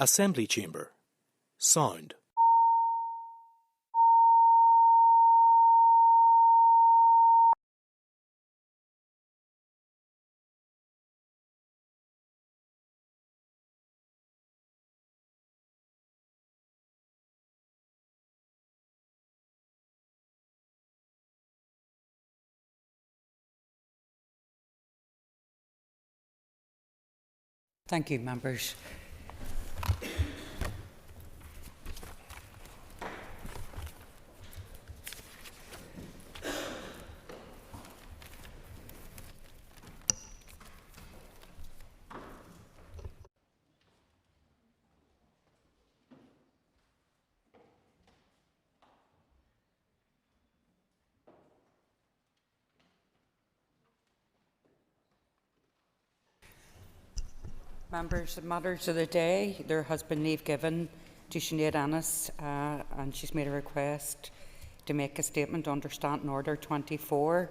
Assembly chamber. Sound. Thank you, members. Members, the matters of the day, there has been leave given to Sinead Annis and she's made a request to make a statement under Standing Order 24,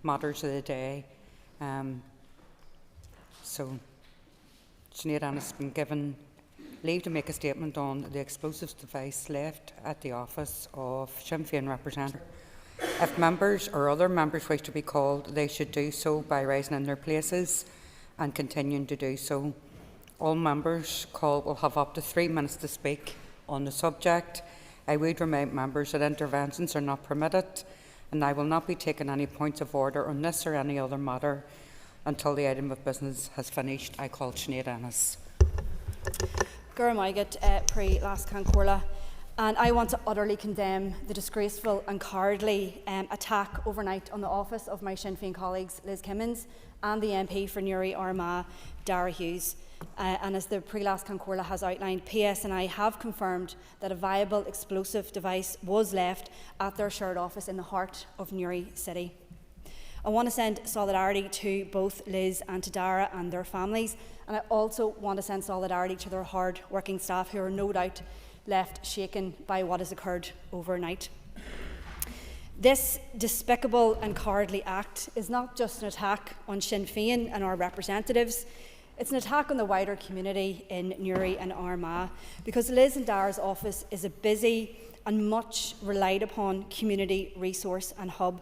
matters of the day. So Sinead Annis has been given leave to make a statement on the explosives device left at the office of Sinn Féin representative. If members or other members wish to be called, they should do so by rising in their places and continuing to do so. All members called will have up to 3 minutes to speak on the subject. I would remind members that interventions are not permitted, and I will not be taking any points of order on this or any other matter until the item of business has finished. I call Sinead Annis. Gurmaigat pre Las Cancorla, and I want to utterly condemn the disgraceful and cowardly attack overnight on the office of my Sinn Féin colleagues Liz Kimmins and the MP for Newry Armagh, Dara Hughes. And as the Pre-Las Cancorla has outlined, PSNI have confirmed that a viable explosive device was left at their shared office in the heart of Newry City. I want to send solidarity to both Liz and to Dara and their families, and I also want to send solidarity to their hard-working staff who are no doubt left shaken by what has occurred overnight. This despicable and cowardly act is not just an attack on Sinn Féin and our representatives, it's an attack on the wider community in Newry and Armagh, because Liz and Dara's office is a busy and much relied upon community resource and hub.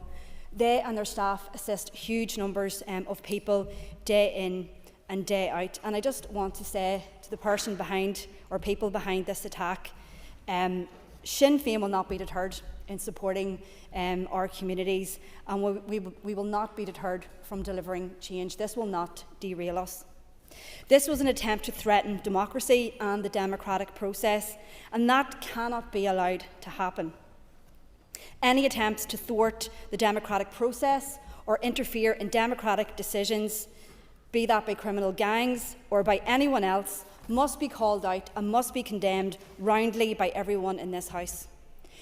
They and their staff assist huge numbers of people day in and day out. And I just want to say to the person behind, or people behind this attack, Sinn Féin will not be deterred in supporting our communities, and we will not be deterred from delivering change. This will not derail us. This was an attempt to threaten democracy and the democratic process, and that cannot be allowed to happen. Any attempts to thwart the democratic process or interfere in democratic decisions, be that by criminal gangs or by anyone else, must be called out and must be condemned roundly by everyone in this House.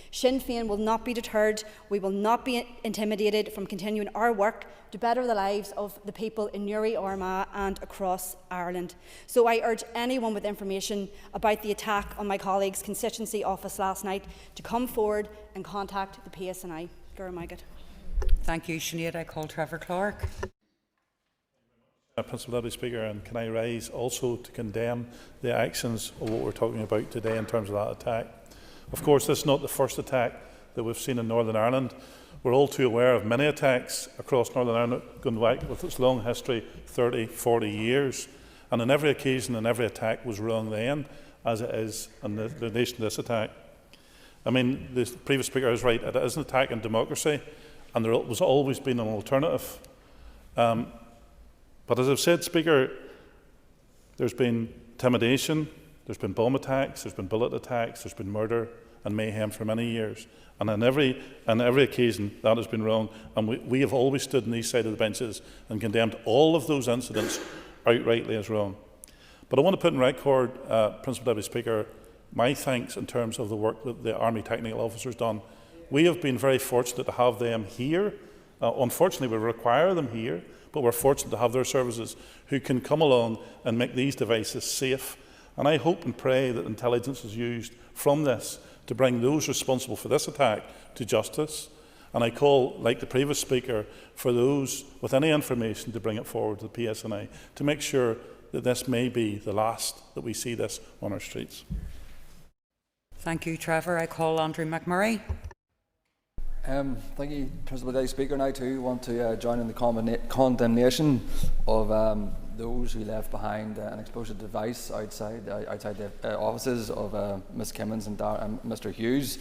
Sinn Féin will not be deterred. We will not be intimidated from continuing our work to better the lives of the people in Newry, Armagh and across Ireland. So I urge anyone with information about the attack on my colleague's constituency office last night to come forward and contact the PSNI. Gurmaigat. Thank you, Sinead. I call Trevor Clark. Principal Deputy Speaker, and can I rise also to condemn the actions of what we're talking about today in terms of that attack? Of course, this is not the first attack that we've seen in Northern Ireland. We're all too aware of many attacks across Northern Ireland going back with its long history, 30, 40 years. And on every occasion and every attack was wrong then, as it is in the relation to this attack. I mean, the previous speaker is right, it is an attack on democracy, and there was always been an alternative. But as I've said, Speaker, there's been intimidation, there's been bomb attacks, there's been bullet attacks, there's been murder and mayhem for many years. And on every occasion, that has been wrong. And we have always stood on these side of the benches and condemned all of those incidents outrightly as wrong. But I want to put in record, Principal Deputy Speaker, my thanks in terms of the work that the Army Technical Officers done. We have been very fortunate to have them here. Unfortunately, we require them here, but we're fortunate to have their services who can come along and make these devices safe. And I hope and pray that intelligence is used from this to bring those responsible for this attack to justice. And I call, like the previous speaker, for those with any information to bring it forward to the PSNI to make sure that this may be the last that we see this on our streets. Thank you, Trevor. I call Andrew McMurray. Thank you, Principal Deputy Speaker. And I too want to join in the condemnation of those who left behind an explosive device outside the offices of Ms Kimmins and Mr Hughes.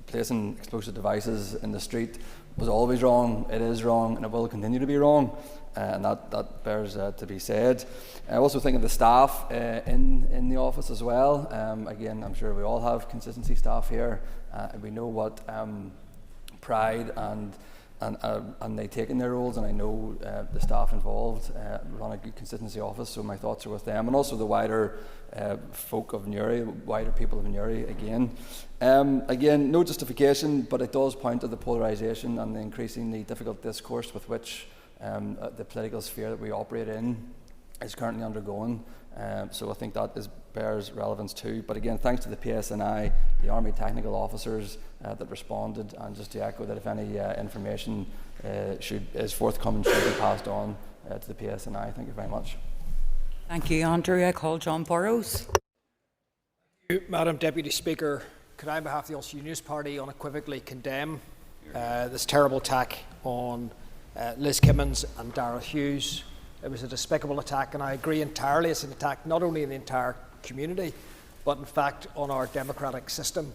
Placing explosive devices in the street was always wrong, it is wrong, and it will continue to be wrong, and that bears to be said. I also think of the staff in the office as well. Again, I'm sure we all have consistency staff here, and we know what pride and they take in their roles, and I know the staff involved run a good consistency office, so my thoughts are with them, and also the wider folk of Newry, wider people of Newry again. Again, no justification, but it does point to the polarisation and the increasingly difficult discourse with which the political sphere that we operate in is currently undergoing. So I think that bears relevance too. But again, thanks to the PSNI, the Army technical officers that responded, and just to echo that if any information is forthcoming, should be passed on to the PSNI. Thank you very much. Thank you, Andrew. I call John Burrows. Madam Deputy Speaker, could I, on behalf of the Ulster Unionist Party, unequivocally condemn this terrible attack on Liz Kimmins and Darrell Hughes. It was a despicable attack, and I agree entirely it's an attack not only in the entire community, but in fact on our democratic system.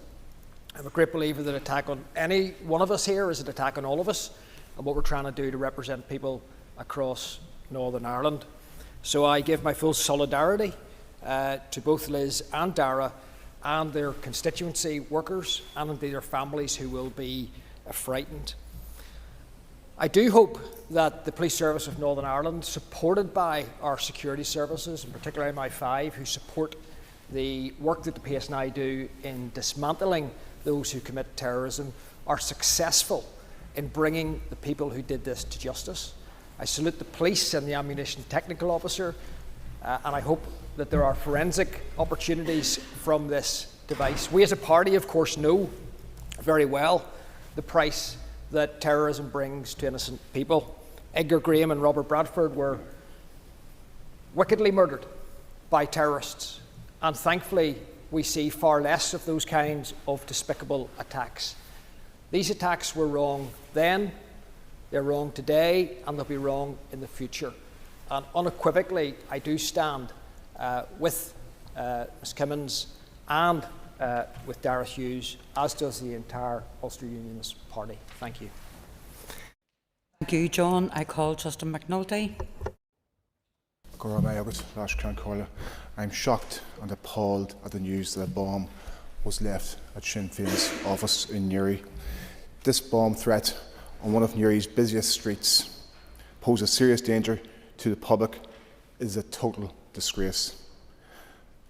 I'm a great believer that an attack on any one of us here is an attack on all of us, and what we're trying to do to represent people across Northern Ireland. So I give my full solidarity to both Liz and Dara and their constituency workers, and indeed their families who will be frightened. I do hope that the Police Service of Northern Ireland, supported by our security services, and particularly MI5, who support the work that the PSNI do in dismantling those who commit terrorism, are successful in bringing the people who did this to justice. I salute the police and the ammunition technical officer, and I hope that there are forensic opportunities from this device. We as a party, of course, know very well the price that terrorism brings to innocent people. Edgar Graham and Robert Bradford were wickedly murdered by terrorists, and thankfully we see far less of those kinds of despicable attacks. These attacks were wrong then, they're wrong today, and they'll be wrong in the future. And unequivocally, I do stand with Ms Kimmins and with Darrell Hughes, as does the entire Ulster Unionist Party. Thank you. Thank you, John. I call Justin McNulty. I'm shocked and appalled at the news that a bomb was left at Sinn Féin's office in Newry. This bomb threat on one of Newry's busiest streets poses a serious danger to the public. It is a total disgrace.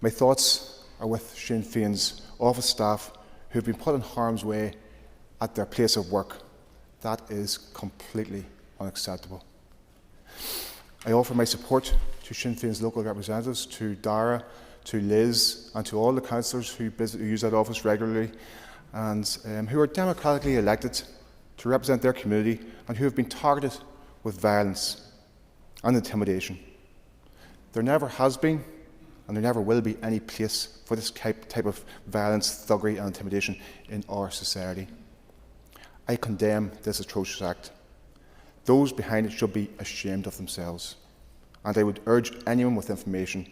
My thoughts are with Sinn Féin's office staff who have been put in harm's way at their place of work. That is completely unacceptable. I offer my support to Sinn Féin's local representatives, to Dara, to Liz, and to all the councillors who use that office regularly, and who are democratically elected to represent their community and who have been targeted with violence and intimidation. There never has been and there never will be any place for this type of violence, thuggery and intimidation in our society. I condemn this atrocious act. Those behind it should be ashamed of themselves, and I would urge anyone with information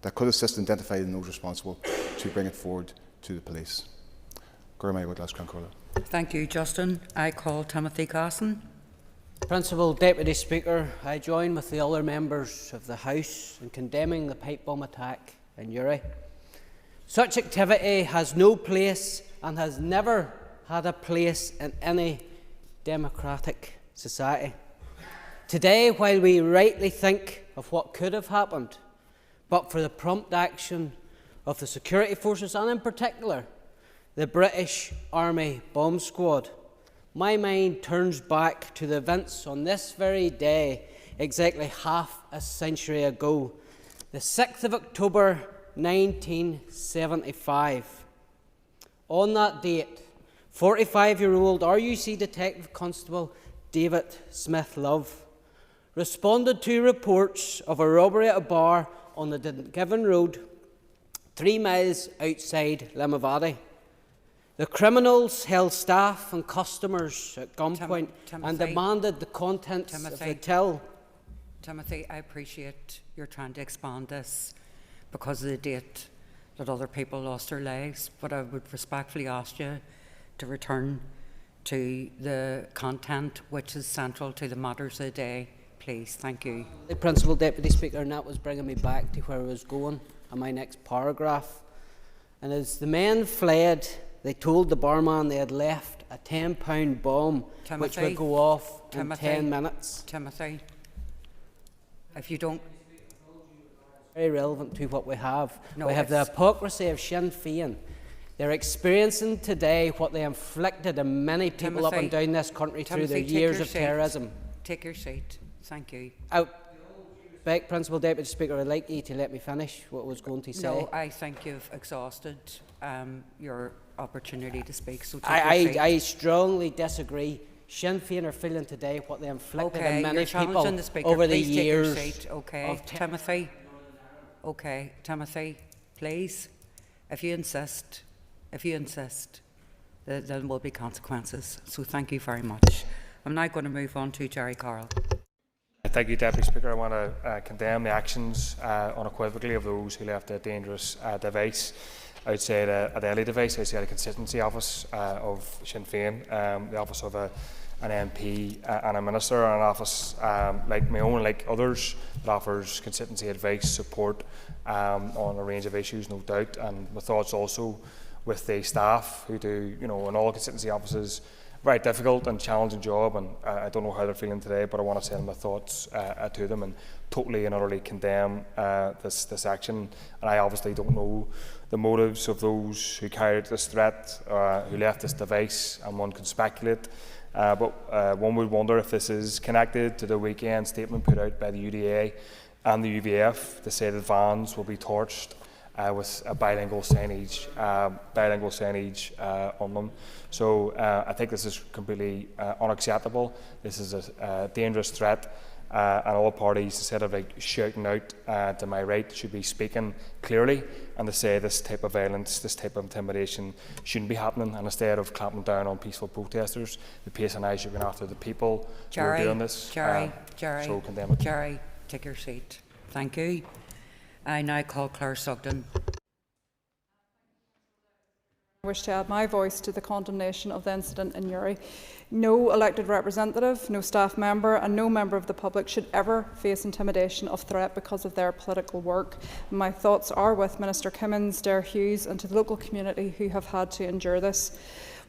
that could assist in identifying those responsible to bring it forward to the police. Thank you, Justin. I call Timothy Casson. Principal Deputy Speaker, I join with the other members of the House in condemning the pipe bomb attack in Newry. Such activity has no place and has never had a place in any democratic society. Today, while we rightly think of what could have happened, but for the prompt action of the security forces and in particular the British Army bomb squad, my mind turns back to the events on this very day, exactly half a century ago, the 6th of October 1975. On that date, 45-year-old RUC Detective Constable David Smith-Love responded to reports of a robbery at a bar on the Dungiven Road, 3 miles outside Limavady. The criminals held staff and customers at gunpoint and demanded the contents of the till. Timothy, I appreciate you're trying to expand this because of the date that other people lost their lives, but I would respectfully ask you to return to the content which is central to the matters of the day, please. Thank you. The Principal Deputy Speaker, and that was bringing me back to where I was going in my next paragraph. And as the men fled, they told the barman they had left a £10 bomb which would go off in 10 minutes. Timothy, if you don't... Very relevant to what we have. No, we have the hypocrisy of Sinn Féin. They're experiencing today what they inflicted on many people up and down this country through their years of terrorism. Take your seat. Thank you. Respect, Principal Deputy Speaker, I'd like you to let me finish what I was going to say. No, I think you've exhausted your opportunity to speak, so take your seat. I strongly disagree. Sinn Féin are feeling today what they inflicted on many people over the years. Okay, Timothy. Okay, Timothy, please. If you insist, there will be consequences. So thank you very much. I'm now going to move on to Jerry Carroll. Thank you, Deputy Speaker. I want to condemn the actions unequivocally of those who left a dangerous device outside a Delhi device, outside a constituency office of Sinn Féin, the office of an MP and a minister, and an office like my own, like others, that offers constituency advice, support on a range of issues, no doubt, and my thoughts also with the staff who do, in all constituency offices, very difficult and challenging job, and I don't know how they're feeling today, but I want to send my thoughts to them and totally and utterly condemn this action. And I obviously don't know the motives of those who carried this threat, who left this device, and one can speculate. But one would wonder if this is connected to the weekend statement put out by the UDA and the UVF to say that vans will be torched with a bilingual signage on them. So I think this is completely unacceptable. This is a dangerous threat, and all parties, instead of shouting out to my right, should be speaking clearly and to say this type of violence, this type of intimidation shouldn't be happening. And instead of clamping down on peaceful protesters, the pace and I should be after the people who are doing this. So condemn it. Jerry, take your seat. Thank you. I now call Claire Sugden. I wish to add my voice to the condemnation of the incident in Uri. No elected representative, no staff member and no member of the public should ever face intimidation or threat because of their political work. My thoughts are with Minister Kimmins, Dare Hughes and to the local community who have had to endure this.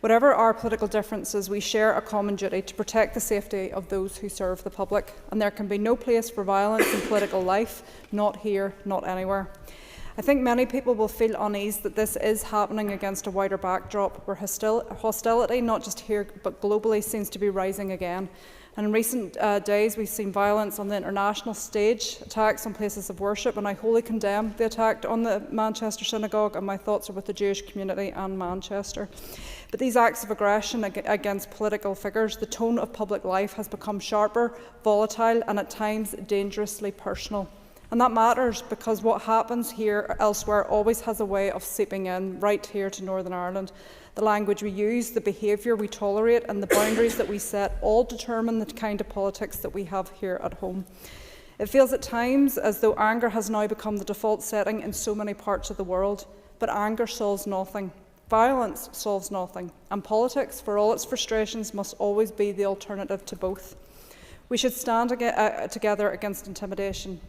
Whatever our political differences, we share a common duty to protect the safety of those who serve the public, and there can be no place for violence in political life, not here, not anywhere. I think many people will feel unease that this is happening against a wider backdrop where hostility, not just here but globally, seems to be rising again. And in recent days we've seen violence on the international stage, attacks on places of worship, and I wholly condemn the attack on the Manchester synagogue, and my thoughts are with the Jewish community and Manchester. But these acts of aggression against political figures, the tone of public life has become sharper, volatile and at times dangerously personal. And that matters because what happens here or elsewhere always has a way of seeping in right here to Northern Ireland. The language we use, the behaviour we tolerate and the boundaries that we set all determine the kind of politics that we have here at home. It feels at times as though anger has now become the default setting in so many parts of the world, but anger solves nothing. Violence solves nothing, and politics, for all its frustrations, must always be the alternative to both. We should stand together against intimidation,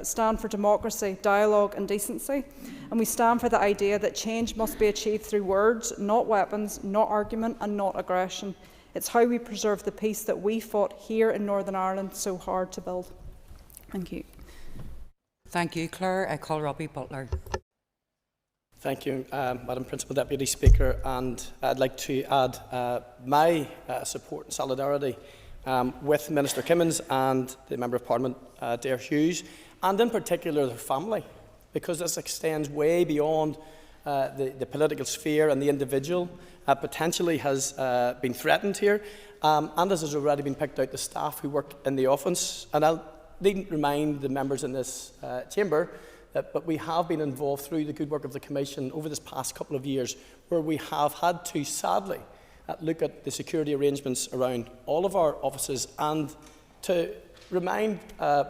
stand for democracy, dialogue and decency, and we stand for the idea that change must be achieved through words, not weapons, not argument and not aggression. It's how we preserve the peace that we fought here in Northern Ireland so hard to build. Thank you. Thank you, Claire. I call Robbie Butler. Thank you, Madam Principal Deputy Speaker, and I'd like to add my support and solidarity with Minister Kimmins and the Member of Parliament, Dare Hughes, and in particular their family, because this extends way beyond the political sphere and the individual potentially has been threatened here, and as has already been picked out, the staff who work in the office. And I'll needn't remind the members in this chamber but we have been involved through the good work of the Commission over this past couple of years, where we have had to, sadly, look at the security arrangements around all of our offices, and to remind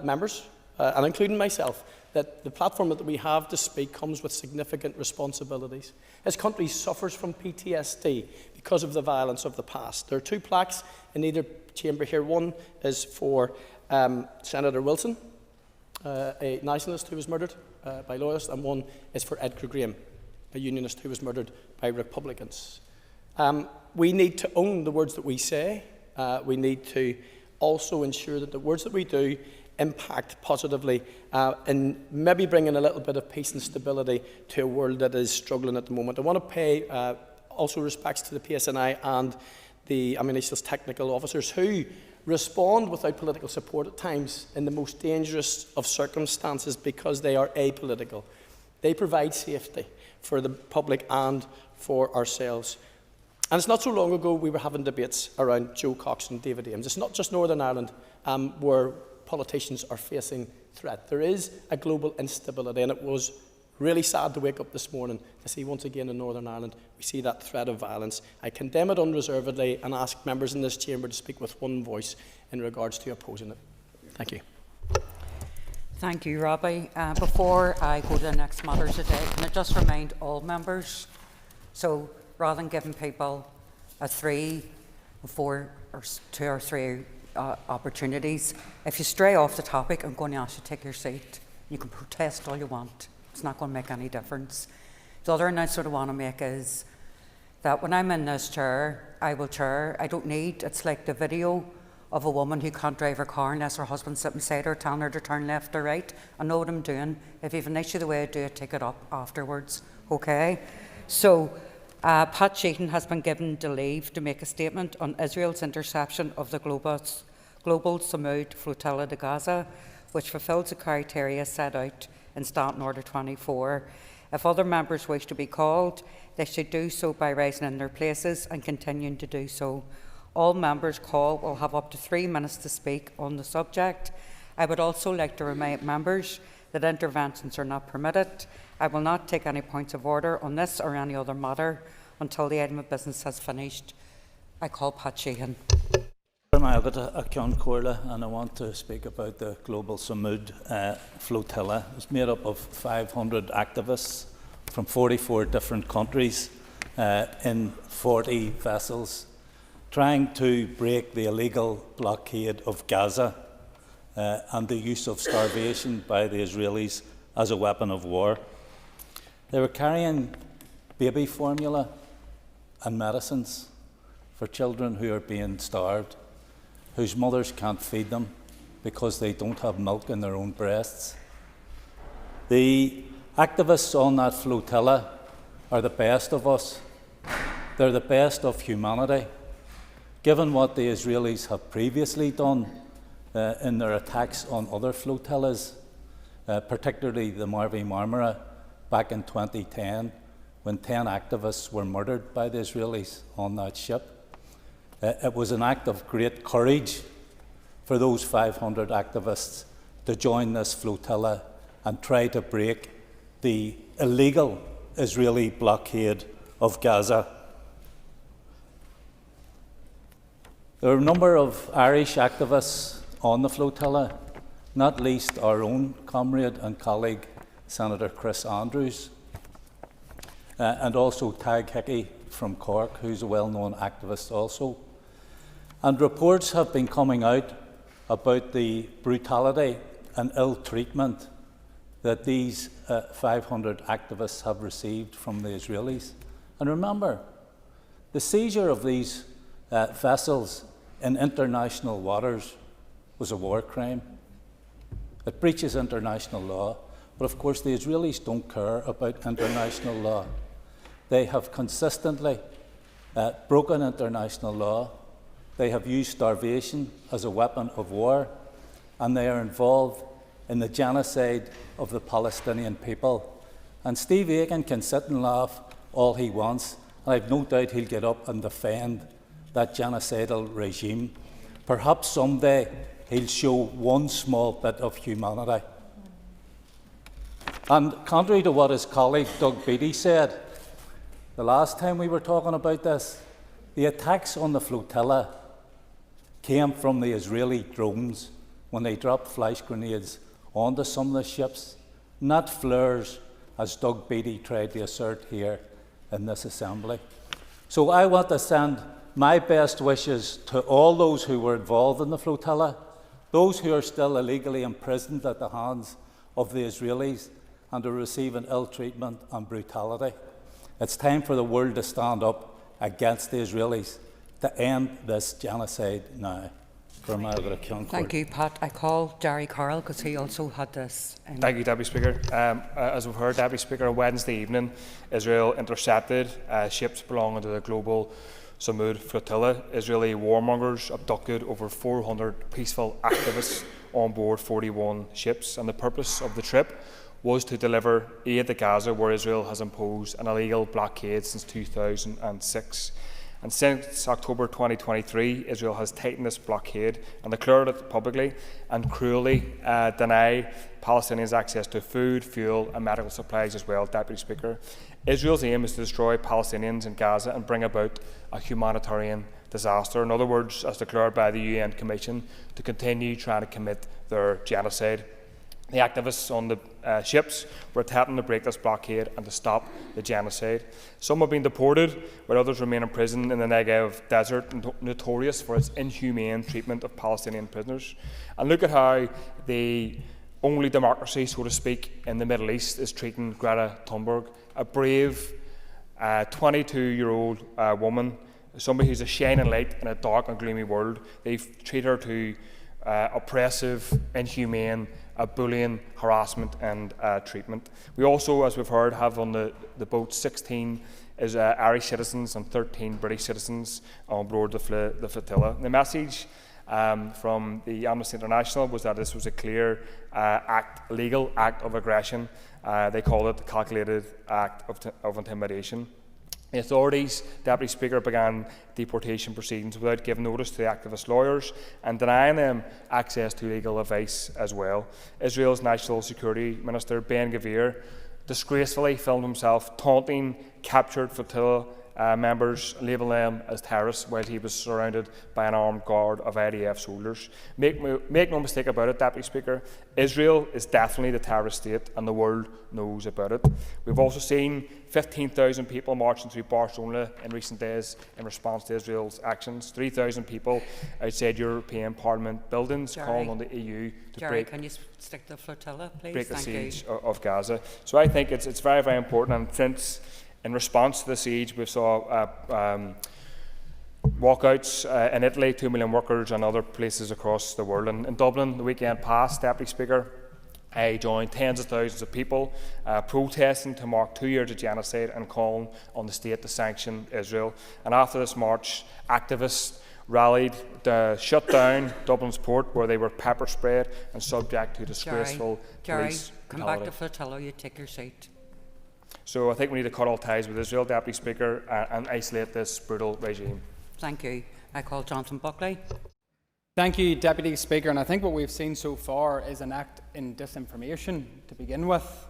members, and including myself, that the platform that we have to speak comes with significant responsibilities. This country suffers from PTSD because of the violence of the past. There are two plaques in either chamber here. One is for Senator Wilson, a nationalist who was murdered by loyalists, and one is for Edgar Graham, a unionist who was murdered by Republicans. We need to own the words that we say. We need to also ensure that the words that we do impact positively in maybe bringing a little bit of peace and stability to a world that is struggling at the moment. I want to pay also respects to the PSNI and the Ammunition's technical officers who respond without political support at times in the most dangerous of circumstances because they are apolitical. They provide safety for the public and for ourselves. And it's not so long ago we were having debates around Joe Cox and David Ames. It's not just Northern Ireland where politicians are facing threat. There is a global instability, and it was really sad to wake up this morning to see once again in Northern Ireland we see that threat of violence. I condemn it unreservedly and ask members in this chamber to speak with one voice in regards to opposing it. Thank you. Thank you, Robbie. Before I go to the next matter today, can I just remind all members, so rather than giving people a 3, 4 or 2 or 3 opportunities, if you stray off the topic, I'm going to ask you to take your seat. You can protest all you want. It's not going to make any difference. The other announcement I want to make is that when I'm in this chair, I will chair. I don't need, it's like the video of a woman who can't drive her car unless her husband's sitting beside her telling her to turn left or right. I know what I'm doing. If you have an issue the way I do it, take it up afterwards, okay? So, Pat Sheehan has been given the leave to make a statement on Israel's interception of the global Samud flotilla to Gaza, which fulfills the criteria set out in Standing Order 24. If other members wish to be called, they should do so by rising in their places and continuing to do so. All members called will have up to 3 minutes to speak on the subject. I would also like to remind members that interventions are not permitted. I will not take any points of order on this or any other matter until the item of business has finished. I call Pat Sheehan. I've got a Ceann Comhairle, and I want to speak about the global Samud flotilla. It's made up of 500 activists from 44 different countries in 40 vessels, trying to break the illegal blockade of Gaza and the use of starvation by the Israelis as a weapon of war. They were carrying baby formula and medicines for children who are being starved, whose mothers can't feed them because they don't have milk in their own breasts. The activists on that flotilla are the best of us. They're the best of humanity. Given what the Israelis have previously done in their attacks on other flotillas, particularly the Marvi Marmara back in 2010, when 10 activists were murdered by the Israelis on that ship. It was an act of great courage for those 500 activists to join this flotilla and try to break the illegal Israeli blockade of Gaza. There are a number of Irish activists on the flotilla, not least our own comrade and colleague, Senator Chris Andrews, and also Tag Hickey from Cork, who's a well-known activist also. And reports have been coming out about the brutality and ill treatment that these 500 activists have received from the Israelis. And remember, the seizure of these vessels in international waters was a war crime. It breaches international law, but of course the Israelis don't care about international law. They have consistently broken international law. They have used starvation as a weapon of war, and they are involved in the genocide of the Palestinian people And Steve Aiken can sit and laugh all he wants, and I've no doubt he'll get up and defend that genocidal regime. Perhaps someday he'll show one small bit of humanity. And contrary to what his colleague Doug Beattie said, the last time we were talking about this, the attacks on the flotilla came from the Israeli drones when they dropped flash grenades onto some of the ships, not flares, as Doug Beattie tried to assert here in this assembly. So I want to send my best wishes to all those who were involved in the flotilla, those who are still illegally imprisoned at the hands of the Israelis and are receiving ill treatment and brutality. It's time for the world to stand up against the Israelis to end this genocide now. Thank you, Pat. I call Jerry Carroll because he also had this. Thank you, Deputy Speaker. As we've heard, Deputy Speaker, on Wednesday evening, Israel intercepted ships belonging to the global Samud flotilla. Israeli warmongers abducted over 400 peaceful activists on board 41 ships, and the purpose of the trip was to deliver aid to Gaza, where Israel has imposed an illegal blockade since 2006. And since October 2023, Israel has tightened this blockade and declared it publicly and cruelly deny Palestinians access to food, fuel and medical supplies as well, Deputy Speaker. Israel's aim is to destroy Palestinians in Gaza and bring about a humanitarian disaster. In other words, as declared by the UN Commission, to continue trying to commit their genocide. The activists on the ships were attempting to break this blockade and to stop the genocide. Some have been deported, while others remain in prison in the Negev desert, notorious for its inhumane treatment of Palestinian prisoners. And look at how the only democracy, so to speak, in the Middle East is treating Greta Thunberg, a brave 22-year-old woman, somebody who's a shining light in a dark and gloomy world. They treat her to oppressive, inhumane, bullying, harassment and treatment. We also, as we've heard, have on the boat 16 Irish citizens and 13 British citizens on board the flotilla. The message from the Amnesty International was that this was a clear legal act of aggression. They called it a calculated act of intimidation. The authorities, Deputy Speaker, began deportation proceedings without giving notice to the activist lawyers and denying them access to legal advice as well. Israel's National Security Minister Ben-Gvir disgracefully filmed himself taunting captured flotilla members, labelling them as terrorists while he was surrounded by an armed guard of IDF soldiers. Make no mistake about it, Deputy Speaker, Israel is definitely the terrorist state and the world knows about it. We've also seen 15,000 people marching through Barcelona in recent days in response to Israel's actions. 3,000 people outside European Parliament buildings calling on the EU to Jerry, can you stick the flotilla, please? break the siege of Gaza. So I think it's very, very important, and since in response to the siege, we saw walkouts in Italy, 2 million workers, and other places across the world. And in Dublin, the weekend past, Deputy Speaker, I joined tens of thousands of people protesting to mark 2 years of genocide and calling on the state to sanction Israel. And after this march, activists rallied to shut down Dublin's port, where they were pepper sprayed and subject to disgraceful police brutality. Come back to flotilla, you take your seat. So I think we need to cut all ties with Israel, Deputy Speaker, and isolate this brutal regime. Thank you. I call Jonathan Buckley. Thank you, Deputy Speaker. And I think what we've seen so far is an act in disinformation to begin with.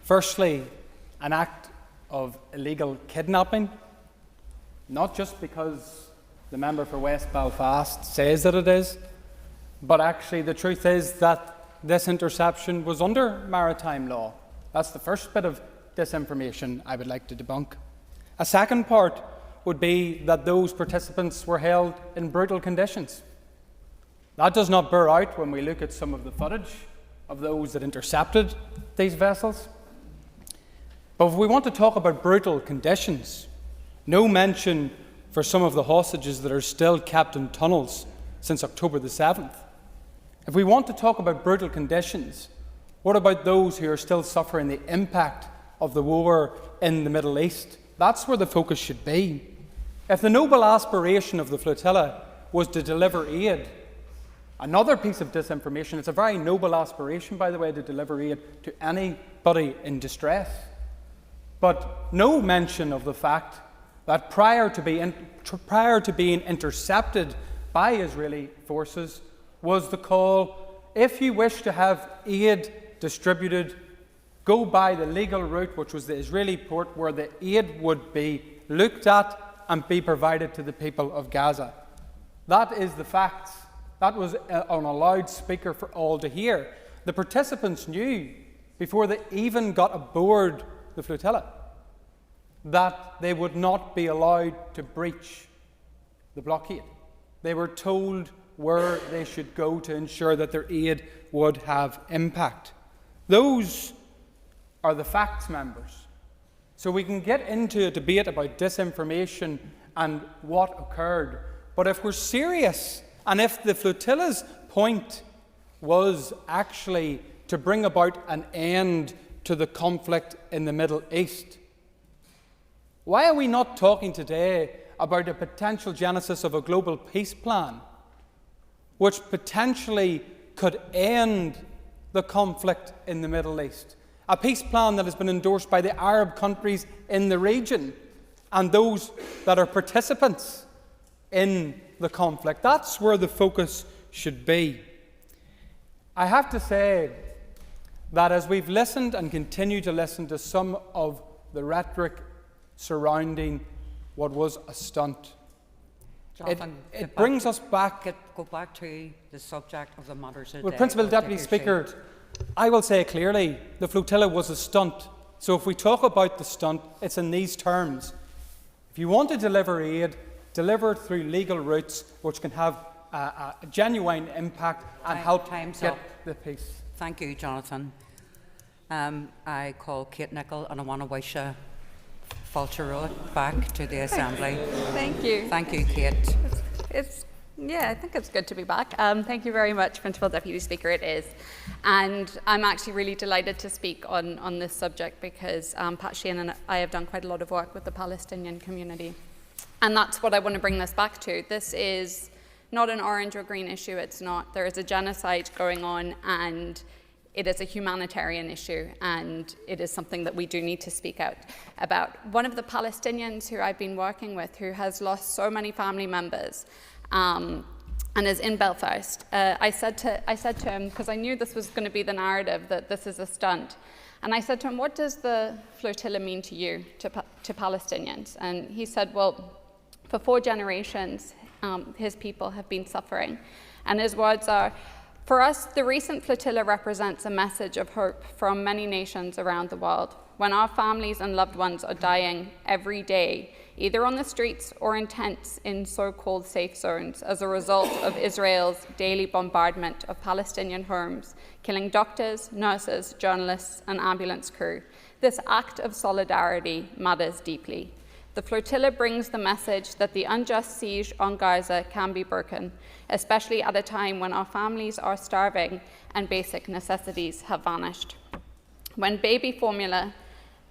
Firstly, an act of illegal kidnapping, not just because the member for West Belfast says that it is, but actually the truth is that this interception was under maritime law. That's the first bit of disinformation I would like to debunk. A second part would be that those participants were held in brutal conditions. That does not bear out when we look at some of the footage of those that intercepted these vessels. But if we want to talk about brutal conditions, no mention for some of the hostages that are still kept in tunnels since October the 7th. If we want to talk about brutal conditions, what about those who are still suffering the impact of the war in the Middle East? That's where the focus should be. If the noble aspiration of the flotilla was to deliver aid, Another piece of disinformation, it's a very noble aspiration, by the way, to deliver aid to anybody in distress, but no mention of the fact that prior to being intercepted by Israeli forces was the call, if you wish to have aid distributed, go by the legal route, which was the Israeli port, where the aid would be looked at and be provided to the people of Gaza. That is the facts. That was on a loudspeaker for all to hear. The participants knew, before they even got aboard the flotilla, that they would not be allowed to breach the blockade. They were told where they should go to ensure that their aid would have impact. Those are the facts, members. So we can get into a debate about disinformation and what occurred, but if we're serious, and if the flotilla's point was actually to bring about an end to the conflict in the Middle East, why are we not talking today about a potential genesis of a global peace plan which potentially could end the conflict in the Middle East? A peace plan that has been endorsed by the Arab countries in the region and those that are participants in the conflict. That's where the focus should be. I have to say that as we've listened and continue to listen to some of the rhetoric surrounding what was a stunt, it brings us back. Go back to the subject of the matters today. Well, Principal Deputy Speaker, I will say clearly the flotilla was a stunt. So if we talk about the stunt, it's in these terms. If you want to deliver aid, deliver it through legal routes which can have a genuine impact and help get the peace. Thank you, Jonathan. I call Kate Nicholl and I want to wish a Fulcher back to the Assembly. Thank you. Thank you, Kate. Yeah, I think it's good to be back. Thank you very much, Principal Deputy Speaker, it is. And I'm actually really delighted to speak on this subject because Pat Sheehan and I have done quite a lot of work with the Palestinian community. And that's what I want to bring this back to. This is not an orange or green issue, it's not. There is a genocide going on and it is a humanitarian issue and it is something that we do need to speak out about. One of the Palestinians who I've been working with who has lost so many family members and is in Belfast, I said to him, because I knew this was going to be the narrative, that this is a stunt, and I said to him, what does the flotilla mean to you, to Palestinians? And he said, well, for 4 generations, his people have been suffering. And his words are, for us, the recent flotilla represents a message of hope from many nations around the world. When our families and loved ones are dying every day, either on the streets or in tents in so-called safe zones as a result of Israel's daily bombardment of Palestinian homes, killing doctors, nurses, journalists, and ambulance crew, this act of solidarity matters deeply. The flotilla brings the message that the unjust siege on Gaza can be broken, especially at a time when our families are starving and basic necessities have vanished. When baby formula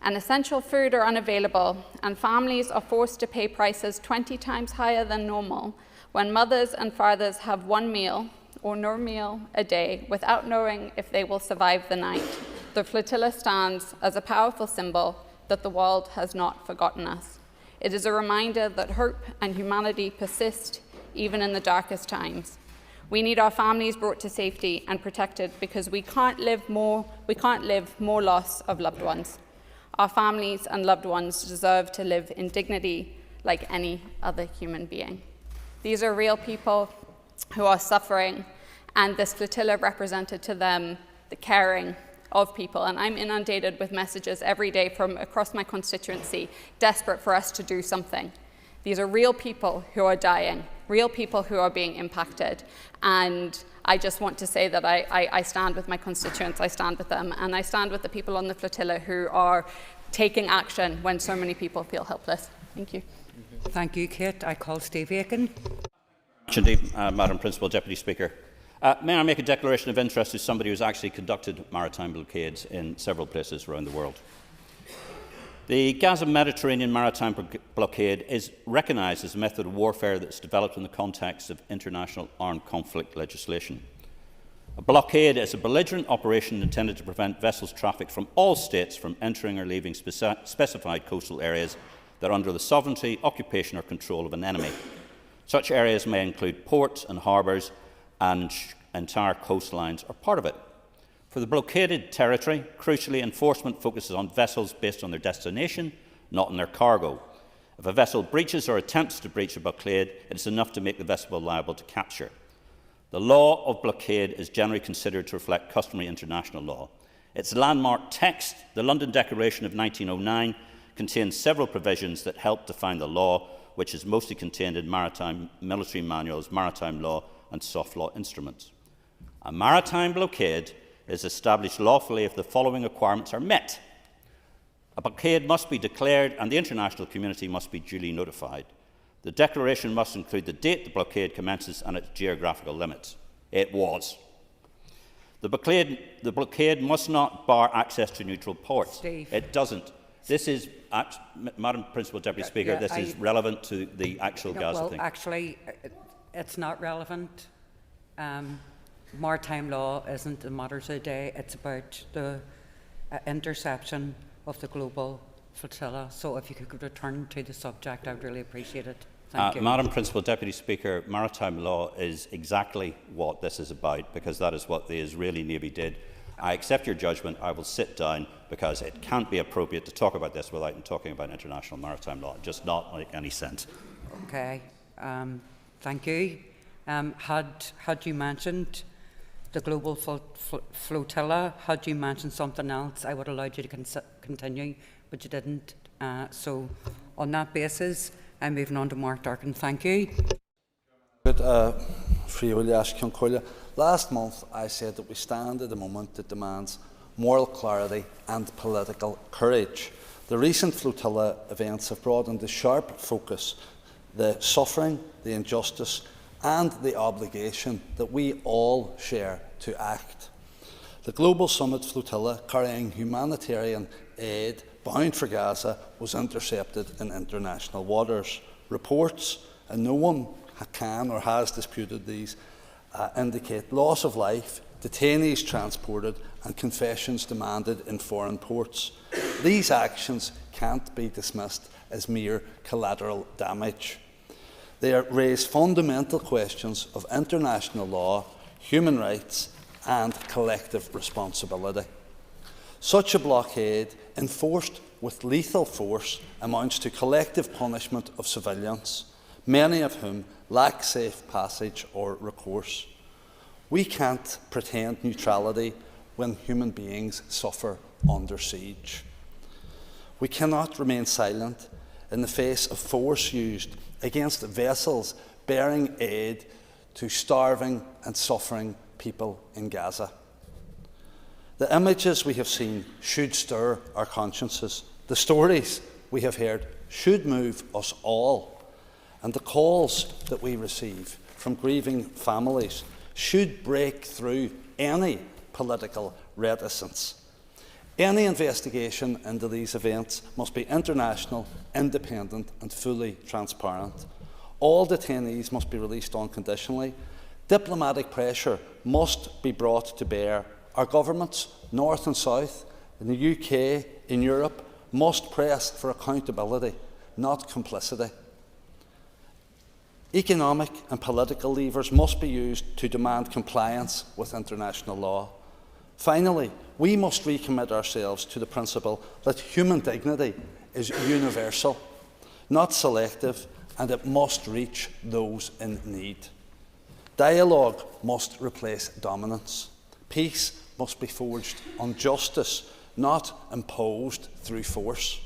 and essential food are unavailable and families are forced to pay prices 20 times higher than normal, when mothers and fathers have 1 meal or no meal a day without knowing if they will survive the night, the flotilla stands as a powerful symbol that the world has not forgotten us. It is a reminder that hope and humanity persist even in the darkest times. We need our families brought to safety and protected because we can't live more loss of loved ones. Our families and loved ones deserve to live in dignity like any other human being. These are real people who are suffering, and this flotilla represented to them the caring of people. And I'm inundated with messages every day from across my constituency, desperate for us to do something. These are real people who are dying, real people who are being impacted. And I just want to say that I stand with my constituents, I stand with them, and I stand with the people on the flotilla who are taking action when so many people feel helpless. Thank you. Thank you, Kate. I call Steve Aiken. Indeed, Madam Principal Deputy Speaker. May I make a declaration of interest as somebody who has actually conducted maritime blockades in several places around the world? The Gaza-Mediterranean maritime blockade is recognised as a method of warfare that is developed in the context of international armed conflict legislation. A blockade is a belligerent operation intended to prevent vessels trafficked from all states from entering or leaving specified coastal areas that are under the sovereignty, occupation or control of an enemy. Such areas may include ports and harbours, and entire coastlines are part of it. For the blockaded territory, crucially, enforcement focuses on vessels based on their destination, not on their cargo. If a vessel breaches or attempts to breach a blockade, it is enough to make the vessel liable to capture. The law of blockade is generally considered to reflect customary international law. Its landmark text, the London Declaration of 1909, contains several provisions that help define the law, which is mostly contained in maritime military manuals, maritime law and soft law instruments. A maritime blockade is established lawfully if the following requirements are met. A blockade must be declared and the international community must be duly notified. The declaration must include the date the blockade commences and its geographical limits. It was. The blockade must not bar access to neutral ports. Steve. It doesn't. This is, Madam Principal Deputy Speaker, this is relevant to the actual Gaza thing. Well, actually, it's not relevant. Maritime law isn't a matter of the day. It's about the interception of the global flotilla. So if you could return to the subject, I would really appreciate it. Thank you. Madam Principal Deputy Speaker, maritime law is exactly what this is about, because that is what the Israeli Navy did. I accept your judgment. I will sit down, because it can't be appropriate to talk about this without talking about international maritime law. Just not make any sense. Okay. Thank you. Had you mentioned the global flotilla, had you mentioned something else, I would have allowed you to continue, but you didn't. So on that basis, I'm moving on to Mark Durkin. Thank you. Last month, I said that we stand at a moment that demands moral clarity and political courage. The recent flotilla events have brought into sharp focus the suffering, the injustice and the obligation that we all share to act. The Global Summit flotilla carrying humanitarian aid bound for Gaza was intercepted in international waters. Reports, and no one can or has disputed these, indicate loss of life, detainees transported and confessions demanded in foreign ports. These actions can't be dismissed as mere collateral damage. They raise fundamental questions of international law, human rights and collective responsibility. Such a blockade, enforced with lethal force, amounts to collective punishment of civilians, many of whom lack safe passage or recourse. We can't pretend neutrality when human beings suffer under siege. We cannot remain silent in the face of force used against vessels bearing aid to starving and suffering people in Gaza. The images we have seen should stir our consciences. The stories we have heard should move us all. And the calls that we receive from grieving families should break through any political reticence. Any investigation into these events must be international, independent and fully transparent. All detainees must be released unconditionally. Diplomatic pressure must be brought to bear. Our governments, north and south, in the UK, in Europe, must press for accountability, not complicity. Economic and political levers must be used to demand compliance with international law. Finally, we must recommit ourselves to the principle that human dignity is universal, not selective, and it must reach those in need. Dialogue must replace dominance. Peace must be forged on justice, not imposed through force.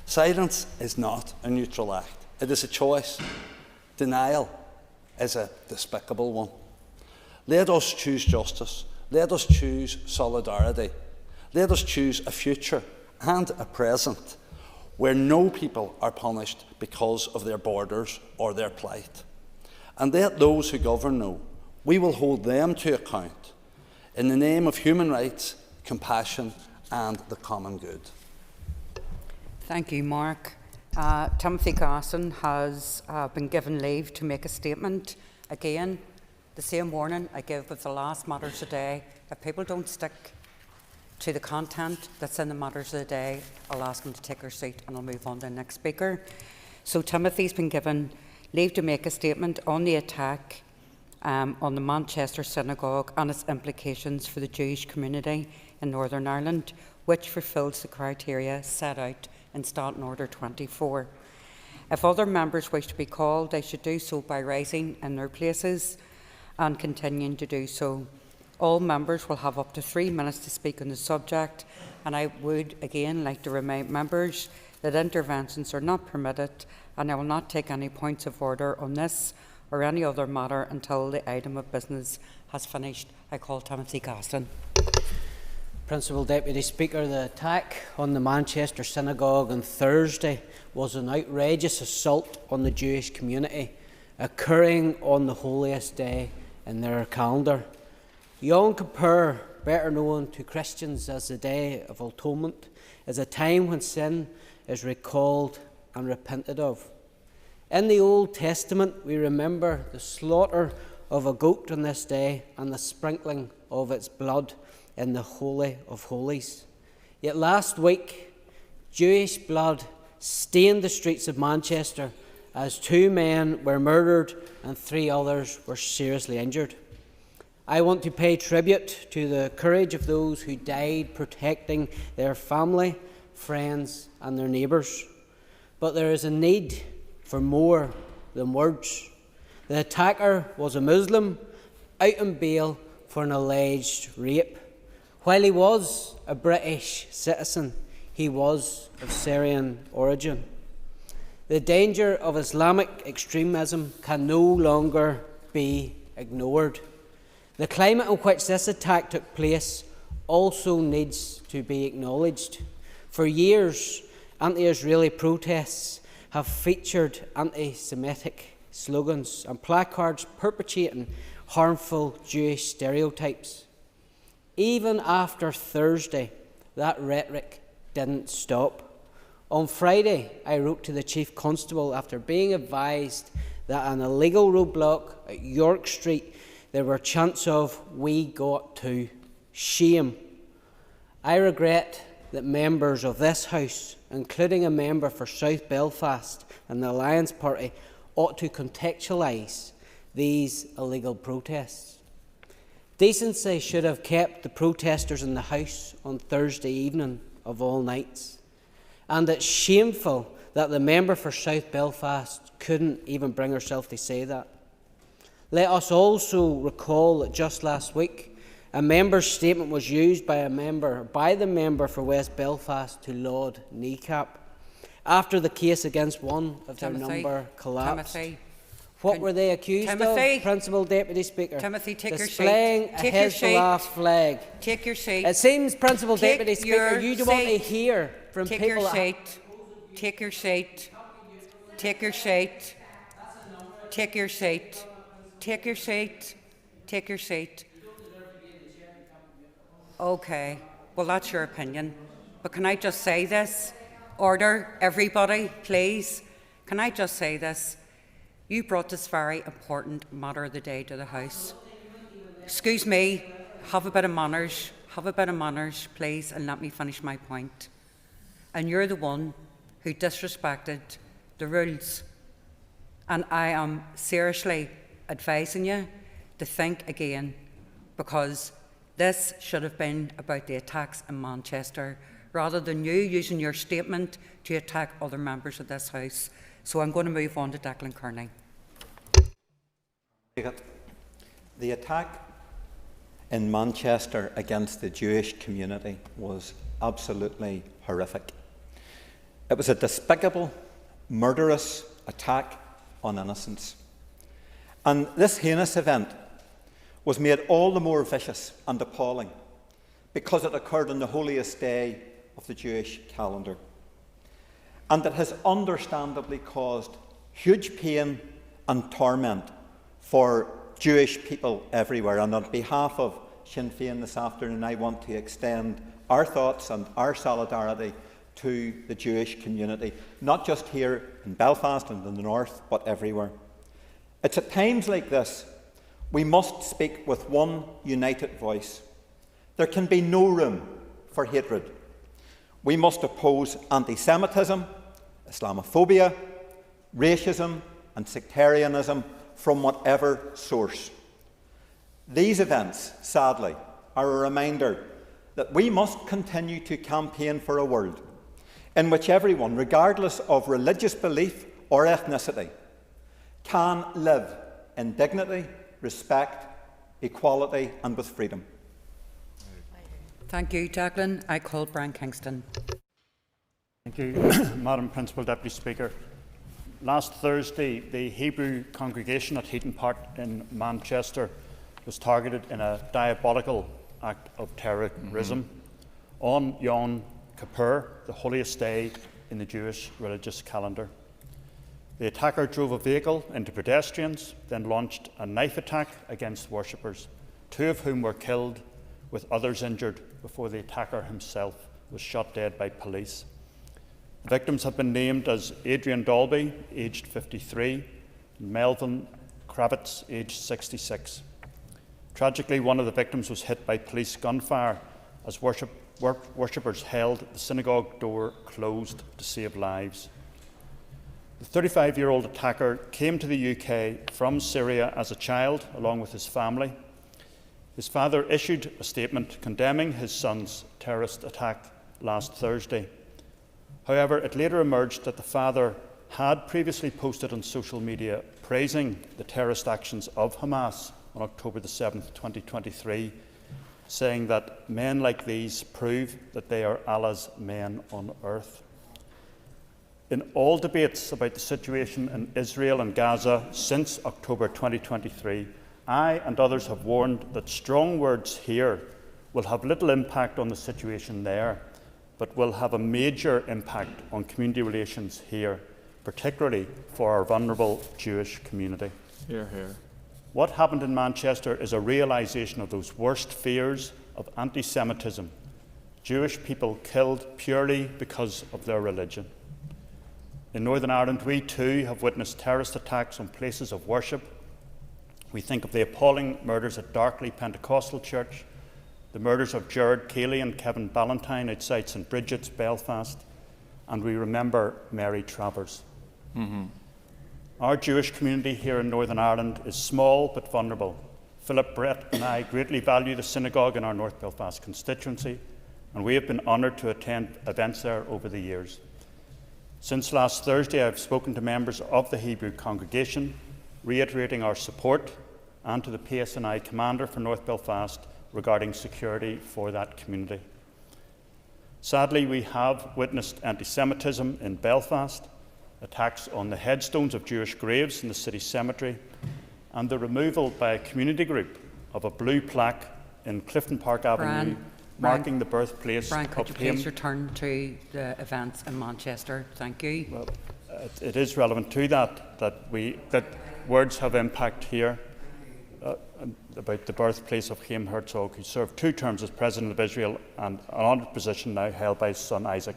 Silence is not a neutral act. It is a choice. Denial is a despicable one. Let us choose justice. Let us choose solidarity. Let us choose a future and a present where no people are punished because of their borders or their plight. And let those who govern know we will hold them to account in the name of human rights, compassion and the common good. Thank you, Mark. Timothy Gasson has been given leave to make a statement. Again, the same warning I give with the last matters of the day. If people don't stick to the content that's in the matters of the day, I'll ask them to take their seat and I'll move on to the next speaker. So Timothy's been given leave to make a statement on the attack on the Manchester Synagogue and its implications for the Jewish community in Northern Ireland, which fulfils the criteria set out in Standing Order 24. If other members wish to be called, they should do so by rising in their places and continuing to do so. All members will have up to 3 minutes to speak on the subject, and I would again like to remind members that interventions are not permitted, and I will not take any points of order on this or any other matter until the item of business has finished. I call Timothy Gaston. Principal Deputy Speaker, the attack on the Manchester Synagogue on Thursday was an outrageous assault on the Jewish community, occurring on the holiest day in their calendar. Yom Kippur, better known to Christians as the Day of Atonement, is a time when sin is recalled and repented of. In the Old Testament, we remember the slaughter of a goat on this day and the sprinkling of its blood in the Holy of Holies. Yet last week, Jewish blood stained the streets of Manchester as 2 men were murdered and 3 others were seriously injured. I want to pay tribute to the courage of those who died protecting their family, friends and their neighbours. But there is a need for more than words. The attacker was a Muslim, out on bail for an alleged rape. While he was a British citizen, he was of Syrian origin. The danger of Islamic extremism can no longer be ignored. The climate in which this attack took place also needs to be acknowledged. For years, anti-Israeli protests have featured anti-Semitic slogans and placards perpetuating harmful Jewish stereotypes. Even after Thursday, that rhetoric didn't stop. On Friday, I wrote to the Chief Constable after being advised that an illegal roadblock at York Street there were chants of "we got to," shame. I regret that members of this House, including a member for South Belfast and the Alliance Party, ought to contextualise these illegal protests. Decency should have kept the protesters in the House on Thursday evening of all nights. And it's shameful that the member for South Belfast couldn't even bring herself to say that. Let us also recall that just last week, a member's statement was used by the member for West Belfast to laud kneecap after the case against one of their number collapsed. What were they accused of, Principal Deputy Speaker? Timothy, take Displaying your seat. a Hezbollah flag. Take your seat. It seems, Principal Deputy Speaker, you don't want to hear from take people... Take your seat. Take your seat. Take your seat. Take your seat. Take your seat. Okay. Well, that's your opinion. But can I just say this? Order, everybody, please. Can I just say this? You brought this very important matter of the day to the House. Excuse me, have a bit of manners. Have a bit of manners, please, and let me finish my point. And you're the one who disrespected the rules. And I am seriously advising you to think again, because this should have been about the attacks in Manchester, rather than you using your statement to attack other members of this House. So I'm going to move on to Declan Kearney. The attack in Manchester against the Jewish community was absolutely horrific. It was a despicable, murderous attack on innocents. And this heinous event was made all the more vicious and appalling because it occurred on the holiest day of the Jewish calendar. And it has understandably caused huge pain and torment for Jewish people everywhere. And on behalf of Sinn Féin this afternoon, I want to extend our thoughts and our solidarity to the Jewish community, not just here in Belfast and in the north, but everywhere. It's at times like this we must speak with one united voice. There can be no room for hatred. We must oppose anti-Semitism, Islamophobia, racism and sectarianism from whatever source. These events, sadly, are a reminder that we must continue to campaign for a world in which everyone, regardless of religious belief or ethnicity, can live in dignity, respect, equality and with freedom. Thank you, Jacqueline. I call Brian Kingston. Thank you, Madam Principal Deputy Speaker. Last Thursday, the Hebrew congregation at Heaton Park in Manchester was targeted in a diabolical act of terrorism on Yom Kippur, the holiest day in the Jewish religious calendar. The attacker drove a vehicle into pedestrians, then launched a knife attack against worshippers, 2 of whom were killed, with others injured before the attacker himself was shot dead by police. The victims have been named as Adrian Dolby, aged 53, and Melvin Kravitz, aged 66. Tragically, one of the victims was hit by police gunfire as worshippers held the synagogue door closed to save lives. The 35-year-old attacker came to the UK from Syria as a child, along with his family. His father issued a statement condemning his son's terrorist attack last Thursday. However, it later emerged that the father had previously posted on social media praising the terrorist actions of Hamas on October the 7th, 2023, saying that men like these prove that they are Allah's men on earth. In all debates about the situation in Israel and Gaza since October 2023, I and others have warned that strong words here will have little impact on the situation there, but will have a major impact on community relations here, particularly for our vulnerable Jewish community. Hear, hear. What happened in Manchester is a realisation of those worst fears of anti-Semitism. Jewish people killed purely because of their religion. In Northern Ireland, we too have witnessed terrorist attacks on places of worship. We think of the appalling murders at Darkley Pentecostal Church, the murders of Gerard Cayley and Kevin Ballantyne outside St Bridget's, Belfast, and we remember Mary Travers. Our Jewish community here in Northern Ireland is small but vulnerable. Philip Brett and I greatly value the synagogue in our North Belfast constituency, and we have been honoured to attend events there over the years. Since last Thursday, I have spoken to members of the Hebrew congregation, reiterating our support, and to the PSNI commander for North Belfast regarding security for that community. Sadly, we have witnessed anti-Semitism in Belfast, attacks on the headstones of Jewish graves in the city cemetery, and the removal by a community group of a blue plaque in Clifton Park Avenue, marking the birthplace Brian, of could you him. please return to the events in Manchester? Thank you. Well, it is relevant to that words have impact here about the birthplace of Chaim Herzog, who served 2 terms as President of Israel and an honoured position now held by his son Isaac.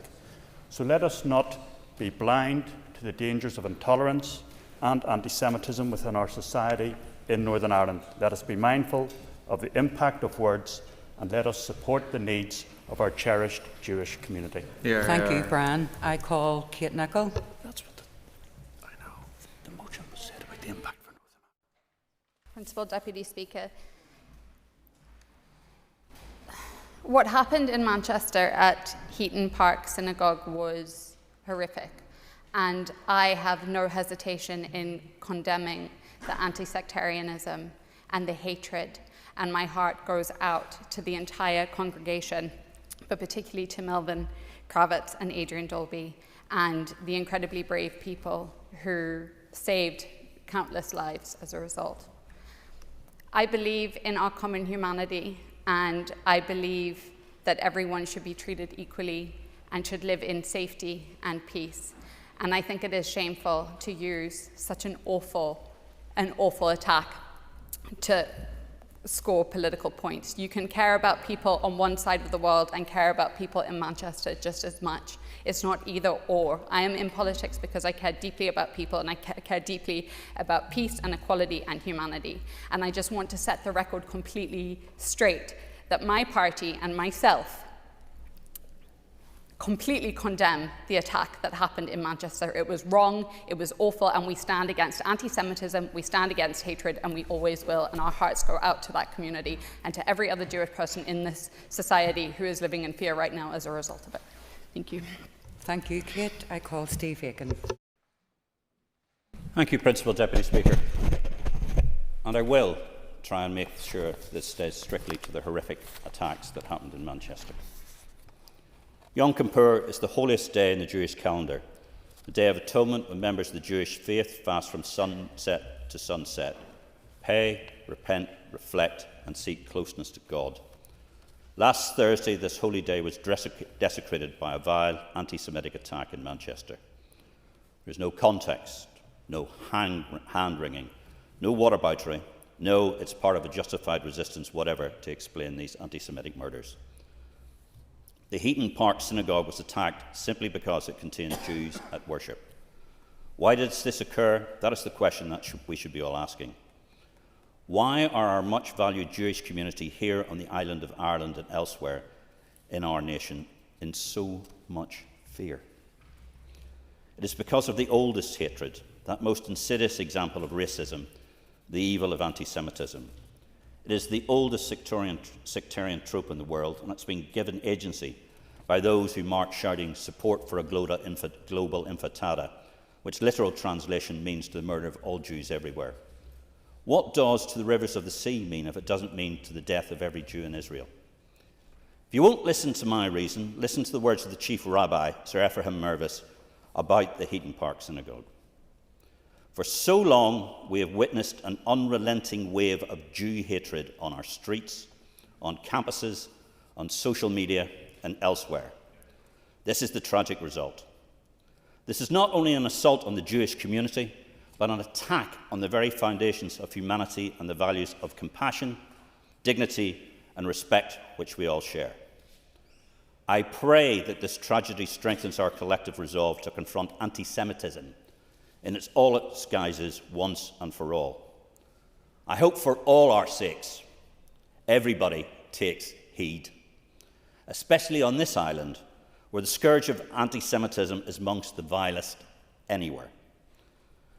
So let us not be blind to the dangers of intolerance and anti-Semitism within our society in Northern Ireland. Let us be mindful of the impact of words, and let us support the needs of our cherished Jewish community. Thank you, Brian. I call Kate Nicholl. That's what I know. The motion was said about the impact for Northern Ireland. Principal Deputy Speaker. What happened in Manchester at Heaton Park Synagogue was horrific, and I have no hesitation in condemning the anti-sectarianism and the hatred, and my heart goes out to the entire congregation, but particularly to Melvin Kravitz and Adrian Dolby and the incredibly brave people who saved countless lives as a result. I believe in our common humanity, and I believe that everyone should be treated equally and should live in safety and peace. And I think it is shameful to use such an awful attack to score political points. You can care about people on one side of the world and care about people in Manchester just as much. It's not either or. I am in politics because I care deeply about people, and I care deeply about peace and equality and humanity. And I just want to set the record completely straight that my party and myself completely condemn the attack that happened in Manchester. It was wrong, it was awful, and we stand against anti-Semitism, we stand against hatred, and we always will, and our hearts go out to that community and to every other Jewish person in this society who is living in fear right now as a result of it. Thank you. Thank you, Kate. I call Steve Aiken. Thank you, Principal Deputy Speaker. And I will try and make sure this stays strictly to the horrific attacks that happened in Manchester. Yom Kippur is the holiest day in the Jewish calendar, the Day of Atonement when members of the Jewish faith fast from sunset to sunset, pray, repent, reflect and seek closeness to God. Last Thursday, this holy day was desecrated by a vile anti-Semitic attack in Manchester. There is no context, no hand-wringing, no whataboutery, no, it's part of a justified resistance, whatever, to explain these anti-Semitic murders. The Heaton Park Synagogue was attacked simply because it contained Jews at worship. Why did this occur? That is the question that we should be all asking. Why are our much valued Jewish community here on the island of Ireland and elsewhere in our nation in so much fear? It is because of the oldest hatred, that most insidious example of racism, the evil of anti-Semitism. It is the oldest sectarian trope in the world, and it's been given agency by those who march shouting support for a global intifada, which literal translation means to the murder of all Jews everywhere. What does to the rivers of the sea mean if it doesn't mean to the death of every Jew in Israel? If you won't listen to my reason, listen to the words of the chief rabbi, Sir Ephraim Mervis, about the Heaton Park Synagogue. For so long, we have witnessed an unrelenting wave of Jew hatred on our streets, on campuses, on social media, and elsewhere. This is the tragic result. This is not only an assault on the Jewish community, but an attack on the very foundations of humanity and the values of compassion, dignity, and respect which we all share. I pray that this tragedy strengthens our collective resolve to confront anti-Semitism in all its guises once and for all. I hope for all our sakes, everybody takes heed, especially on this island, where the scourge of anti-Semitism is amongst the vilest anywhere.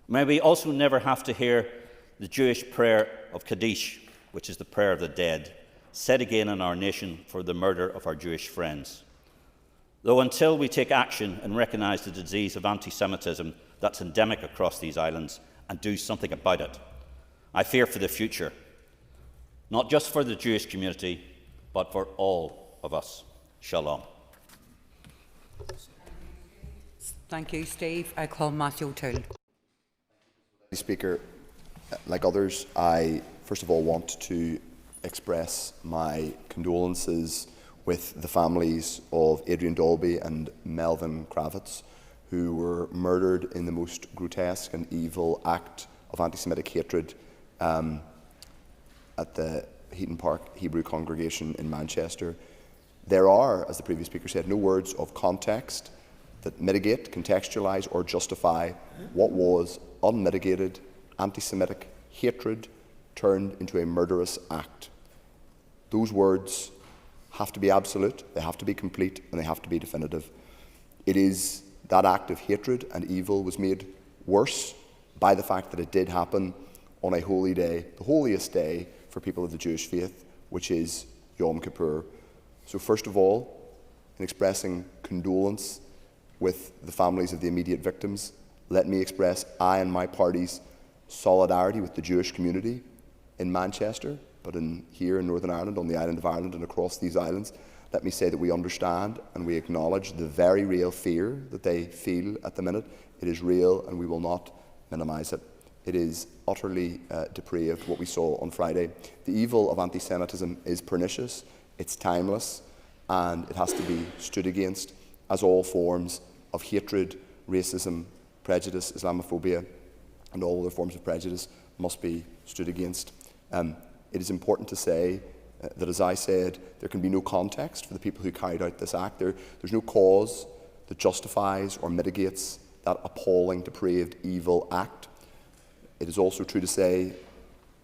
May we also never have to hear the Jewish prayer of Kaddish, which is the prayer of the dead, said again in our nation for the murder of our Jewish friends. Though until we take action and recognise the disease of anti-Semitism that's endemic across these islands and do something about it, I fear for the future, not just for the Jewish community, but for all of us. Shalom. Thank you, Steve. I call Matthew O'Toole. Speaker, like others, I first of all want to express my condolences with the families of Adrian Dolby and Melvin Kravitz, who were murdered in the most grotesque and evil act of anti-Semitic hatred at the Heaton Park Hebrew congregation in Manchester. There are, as the previous speaker said, no words of context that mitigate, contextualise or justify what was unmitigated anti-Semitic hatred turned into a murderous act. Those words have to be absolute, they have to be complete, and they have to be definitive. It is that act of hatred and evil was made worse by the fact that it did happen on a holy day, the holiest day for people of the Jewish faith, which is Yom Kippur. So first of all, in expressing condolence with the families of the immediate victims, let me express I and my party's solidarity with the Jewish community in Manchester, but here in Northern Ireland, on the island of Ireland and across these islands. Let me say that we understand and we acknowledge the very real fear that they feel at the minute. It is real and we will not minimise it. It is utterly depraved, what we saw on Friday. The evil of anti-Semitism is pernicious, it's timeless, and it has to be stood against, as all forms of hatred, racism, prejudice, Islamophobia, and all other forms of prejudice must be stood against. It is important to say that, as I said, there can be no context for the people who carried out this act. There's no cause that justifies or mitigates that appalling, depraved, evil act. It is also true to say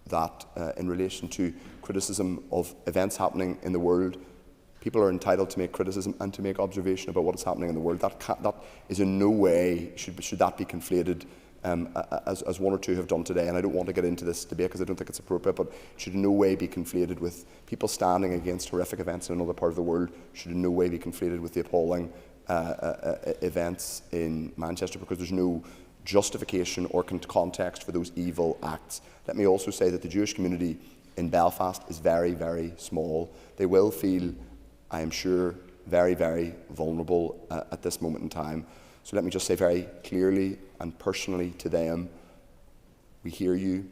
that in relation to criticism of events happening in the world, people are entitled to make criticism and to make observation about what is happening in the world. That is in no way, should that be conflated as one or two have done today. And I don't want to get into this debate because I don't think it's appropriate, but it should in no way be conflated with people standing against horrific events in another part of the world, should in no way be conflated with the appalling events in Manchester, because there's no justification or context for those evil acts. Let me also say that the Jewish community in Belfast is very, very small. They will feel, I am sure, very, very vulnerable at this moment in time. So let me just say very clearly and personally to them, we hear you.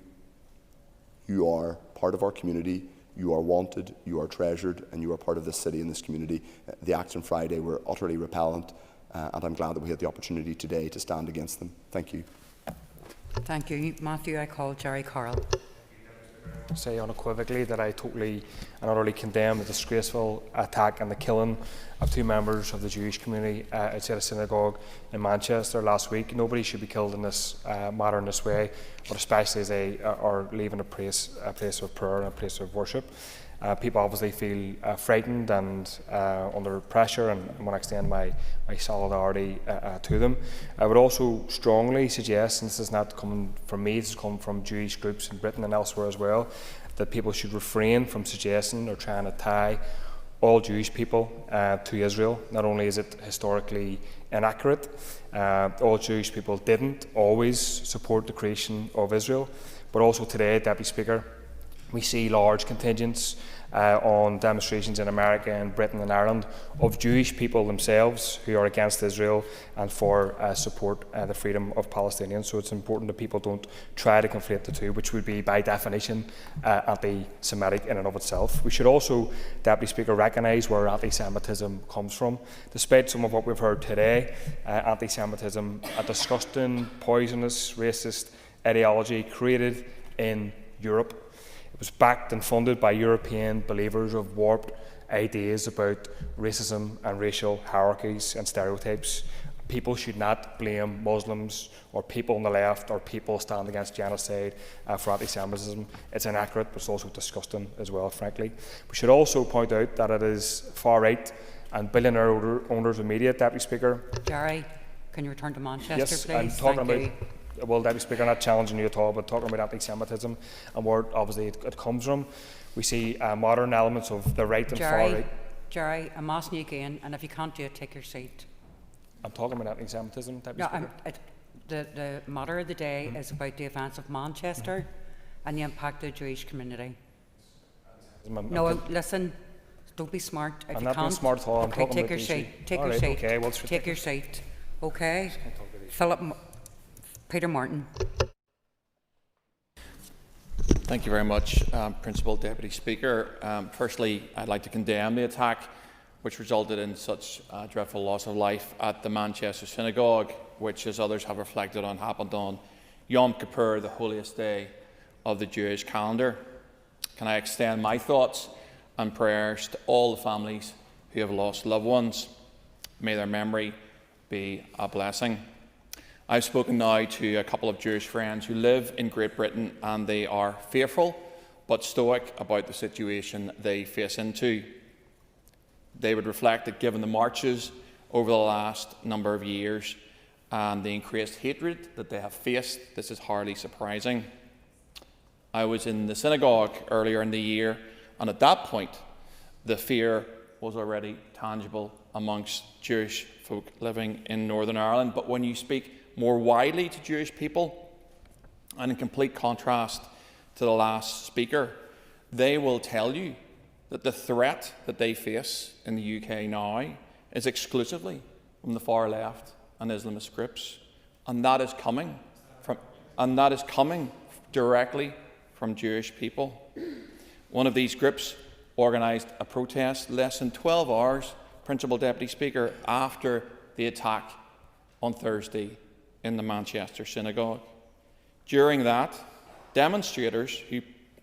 You are part of our community. You are wanted, you are treasured, and you are part of this city and this community. The acts on Friday were utterly repellent, and I'm glad that we had the opportunity today to stand against them. Thank you. Thank you. Matthew, I call Jerry Carroll. Say unequivocally that I totally and utterly condemn the disgraceful attack and the killing of 2 members of the Jewish community outside a synagogue in Manchester last week. Nobody should be killed in this matter in this way, but especially as they are leaving a place of prayer and a place of worship. People obviously feel frightened and under pressure, and I want to extend my solidarity to them. I would also strongly suggest, and this is not coming from me, this is coming from Jewish groups in Britain and elsewhere as well, that people should refrain from suggesting or trying to tie all Jewish people to Israel. Not only is it historically inaccurate, all Jewish people didn't always support the creation of Israel, but also today, Deputy Speaker, we see large contingents on demonstrations in America and Britain and Ireland of Jewish people themselves who are against Israel and for support the freedom of Palestinians. So it's important that people don't try to conflate the two, which would be by definition anti-Semitic in and of itself. We should also, Deputy Speaker, recognise where anti-Semitism comes from. Despite some of what we've heard today, anti-Semitism, a disgusting, poisonous, racist ideology created in Europe. It was backed and funded by European believers of warped ideas about racism and racial hierarchies and stereotypes. People should not blame Muslims or people on the left or people standing against genocide for anti-Semitism. It's inaccurate, but it's also disgusting as well, frankly. We should also point out that it is far-right and billionaire owners of media, Deputy Speaker. Jerry, can you return to Manchester, yes, please? I'm talking about. Well, Deputy Speaker, I'm not challenging you at all, but talking about anti-Semitism and where obviously it comes from. We see modern elements of the right and far right. Jerry, I'm asking you again, and if you can't do it, take your seat. I'm talking about anti-Semitism, Deputy Speaker. The matter of the day is about the events of Manchester and the impact of the Jewish community. No, listen, don't be smart. If I'm you not can't, being smart at all. I'm okay, talking take about your the seat. issue. Take All your right, seat. okay, well, take your seat. Okay. Peter Martin. Thank you very much, Principal Deputy Speaker. Firstly, I'd like to condemn the attack which resulted in such a dreadful loss of life at the Manchester Synagogue, which, as others have reflected on, happened on Yom Kippur, the holiest day of the Jewish calendar. Can I extend my thoughts and prayers to all the families who have lost loved ones? May their memory be a blessing. I've spoken now to a couple of Jewish friends who live in Great Britain, and they are fearful but stoic about the situation they face into. They would reflect that given the marches over the last number of years and the increased hatred that they have faced, this is hardly surprising. I was in the synagogue earlier in the year, and at that point the fear was already tangible amongst Jewish folk living in Northern Ireland. But when you speak more widely to Jewish people, and in complete contrast to the last speaker, they will tell you that the threat that they face in the UK now is exclusively from the far left and Islamist groups, and that is coming directly from Jewish people. One of these groups organised a protest less than 12 hours, Principal Deputy Speaker, after the attack on Thursday in the Manchester Synagogue. During that, demonstrators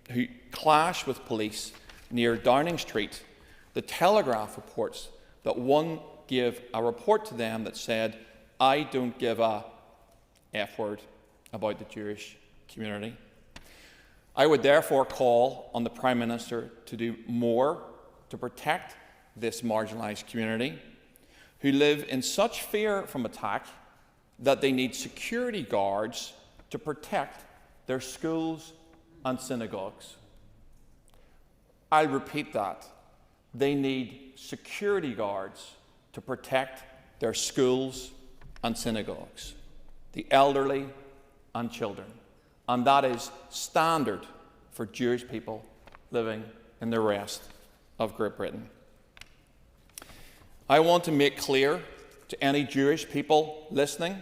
who clashed with police near Downing Street, the Telegraph reports that one gave a report to them that said, I don't give a F word about the Jewish community. I would therefore call on the Prime Minister to do more to protect this marginalised community, who live in such fear from attack that they need security guards to protect their schools and synagogues. I'll repeat that. They need security guards to protect their schools and synagogues, the elderly and children. And that is standard for Jewish people living in the rest of Great Britain. I want to make clear to any Jewish people listening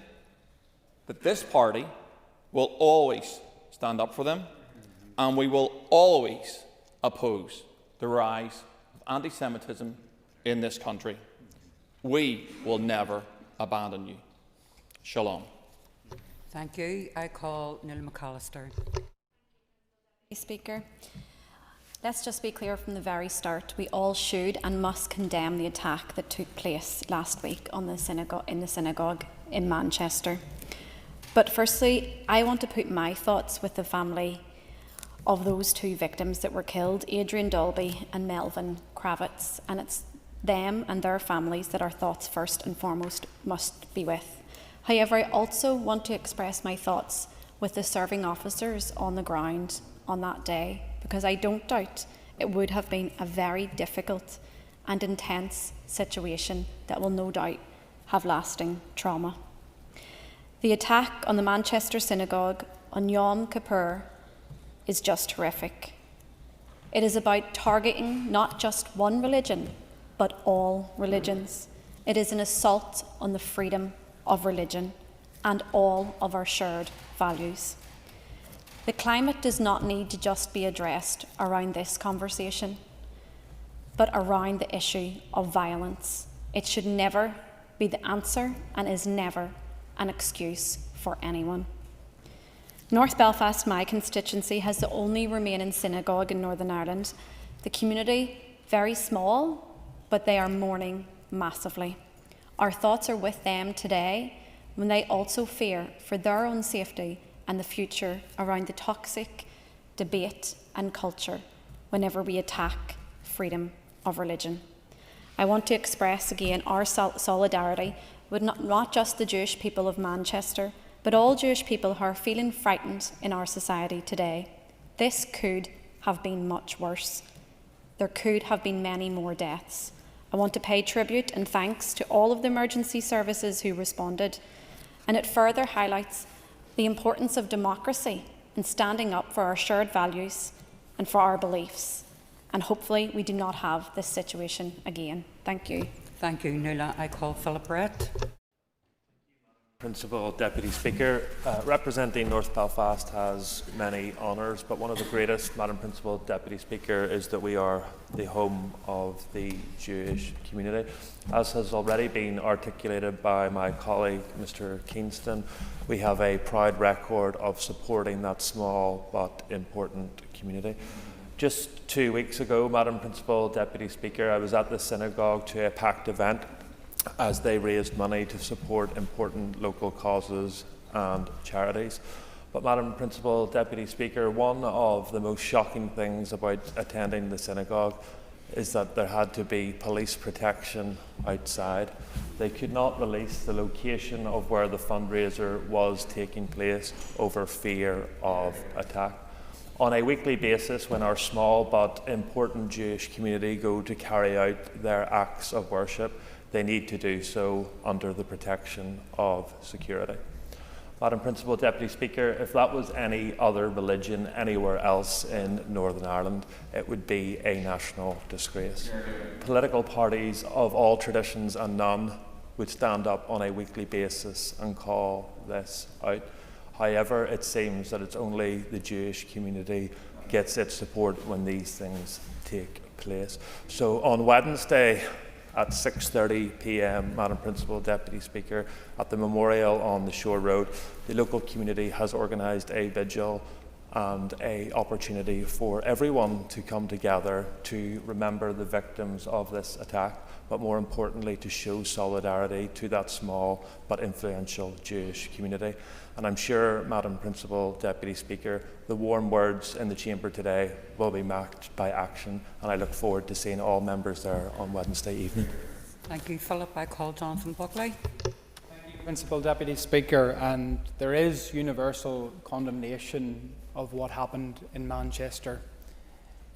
that this party will always stand up for them, and we will always oppose the rise of anti-Semitism in this country. We will never abandon you. Shalom. Thank you. I call Neil McAllister. Speaker, let's just be clear from the very start. We all should and must condemn the attack that took place last week on the synagogue in Manchester. But firstly, I want to put my thoughts with the family of those two victims that were killed, Adrian Dolby and Melvin Kravitz, and it's them and their families that our thoughts first and foremost must be with. However, I also want to express my thoughts with the serving officers on the ground on that day, because I don't doubt it would have been a very difficult and intense situation that will no doubt have lasting trauma. The attack on the Manchester synagogue on Yom Kippur is just horrific. It is about targeting not just one religion, but all religions. It is an assault on the freedom of religion and all of our shared values. The climate does not need to just be addressed around this conversation, but around the issue of violence. It should never be the answer and is never an excuse for anyone. North Belfast, my constituency, has the only remaining synagogue in Northern Ireland. The community, very small, but they are mourning massively. Our thoughts are with them today when they also fear for their own safety and the future around the toxic debate and culture whenever we attack freedom of religion. I want to express again our solidarity with not just the Jewish people of Manchester, but all Jewish people who are feeling frightened in our society today. This could have been much worse. There could have been many more deaths. I want to pay tribute and thanks to all of the emergency services who responded, and it further highlights the importance of democracy and standing up for our shared values and for our beliefs. And hopefully we do not have this situation again. Thank you. Thank you, Nuala. I call Philip Brett. Principal Deputy Speaker, representing North Belfast has many honours, but one of the greatest, Madam Principal Deputy Speaker, is that we are the home of the Jewish community. As has already been articulated by my colleague, Mr Kingston, we have a proud record of supporting that small but important community. Just 2 weeks ago, Madam Principal Deputy Speaker, I was at the synagogue to a packed event as they raised money to support important local causes and charities. But Madam Principal Deputy Speaker, one of the most shocking things about attending the synagogue is that there had to be police protection outside. They could not release the location of where the fundraiser was taking place over fear of attack. On a weekly basis, when our small but important Jewish community go to carry out their acts of worship, they need to do so under the protection of security. Madam Principal Deputy Speaker, if that was any other religion anywhere else in Northern Ireland, it would be a national disgrace. Political parties of all traditions and none would stand up on a weekly basis and call this out. However, it seems that it's only the Jewish community gets its support when these things take place. So on Wednesday, at 6:30 p.m, Madam Principal Deputy Speaker, at the memorial on the Shore Road, the local community has organised a vigil and an opportunity for everyone to come together to remember the victims of this attack, but more importantly to show solidarity to that small but influential Jewish community. And I'm sure, Madam Principal Deputy Speaker, the warm words in the chamber today will be matched by action, and I look forward to seeing all members there on Wednesday evening. Thank you, Philip. I call Jonathan Buckley. Principal Deputy Speaker, and there is universal condemnation of what happened in Manchester.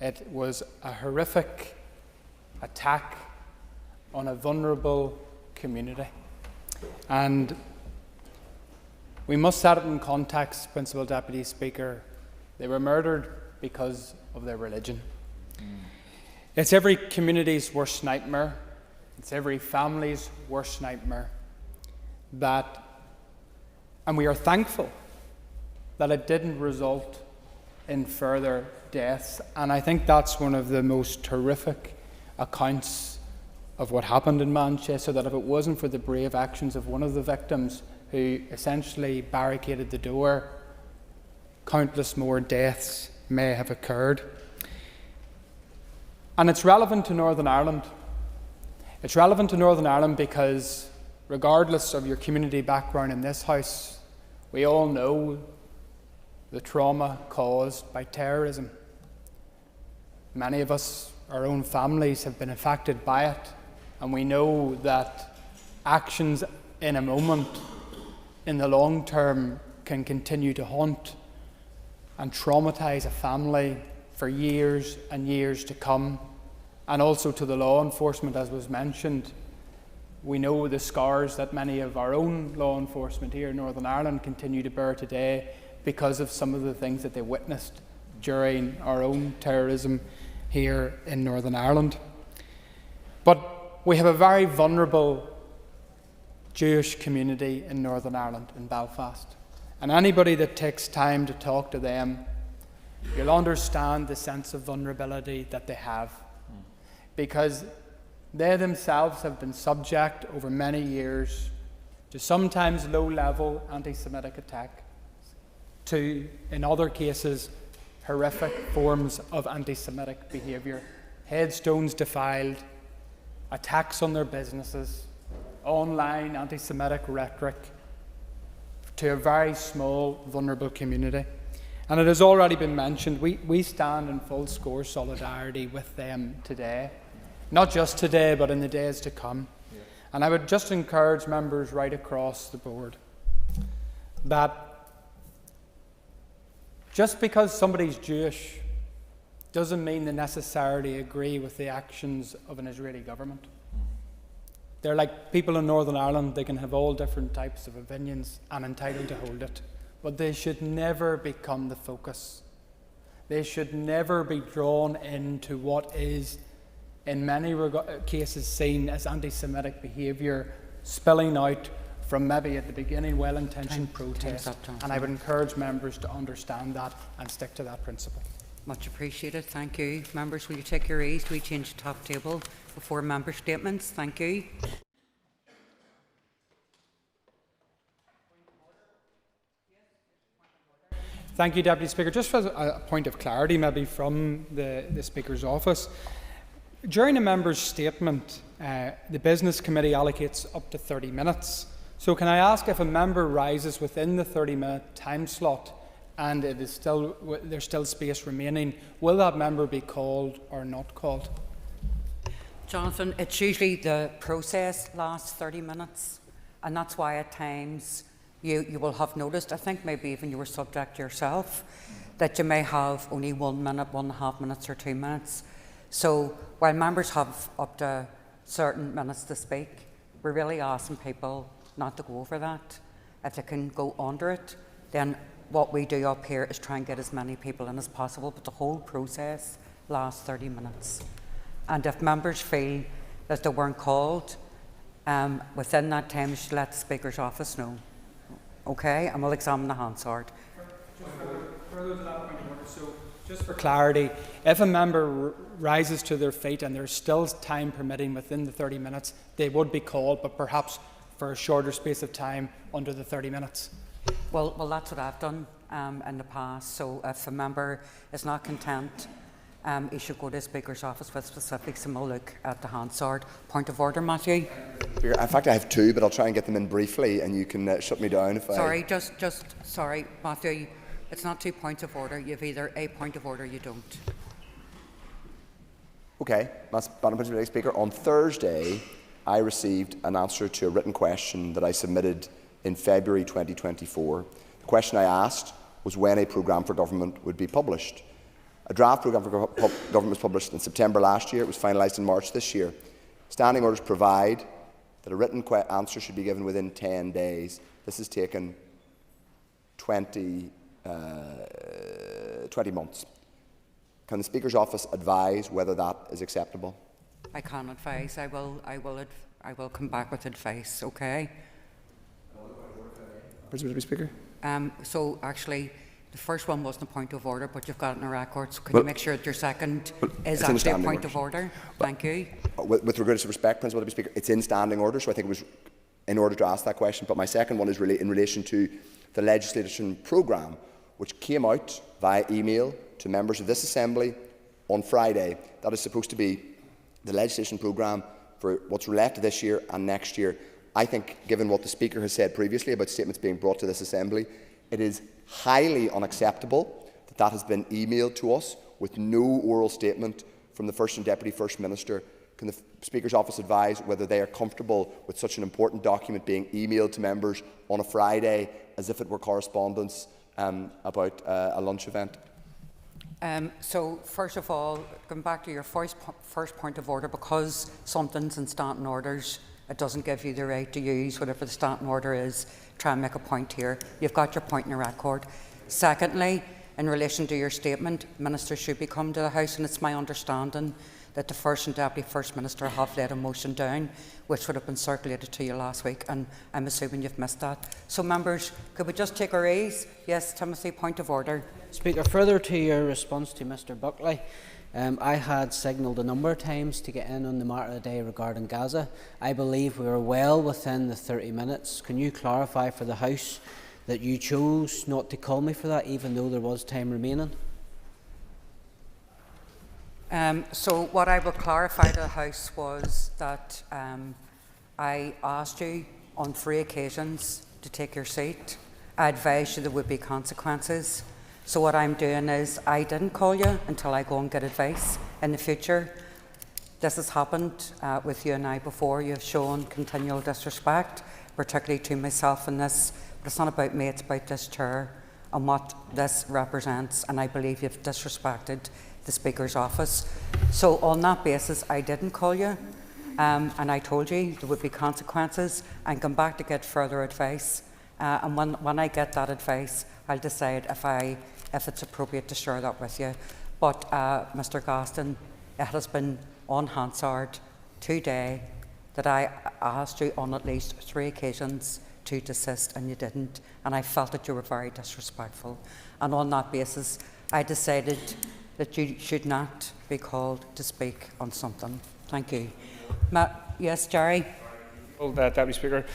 It was a horrific attack on a vulnerable community, and we must set it in context, Principal Deputy Speaker. They were murdered because of their religion. It's every community's worst nightmare. It's every family's worst nightmare. And we are thankful that it didn't result in further deaths. And I think that's one of the most horrific accounts of what happened in Manchester, that if it wasn't for the brave actions of one of the victims who essentially barricaded the door, countless more deaths may have occurred. And it's relevant to Northern Ireland. It's relevant to Northern Ireland because regardless of your community background in this House, we all know the trauma caused by terrorism. Many of us, our own families, have been affected by it, and we know that actions in a moment, in the long term, can continue to haunt and traumatise a family for years and years to come, and also to the law enforcement, as was mentioned. We know the scars that many of our own law enforcement here in Northern Ireland continue to bear today because of some of the things that they witnessed during our own terrorism here in Northern Ireland. But we have a very vulnerable Jewish community in Northern Ireland, in Belfast. And anybody that takes time to talk to them, you'll understand the sense of vulnerability that they have. Because they themselves have been subject over many years to sometimes low-level anti-Semitic attack, to, in other cases, horrific forms of anti-Semitic behaviour, headstones defiled, attacks on their businesses, online anti-Semitic rhetoric, to a very small, vulnerable community. And it has already been mentioned, we stand in full score solidarity with them today. Not just today, but in the days to come. Yeah. And I would just encourage members right across the board that just because somebody's Jewish doesn't mean they necessarily agree with the actions of an Israeli government. They're like people in Northern Ireland. They can have all different types of opinions and entitled to hold it. But they should never become the focus. They should never be drawn into what is in many cases seen as anti-Semitic behaviour spilling out from maybe at the beginning well-intentioned protest. And I would encourage members to understand that and stick to that principle. Much appreciated. Thank you. Members, will you take your ease? We change the top table before member statements. Thank you. Thank you, Deputy Speaker. Just for a point of clarity maybe from the Speaker's office, during a member's statement, the Business Committee allocates up to 30 minutes. So can I ask, if a member rises within the 30-minute time slot and there's still space remaining, will that member be called or not called? Jonathan, it's usually the process lasts 30 minutes, and that's why at times you will have noticed, I think maybe even you were subject yourself, that you may have only 1 minute, 1.5 minutes or 2 minutes. So while members have up to certain minutes to speak, we're really asking people not to go over that. If they can go under it, then what we do up here is try and get as many people in as possible, but the whole process lasts 30 minutes. And if members feel that they weren't called within that time, you should let the Speaker's office know. Okay, and we'll examine the Hansard. Further to that point of order, so just for clarity, if a member rises to their feet and there's still time permitting within the 30 minutes, they would be called, but perhaps for a shorter space of time under the 30 minutes. Well, that's what I've done in the past. So if a member is not content he should go to the Speaker's office with specifics, and we'll look at the Hansard. Point of order, Matthew. In fact, I have two, but I'll try and get them in briefly, and you can shut me down if Sorry, sorry, Matthew. It's not 2 points of order. You have either a point of order or you don't. Okay, Madam Deputy Speaker. On Thursday, I received an answer to a written question that I submitted in February 2024. The question I asked was when a programme for government would be published. A draft programme for government was published in September last year. It was finalised in March this year. Standing orders provide that a written answer should be given within 10 days. This has taken 20 months. Can the Speaker's office advise whether that is acceptable? I can advise. I will come back with advice. Okay. Deputy Speaker. So actually, the first one wasn't a point of order, but you've got it in the record. So can you make sure that your second is actually a point of order? Thank you. With regard to respect, Principal Deputy Speaker, it's in standing order, so I think it was in order to ask that question. But my second one is really in relation to the legislation programme, which came out via email to members of this Assembly on Friday. That is supposed to be the legislation programme for what's left of this year and next year. I think, given what the Speaker has said previously about statements being brought to this Assembly, it is highly unacceptable that that has been emailed to us with no oral statement from the First and Deputy First Minister. Can the Speaker's office advise whether they are comfortable with such an important document being emailed to members on a Friday as if it were correspondence about a lunch event? So, first of all, going back to your first point of order, because something's in standing orders, it doesn't give you the right to use whatever the standing order is, try and make a point here. You've got your point in the record. Secondly, in relation to your statement, ministers should be coming to the House, and it's my understanding that the First and Deputy First Minister have laid a motion down, which would have been circulated to you last week, and I'm assuming you've missed that. So, members, could we just take our ease? Yes, Timothy, point of order. Speaker, further to your response to Mr Buckley, I had signalled a number of times to get in on the matter of the day regarding Gaza. I believe we were well within the 30 minutes. Can you clarify for the House that you chose not to call me for that, even though there was time remaining? So what I will clarify to the House was that I asked you on 3 occasions to take your seat. I advised you there would be consequences. So what I'm doing is I didn't call you until I go and get advice in the future. This has happened with you and I before. You have shown continual disrespect, particularly to myself in this. But it's not about me, it's about this chair and what this represents. And I believe you've disrespected the Speaker's office. So on that basis, I didn't call you. And I told you there would be consequences and come back to get further advice. And when I get that advice, I'll decide if it's appropriate to share that with you. But Mr Gaston, it has been on Hansard today that I asked you on at least 3 occasions to desist, and you didn't. And I felt that you were very disrespectful. And on that basis, I decided that you should not be called to speak on something. Thank you. Yes, Jerry? Deputy Speaker.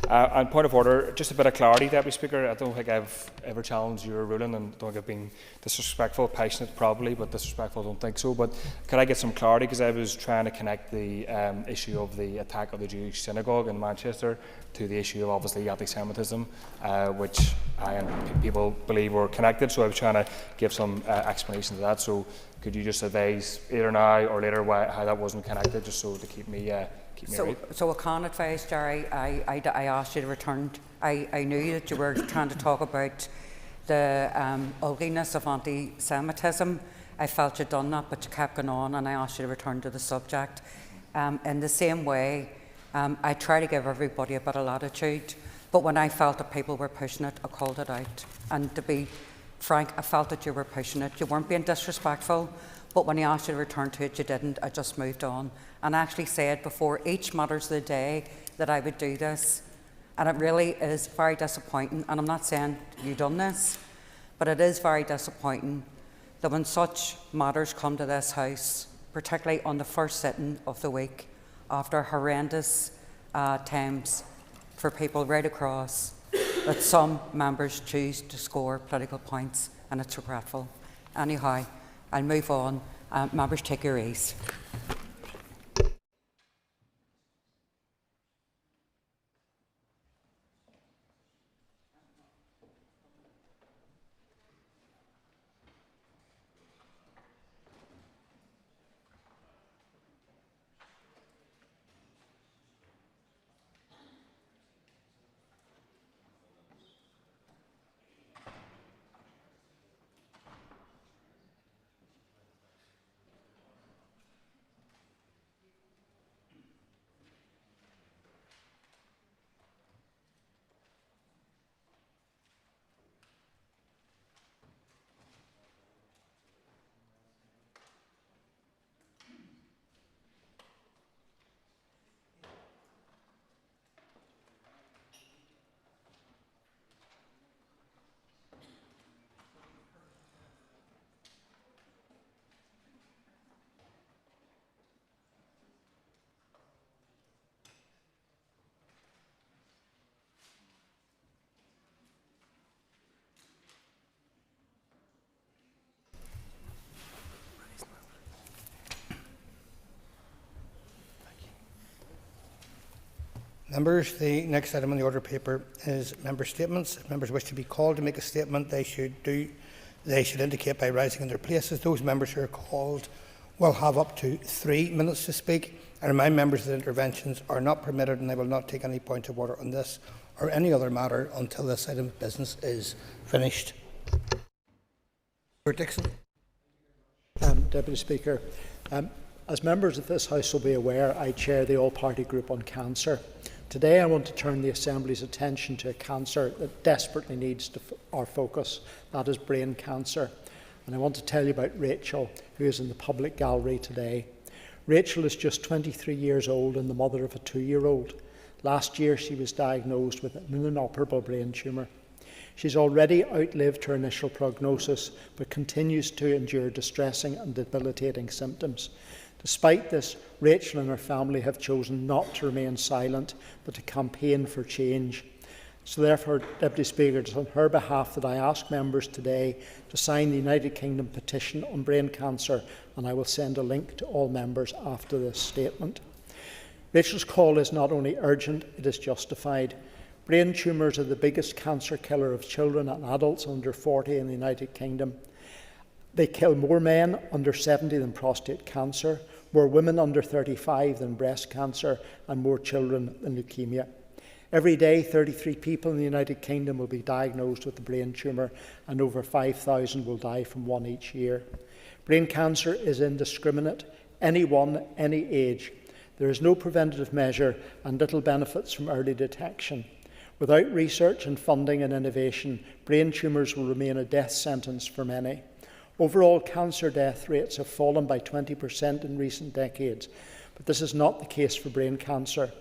On point of order, just a bit of clarity, Deputy Speaker. I don't think I've ever challenged your ruling, and I don't think I've been disrespectful, passionate probably, but disrespectful I don't think so. But could I get some clarity, because I was trying to connect the issue of the attack of the Jewish synagogue in Manchester to the issue of obviously anti-Semitism, which I and people believe were connected. So I was trying to give some explanation to that. So could you just advise either now or later how that wasn't connected, just so to keep me So I can advise, Jerry, I asked you to return. I knew that you were trying to talk about the ugliness of anti-Semitism. I felt you'd done that, but you kept going on, and I asked you to return to the subject. In the same way, I try to give everybody a bit of latitude, but when I felt that people were pushing it, I called it out. And to be frank, I felt that you were pushing it. You weren't being disrespectful, but when I asked you to return to it, you didn't. I just moved on. And I actually said before each Matters of the Day that I would do this. And it really is very disappointing. And I'm not saying you've done this, but it is very disappointing that when such matters come to this House, particularly on the first sitting of the week, after horrendous times for people right across, that some members choose to score political points, and it's regretful. Anyhow, I'll move on, Members take your ease. Members, the next item on the order paper is member statements. If members wish to be called to make a statement, they should indicate by rising in their places. Those members who are called will have up to 3 minutes to speak. I remind members that interventions are not permitted, and I will not take any point of order on this or any other matter until this item of business is finished. Dixon. Deputy Speaker, as members of this House will be aware, I chair the All-Party Group on Cancer. Today I want to turn the Assembly's attention to a cancer that desperately needs our focus, that is brain cancer. And I want to tell you about Rachel, who is in the public gallery today. Rachel is just 23 years old and the mother of a 2-year-old. Last year she was diagnosed with an inoperable brain tumour. She's already outlived her initial prognosis, but continues to endure distressing and debilitating symptoms. Despite this, Rachel and her family have chosen not to remain silent, but to campaign for change. So therefore, Deputy Speaker, it is on her behalf that I ask members today to sign the United Kingdom petition on brain cancer, and I will send a link to all members after this statement. Rachel's call is not only urgent, it is justified. Brain tumours are the biggest cancer killer of children and adults under 40 in the United Kingdom. They kill more men under 70 than prostate cancer, more women under 35 than breast cancer, and more children than leukemia. Every day, 33 people in the United Kingdom will be diagnosed with a brain tumour, and over 5,000 will die from one each year. Brain cancer is indiscriminate, anyone, any age. There is no preventative measure and little benefits from early detection. Without research and funding and innovation, brain tumours will remain a death sentence for many. Overall cancer death rates have fallen by 20% in recent decades, but this is not the case for brain cancer.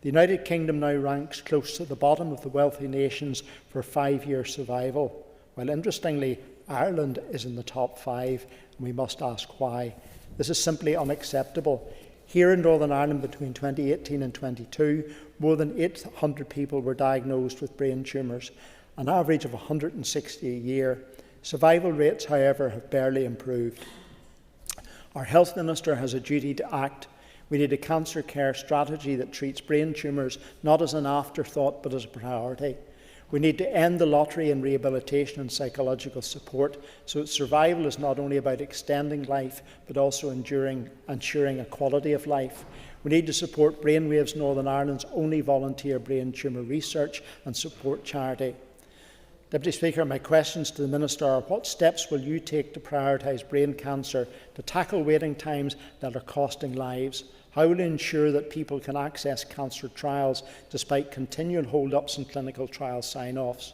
The United Kingdom now ranks close to the bottom of the wealthy nations for 5-year survival, while interestingly, Ireland is in the top 5, and we must ask why. This is simply unacceptable. Here in Northern Ireland between 2018 and 2022, more than 800 people were diagnosed with brain tumours, an average of 160 a year. Survival rates, however, have barely improved. Our Health Minister has a duty to act. We need a cancer care strategy that treats brain tumours not as an afterthought but as a priority. We need to end the lottery in rehabilitation and psychological support so that survival is not only about extending life but also ensuring a quality of life. We need to support Brainwaves Northern Ireland's only volunteer brain tumour research and support charity. Deputy Speaker, my questions to the Minister are: what steps will you take to prioritise brain cancer, to tackle waiting times that are costing lives? How will you ensure that people can access cancer trials despite continual hold-ups in clinical trial sign-offs?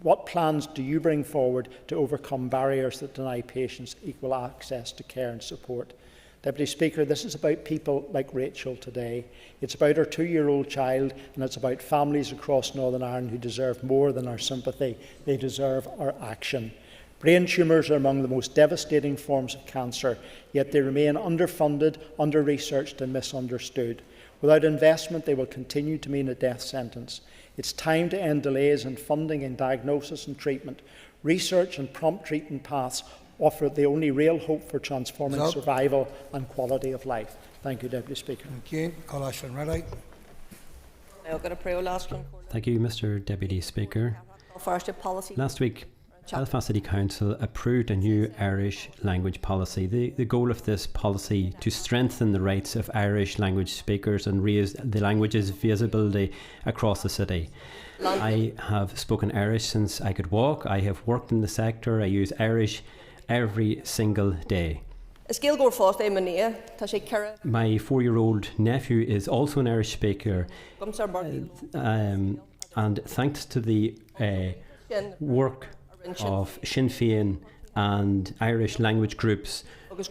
What plans do you bring forward to overcome barriers that deny patients equal access to care and support? Deputy Speaker, this is about people like Rachel today. It's about our 2-year-old child, and it's about families across Northern Ireland who deserve more than our sympathy. They deserve our action. Brain tumours are among the most devastating forms of cancer, yet they remain underfunded, under-researched and misunderstood. Without investment, they will continue to mean a death sentence. It's time to end delays in funding in diagnosis and treatment. Research and prompt treatment paths offer the only real hope for transforming Stop. survival and quality of life. Thank you, Deputy Speaker. Thank you. Coláiste Reddy. Thank you, Mr. Deputy Speaker. Last week, Belfast City Council approved a new Irish language policy. The goal of this policy to strengthen the rights of Irish language speakers and raise the language's visibility across the city. I have spoken Irish since I could walk. I have worked in the sector. I use Irish every single day. My 4-year-old nephew is also an Irish speaker, and thanks to the work of Sinn Féin and Irish language groups who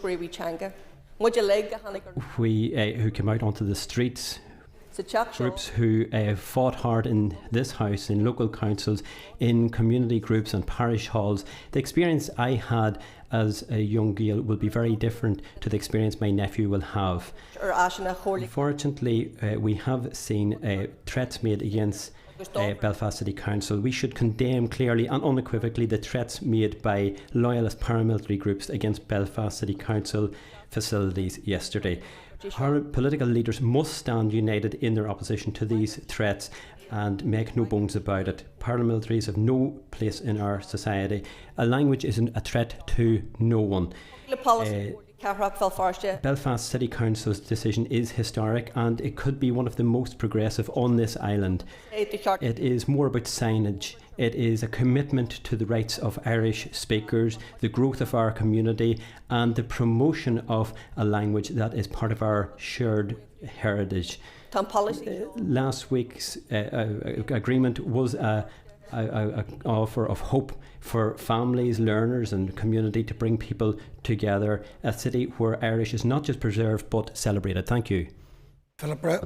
came out onto the streets, groups who fought hard in this house, in local councils, in community groups and parish halls. The experience I had as a young girl will be very different to the experience my nephew will have. Unfortunately, we have seen threats made against Belfast City Council. We should condemn clearly and unequivocally the threats made by loyalist paramilitary groups against Belfast City Council facilities yesterday. Our political leaders must stand united in their opposition to these threats and make no bones about it. Paramilitaries have no place in our society. A language isn't a threat to no one. Belfast City Council's decision is historic, and it could be one of the most progressive on this island. It is more about signage. It is a commitment to the rights of Irish speakers, the growth of our community, and the promotion of a language that is part of our shared heritage. Last week's agreement was an offer of hope for families, learners and community to bring people together, a city where Irish is not just preserved but celebrated. Thank you. Philip Brett.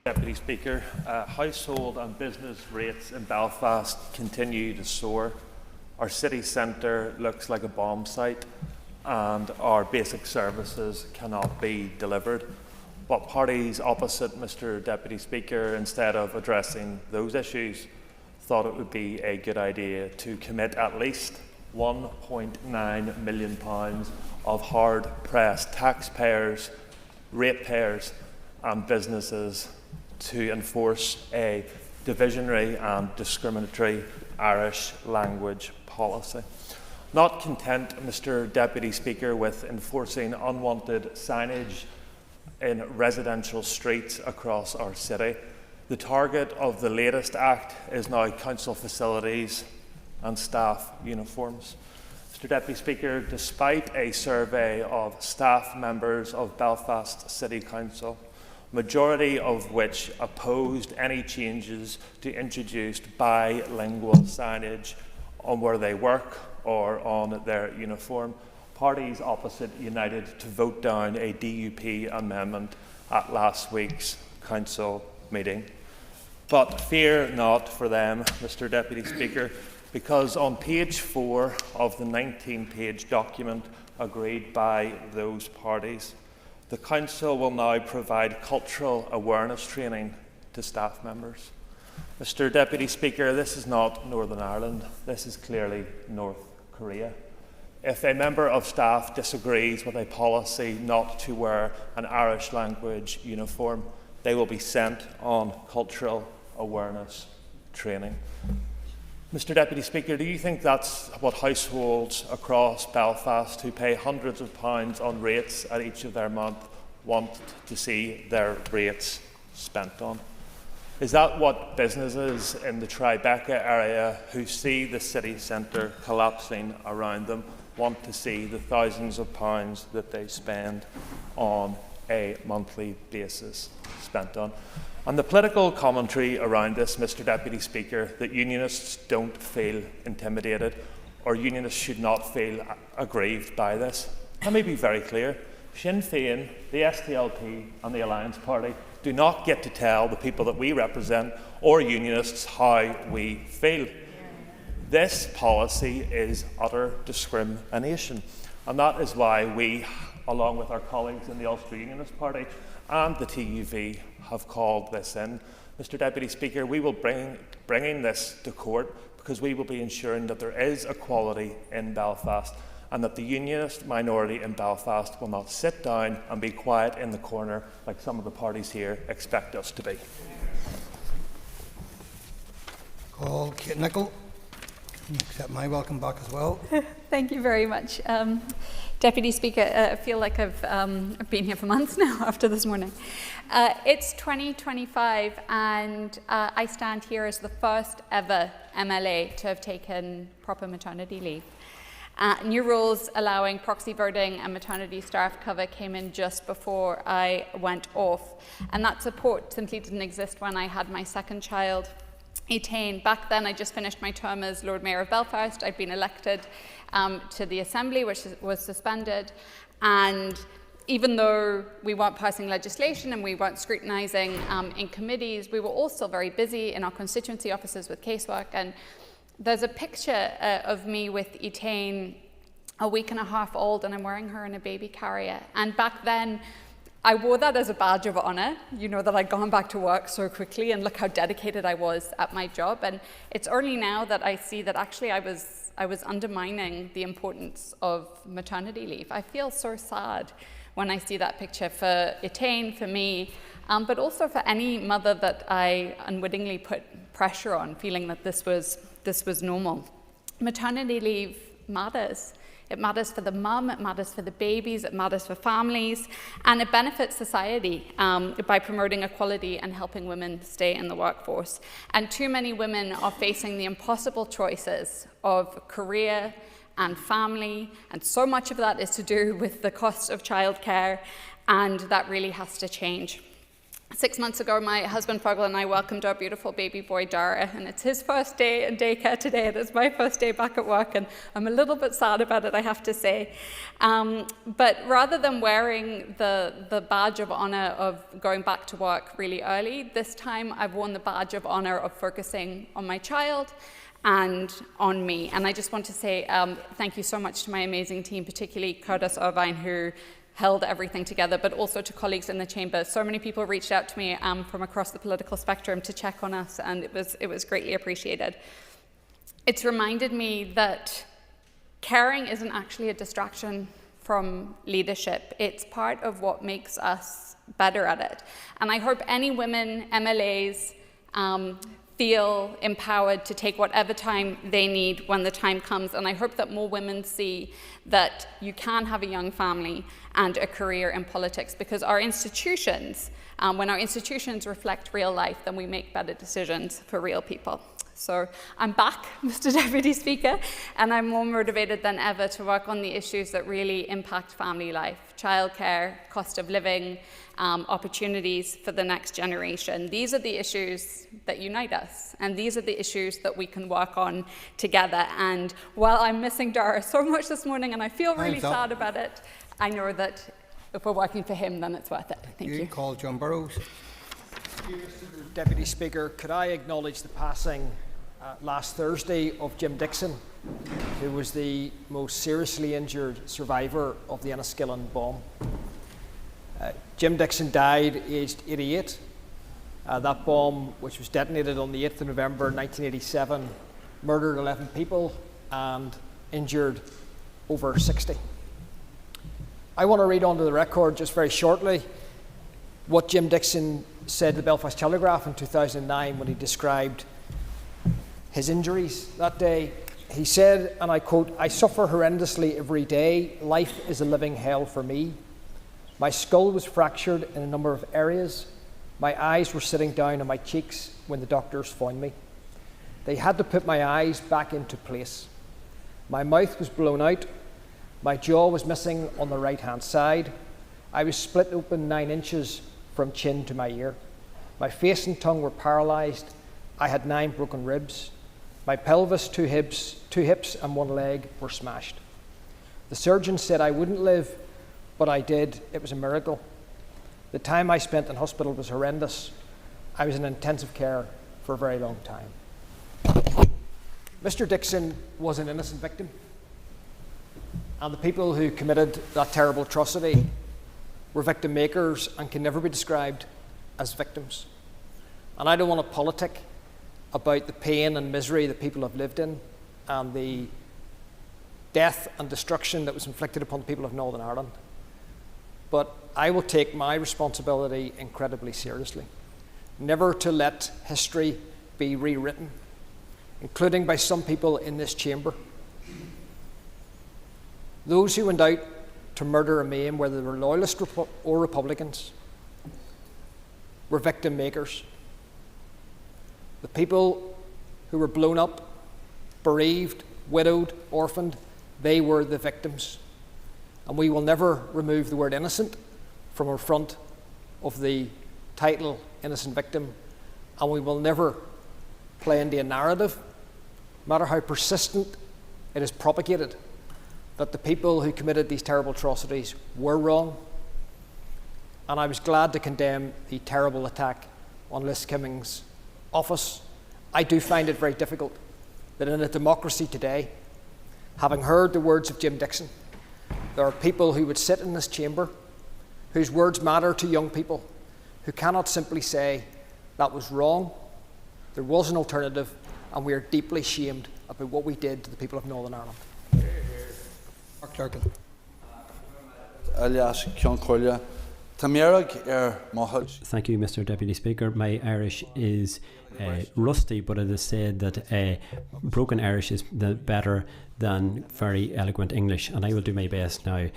Deputy Speaker, household and business rates in Belfast continue to soar. Our city centre looks like a bomb site and our basic services cannot be delivered. But parties opposite Mr. Deputy Speaker, instead of addressing those issues, thought it would be a good idea to commit at least £1.9 million of hard-pressed taxpayers, ratepayers and businesses to enforce a divisionary and discriminatory Irish language policy. Not content, Mr. Deputy Speaker, with enforcing unwanted signage in residential streets across our city, the target of the latest act is now council facilities and staff uniforms. Mr. Deputy Speaker, despite a survey of staff members of Belfast City Council, majority of which opposed any changes to introduced bilingual signage on where they work or on their uniform, parties opposite united to vote down a DUP amendment at last week's council meeting. But fear not for them, Mr. Deputy Speaker, because on page 4 of the 19-page document agreed by those parties, the Council will now provide cultural awareness training to staff members. Mr. Deputy Speaker, this is not Northern Ireland, this is clearly North Korea. If a member of staff disagrees with a policy not to wear an Irish language uniform, they will be sent on cultural awareness training. Mr. Deputy Speaker, do you think that's what households across Belfast who pay hundreds of pounds on rates at each of their month want to see their rates spent on? Is that what businesses in the Tribeca area who see the city centre collapsing around them want to see the thousands of pounds that they spend on a monthly basis spent on? And the political commentary around this, Mr. Deputy Speaker, that unionists don't feel intimidated or unionists should not feel aggrieved by this. Let me be very clear. Sinn Féin, the SDLP and the Alliance Party do not get to tell the people that we represent or unionists how we feel. This policy is utter discrimination, and that is why we, along with our colleagues in the Ulster Unionist Party and the TUV, have called this in. Mr Deputy Speaker, we will bringing this to court because we will be ensuring that there is equality in Belfast and that the unionist minority in Belfast will not sit down and be quiet in the corner like some of the parties here expect us to be. Call Kate Nicholl. Accept my welcome back as well. Thank you very much. Deputy Speaker, I feel like I've been here for months now after this morning. It's 2025 and I stand here as the first ever MLA to have taken proper maternity leave. New rules allowing proxy voting and maternity staff cover came in just before I went off, and that support simply didn't exist when I had my second child, Etain. Back then I just finished my term as Lord Mayor of Belfast. I'd been elected to the Assembly, which was suspended, and even though we weren't passing legislation and we weren't scrutinising in committees, we were all still very busy in our constituency offices with casework. And there's a picture of me with Etain, a week and a half old, and I'm wearing her in a baby carrier. And back then, I wore that as a badge of honour, you know, that I'd gone back to work so quickly and look how dedicated I was at my job. And it's only now that I see that actually I was undermining the importance of maternity leave. I feel so sad when I see that picture for Etain, for me, but also for any mother that I unwittingly put pressure on, feeling that this was normal. Maternity leave matters. It matters for the mum, it matters for the babies, it matters for families, and it benefits society by promoting equality and helping women stay in the workforce. And too many women are facing the impossible choices of career and family, and so much of that is to do with the cost of childcare, and that really has to change. 6 months ago, my husband Fergal and I welcomed our beautiful baby boy Dara, and it's his first day in daycare today, and it's my first day back at work, and I'm a little bit sad about it, I have to say. But rather than wearing the badge of honour of going back to work really early, this time I've worn the badge of honour of focusing on my child and on me. And I just want to say thank you so much to my amazing team, particularly Curtis Irvine, who held everything together, but also to colleagues in the chamber. So many people reached out to me from across the political spectrum to check on us, and it was greatly appreciated. It's reminded me that caring isn't actually a distraction from leadership. It's part of what makes us better at it. And I hope any women MLAs feel empowered to take whatever time they need when the time comes. And I hope that more women see that you can have a young family and a career in politics, because our institutions, when our institutions reflect real life, then we make better decisions for real people. So I'm back, Mr. Deputy Speaker, and I'm more motivated than ever to work on the issues that really impact family life: childcare, cost of living, opportunities for the next generation. These are the issues that unite us, and these are the issues that we can work on together. And while I'm missing Dara so much this morning, and I feel really sad about it, I know that if we're working for him, then it's worth it. Thank you. Call John Burrows. Deputy Speaker, could I acknowledge the passing last Thursday of Jim Dixon, who was the most seriously injured survivor of the Enniskillen bomb. Jim Dixon died aged 88. That bomb, which was detonated on the 8th of November 1987, murdered 11 people and injured over 60. I want to read onto the record just very shortly what Jim Dixon said to the Belfast Telegraph in 2009 when he described his injuries that day. He said, and I quote, "I suffer horrendously every day. Life is a living hell for me. My skull was fractured in a number of areas. My eyes were sitting down on my cheeks when the doctors found me. They had to put my eyes back into place. My mouth was blown out. My jaw was missing on the right-hand side. I was split open 9 inches from chin to my ear. My face and tongue were paralysed. I had 9 broken ribs. My pelvis, 2 hips and 1 leg were smashed. The surgeon said I wouldn't live, but I did. It was a miracle. The time I spent in hospital was horrendous. I was in intensive care for a very long time." Mr. Dixon was an innocent victim, and the people who committed that terrible atrocity were victim makers and can never be described as victims. And I don't want to politic about the pain and misery that people have lived in and the death and destruction that was inflicted upon the people of Northern Ireland. But I will take my responsibility incredibly seriously, never to let history be rewritten, including by some people in this chamber. Those who went out to murder and maim, whether they were loyalists or Republicans, were victim makers. The people who were blown up, bereaved, widowed, orphaned, they were the victims. And we will never remove the word innocent from our front of the title innocent victim, and we will never play into a narrative, no matter how persistent it is propagated, that the people who committed these terrible atrocities were wrong. And I was glad to condemn the terrible attack on Liz Kimming's office. I do find it very difficult that in a democracy today, having heard the words of Jim Dixon, there are people who would sit in this chamber whose words matter to young people, who cannot simply say, that was wrong, there was an alternative, and we are deeply shamed about what we did to the people of Northern Ireland. Clerkin. Thank you, Mr. Deputy Speaker. My Irish is rusty, but it is said that broken Irish is better than very eloquent English, and I will do my best now.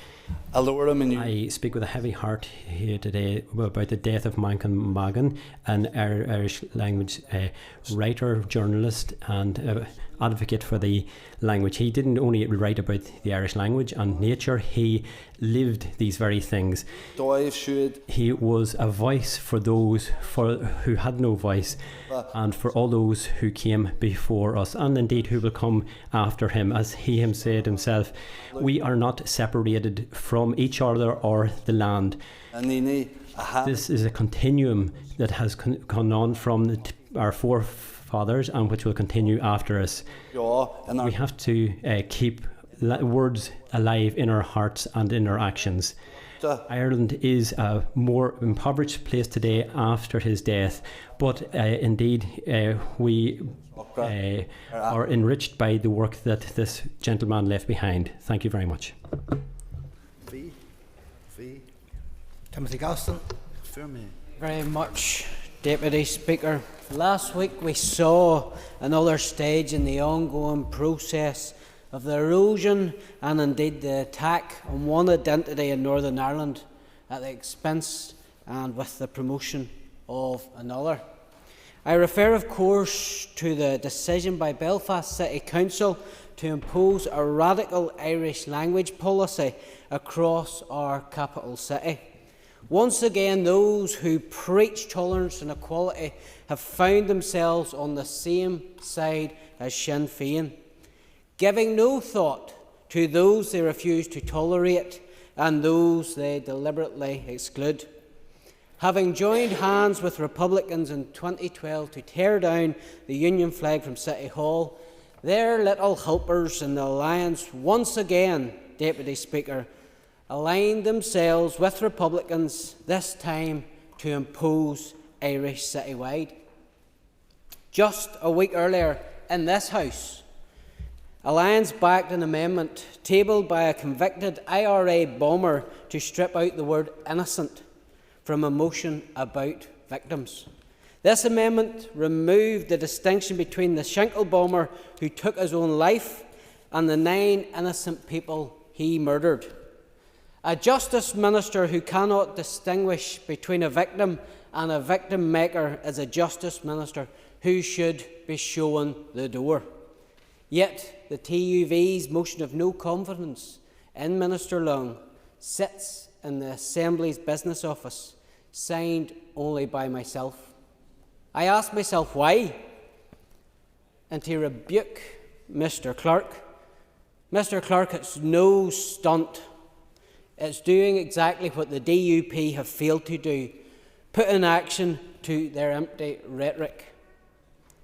I speak with a heavy heart here today about the death of Mancan Magan, an Irish language writer, journalist, and advocate for the language. He didn't only write about the Irish language and nature, he lived these very things. He was a voice for those who had no voice, and for all those who came before us, and indeed who will come after him. As he said himself, we are not separated from each other or the land. This is a continuum that has gone on from our forefathers and which will continue after us. We have to keep words alive in our hearts and in our actions. Ireland is a more impoverished place today after his death, but indeed we are enriched by the work that this gentleman left behind. Thank you very much. Timothy Galston. Very much, Deputy Speaker. Last week we saw another stage in the ongoing process of the erosion and indeed the attack on one identity in Northern Ireland at the expense and with the promotion of another. I refer, of course, to the decision by Belfast City Council to impose a radical Irish language policy across our capital city. Once again, those who preach tolerance and equality have found themselves on the same side as Sinn Féin, giving no thought to those they refuse to tolerate and those they deliberately exclude. Having joined hands with Republicans in 2012 to tear down the Union flag from City Hall, their little helpers in the alliance once again, Deputy Speaker, aligned themselves with Republicans, this time to impose Irish citywide. Just a week earlier in this House, Alliance backed an amendment tabled by a convicted IRA bomber to strip out the word innocent from a motion about victims. This amendment removed the distinction between the Shinkel bomber who took his own life and the 9 innocent people he murdered. A Justice Minister who cannot distinguish between a victim and a victim maker is a Justice Minister who should be shown the door. Yet the TUV's motion of no confidence in Minister Long sits in the Assembly's business office, signed only by myself. I ask myself why, and to rebuke Mr. Clerk. Mr. Clerk, it's no stunt. It's doing exactly what the DUP have failed to do, put in action to their empty rhetoric.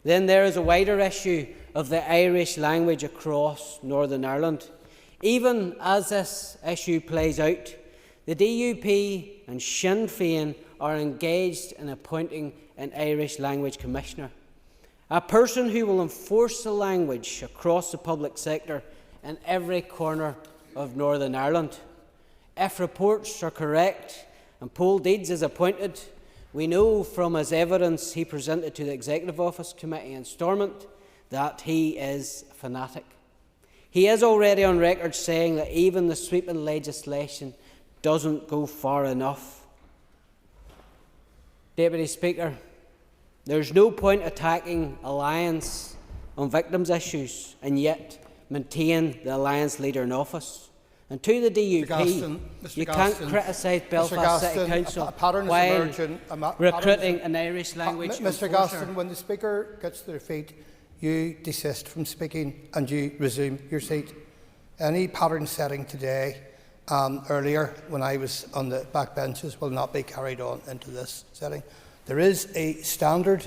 Then there is a wider issue of the Irish language across Northern Ireland. Even as this issue plays out, the DUP and Sinn Féin are engaged in appointing an Irish Language Commissioner, a person who will enforce the language across the public sector in every corner of Northern Ireland. If reports are correct and Paul Deeds is appointed, we know from his evidence he presented to the Executive Office Committee in Stormont that he is a fanatic. He is already on record saying that even the sweeping legislation doesn't go far enough. Deputy Speaker, there's no point attacking Alliance on victims' issues and yet maintain the Alliance leader in office. And to the DUP, you can't criticise Belfast City Council while recruiting an Irish language Mr Gaston, when the Speaker gets to their feet, you desist from speaking and you resume your seat. Any pattern setting today earlier when I was on the back benches will not be carried on into this setting. There is a standard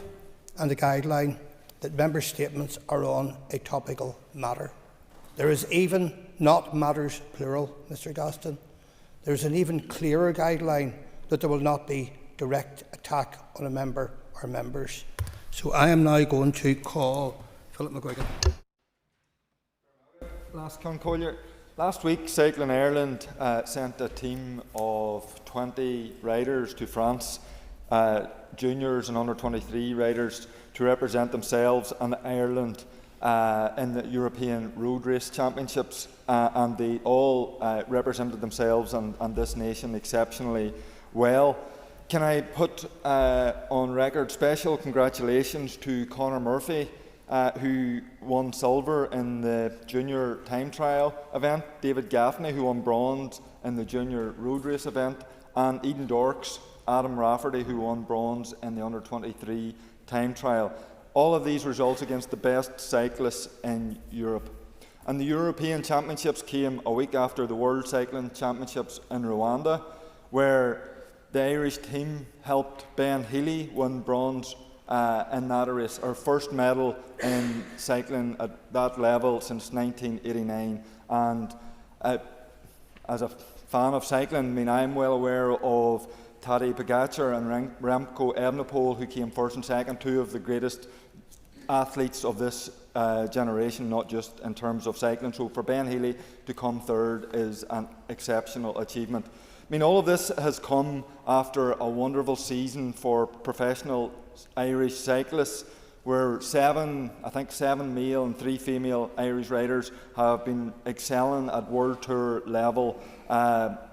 and a guideline that member statements are on a topical matter. There is even not matters plural, Mr Gaston. There is an even clearer guideline that there will not be direct attack on a member or members. So I am now going to call Philip McGuigan. Last week, Cycling Ireland sent a team of 20 riders to France, juniors and under-23 riders, to represent themselves and Ireland in the European Road Race Championships, and they all represented themselves and this nation exceptionally well. Can I put on record special congratulations to Conor Murphy, who won silver in the junior time trial event, David Gaffney, who won bronze in the junior road race event, and Eden Dorks, Adam Rafferty, who won bronze in the under-23 time trial. All of these results against the best cyclists in Europe. And the European Championships came a week after the World Cycling Championships in Rwanda, where the Irish team helped Ben Healy win bronze in that race, our first medal in cycling at that level since 1989. And as a fan of cycling, I'm well aware of Tadej Pogacar and Remco Evenepoel, who came first and second, two of the greatest athletes of this generation, not just in terms of cycling. So for Ben Healy to come third is an exceptional achievement. All of this has come after a wonderful season for professional Irish cyclists, where seven male and 3 female Irish riders have been excelling at World Tour level,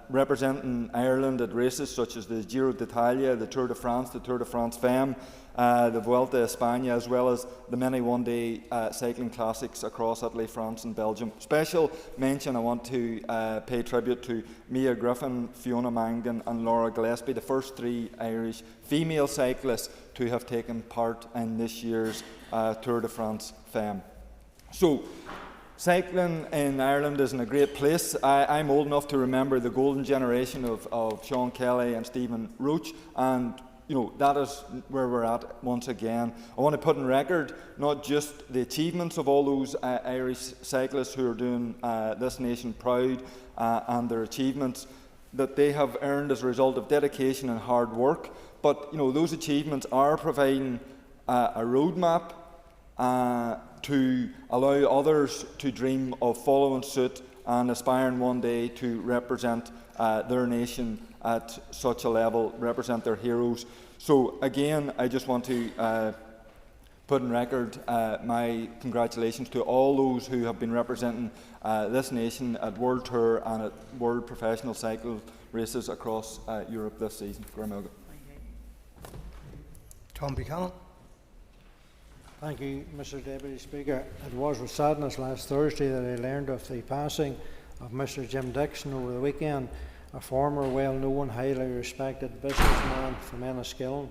representing Ireland at races such as the Giro d'Italia, the Tour de France, the Tour de France Femme, the Vuelta a España, as well as the many one-day cycling classics across Italy, France and Belgium. Special mention I want to pay tribute to Mia Griffin, Fiona Mangan and Laura Gillespie, the first 3 Irish female cyclists to have taken part in this year's Tour de France Femme. So, cycling in Ireland is in a great place. I'm old enough to remember the golden generation of Sean Kelly and Stephen Roach, and that is where we're at once again. I want to put on record not just the achievements of all those Irish cyclists who are doing this nation proud and their achievements that they have earned as a result of dedication and hard work, but those achievements are providing a roadmap to allow others to dream of following suit and aspiring one day to represent their nation at such a level, represent their heroes. So again, I just want to put on record my congratulations to all those who have been representing this nation at World Tour and at World Professional Cycle races across Europe this season. Tom Buchanan. Thank you, Mr Deputy Speaker. It was with sadness last Thursday that I learned of the passing of Mr Jim Dixon over the weekend, a former well-known, highly respected businessman from Enniskillen.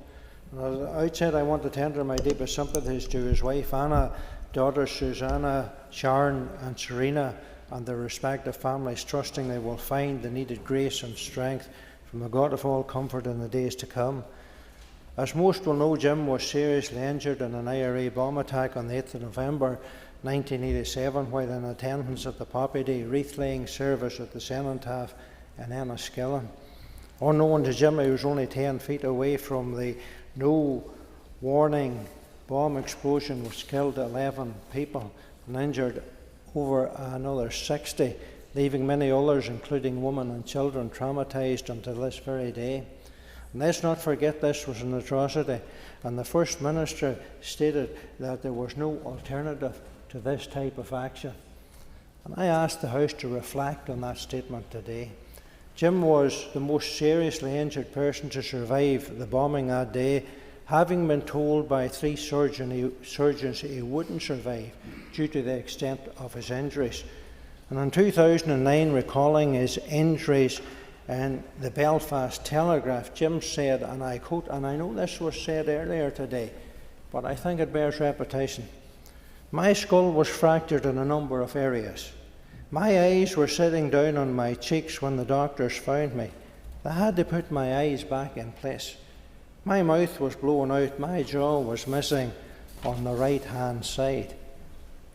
And at the outset, I want to tender my deepest sympathies to his wife Anna, daughters Susanna, Sharon and Serena, and their respective families, trusting they will find the needed grace and strength from the God of all comfort in the days to come. As most will know, Jim was seriously injured in an IRA bomb attack on the 8th of November 1987 while in attendance at the Poppy Day wreath-laying service at the Cenotaph in Enniskillen. Unknown to Jim, he was only 10 feet away from the no warning bomb explosion which killed 11 people and injured over another 60, leaving many others, including women and children, traumatised until this very day. And let's not forget this was an atrocity, and the First Minister stated that there was no alternative to this type of action. And I asked the House to reflect on that statement today. Jim was the most seriously injured person to survive the bombing that day, having been told by 3 surgeons he wouldn't survive due to the extent of his injuries. And in 2009, recalling his injuries in the Belfast Telegraph, Jim said, and I quote, and I know this was said earlier today, but I think it bears repetition, "My skull was fractured in a number of areas. My eyes were sitting down on my cheeks when the doctors found me. They had to put my eyes back in place. My mouth was blown out, my jaw was missing on the right-hand side.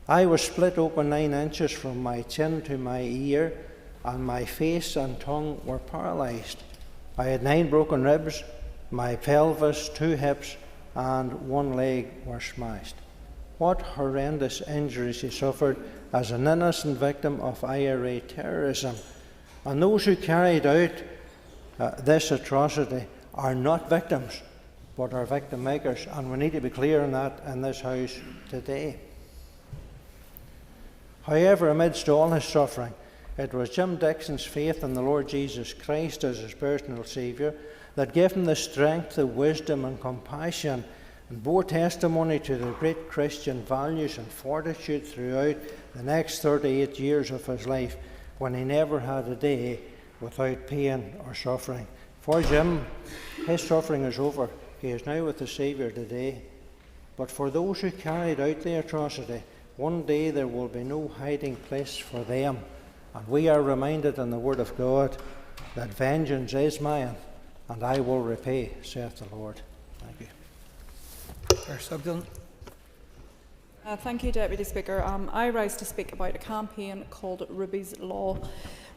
I was split open 9 inches from my chin to my ear, and my face and tongue were paralysed. I had 9 broken ribs, my pelvis, 2 hips, and 1 leg were smashed." What horrendous injuries he suffered as an innocent victim of IRA terrorism. And those who carried out this atrocity are not victims, but are victim makers, and we need to be clear on that in this House today. However, amidst all his suffering, it was Jim Dixon's faith in the Lord Jesus Christ as his personal Saviour that gave him the strength, the wisdom and compassion, and bore testimony to the great Christian values and fortitude throughout the next 38 years of his life, when he never had a day without pain or suffering. For Jim, his suffering is over. He is now with the Saviour today. But for those who carried out the atrocity, one day there will be no hiding place for them. And we are reminded in the Word of God that vengeance is mine, and I will repay, saith the Lord. Thank you. Thank you, Deputy Speaker. I rise to speak about a campaign called Ruby's Law.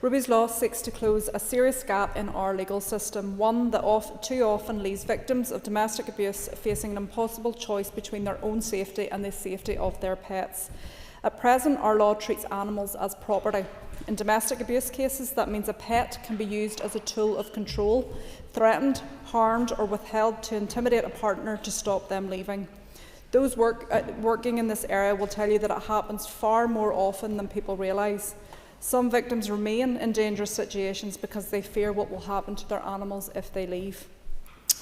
Ruby's Law seeks to close a serious gap in our legal system, one that too often leaves victims of domestic abuse facing an impossible choice between their own safety and the safety of their pets. At present, our law treats animals as property. In domestic abuse cases, that means a pet can be used as a tool of control, threatened, harmed or withheld to intimidate a partner to stop them leaving. Those working in this area will tell you that it happens far more often than people realise. Some victims remain in dangerous situations because they fear what will happen to their animals if they leave.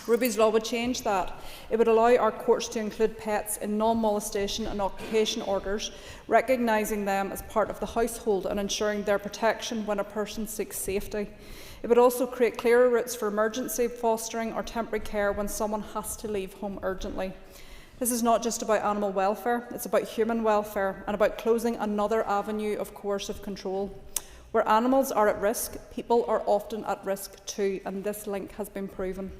Ruby's Law would change that. It would allow our courts to include pets in non-molestation and occupation orders, recognising them as part of the household and ensuring their protection when a person seeks safety. It would also create clearer routes for emergency fostering or temporary care when someone has to leave home urgently. This is not just about animal welfare, it's about human welfare and about closing another avenue of coercive control. Where animals are at risk, people are often at risk too, and this link has been proven.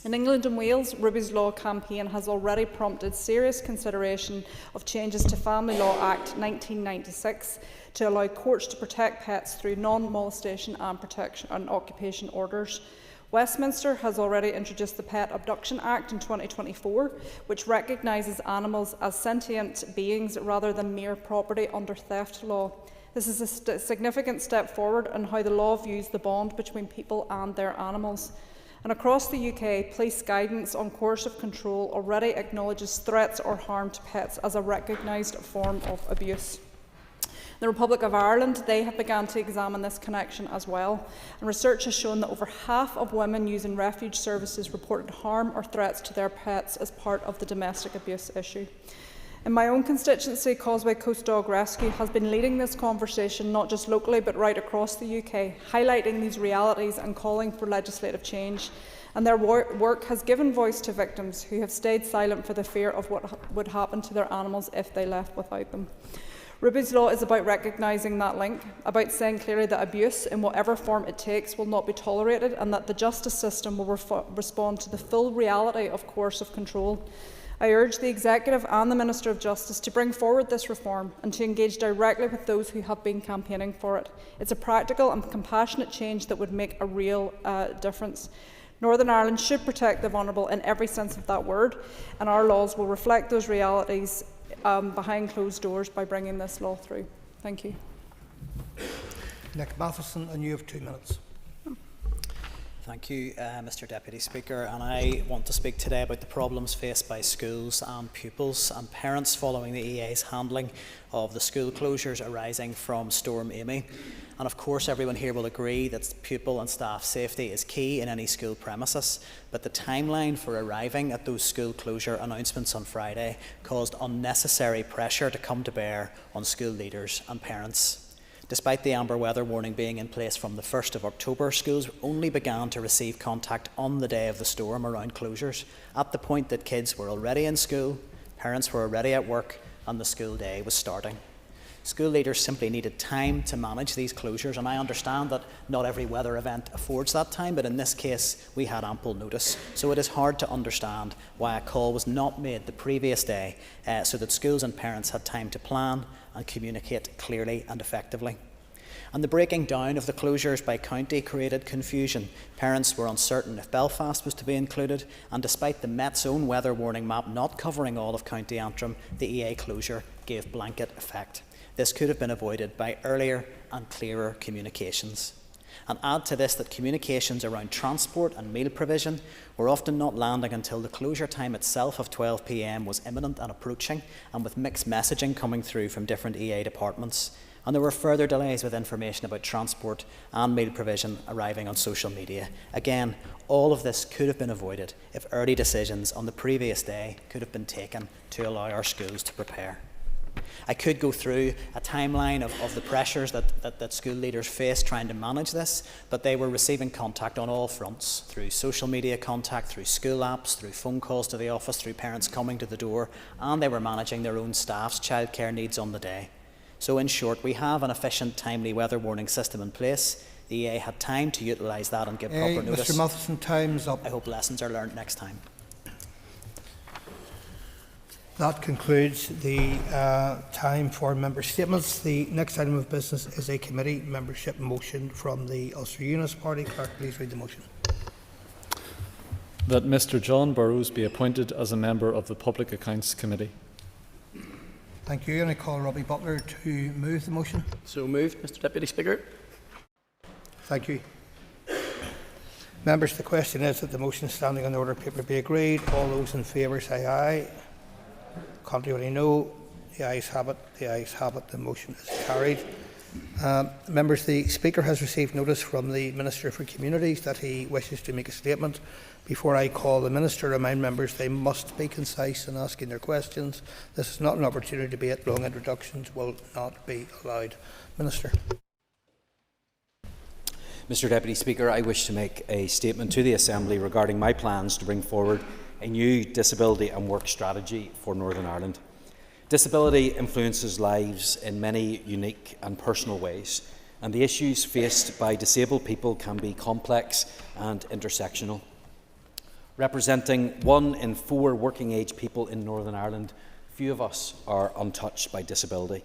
In England and Wales, Ruby's Law campaign has already prompted serious consideration of changes to Family Law Act 1996 to allow courts to protect pets through non-molestation and occupation orders. Westminster has already introduced the Pet Abduction Act in 2024, which recognises animals as sentient beings rather than mere property under theft law. This is a significant step forward in how the law views the bond between people and their animals. And across the UK, police guidance on coercive control already acknowledges threats or harm to pets as a recognised form of abuse. In the Republic of Ireland, they have begun to examine this connection as well, and research has shown that over half of women using refuge services reported harm or threats to their pets as part of the domestic abuse issue. In my own constituency, Causeway Coast Dog Rescue has been leading this conversation not just locally but right across the UK, highlighting these realities and calling for legislative change. And their work has given voice to victims who have stayed silent for the fear of what would happen to their animals if they left without them. Ruby's Law is about recognising that link, about saying clearly that abuse, in whatever form it takes, will not be tolerated, and that the justice system will respond to the full reality of coercive control. I urge the Executive and the Minister of Justice to bring forward this reform and to engage directly with those who have been campaigning for it. It's a practical and compassionate change that would make a real difference. Northern Ireland should protect the vulnerable in every sense of that word, and our laws will reflect those realities behind closed doors by bringing this law through. Thank you. Nick Matheson, and you have 2 minutes. Thank you, Mr Deputy Speaker, and I want to speak today about the problems faced by schools and pupils and parents following the EA's handling of the school closures arising from Storm Amy. And of course everyone here will agree that pupil and staff safety is key in any school premises, but the timeline for arriving at those school closure announcements on Friday caused unnecessary pressure to come to bear on school leaders and parents. Despite the amber weather warning being in place from the 1st of October, schools only began to receive contact on the day of the storm around closures, at the point that kids were already in school, parents were already at work, and the school day was starting. School leaders simply needed time to manage these closures, and I understand that not every weather event affords that time, but in this case we had ample notice. So it is hard to understand why a call was not made the previous day so that schools and parents had time to plan and communicate clearly and effectively. And the breaking down of the closures by county created confusion. Parents were uncertain if Belfast was to be included, and despite the Met's own weather warning map not covering all of County Antrim, the EA closure gave blanket effect. This could have been avoided by earlier and clearer communications. And add to this that communications around transport and meal provision were often not landing until the closure time itself of 12 p.m. was imminent and approaching, and with mixed messaging coming through from different EA departments. And there were further delays with information about transport and meal provision arriving on social media. Again, all of this could have been avoided if early decisions on the previous day could have been taken to allow our schools to prepare. I could go through a timeline of the pressures that school leaders faced trying to manage this, but they were receiving contact on all fronts, through social media contact, through school apps, through phone calls to the office, through parents coming to the door, and they were managing their own staff's childcare needs on the day. So in short, we have an efficient, timely weather warning system in place. The EA had time to utilise that and give proper notice. Mr Matheson, time's up. I hope lessons are learned next time. That concludes the time for member statements. The next item of business is a committee membership motion from the Ulster Unionist Party. Clerk, please read the motion. That Mr John Burrows be appointed as a member of the Public Accounts Committee. Thank you. And I call Robbie Butler to move the motion. So moved, Mr Deputy Speaker. Thank you. Members, the question is that the motion standing on the order paper be agreed. All those in favour say aye. Contrary, no. The ayes have it. The ayes have it. The motion is carried. Members, the Speaker has received notice from the Minister for Communities that he wishes to make a statement. Before I call the Minister, remind members they must be concise in asking their questions. This is not an opportunity to debate. Long introductions will not be allowed. Minister. Mr Deputy Speaker, I wish to make a statement to the Assembly regarding my plans to bring forward a new disability and work strategy for Northern Ireland. Disability influences lives in many unique and personal ways, and the issues faced by disabled people can be complex and intersectional. Representing 1 in 4 working-age people in Northern Ireland, few of us are untouched by disability.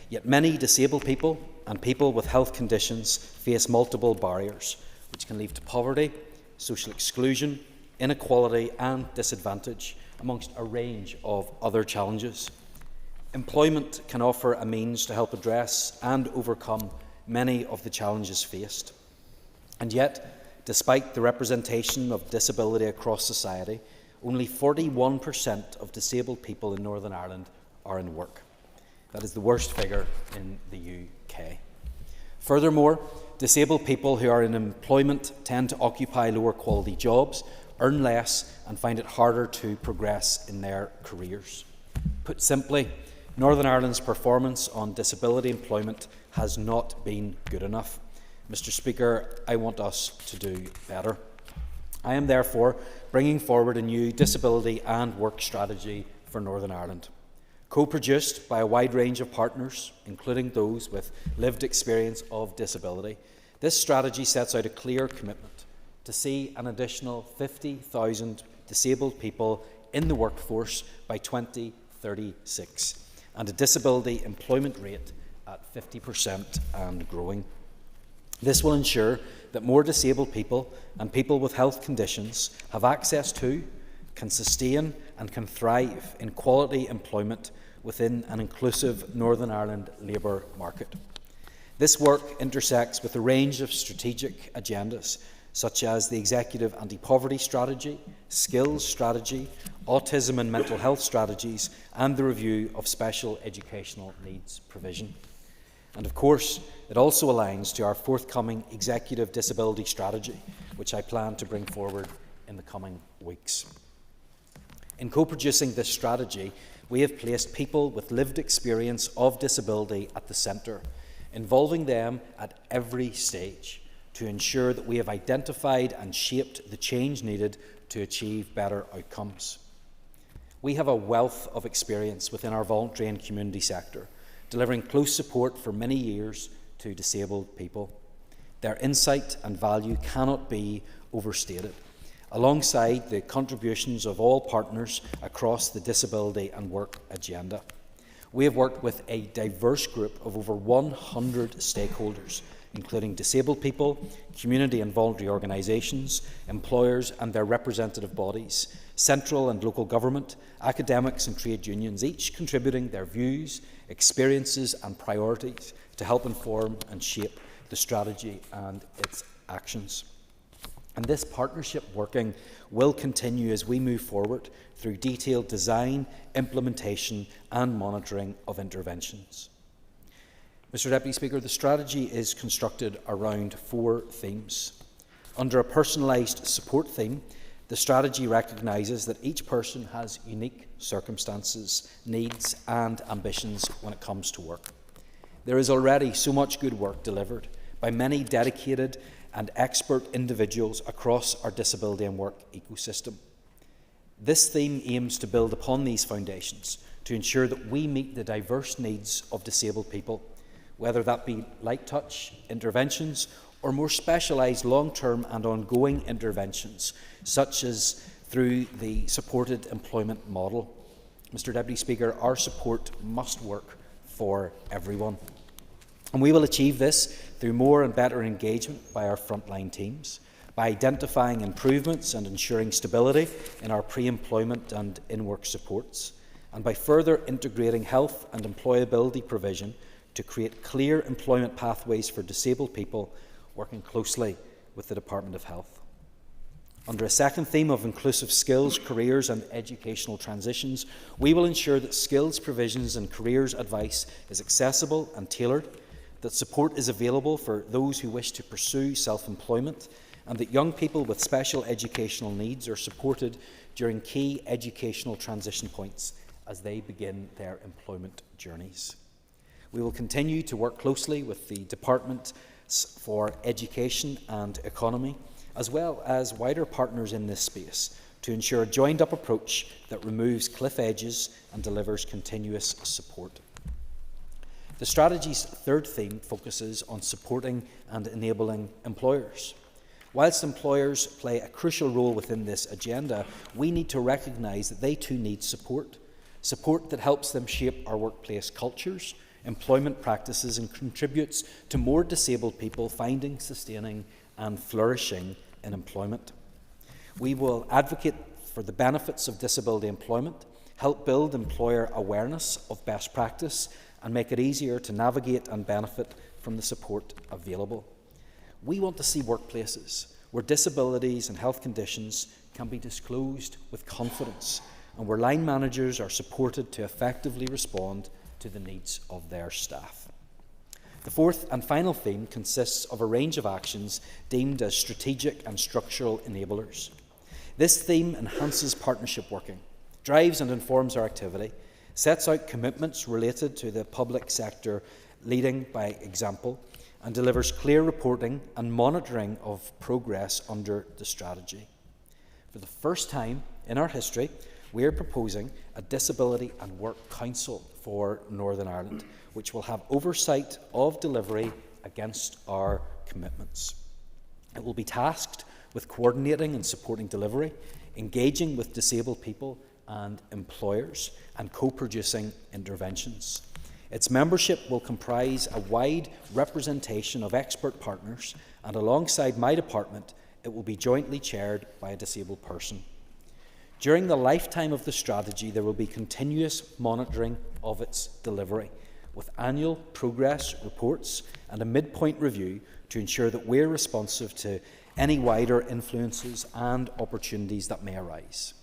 Yet many disabled people and people with health conditions face multiple barriers, which can lead to poverty, social exclusion, inequality and disadvantage, amongst a range of other challenges. Employment can offer a means to help address and overcome many of the challenges faced. And yet, despite the representation of disability across society, only 41% of disabled people in Northern Ireland are in work. That is the worst figure in the UK. Furthermore, disabled people who are in employment tend to occupy lower quality jobs, earn less and find it harder to progress in their careers. Put simply, Northern Ireland's performance on disability employment has not been good enough. Mr Speaker, I want us to do better. I am therefore bringing forward a new disability and work strategy for Northern Ireland. Co-produced by a wide range of partners, including those with lived experience of disability, this strategy sets out a clear commitment to see an additional 50,000 disabled people in the workforce by 2036 and a disability employment rate at 50% and growing. This will ensure that more disabled people and people with health conditions have access to, can sustain and can thrive in quality employment within an inclusive Northern Ireland labour market. This work intersects with a range of strategic agendas, such as the Executive Anti-Poverty Strategy, Skills Strategy, Autism and Mental Health Strategies, and the review of special educational needs provision. And of course, it also aligns to our forthcoming Executive Disability Strategy, which I plan to bring forward in the coming weeks. In co-producing this strategy, we have placed people with lived experience of disability at the centre, involving them at every stage to ensure that we have identified and shaped the change needed to achieve better outcomes. We have a wealth of experience within our voluntary and community sector, delivering close support for many years to disabled people. Their insight and value cannot be overstated, alongside the contributions of all partners across the disability and work agenda. We have worked with a diverse group of over 100 stakeholders, including disabled people, community and voluntary organisations, employers and their representative bodies, central and local government, academics and trade unions, each contributing their views, experiences and priorities to help inform and shape the strategy and its actions. And this partnership working will continue as we move forward through detailed design, implementation and monitoring of interventions. Mr Deputy Speaker, the strategy is constructed around 4 themes. Under a personalised support theme, the strategy recognises that each person has unique circumstances, needs and ambitions when it comes to work. There is already so much good work delivered by many dedicated and expert individuals across our disability and work ecosystem. This theme aims to build upon these foundations to ensure that we meet the diverse needs of disabled people, whether that be light touch interventions or more specialised long-term and ongoing interventions, such as through the supported employment model. Mr Deputy Speaker, our support must work for everyone. And we will achieve this through more and better engagement by our frontline teams, by identifying improvements and ensuring stability in our pre-employment and in-work supports, and by further integrating health and employability provision to create clear employment pathways for disabled people, working closely with the Department of Health. Under a second theme of inclusive skills, careers and educational transitions, we will ensure that skills provisions and careers advice is accessible and tailored, that support is available for those who wish to pursue self-employment, and that young people with special educational needs are supported during key educational transition points as they begin their employment journeys. We will continue to work closely with the Departments for Education and Economy, as well as wider partners in this space, to ensure a joined-up approach that removes cliff edges and delivers continuous support. The strategy's third theme focuses on supporting and enabling employers. Whilst employers play a crucial role within this agenda, we need to recognise that they too need support that helps them shape our workplace cultures, employment practices and contributes to more disabled people finding, sustaining and flourishing in employment. We will advocate for the benefits of disability employment, help build employer awareness of best practice and make it easier to navigate and benefit from the support available. We want to see workplaces where disabilities and health conditions can be disclosed with confidence and where line managers are supported to effectively respond to the needs of their staff. The fourth and final theme consists of a range of actions deemed as strategic and structural enablers. This theme enhances partnership working, drives and informs our activity, sets out commitments related to the public sector leading by example, and delivers clear reporting and monitoring of progress under the strategy. For the first time in our history, we are proposing a Disability and Work Council for Northern Ireland, which will have oversight of delivery against our commitments. It will be tasked with coordinating and supporting delivery, engaging with disabled people and employers, and co-producing interventions. Its membership will comprise a wide representation of expert partners, and alongside my department, it will be jointly chaired by a disabled person. During the lifetime of the strategy, there will be continuous monitoring of its delivery, with annual progress reports and a midpoint review to ensure that we're responsive to any wider influences and opportunities that may arise.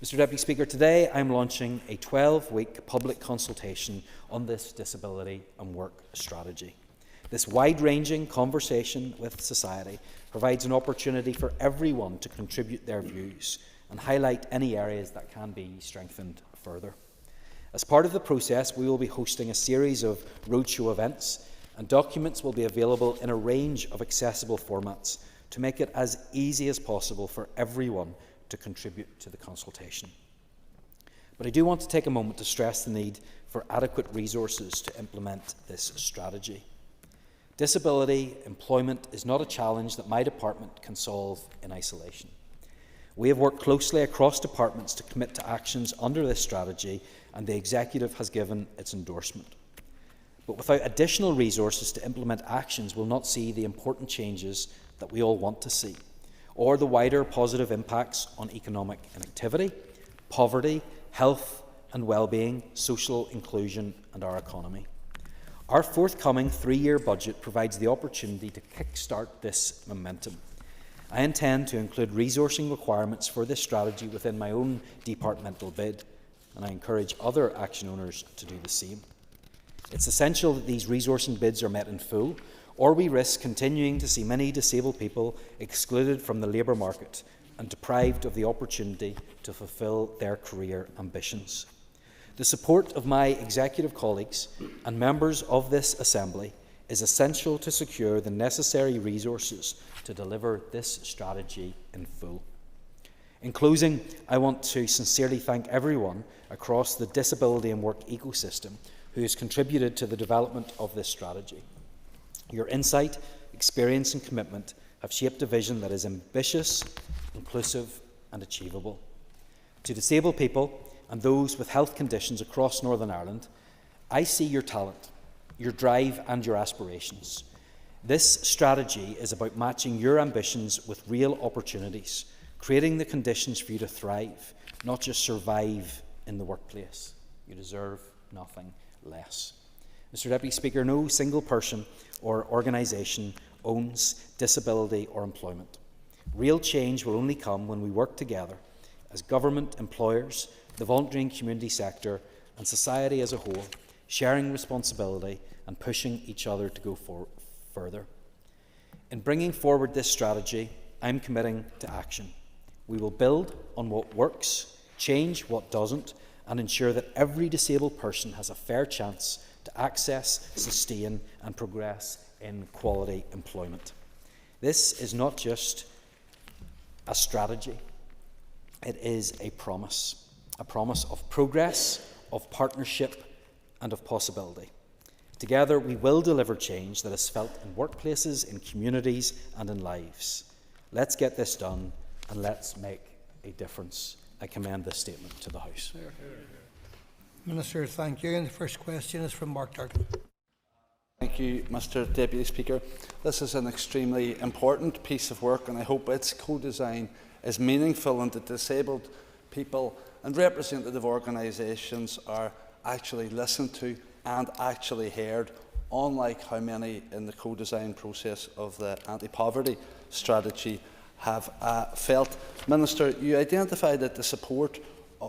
Mr. Deputy Speaker, today I'm launching a 12-week public consultation on this disability and work strategy. This wide-ranging conversation with society provides an opportunity for everyone to contribute their views and highlight any areas that can be strengthened further. As part of the process, we will be hosting a series of roadshow events, and documents will be available in a range of accessible formats to make it as easy as possible for everyone to contribute to the consultation. But I do want to take a moment to stress the need for adequate resources to implement this strategy. Disability employment is not a challenge that my department can solve in isolation. We have worked closely across departments to commit to actions under this strategy, and the Executive has given its endorsement. But without additional resources to implement actions, we'll not see the important changes that we all want to see, or the wider positive impacts on economic inactivity, poverty, health and well-being, social inclusion and our economy. Our forthcoming 3-year budget provides the opportunity to kick-start this momentum. I intend to include resourcing requirements for this strategy within my own departmental bid, and I encourage other action owners to do the same. It's essential that these resourcing bids are met in full, or we risk continuing to see many disabled people excluded from the labour market and deprived of the opportunity to fulfil their career ambitions. The support of my executive colleagues and members of this Assembly is essential to secure the necessary resources to deliver this strategy in full. In closing, I want to sincerely thank everyone across the disability and work ecosystem who has contributed to the development of this strategy. Your insight, experience and commitment have shaped a vision that is ambitious, inclusive and achievable. To disabled people and those with health conditions across Northern Ireland, I see your talent, your drive and your aspirations. This strategy is about matching your ambitions with real opportunities, creating the conditions for you to thrive, not just survive in the workplace. You deserve nothing less. Mr. Deputy Speaker, no single person or organisation owns disability or employment. Real change will only come when we work together as government, employers, the voluntary and community sector and society as a whole, sharing responsibility and pushing each other to go further. In bringing forward this strategy, I'm committing to action. We will build on what works, change what doesn't, and ensure that every disabled person has a fair chance to access, sustain and progress in quality employment. This is not just a strategy, it is a promise of progress, of partnership and of possibility. Together we will deliver change that is felt in workplaces, in communities and in lives. Let's get this done and let's make a difference. I commend this statement to the House. Minister, thank you. And the first question is from Mark Durkin. Thank you, Mr. Deputy Speaker. This is an extremely important piece of work, and I hope its co-design is meaningful and that disabled people and representative organisations are actually listened to and actually heard, unlike how many in the co-design process of the anti-poverty strategy have felt. Minister, you identified that the support,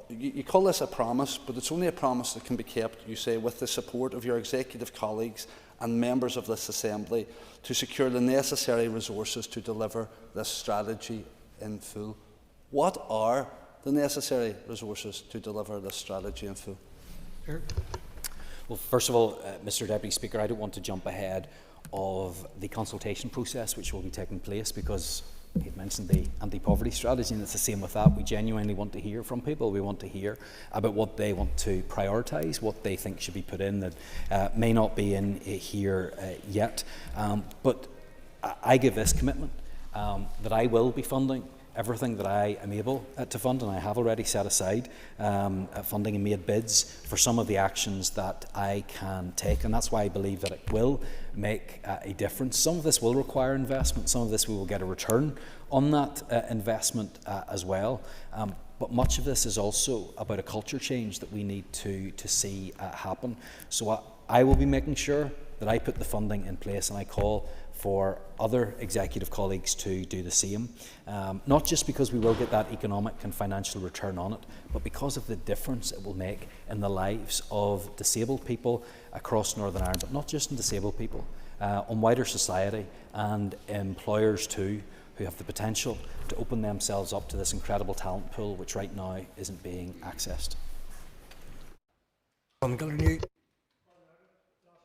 you call this a promise, but it's only a promise that can be kept, you say, with the support of your executive colleagues and members of this Assembly to secure the necessary resources to deliver this strategy in full. What are the necessary resources to deliver this strategy in full? Sure. Well, first of all, Mr. Deputy Speaker, I don't want to jump ahead of the consultation process which will be taking place, because he mentioned the anti-poverty strategy, and it's the same with that. We genuinely want to hear from people. We want to hear about what they want to prioritise, what they think should be put in that may not be in here yet. But I give this commitment that I will be funding everything that I am able to fund, and I have already set aside funding and made bids for some of the actions that I can take, and that's why I believe that it will make a difference. Some of this will require investment, some of this we will get a return on that investment as well. But much of this is also about a culture change that we need to see happen. So I will be making sure that I put the funding in place, and I call for other executive colleagues to do the same. Not just because we will get that economic and financial return on it, but because of the difference it will make in the lives of disabled people across Northern Ireland, but not just in disabled people, on wider society and employers too, who have the potential to open themselves up to this incredible talent pool which right now isn't being accessed. And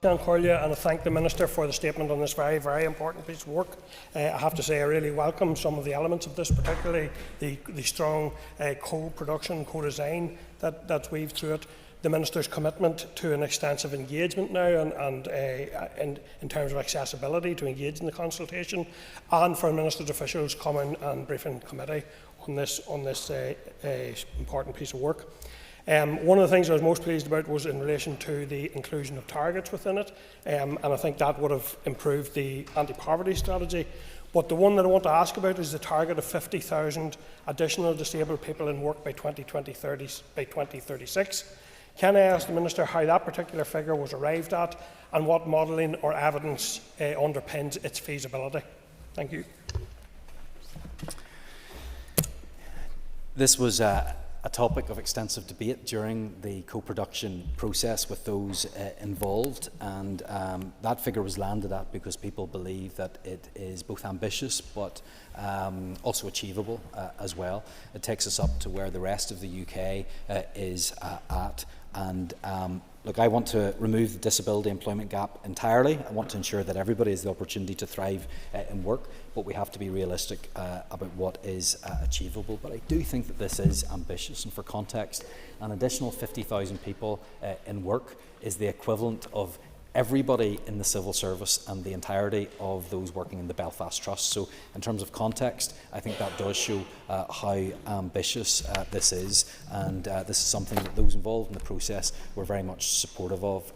I thank the Minister for the statement on this very, very important piece of work. I have to say I really welcome some of the elements of this, particularly the strong co-production, co-design that's weaved through it. The Minister's commitment to an extensive engagement now and in terms of accessibility to engage in the consultation, and for Minister's officials coming and briefing committee on this important piece of work. One of the things I was most pleased about was in relation to the inclusion of targets within it, and I think that would have improved the anti-poverty strategy. But the one that I want to ask about is the target of 50,000 additional disabled people in work by 2036. Can I ask the Minister how that particular figure was arrived at and what modelling or evidence underpins its feasibility? Thank you. This was a topic of extensive debate during the co-production process with those involved, and that figure was landed at because people believe that it is both ambitious but also achievable as well. It takes us up to where the rest of the UK is at, and look, I want to remove the disability employment gap entirely. I want to ensure that everybody has the opportunity to thrive in work, but we have to be realistic about what is achievable. But I do think that this is ambitious, and for context, an additional 50,000 people in work is the equivalent of everybody in the civil service and the entirety of those working in the Belfast Trust. So in terms of context, I think that does show how ambitious this is, and this is something that those involved in the process were very much supportive of.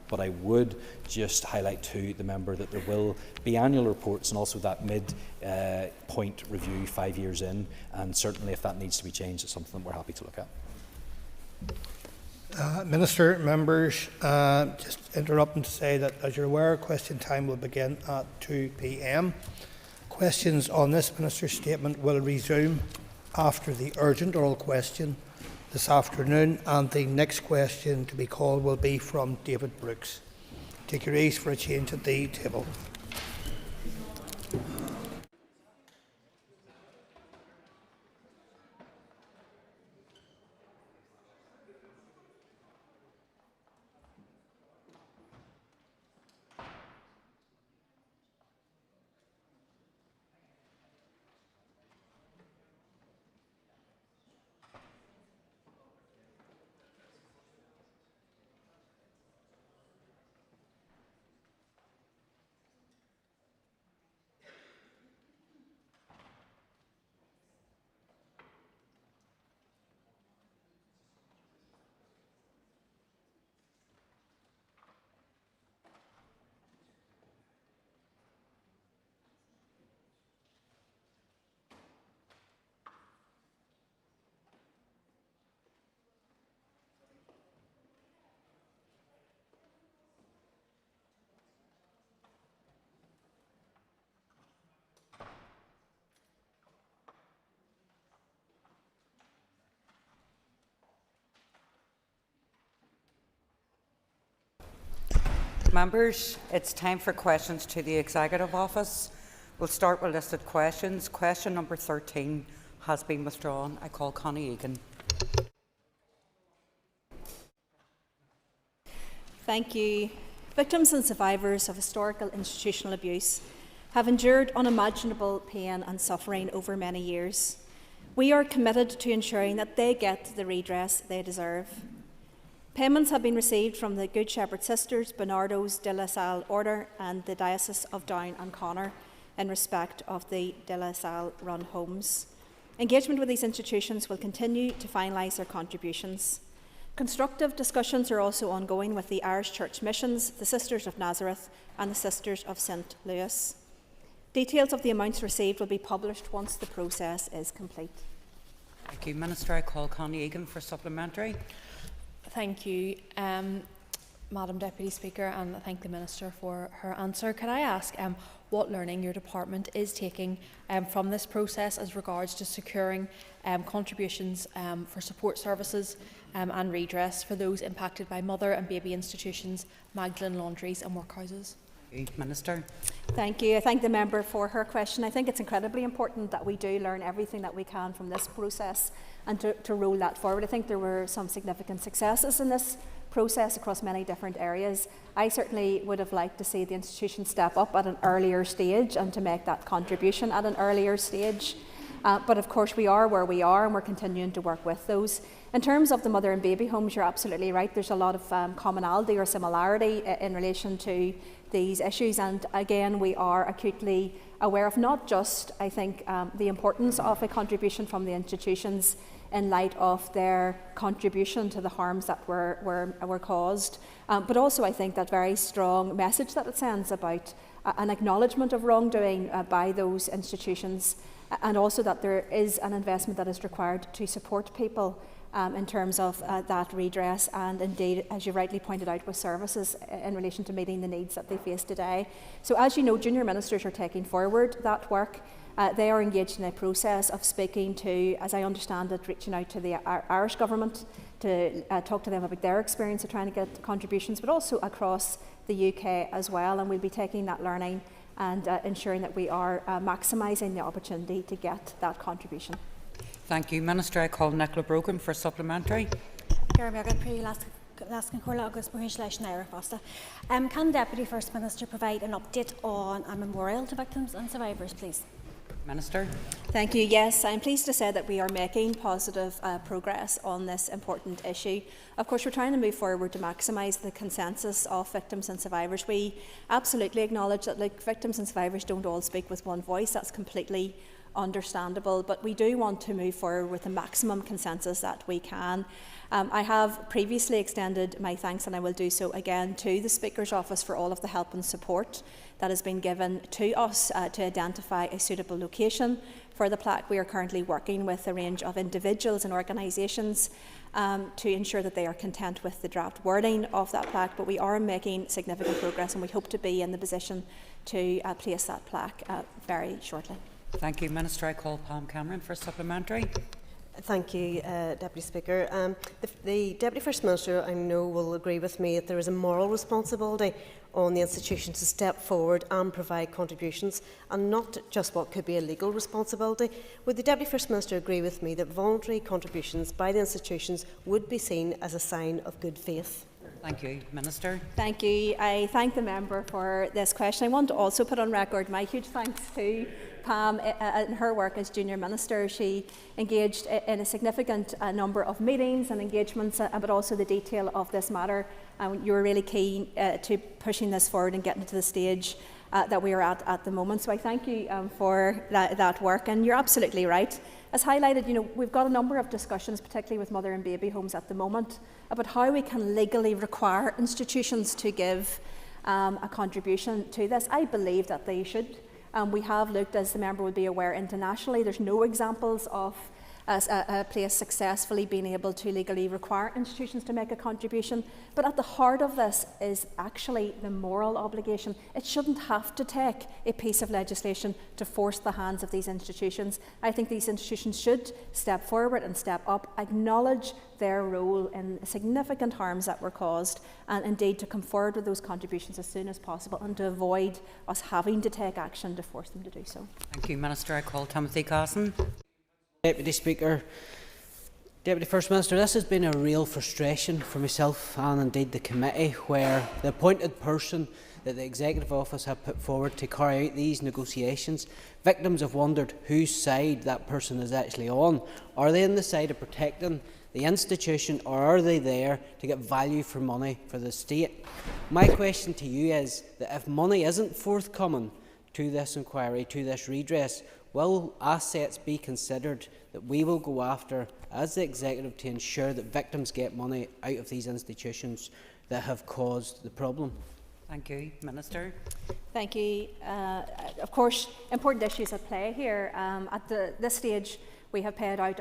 But I would just highlight to the member that there will be annual reports and also that mid-point review 5 years in, and certainly if that needs to be changed, it's something that we're happy to look at. Minister, members, just interrupting to say that, as you're aware, question time will begin at 2 p.m. Questions on this Minister's statement will resume after the urgent oral question this afternoon, and the next question to be called will be from David Brooks. Take your ease for a change at the table. Members, it's time for questions to the Executive Office. We'll start with listed questions. Question number 13 has been withdrawn. I call Connie Egan. Thank you. Victims and survivors of historical institutional abuse have endured unimaginable pain and suffering over many years. We are committed to ensuring that they get the redress they deserve. Payments have been received from the Good Shepherd Sisters, Bernardo's de La Salle Order and the Diocese of Down and Connor in respect of the de La Salle run homes. Engagement with these institutions will continue to finalise their contributions. Constructive discussions are also ongoing with the Irish Church Missions, the Sisters of Nazareth and the Sisters of St Louis. Details of the amounts received will be published once the process is complete. Thank you. Minister, I call Connie Egan for supplementary. Thank you, Madam Deputy Speaker, and I thank the Minister for her answer. Could I ask what learning your department is taking from this process as regards to securing contributions for support services and redress for those impacted by mother and baby institutions, Magdalen laundries and workhouses? Minister. Thank you. I thank the member for her question. I think it's incredibly important that we do learn everything that we can from this process and to roll that forward. I think there were some significant successes in this process across many different areas. I certainly would have liked to see the institution step up at an earlier stage and to make that contribution at an earlier stage. But of course we are where we are and we're continuing to work with those. In terms of the mother and baby homes, you're absolutely right. There's a lot of commonality or similarity in relation to these issues, and again we are acutely aware of not just, I think, the importance of a contribution from the institutions in light of their contribution to the harms that were caused, but also I think that very strong message that it sends about an acknowledgement of wrongdoing by those institutions, and also that there is an investment that is required to support people in terms of that redress, and indeed, as you rightly pointed out, with services in relation to meeting the needs that they face today. So as you know, junior ministers are taking forward that work. They are engaged in a process of speaking to, as I understand it, reaching out to the Irish government to talk to them about their experience of trying to get contributions, but also across the UK as well, and we'll be taking that learning and ensuring that we are maximising the opportunity to get that contribution. Thank you. Minister, I call Nicola Brogan for supplementary. Can Deputy First Minister provide an update on a memorial to victims and survivors, please? Minister. Thank you. Yes, I'm pleased to say that we are making positive progress on this important issue. Of course, we're trying to move forward to maximise the consensus of victims and survivors. We absolutely acknowledge that victims and survivors don't all speak with one voice. That's completely understandable, but we do want to move forward with the maximum consensus that we can. I have previously extended my thanks, and I will do so again, to the Speaker's Office for all of the help and support that has been given to us to identify a suitable location for the plaque. We are currently working with a range of individuals and organisations to ensure that they are content with the draft wording of that plaque, but we are making significant progress and we hope to be in the position to place that plaque very shortly. Thank you. Minister, I call Pam Cameron for supplementary. Thank you, Deputy Speaker. The Deputy First Minister, I know, will agree with me that there is a moral responsibility on the institution to step forward and provide contributions, and not just what could be a legal responsibility. Would the Deputy First Minister agree with me that voluntary contributions by the institutions would be seen as a sign of good faith? Thank you. Minister. Thank you. I thank the member for this question. I want to also put on record my huge thanks to Pam in her work as Junior Minister. She engaged in a significant number of meetings and engagements, but also the detail of this matter. You were really keen to pushing this forward and getting it to the stage that we are at the moment. So I thank you for that work. And you're absolutely right. As highlighted, we've got a number of discussions, particularly with mother and baby homes at the moment, about how we can legally require institutions to give a contribution to this. I believe that they should. We have looked, as the member would be aware, internationally. There's no examples of a place successfully being able to legally require institutions to make a contribution. But at the heart of this is actually the moral obligation. It shouldn't have to take a piece of legislation to force the hands of these institutions. I think these institutions should step forward and step up, acknowledge their role in significant harms that were caused, and indeed to come forward with those contributions as soon as possible and to avoid us having to take action to force them to do so. Thank you. Minister, I call Timothy Casson. Deputy Speaker, Deputy First Minister, this has been a real frustration for myself and indeed the committee, where the appointed person that the Executive Office have put forward to carry out these negotiations, victims have wondered whose side that person is actually on. Are they on the side of protecting the institution, or are they there to get value for money for the state? My question to you is that if money isn't forthcoming to this inquiry, to this redress, will assets be considered that we will go after as the executive to ensure that victims get money out of these institutions that have caused the problem? Thank you. Minister. Thank you. Of course, important issues at play here. At this stage, we have paid out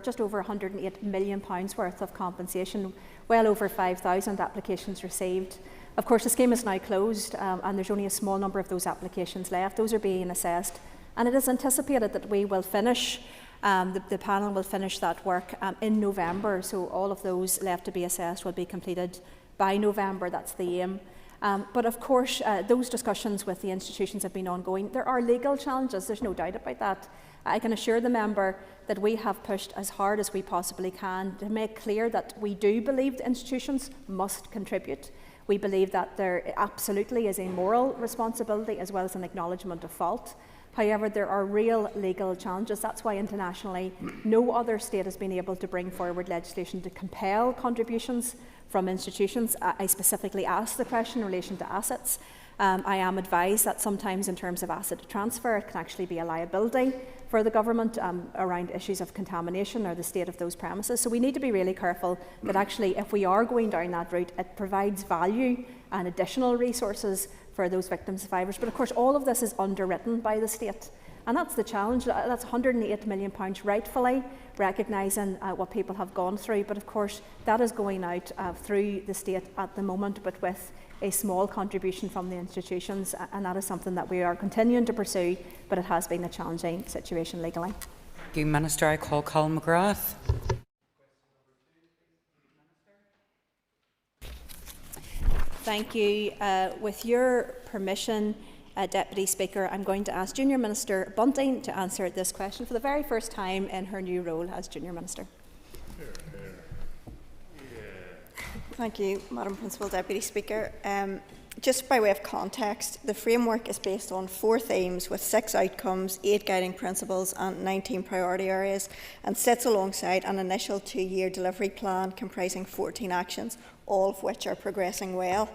just over £108 million worth of compensation, well over 5,000 applications received. Of course, the scheme is now closed and there's only a small number of those applications left. Those are being assessed, and it is anticipated that we will finish, the panel will finish that work in November, so all of those left to be assessed will be completed by November. That's the aim. But of course, those discussions with the institutions have been ongoing. There are legal challenges, there's no doubt about that. I can assure the member that we have pushed as hard as we possibly can to make clear that we do believe the institutions must contribute. We believe that there absolutely is a moral responsibility as well as an acknowledgement of fault. However, there are real legal challenges. That's why internationally no other state has been able to bring forward legislation to compel contributions from institutions. I specifically asked the question in relation to assets. I am advised that sometimes in terms of asset transfer it can actually be a liability for the government around issues of contamination or the state of those premises. So we need to be really careful that actually if we are going down that route, it provides value and additional resources for those victim survivors. But of course all of this is underwritten by the state. And that's the challenge. That's £108 million, rightfully recognising what people have gone through. But of course, that is going out through the state at the moment, but with a small contribution from the institutions. And that is something that we are continuing to pursue, but it has been a challenging situation legally. Thank you, Minister. I call Colin McGrath. Thank you. With your permission, Deputy Speaker, I'm going to ask Junior Minister Bunting to answer this question for the very first time in her new role as Junior Minister. Thank you, Madam Principal Deputy Speaker. Just by way of context, the framework is based on 4 themes with 6 outcomes, 8 guiding principles and 19 priority areas, and sits alongside an initial 2-year delivery plan comprising 14 actions, all of which are progressing well.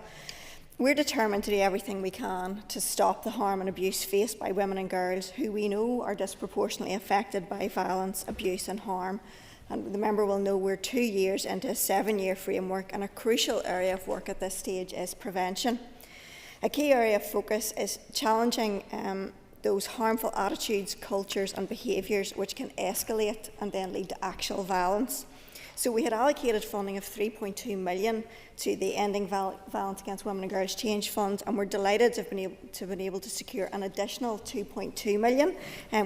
We're determined to do everything we can to stop the harm and abuse faced by women and girls who we know are disproportionately affected by violence, abuse and harm. And the member will know we're 2 years into a 7-year framework, and a crucial area of work at this stage is prevention. A key area of focus is challenging those harmful attitudes, cultures and behaviours which can escalate and then lead to actual violence. So we had allocated funding of £3.2 million to the Ending Violence Against Women and Girls Change Fund, and we're delighted to have been able to secure an additional £2.2 million,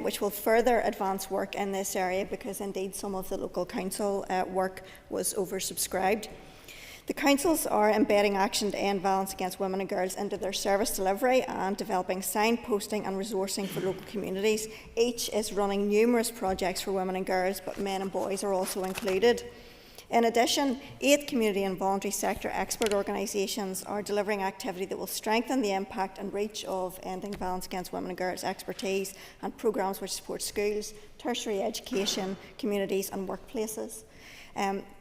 which will further advance work in this area because indeed some of the local council work was oversubscribed. The councils are embedding action to end violence against women and girls into their service delivery and developing signposting and resourcing for local communities. Each is running numerous projects for women and girls, but men and boys are also included. In addition, 8 community and voluntary sector expert organisations are delivering activity that will strengthen the impact and reach of ending violence against women and girls expertise and programmes which support schools, tertiary education, communities and workplaces.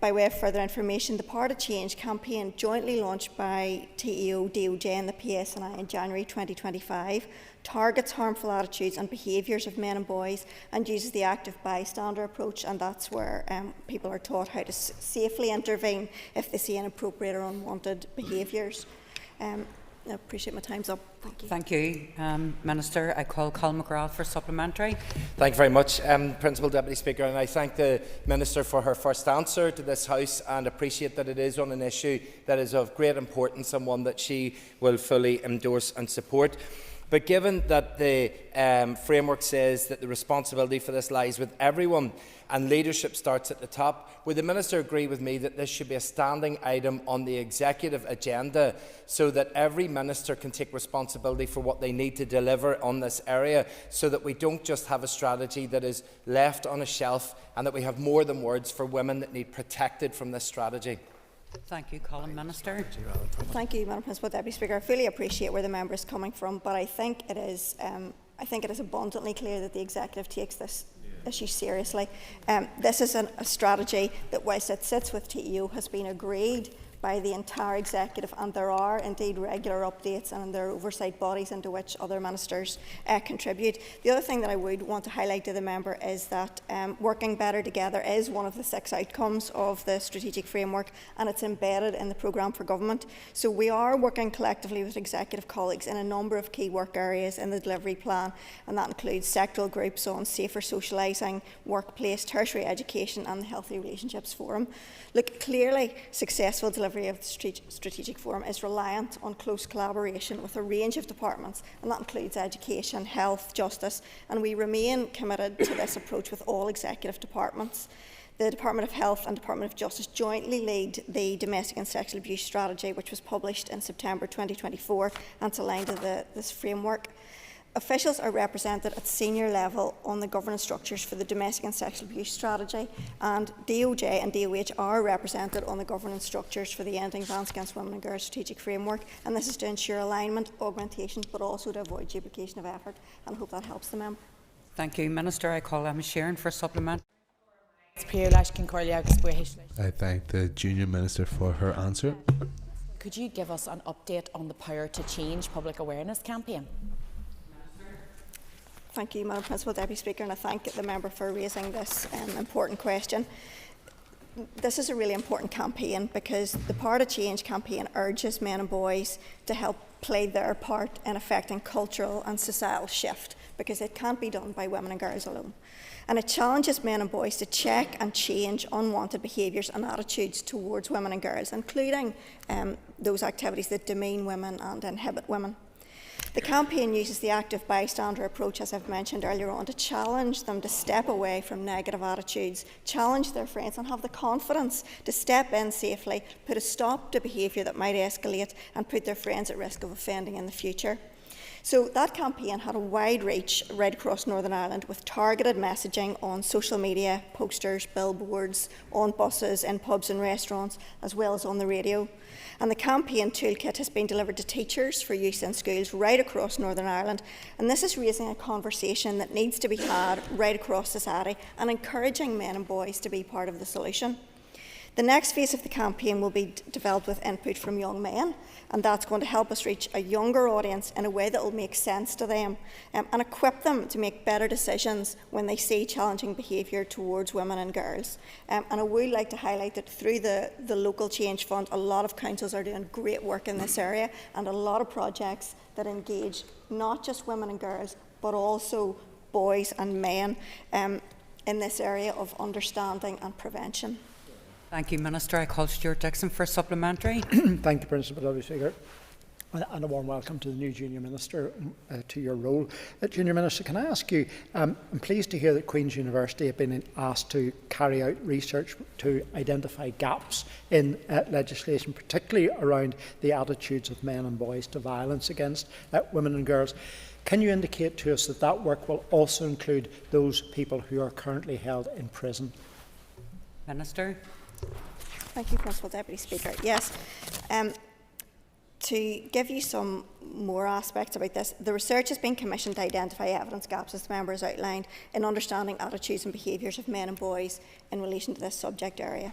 By way of further information, the Part of Change campaign, jointly launched by TEO, DOJ and the PSNI in January 2025, targets harmful attitudes and behaviours of men and boys and uses the active bystander approach, and that's where people are taught how to safely intervene if they see inappropriate or unwanted behaviours. I appreciate my time's up. Thank you. Thank you, Minister. I call Colin McGrath for supplementary. Thank you very much, Principal Deputy Speaker, and I thank the Minister for her first answer to this House and appreciate that it is on an issue that is of great importance and one that she will fully endorse and support. But given that the framework says that the responsibility for this lies with everyone and leadership starts at the top, would the Minister agree with me that this should be a standing item on the executive agenda so that every Minister can take responsibility for what they need to deliver on this area, so that we don't just have a strategy that is left on a shelf and that we have more than words for women that need protected from this strategy? Thank you, Colin. Minister. Thank you, Madam Principal Deputy Speaker. I fully appreciate where the member is coming from, but I think it is abundantly clear that the executive takes this issue seriously. This is a strategy that, whilst it sits with TEO, has been agreed by the entire executive, and there are indeed regular updates, and there are oversight bodies into which other ministers contribute. The other thing that I would want to highlight to the member is that working better together is one of the 6 outcomes of the strategic framework, and it's embedded in the programme for government. So we are working collectively with executive colleagues in a number of key work areas in the delivery plan, and that includes sectoral groups on safer socialising, workplace, tertiary education and the Healthy Relationships Forum. Look, clearly successful delivery of the strategic forum is reliant on close collaboration with a range of departments, and that includes education, health, justice, and we remain committed to this approach with all executive departments. The Department of Health and Department of Justice jointly lead the Domestic and Sexual Abuse Strategy, which was published in September 2024, and it's aligned to this framework. Officials are represented at senior level on the governance structures for the Domestic and Sexual Abuse Strategy, and DOJ and DOH are represented on the governance structures for the Ending Violence Against Women and Girls Strategic Framework, and this is to ensure alignment, augmentation, but also to avoid duplication of effort, and I hope that helps the member. Thank you, Minister. I call Emma Sharon for a supplement. I thank the Junior Minister for her answer. Could you give us an update on the Power to Change public awareness campaign? Thank you, Madam Principal Deputy Speaker, and I thank the member for raising this important question. This is a really important campaign because the Power to Change campaign urges men and boys to help play their part in affecting cultural and societal shift, because it can't be done by women and girls alone. And it challenges men and boys to check and change unwanted behaviours and attitudes towards women and girls, including those activities that demean women and inhibit women. The campaign uses the active bystander approach, as I've mentioned earlier on, to challenge them to step away from negative attitudes, challenge their friends and have the confidence to step in safely, put a stop to behaviour that might escalate and put their friends at risk of offending in the future. So that campaign had a wide reach right across Northern Ireland, with targeted messaging on social media, posters, billboards, on buses, in pubs and restaurants, as well as on the radio. And the campaign toolkit has been delivered to teachers for use in schools right across Northern Ireland. And this is raising a conversation that needs to be had right across society and encouraging men and boys to be part of the solution. The next phase of the campaign will be developed with input from young men, and that's going to help us reach a younger audience in a way that will make sense to them and equip them to make better decisions when they see challenging behaviour towards women and girls. And I would like to highlight that through the Local Change Fund, a lot of councils are doing great work in this area, and a lot of projects that engage not just women and girls, but also boys and men in this area of understanding and prevention. Thank you, Minister. I call Stuart Dixon for a supplementary. Thank you, Principal Deputy Speaker. And a warm welcome to the new Junior Minister to your role. Junior Minister, can I ask you, I'm pleased to hear that Queen's University have been asked to carry out research to identify gaps in legislation, particularly around the attitudes of men and boys to violence against women and girls. Can you indicate to us that that work will also include those people who are currently held in prison? Minister. Thank you, Principal Deputy Speaker. Yes, to give you some more aspects about this, the research has been commissioned to identify evidence gaps, as the member has outlined, in understanding attitudes and behaviours of men and boys in relation to this subject area.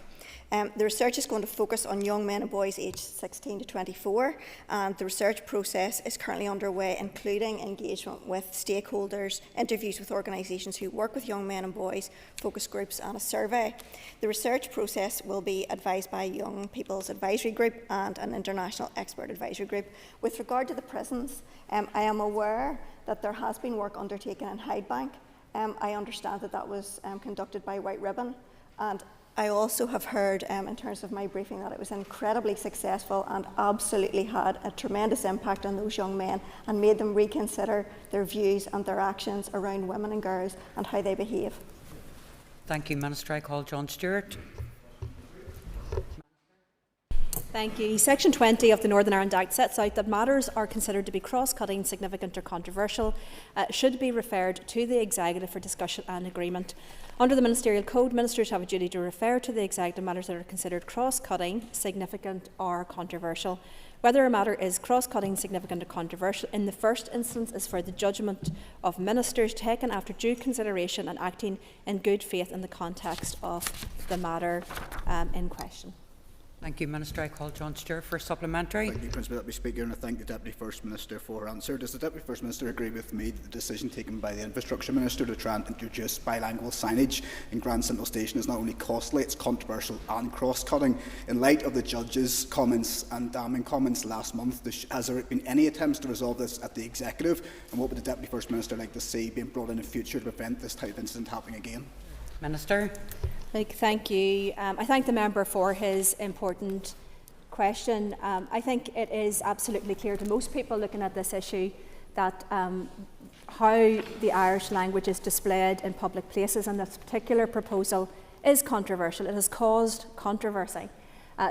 The research is going to focus on young men and boys aged 16 to 24, and the research process is currently underway, including engagement with stakeholders, interviews with organisations who work with young men and boys, focus groups and a survey. The research process will be advised by Young People's Advisory Group and an international expert advisory group. With regard to the prisons, I am aware that there has been work undertaken in Hydebank. I understand that that was conducted by White Ribbon, and I also have heard, in terms of my briefing, that it was incredibly successful and absolutely had a tremendous impact on those young men and made them reconsider their views and their actions around women and girls and how they behave. Thank you, Minister. I call John Stewart. Thank you. Section 20 of the Northern Ireland Act sets out that matters are considered to be cross-cutting, significant or controversial should be referred to the Executive for discussion and agreement. Under the Ministerial Code, Ministers have a duty to refer to the Executive matters that are considered cross-cutting, significant or controversial. Whether a matter is cross-cutting, significant or controversial in the first instance is for the judgment of Ministers taken after due consideration and acting in good faith in the context of the matter in question. Thank you, Minister. I call John Stewart for supplementary. Thank you, Principal Deputy Speaker, and I thank the Deputy First Minister for her answer. Does the Deputy First Minister agree with me that the decision taken by the Infrastructure Minister to try and introduce bilingual signage in Grand Central Station is not only costly, it's controversial and cross-cutting? In light of the judge's comments and damning comments last month, has there been any attempts to resolve this at the Executive, and what would the Deputy First Minister like to see being brought in the future to prevent this type of incident happening again? Minister. Thank you. I thank the member for his important question. I think it is absolutely clear to most people looking at this issue that how the Irish language is displayed in public places, and this particular proposal is controversial. It has caused controversy.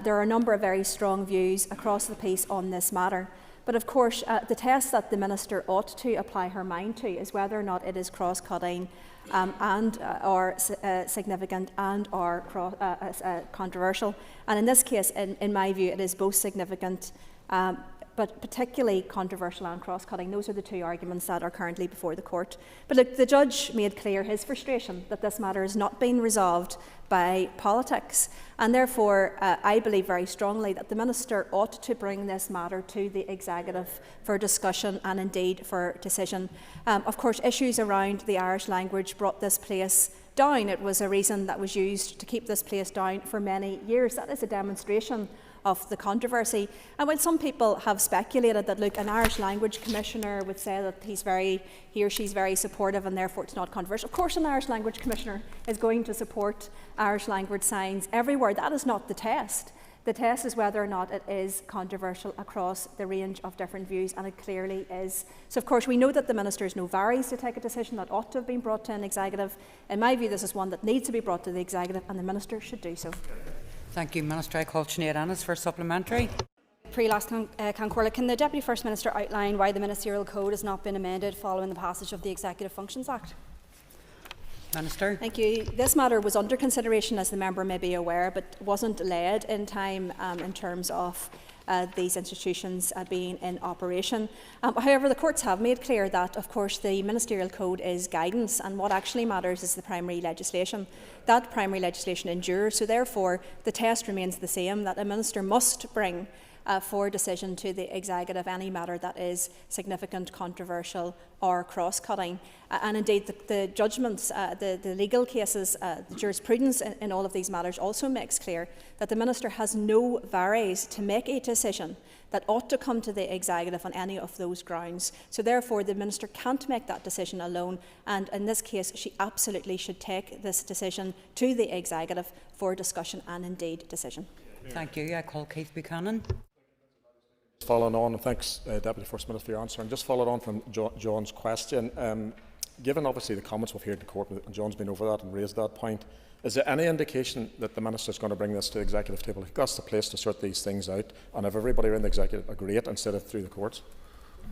There are a number of very strong views across the piece on this matter. But of course, the test that the Minister ought to apply her mind to is whether or not it is cross-cutting or significant and or controversial. And in this case, in my view, it is both significant but particularly controversial and cross-cutting. Those are the two arguments that are currently before the court. But look, the judge made clear his frustration that this matter has not been resolved by politics, and therefore I believe very strongly that the Minister ought to bring this matter to the Executive for discussion and indeed for decision. Of course, issues around the Irish language brought this place down. It was a reason that was used to keep this place down for many years. That is a demonstration of the controversy. And when some people have speculated that, look, an Irish language commissioner would say that he or she's very supportive and therefore it's not controversial. Of course, an Irish language commissioner is going to support Irish language signs everywhere. That is not the test. The test is whether or not it is controversial across the range of different views, and it clearly is. So, of course, we know that the Minister is no varies to take a decision that ought to have been brought to an Executive. In my view, this is one that needs to be brought to the Executive, and the Minister should do so. Thank you, Minister. I call Sinead Annis for supplementary. Pre-last Concorla, can the Deputy First Minister outline why the Ministerial Code has not been amended following the passage of the Executive Functions Act? Minister. Thank you. This matter was under consideration, as the member may be aware, but wasn't led in time in terms of these institutions being in operation. However, the courts have made clear that, of course, the Ministerial Code is guidance, and what actually matters is the primary legislation. That primary legislation endures, so therefore the test remains the same, that a Minister must bring for decision to the Executive any matter that is significant, controversial or cross-cutting. And indeed the judgments, the legal cases, the jurisprudence in all of these matters also makes clear that the Minister has no varies to make a decision that ought to come to the Executive on any of those grounds. So therefore the Minister can't make that decision alone, and in this case she absolutely should take this decision to the Executive for discussion and indeed decision. Thank you. I call Keith Buchanan. Following on, and thanks, Deputy First Minister, for your answer. And just following on from John's question, given obviously the comments we've heard in the court, and John's been over that and raised that point, is there any indication that the Minister is going to bring this to the Executive table? I think that's the place to sort these things out, and if everybody in the Executive agree it instead of through the courts.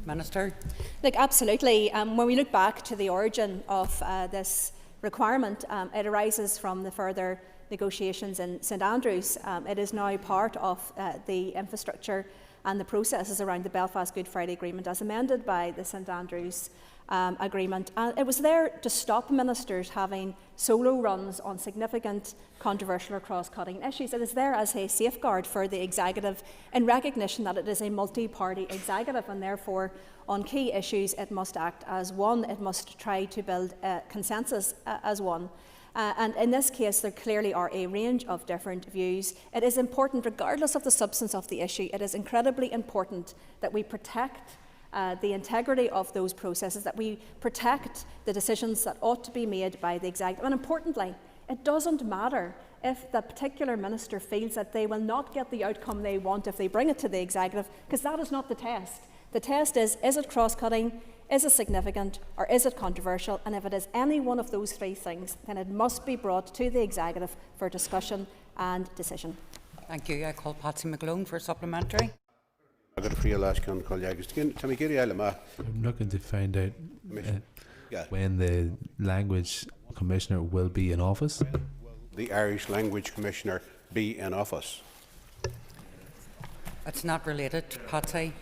Minister. Look, absolutely. When we look back to the origin of this requirement, it arises from the further negotiations in St Andrews. It is now part of the infrastructure and the processes around the Belfast Good Friday Agreement as amended by the St Andrews Agreement. And it was there to stop ministers having solo runs on significant, controversial or cross-cutting issues. It is there as a safeguard for the Executive in recognition that it is a multi-party Executive, and therefore on key issues it must act as one. It must try to build consensus as one. And in this case, there clearly are a range of different views. It is important, regardless of the substance of the issue, it is incredibly important that we protect the integrity of those processes, that we protect the decisions that ought to be made by the Executive. And importantly, it doesn't matter if the particular minister feels that they will not get the outcome they want if they bring it to the Executive, because that is not the test. The test is it cross-cutting? Is it significant or is it controversial? And if it is any one of those three things, then it must be brought to the Executive for discussion and decision. Thank you. I call Patsy McGlone for supplementary. I'm looking to find out when the Language Commissioner will be in office. The Irish Language Commissioner be in office? It's not related, Patsy.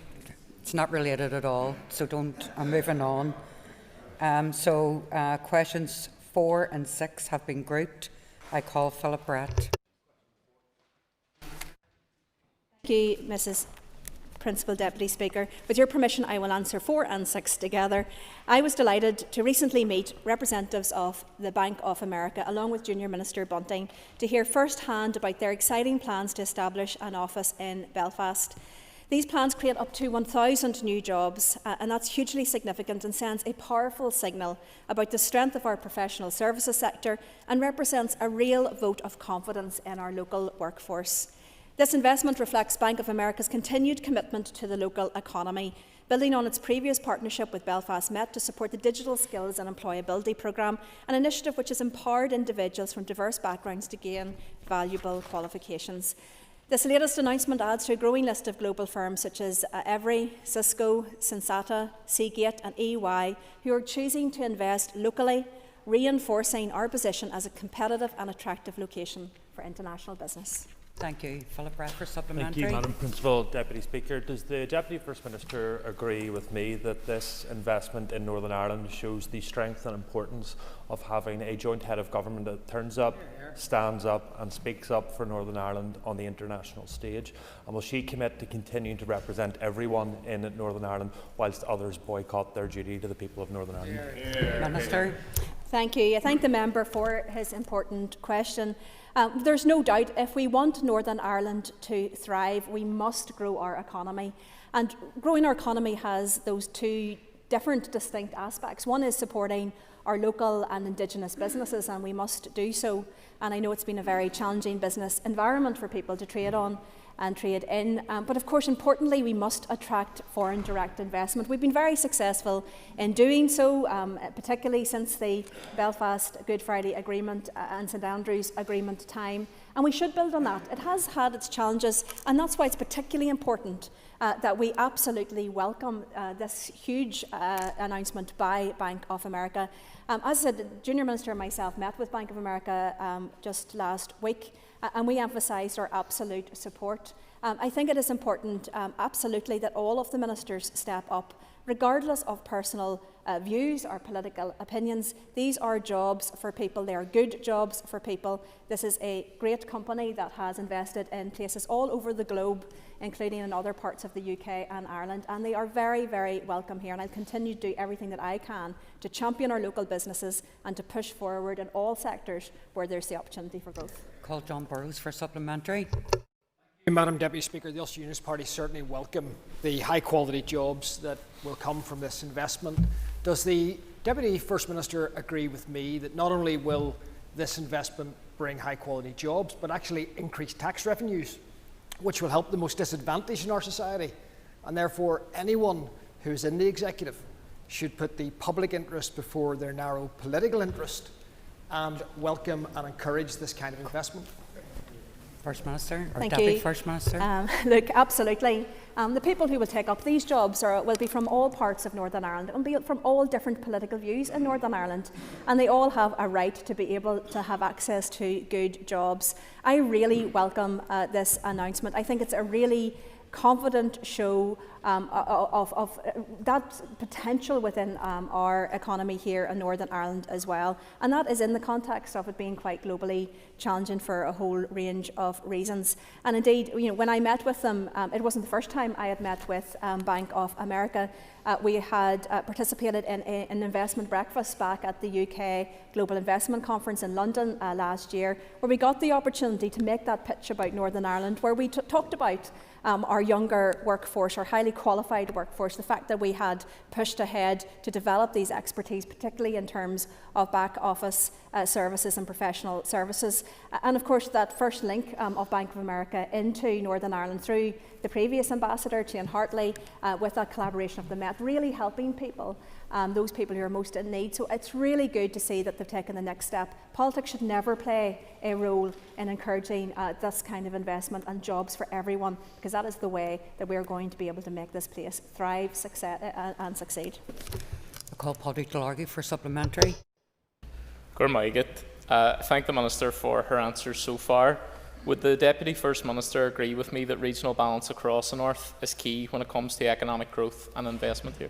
It's not related at all, so I'm moving on. Questions 4 and 6 have been grouped. I call Philip Brett. Thank you, Mrs. Principal Deputy Speaker. With your permission, I will answer 4 and 6 together. I was delighted to recently meet representatives of the Bank of America, along with Junior Minister Bunting, to hear first-hand about their exciting plans to establish an office in Belfast. These plans create up to 1,000 new jobs, and that's hugely significant and sends a powerful signal about the strength of our professional services sector and represents a real vote of confidence in our local workforce. This investment reflects Bank of America's continued commitment to the local economy, building on its previous partnership with Belfast Met to support the Digital Skills and Employability Programme, an initiative which has empowered individuals from diverse backgrounds to gain valuable qualifications. This latest announcement adds to a growing list of global firms such as Every, Cisco, Sensata, Seagate and EY, who are choosing to invest locally, reinforcing our position as a competitive and attractive location for international business. Thank you. Philip Bradford, supplementary. Thank you, Madam Principal Deputy Speaker. Does the Deputy First Minister agree with me that this investment in Northern Ireland shows the strength and importance of having a joint head of government that turns up, stands up and speaks up for Northern Ireland on the international stage? And will she commit to continuing to represent everyone in Northern Ireland whilst others boycott their duty to the people of Northern Ireland? Minister. Thank you. I thank the member for his important question. There's no doubt if we want Northern Ireland to thrive, we must grow our economy. And growing our economy has those 2 different, distinct aspects. One is supporting our local and Indigenous businesses, and we must do so. And I know it's been a very challenging business environment for people to trade on and trade in. But of course, importantly, we must attract foreign direct investment. We've been very successful in doing so, particularly since the Belfast Good Friday Agreement and St Andrews Agreement time. And we should build on that. It has had its challenges, and that's why it's particularly important that we absolutely welcome this huge announcement by Bank of America. As I said, the Junior Minister and myself met with Bank of America just last week, and we emphasised our absolute support. I think it is important, absolutely, that all of the ministers step up, regardless of personal views or political opinions. These are jobs for people. They are good jobs for people. This is a great company that has invested in places all over the globe, including in other parts of the UK and Ireland, and they are very, very welcome here. And I'll continue to do everything that I can to champion our local businesses and to push forward in all sectors where there's the opportunity for growth. Call John Burrows for supplementary. Madam Deputy Speaker, the Ulster Unionist Party certainly welcome the high-quality jobs that will come from this investment. Does the Deputy First Minister agree with me that not only will this investment bring high-quality jobs, but actually increase tax revenues, which will help the most disadvantaged in our society? And therefore, anyone who is in the executive should put the public interest before their narrow political interest and welcome and encourage this kind of investment. First Minister, or Thank Deputy you. First Minister. Look, absolutely. The people who will take up these jobs will be from all parts of Northern Ireland. It will be from all different political views in Northern Ireland, and they all have a right to be able to have access to good jobs. I really welcome this announcement. I think it's a really confident show of that potential within our economy here in Northern Ireland as well, and that is in the context of it being quite globally challenging for a whole range of reasons. And indeed, when I met with them, it wasn't the first time I had met with Bank of America. We had participated in an investment breakfast back at the UK Global Investment Conference in London last year, where we got the opportunity to make that pitch about Northern Ireland, where we talked about our younger workforce, our highly qualified workforce, the fact that we had pushed ahead to develop these expertise, particularly in terms of back office services and professional services. And of course, that first link of Bank of America into Northern Ireland through the previous ambassador, Jane Hartley, with that collaboration of the Met, really helping people, those people who are most in need. So it's really good to see that they've taken the next step. Politics should never play a role in encouraging this kind of investment and jobs for everyone, because that is the way that we're going to be able to make this place thrive and succeed. I call Paddy Delargy for supplementary. Thank the Minister for her answers so far. Would the Deputy First Minister agree with me that regional balance across the North is key when it comes to economic growth and investment here?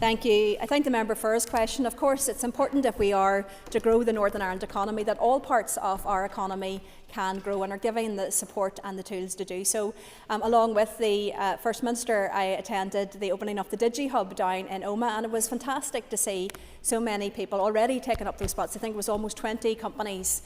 Thank you. I thank the member for his question. Of course, it's important if we are to grow the Northern Ireland economy that all parts of our economy can grow and are given the support and the tools to do so. Along with the First Minister, I attended the opening of the DigiHub down in Omagh, and it was fantastic to see so many people already taking up those spots. I think it was almost 20 companies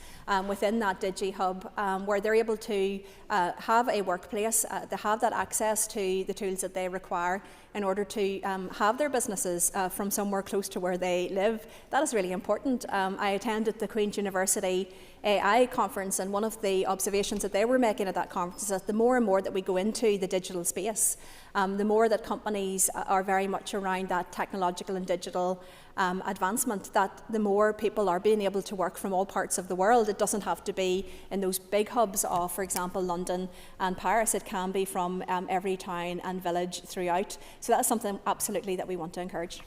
within that DigiHub where they're able to have a workplace, to have that access to the tools that they require in order to have their businesses from somewhere close to where they live. That is really important. I attended the Queen's University AI conference, and one of the observations that they were making at that conference is that the more and more that we go into the digital space, the more that companies are very much around that technological and digital advancement, that the more people are being able to work from all parts of the world. It doesn't have to be in those big hubs of, for example, London and Paris. It can be from every town and village throughout. So that's something absolutely that we want to encourage.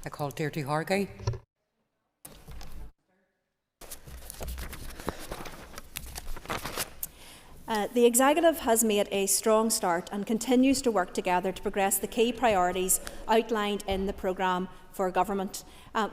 I call Deirdre Hargey. The Executive has made a strong start and continues to work together to progress the key priorities outlined in the programme for government.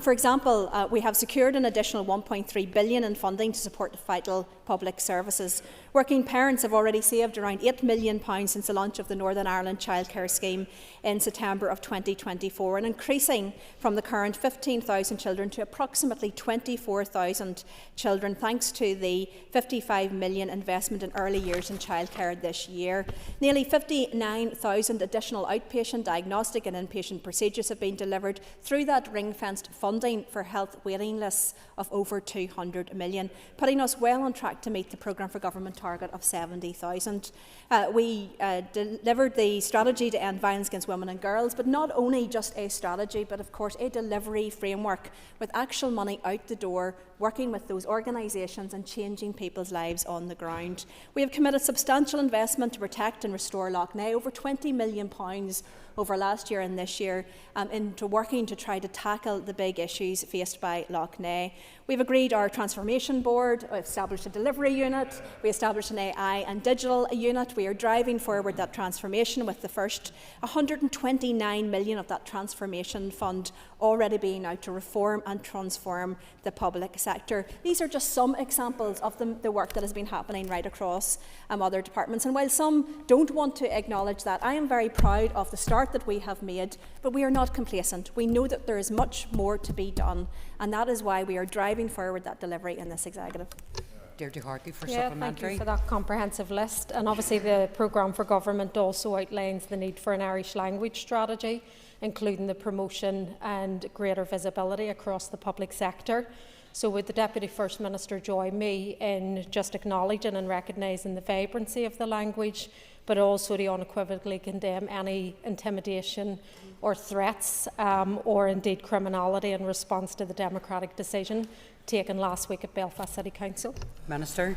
For example, we have secured an additional £1.3 billion in funding to support vital public services. Working parents have already saved around £8 million since the launch of the Northern Ireland Childcare Scheme in September of 2024, and increasing from the current 15,000 children to approximately 24,000 children, thanks to the £55 million investment in early years in childcare this year. Nearly 59,000 additional outpatient, diagnostic and inpatient procedures have been delivered through that ring-fenced funding for health waiting lists of over 200 million, putting us well on track to meet the programme for government target of 70,000. We delivered the strategy to end violence against women and girls, but not only just a strategy, but of course a delivery framework with actual money out the door, working with those organisations and changing people's lives on the ground. We have committed substantial investment to protect and restore Lough Neagh, over £20 million over last year and this year, into working to try to tackle the big issues faced by Lough Neagh. We've agreed our transformation board, we've established a delivery unit, we established an AI and digital unit. We are driving forward that transformation with the first 129 million of that transformation fund already being out to reform and transform the public sector. These are just some examples of the work that has been happening right across other departments. And while some don't want to acknowledge that, I am very proud of the start that we have made, but we are not complacent. We know that there is much more to be done, and that is why we are driving forward that delivery in this executive. Deirdre Hargey for supplementary. Thank you for that comprehensive list. And obviously the programme for government also outlines the need for an Irish language strategy, including the promotion and greater visibility across the public sector. So would the Deputy First Minister join me in just acknowledging and recognising the vibrancy of the language, but also to unequivocally condemn any intimidation or threats or indeed criminality in response to the democratic decision taken last week at Belfast City Council? Minister.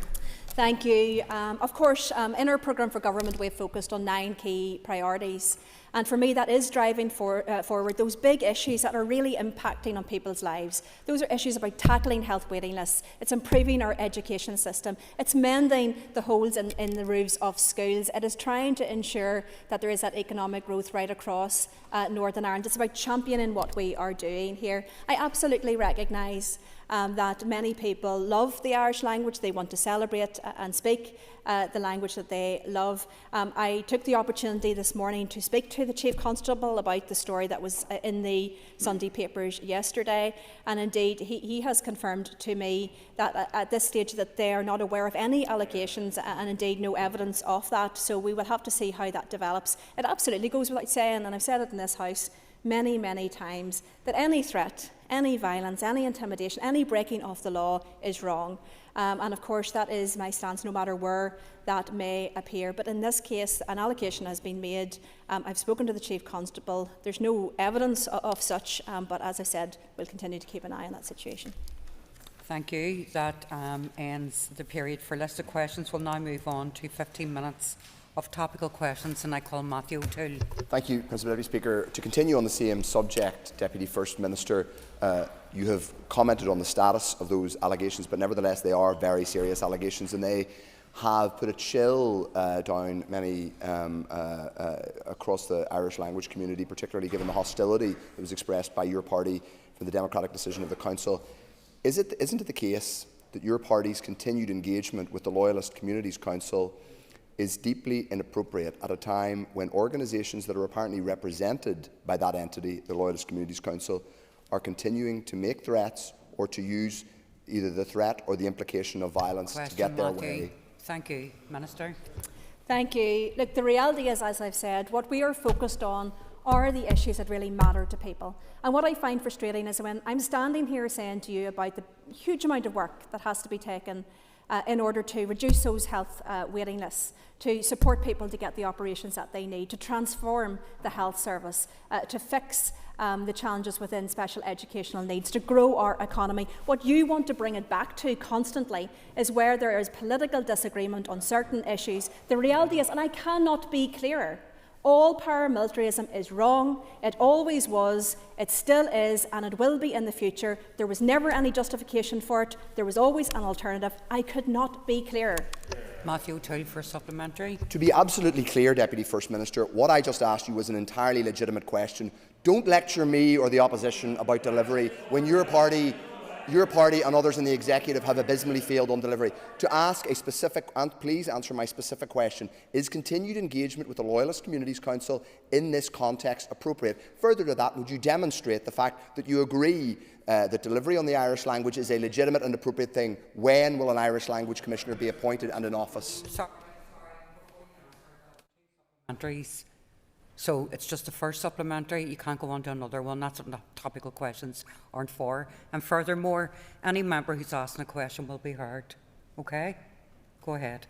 Thank you. Of course, in our programme for government, we've focused on 9 key priorities. And for me, that is driving forward those big issues that are really impacting on people's lives. Those are issues about tackling health waiting lists. It's improving our education system. It's mending the holes in the roofs of schools. It is trying to ensure that there is that economic growth right across Northern Ireland. It's about championing what we are doing here. I absolutely recognise that many people love the Irish language. They want to celebrate and speak the language that they love. I took the opportunity this morning to speak to the Chief Constable about the story that was in the Sunday papers yesterday, and indeed he has confirmed to me that at this stage that they are not aware of any allegations and indeed no evidence of that, so we will have to see how that develops. It absolutely goes without saying, and I've said it in this House many, many times, that any threat, any violence, any intimidation, any breaking of the law is wrong. And of course that is my stance no matter where that may appear. But in this case an allocation has been made. I've spoken to the Chief Constable. There's no evidence of such, but as I said, we'll continue to keep an eye on that situation. Thank you. That ends the period for listed questions. We'll now move on to 15 minutes of topical questions, and I call Matthew O'Toole. Thank you, Principal Deputy Speaker. To continue on the same subject, Deputy First Minister, you have commented on the status of those allegations, but nevertheless they are very serious allegations, and they have put a chill down many across the Irish language community, particularly given the hostility that was expressed by your party for the democratic decision of the Council. Isn't it the case that your party's continued engagement with the Loyalist Communities Council is deeply inappropriate at a time when organisations that are apparently represented by that entity, the Loyalist Communities Council, are continuing to make threats or to use either the threat or the implication of violence to get their way? Thank you. Minister. Thank you. Look, the reality is, as I've said, what we are focused on are the issues that really matter to people. And what I find frustrating is when I'm standing here saying to you about the huge amount of work that has to be taken in order to reduce those health waiting lists, to support people to get the operations that they need, to transform the health service, to fix the challenges within special educational needs, to grow our economy. What you want to bring it back to constantly is where there is political disagreement on certain issues. The reality is, and I cannot be clearer, all paramilitarism is wrong. It always was, it still is, and it will be in the future. There was never any justification for it. There was always an alternative. I could not be clearer. Matthew O'Toole for supplementary. To be absolutely clear, Deputy First Minister, what I just asked you was an entirely legitimate question. Don't lecture me or the opposition about delivery when your party and others in the executive have abysmally failed on delivery. To ask a specific, and please answer my specific question, is continued engagement with the Loyalist Communities Council in this context appropriate? Further to that, would you demonstrate the fact that you agree that delivery on the Irish language is a legitimate and appropriate thing? When will an Irish Language Commissioner be appointed and in office? So it's just the first supplementary, you can't go on to another one. That's what topical questions aren't for. And furthermore, any member who's asking a question will be heard. Okay? Go ahead.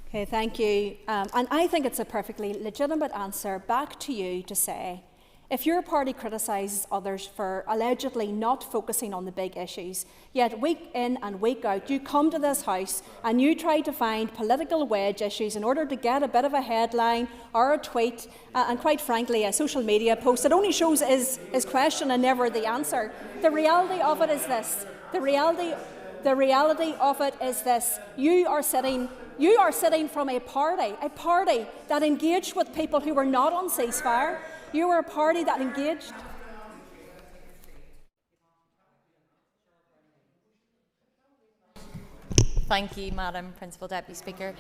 Okay, thank you. And I think it's a perfectly legitimate answer back to you to say, if your party criticises others for allegedly not focusing on the big issues, yet week in and week out you come to this House and you try to find political wedge issues in order to get a bit of a headline or a tweet, and quite frankly a social media post that only shows his question and never the answer. The reality of it is this. The reality of it is this. You are sitting from a party that engaged with people who were not on ceasefire. You were a party that engaged. Thank you, Madam Principal Deputy Speaker.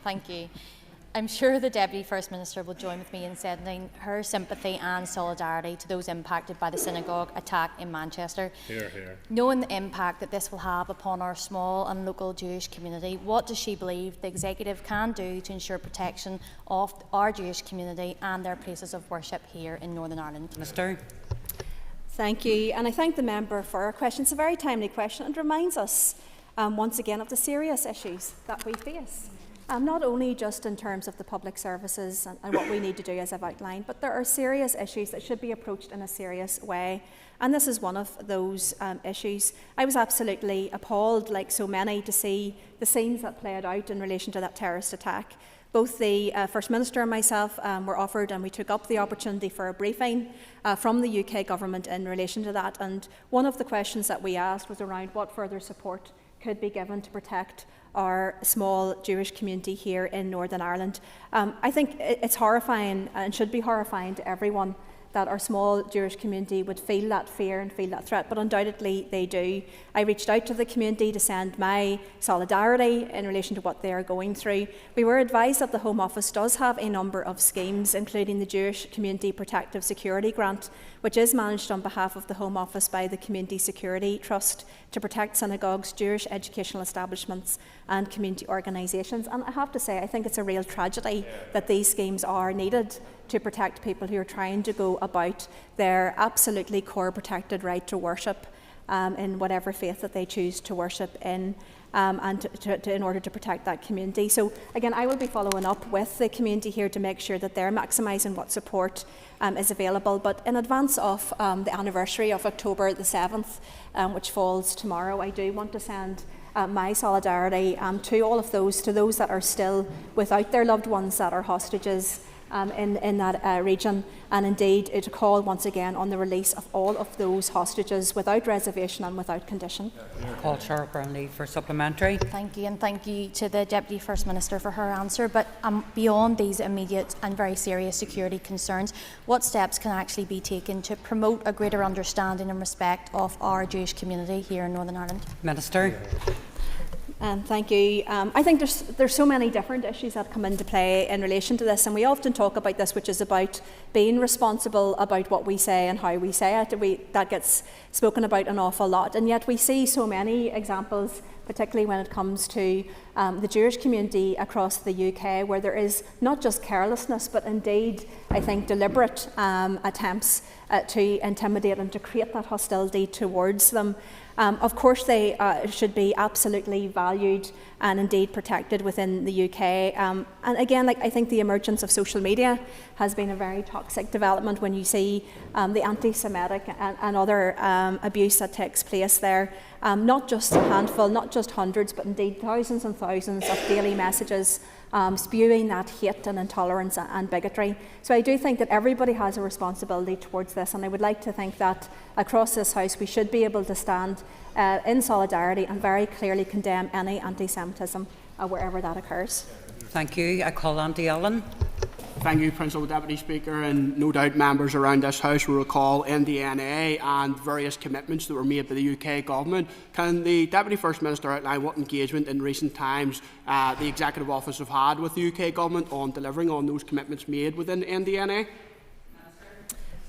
Thank you. I'm sure the Deputy First Minister will join with me in sending her sympathy and solidarity to those impacted by the synagogue attack in Manchester. Hear, hear. Knowing the impact that this will have upon our small and local Jewish community, what does she believe the Executive can do to ensure protection of our Jewish community and their places of worship here in Northern Ireland? Minister. Thank you, and I thank the member for her question. It's a very timely question and reminds us once again of the serious issues that we face. Not only just in terms of the public services and what we need to do as I've outlined, but there are serious issues that should be approached in a serious way. And this is one of those issues. I was absolutely appalled, like so many, to see the scenes that played out in relation to that terrorist attack. Both the First Minister and myself were offered, and we took up the opportunity for a briefing from the UK Government in relation to that. And one of the questions that we asked was around what further support could be given to protect our small Jewish community here in Northern Ireland. I think it's horrifying and should be horrifying to everyone that our small Jewish community would feel that fear and feel that threat, but undoubtedly they do. I reached out to the community to send my solidarity in relation to what they are going through. We were advised that the Home Office does have a number of schemes, including the Jewish Community Protective Security Grant, which is managed on behalf of the Home Office by the Community Security Trust to protect synagogues, Jewish educational establishments and community organisations. And I have to say, I think it's a real tragedy that these schemes are needed to protect people who are trying to go about their absolutely core protected right to worship in whatever faith that they choose to worship in, and in order to protect that community. So again, I will be following up with the community here to make sure that they're maximising what support is available. But in advance of the anniversary of October the 7th, which falls tomorrow, I do want to send my solidarity to all of those, to those that are still without their loved ones that are hostages in that region, and indeed to call once again on the release of all of those hostages without reservation and without condition. Call Cheryl Brownlee for supplementary. Thank you, and thank you to the Deputy First Minister for her answer. But beyond these immediate and very serious security concerns, what steps can actually be taken to promote a greater understanding and respect of our Jewish community here in Northern Ireland? Minister. Thank you. I think there's so many different issues that come into play in relation to this, and we often talk about this, which is about being responsible about what we say and how we say it. That gets spoken about an awful lot, and yet we see so many examples, particularly when it comes to the Jewish community across the UK, where there is not just carelessness, but indeed, I think, deliberate attempts to intimidate and to create that hostility towards them. Of course, they should be absolutely valued and indeed protected within the UK. And again, I think the emergence of social media has been a very toxic development when you see the anti-Semitic and other abuse that takes place there. Not just a handful, not just hundreds, but indeed thousands and thousands of daily messages spewing that hate and intolerance and bigotry. So I do think that everybody has a responsibility towards this, and I would like to think that across this House we should be able to stand in solidarity and very clearly condemn any anti-Semitism wherever that occurs. Thank you. I call Andy Allen. Thank you, Principal Deputy Speaker, and no doubt members around this House will recall NDNA and various commitments that were made by the UK Government. Can the Deputy First Minister outline what engagement in recent times the Executive Office have had with the UK Government on delivering on those commitments made within NDNA?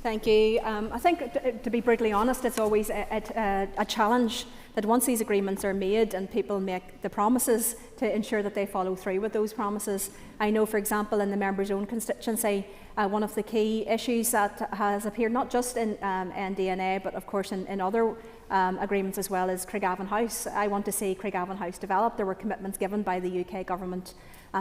Thank you. I think, to be brutally honest, it's always a challenge that once these agreements are made and people make the promises, to ensure that they follow through with those promises. I know, for example, in the member's own constituency, one of the key issues that has appeared not just in NDNA, but of course in other agreements as well, is Craigavon House. I want to see Craigavon House developed. There were commitments given by the UK Government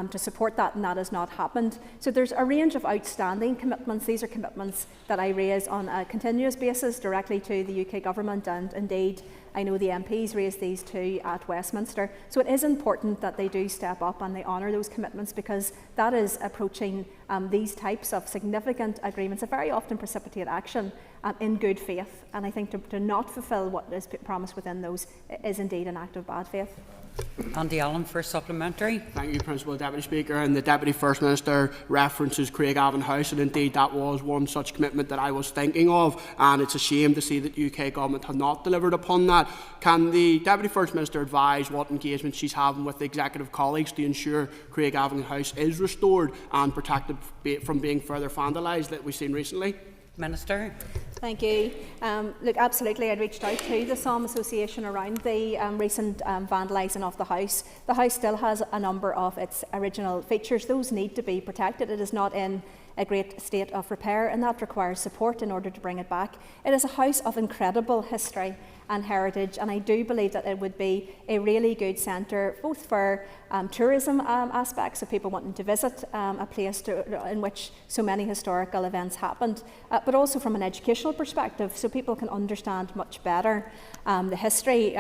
to support that, and that has not happened. So there's a range of outstanding commitments. These are commitments that I raise on a continuous basis directly to the UK Government, and indeed I know the MPs raised these too at Westminster. So it is important that they do step up and they honour those commitments, because that is approaching these types of significant agreements, that very often precipitate action in good faith. And I think to not fulfil what is promised within those is indeed an act of bad faith. Andy Allen for supplementary. Thank you, Principal Deputy Speaker. And the Deputy First Minister references Craigavon House, and indeed that was one such commitment that I was thinking of, and it's a shame to see that the UK Government has not delivered upon that. Can the Deputy First Minister advise what engagement she's having with the Executive colleagues to ensure Craigavon House is restored and protected from being further vandalised that we've seen recently? Minister. Thank you. Look, absolutely, I'd reached out to the Psalm Association around the recent vandalising of the house. The house still has a number of its original features. Those need to be protected. It is not in a great state of repair, and that requires support in order to bring it back. It is a house of incredible history and heritage, and I do believe that it would be a really good centre both for tourism aspects of people wanting to visit a place in which so many historical events happened, but also from an educational perspective, so people can understand much better the history.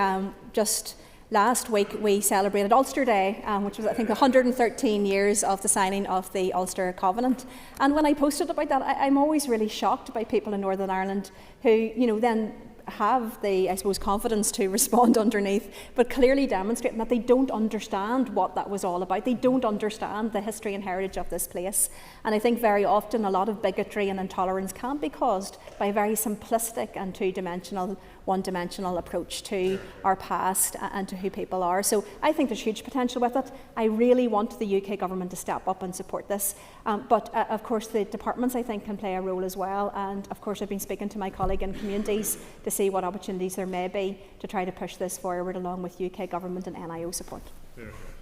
Just last week we celebrated Ulster Day, which was, I think, 113 years of the signing of the Ulster Covenant. And when I posted about that, I'm always really shocked by people in Northern Ireland who, then have the, I suppose, confidence to respond underneath, but clearly demonstrating that they don't understand what that was all about. They don't understand the history and heritage of this place. And I think very often a lot of bigotry and intolerance can be caused by a very simplistic and two-dimensional, one-dimensional approach to our past and to who people are. So I think there's huge potential with it. I really want the UK Government to step up and support this. But of course the departments, I think, can play a role as well. And of course I've been speaking to my colleague in communities to see what opportunities there may be to try to push this forward along with UK Government and NIO support.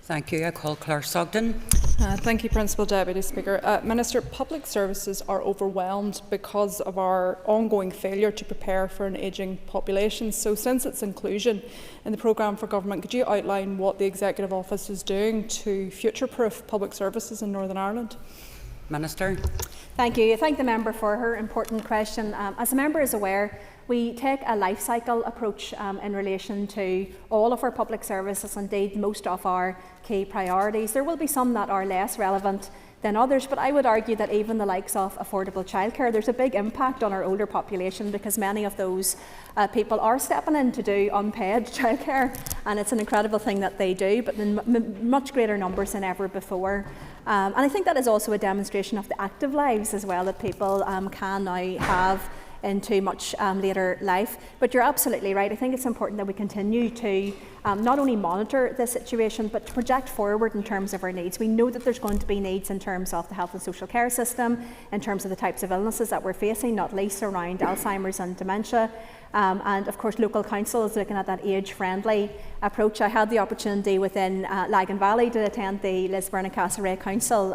Thank you. I call Claire Sugden. Thank you, Principal Deputy Speaker. Minister, public services are overwhelmed because of our ongoing failure to prepare for an ageing population. So since its inclusion in the programme for government, could you outline what the Executive Office is doing to future-proof public services in Northern Ireland? Minister. Thank you. I thank the member for her important question. As the member is aware, we take a life cycle approach in relation to all of our public services, indeed most of our key priorities. There will be some that are less relevant than others. But I would argue that even the likes of affordable childcare, there's a big impact on our older population, because many of those people are stepping in to do unpaid childcare, and it's an incredible thing that they do, but in much greater numbers than ever before. And I think that is also a demonstration of the active lives as well that people can now have into much later life. But you're absolutely right. I think it's important that we continue to not only monitor the situation, but to project forward in terms of our needs. We know that there's going to be needs in terms of the health and social care system, in terms of the types of illnesses that we're facing, not least around Alzheimer's and dementia. And of course, local council is looking at that age-friendly approach. I had the opportunity within Lagan Valley to attend the Lisburn and Castlereagh Council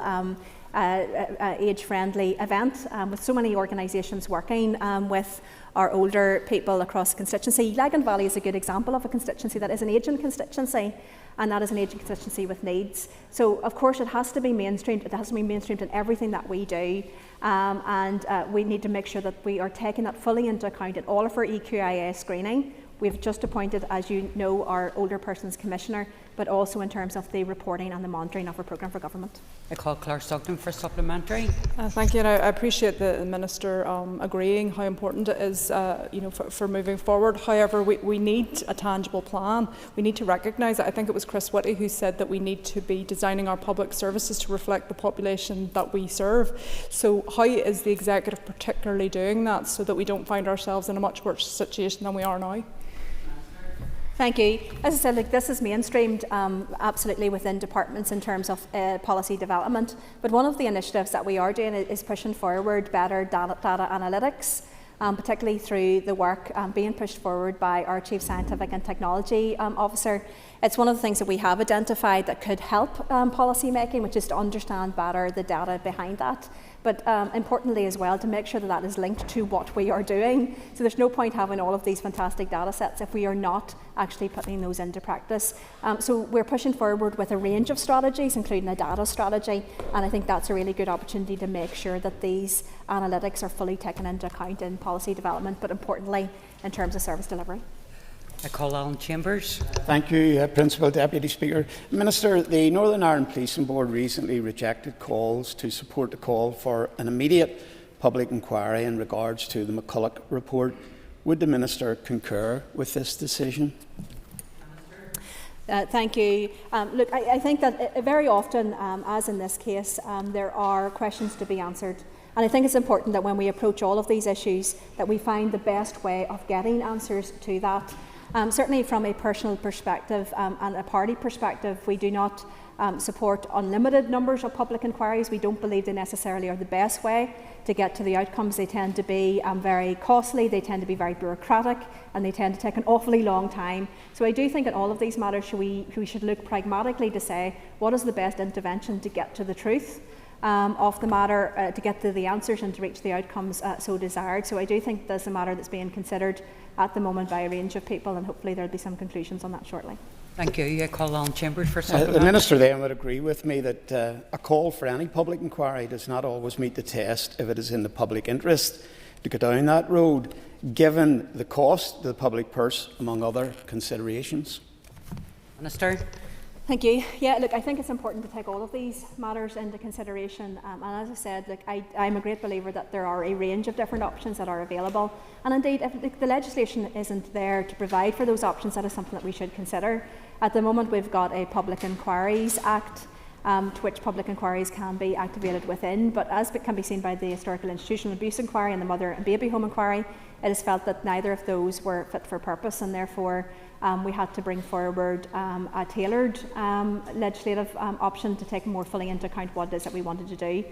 age-friendly event with so many organisations working with our older people across the constituency. Lagan Valley is a good example of a constituency that is an ageing constituency, and that is an ageing constituency with needs. So of course it has to be mainstreamed. It has to be mainstreamed in everything that we do, and we need to make sure that we are taking that fully into account in all of our EQIA screening. We've just appointed, as you know, our Older Persons Commissioner, but also in terms of the reporting and the monitoring of our programme for government. I call Claire Stockton for supplementary. Thank you, and I appreciate the Minister agreeing how important it is for moving forward. However, we need a tangible plan. We need to recognise that. I think it was Chris Whitty who said that we need to be designing our public services to reflect the population that we serve. So how is the Executive particularly doing that so that we don't find ourselves in a much worse situation than we are now? Thank you. As I said, this is mainstreamed absolutely within departments in terms of policy development. But one of the initiatives that we are doing is pushing forward better data analytics, particularly through the work being pushed forward by our Chief Scientific and Technology Officer. It's one of the things that we have identified that could help policy making, which is to understand better the data behind that. But importantly as well, to make sure that that is linked to what we are doing. So there's no point having all of these fantastic data sets if we are not actually putting those into practice. So we're pushing forward with a range of strategies, including a data strategy, and I think that's a really good opportunity to make sure that these analytics are fully taken into account in policy development, but importantly in terms of service delivery. I call Alan Chambers. Thank you, Principal Deputy Speaker. Minister, the Northern Ireland Policing Board recently rejected calls to support the call for an immediate public inquiry in regards to the McCulloch report. Would the Minister concur with this decision? Thank you. Look, I think that very often, as in this case, there are questions to be answered. And I think it's important that when we approach all of these issues, that we find the best way of getting answers to that. Certainly from a personal perspective and a party perspective, we do not support unlimited numbers of public inquiries. We don't believe they necessarily are the best way to get to the outcomes. They tend to be very costly, they tend to be very bureaucratic, and they tend to take an awfully long time. So I do think in all of these matters we should look pragmatically to say what is the best intervention to get to the truth of the matter, to get to the answers and to reach the outcomes so desired. So I do think there's a matter that's being considered at the moment by a range of people, and hopefully there'll be some conclusions on that shortly. Thank you. I call Alan Chambers for supplementary. The Minister then would agree with me that a call for any public inquiry does not always meet the test if it is in the public interest to go down that road, given the cost to the public purse, among other considerations. Minister. Thank you. Yeah, look, I think it's important to take all of these matters into consideration. And as I said, look, I'm a great believer that there are a range of different options that are available. And indeed, if the legislation isn't there to provide for those options, that is something that we should consider. At the moment, we've got a Public Inquiries Act, to which public inquiries can be activated within. But as it can be seen by the Historical Institutional Abuse Inquiry and the Mother and Baby Home Inquiry, it is felt that neither of those were fit for purpose, and therefore we had to bring forward a tailored legislative option to take more fully into account what it is that we wanted to do.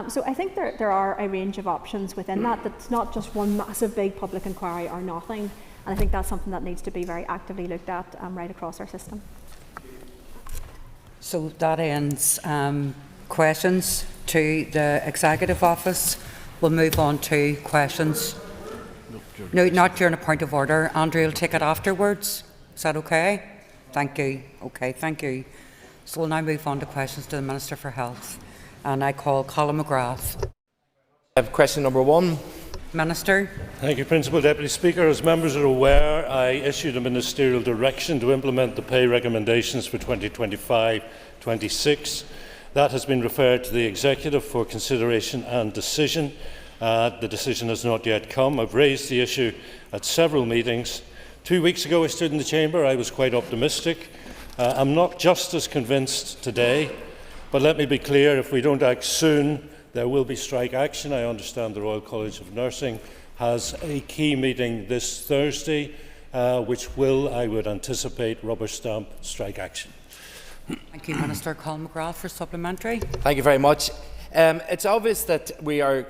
So I think there are a range of options within that. That's not just one massive big public inquiry or nothing. And I think that's something that needs to be very actively looked at right across our system. So that ends questions to the Executive Office. We'll move on to questions. No, not during a point of order. Andrew will take it afterwards. Is that okay? Thank you. Okay, thank you. So we'll now move on to questions to the Minister for Health. And I call Colin McGrath. I have question number 1. Minister. Thank you, Principal Deputy Speaker. As members are aware, I issued a ministerial direction to implement the pay recommendations for 2025-26. That has been referred to the Executive for consideration and decision. The decision has not yet come. I've raised the issue at several meetings. 2 weeks ago I stood in the chamber. I was quite optimistic. I'm not just as convinced today, but let me be clear, if we don't act soon, there will be strike action. I understand the Royal College of Nursing has a key meeting this Thursday, which will, I would anticipate, rubber stamp strike action. Thank you, Minister. Colin McGrath for supplementary. Thank you very much. It's obvious that we are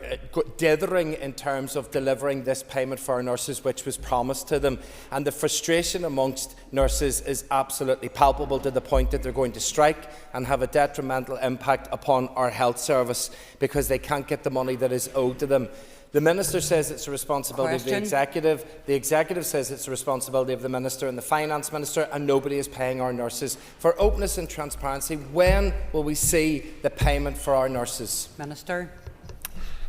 dithering in terms of delivering this payment for our nurses, which was promised to them, and the frustration amongst nurses is absolutely palpable, to the point that they're going to strike and have a detrimental impact upon our health service because they can't get the money that is owed to them. The Minister says it's a responsibility of the Executive. The Executive says it's a responsibility of the Minister and the Finance Minister, and nobody is paying our nurses. For openness and transparency, when will we see the payment for our nurses? Minister.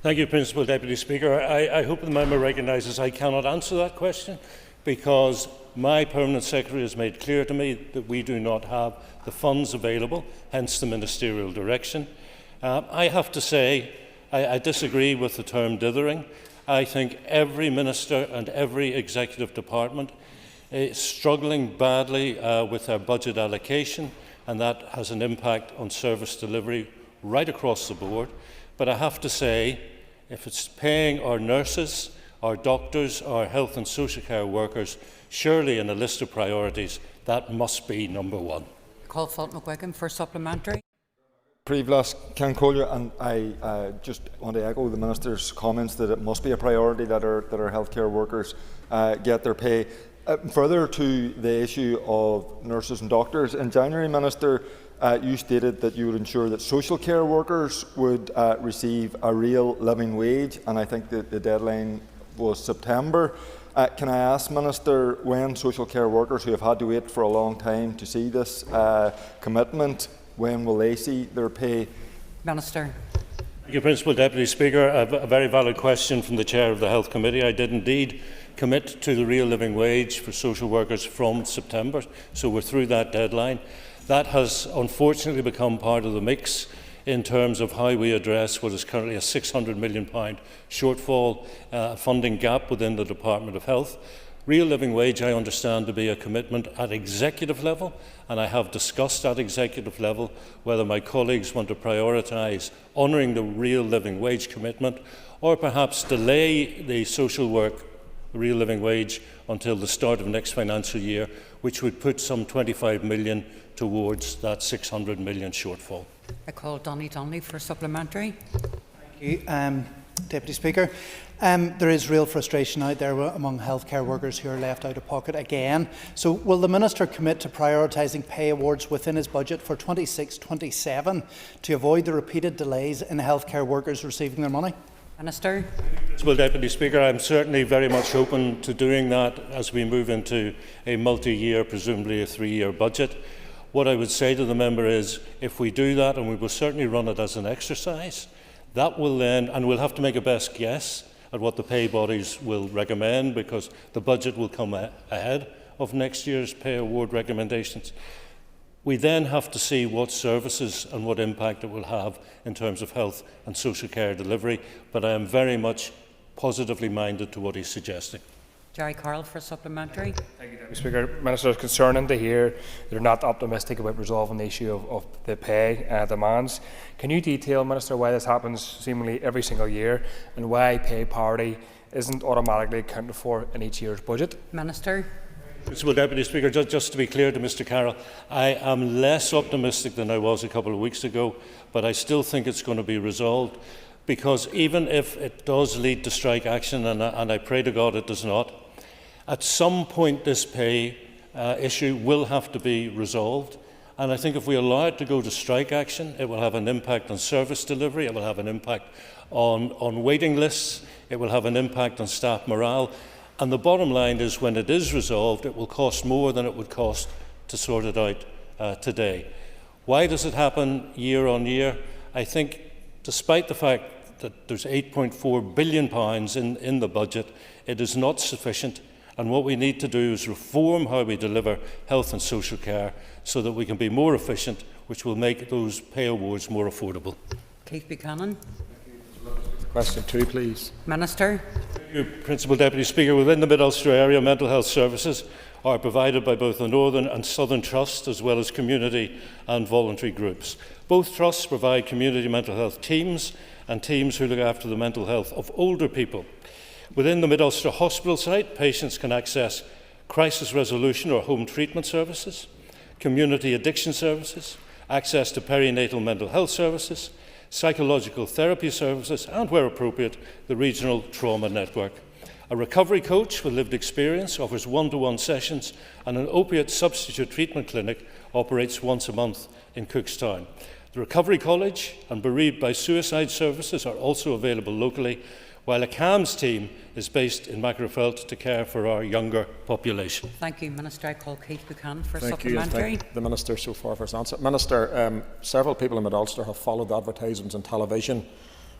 Thank you, Principal Deputy Speaker. I hope the member recognises I cannot answer that question, because my Permanent Secretary has made clear to me that we do not have the funds available, hence the ministerial direction. I have to say, I disagree with the term dithering. I think every minister and every executive department is struggling badly with their budget allocation, and that has an impact on service delivery right across the board. But I have to say, if it's paying our nurses, our doctors, our health and social care workers, surely in a list of priorities, that must be number one. Call Fulton McGuigan for supplementary. Prevlas Can Collier, and I just want to echo the Minister's comments that it must be a priority that our healthcare workers get their pay. Further to the issue of nurses and doctors, in January, Minister, you stated that you would ensure that social care workers would receive a real living wage, and I think that the deadline was September. Can I ask, Minister, when social care workers who have had to wait for a long time to see this commitment, when will they see their pay? Minister. Thank you, Principal Deputy Speaker. A very valid question from the Chair of the Health Committee. I did indeed commit to the real living wage for social workers from September, so we're through that deadline. That has unfortunately become part of the mix in terms of how we address what is currently a £600 million shortfall funding gap within the Department of Health. Real living wage, I understand to be a commitment at executive level, and I have discussed at executive level whether my colleagues want to prioritise honouring the real living wage commitment, or perhaps delay the social work real living wage until the start of next financial year, which would put some 25 million towards that 600 million shortfall. I call Donny Donnelly for supplementary. Thank you, Deputy Speaker. There is real frustration out there among healthcare workers who are left out of pocket again. So will the Minister commit to prioritising pay awards within his budget for 26-27 to avoid the repeated delays in healthcare workers receiving their money? Minister. Well, Deputy Speaker, I'm certainly very much open to doing that as we move into a multi-year, presumably a 3-year budget. What I would say to the member is, if we do that, and we will certainly run it as an exercise, that will then, and we'll have to make a best guess at what the pay bodies will recommend, because the budget will come ahead of next year's pay award recommendations. We then have to see what services and what impact it will have in terms of health and social care delivery, but I am very much positively minded to what he's suggesting. Jerry Carroll for supplementary. Thank you, Deputy Speaker. Minister, it's concerning to hear they're not optimistic about resolving the issue of the pay demands. Can you detail, Minister, why this happens seemingly every single year, and why pay parity isn't automatically accounted for in each year's budget? Minister. Well, Deputy Speaker, just to be clear to Mr Carroll, I am less optimistic than I was a couple of weeks ago, but I still think it's going to be resolved, because even if it does lead to strike action, and I pray to God it does not, at some point this pay issue will have to be resolved. And I think if we allow it to go to strike action, it will have an impact on service delivery, it will have an impact on waiting lists, it will have an impact on staff morale. And the bottom line is, when it is resolved, it will cost more than it would cost to sort it out today. Why does it happen year on year? I think, despite the fact that there's £8.4 billion in the budget, it is not sufficient. And what we need to do is reform how we deliver health and social care so that we can be more efficient, which will make those pay awards more affordable. Keith Buchanan. Question 2, please. Minister. Thank you, Principal Deputy Speaker. Within the Mid-Ulster area, mental health services are provided by both the Northern and Southern Trust, as well as community and voluntary groups. Both trusts provide community mental health teams and teams who look after the mental health of older people. Within the Mid-Ulster Hospital site, patients can access crisis resolution or home treatment services, community addiction services, access to perinatal mental health services, psychological therapy services, and, where appropriate, the regional trauma network. A recovery coach with lived experience offers one-to-one sessions, and an opiate substitute treatment clinic operates once a month in Cookstown. The Recovery College and Bereaved by Suicide services are also available locally, while a CAMS team is based in Macrofelt to care for our younger population. Thank you, Minister. I call Keith Buchanan for Thank supplementary. you. Thank the Minister so far for his answer. Minister, several people in Mid-Ulster have followed the advertisements on television,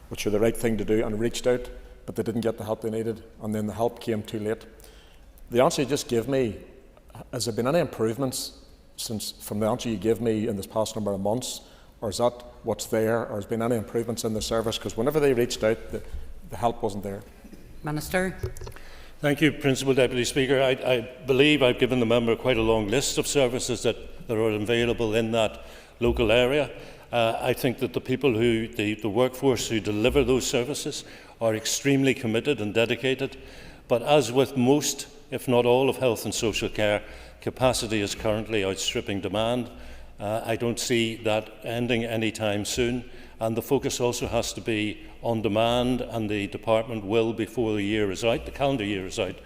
which are the right thing to do, and reached out, but they didn't get the help they needed, and then the help came too late. The answer you just gave me, has there been any improvements from the answer you gave me in this past number of months, or is that what's there, or has been any improvements in the service? Because whenever they reached out, the help wasn't there. Minister. Thank you, Principal Deputy Speaker. I believe I've given the member quite a long list of services that are available in that local area. I think that the people the workforce who deliver those services are extremely committed and dedicated. But as with most, if not all, of health and social care, capacity is currently outstripping demand. I don't see that ending anytime soon. And the focus also has to be on demand, and the department will, before the year is out, the calendar year is out,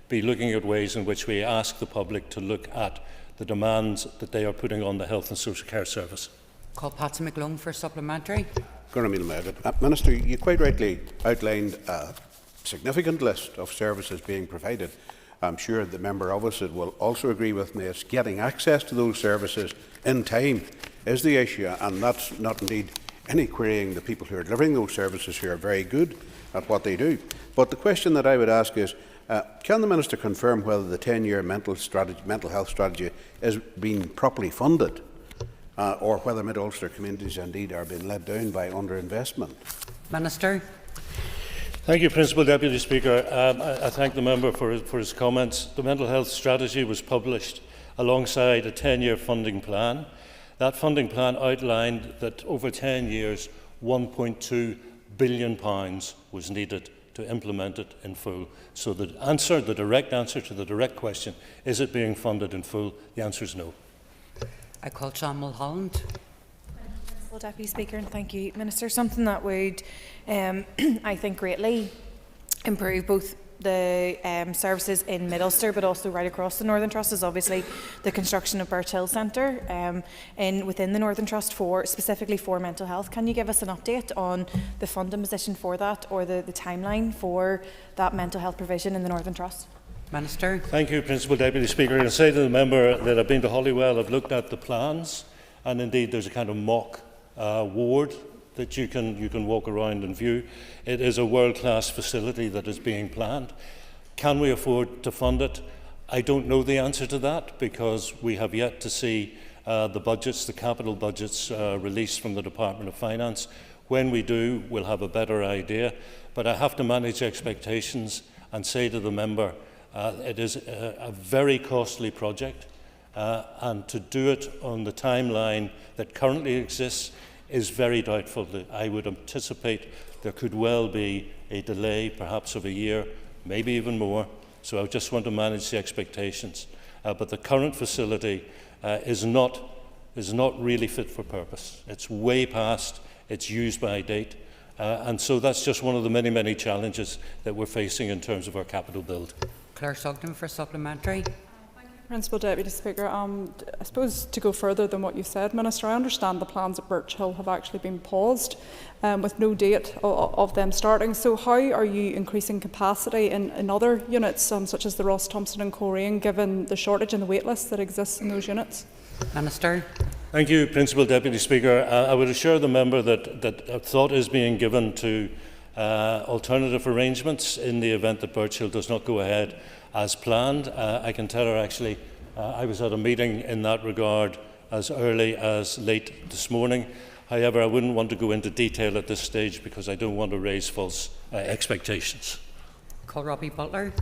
be looking at ways in which we ask the public to look at the demands that they are putting on the health and social care service. Call Patsy McGlone for supplementary. Minister, you quite rightly outlined a significant list of services being provided. I'm sure the member opposite will also agree with me as getting access to those services in time is the issue, and that's not indeed any querying the people who are delivering those services, who are very good at what they do. But the question that I would ask is, can the Minister confirm whether the 10-year mental health strategy is being properly funded, or whether Mid-Ulster communities indeed are being let down by underinvestment? Minister. Thank you, Principal Deputy Speaker. I thank the member for his comments. The mental health strategy was published alongside a 10-year funding plan. That funding plan outlined that over 10 years, £1.2 billion was needed to implement it in full. So the direct answer to the direct question, is it being funded in full? The answer is no. I call Sean Mulholland. Principal Deputy Speaker, and thank you, Minister. Something that would, I think, greatly improve both the services in Mid-Ulster but also right across the Northern Trust is obviously the construction of Birch Hill Centre within the Northern Trust specifically for mental health. Can you give us an update on the funding position for that, or the timeline for that mental health provision in the Northern Trust? Minister. Thank you, Principal Deputy Speaker. I say to the member that I've been to Hollywell, I've looked at the plans, and indeed there's a kind of mock ward that you can walk around and view. It is a world-class facility that is being planned. Can we afford to fund it? I don't know the answer to that, because we have yet to see the budgets, the capital budgets released from the Department of Finance. When we do, we'll have a better idea. But I have to manage expectations and say to the member, it is a very costly project, and to do it on the timeline that currently exists is very doubtful. I would anticipate there could well be a delay, perhaps of a year, maybe even more. So I just want to manage the expectations. But the current facility is not really fit for purpose. It's way past its use-by date. And so that's just one of the many, many challenges that we're facing in terms of our capital build. Claire Sugden for supplementary. Principal Deputy Speaker, I suppose to go further than what you said, Minister, I understand the plans at Birch Hill have actually been paused with no date of them starting. So how are you increasing capacity in other units, such as the Ross Thompson and Coleraine, given the shortage and the wait list that exists in those units? Minister. Thank you, Principal Deputy Speaker. I would assure the member that thought is being given to alternative arrangements in the event that Birchill does not go ahead as planned. I can tell her actually I was at a meeting in that regard as early as late this morning. However, I wouldn't want to go into detail at this stage because I don't want to raise false expectations. Call Robbie Butler.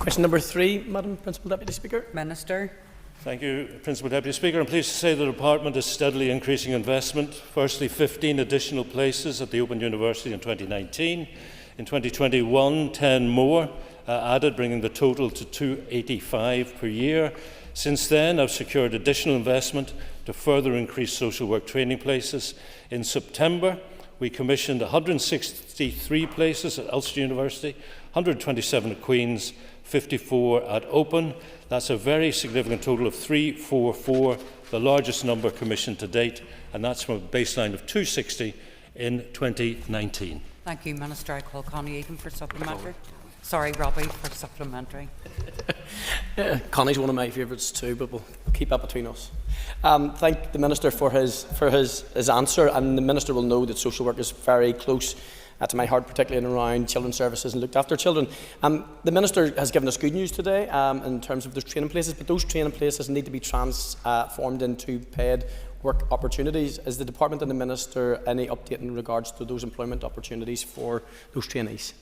Question number 3, Madam Principal Deputy Speaker. Minister. Thank you, Principal Deputy Speaker. I'm pleased to say the Department is steadily increasing investment. Firstly, 15 additional places at the Open University in 2019. In 2021, 10 more added, bringing the total to 285 per year. Since then, I've secured additional investment to further increase social work training places. In September, we commissioned 163 places at Ulster University, 127 at Queen's, 54 at Open. That's a very significant total of 344, the largest number commissioned to date, and that's from a baseline of 260 in 2019. Thank you, Minister. I call Connie Egan for supplementary. Sorry, Robbie, for supplementary. Connie's one of my favourites too, but we'll keep that between us. Thank the Minister for his answer, and the Minister will know that social work is very close to my heart, particularly around children's services and looked after children. The Minister has given us good news today in terms of those training places, but those training places need to be transformed into paid work opportunities. Is the Department and the Minister any update in regards to those employment opportunities for those trainees?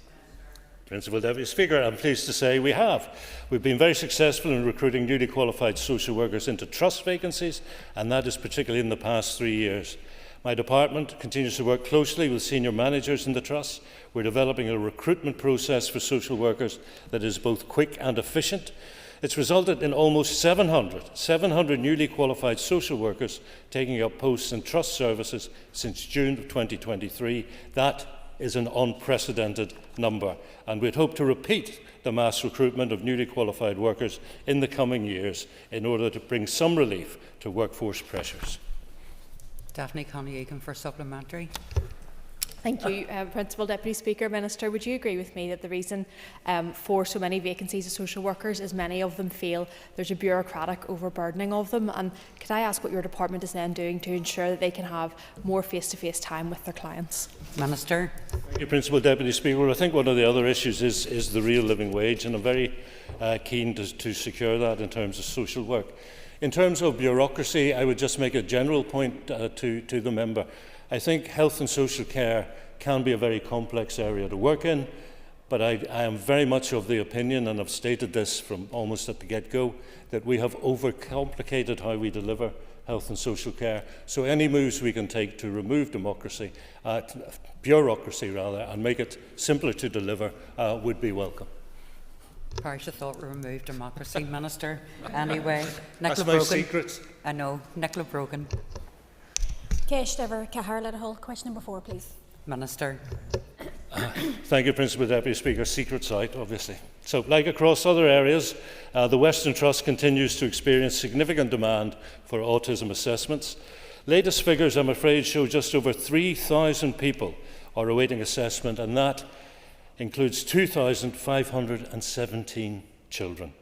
Principal Deputy Speaker, I'm pleased to say we have. We've been very successful in recruiting newly qualified social workers into trust vacancies, and that is particularly in the past 3 years. My department continues to work closely with senior managers in the trust. We're developing a recruitment process for social workers that is both quick and efficient. It's resulted in almost 700 newly qualified social workers taking up posts in trust services since June of 2023. That is an unprecedented number, and we'd hope to repeat the mass recruitment of newly qualified workers in the coming years in order to bring some relief to workforce pressures. Daphne Connie Egan for supplementary. Thank you, Principal Deputy Speaker. Minister, would you agree with me that the reason for so many vacancies of social workers is many of them feel there's a bureaucratic overburdening of them? And could I ask what your department is then doing to ensure that they can have more face-to-face time with their clients? Minister. Thank you, Principal Deputy Speaker. I think one of the other issues is the real living wage, and I'm very keen to secure that in terms of social work. In terms of bureaucracy, I would just make a general point to the member. I think health and social care can be a very complex area to work in, but I am very much of the opinion, and I've stated this from almost at the get-go, that we have overcomplicated how we deliver health and social care. So any moves we can take to remove bureaucracy rather, and make it simpler to deliver would be welcome. Parish, I thought we removed democracy, Minister. Anyway, That's Nicola my Brogan. secret. I know. Nicola Brogan. Question number 4, please. Minister. Thank you, Principal Deputy Speaker. Secret's out, obviously. So, like across other areas, the Western Trust continues to experience significant demand for autism assessments. Latest figures, I'm afraid, show just over 3,000 people are awaiting assessment, and that includes 2,517 children.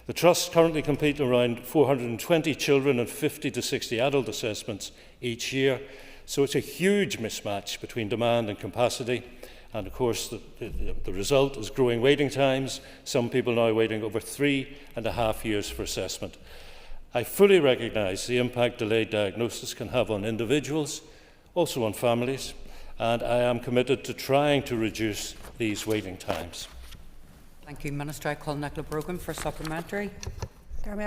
The Trust currently complete around 420 children and 50 to 60 adult assessments each year, so it's a huge mismatch between demand and capacity, and of course the result is growing waiting times, some people now waiting over 3.5 years for assessment. I fully recognise the impact delayed diagnosis can have on individuals, also on families, and I am committed to trying to reduce these waiting times. Thank you, Minister. I call Nicola Brogan for supplementary. And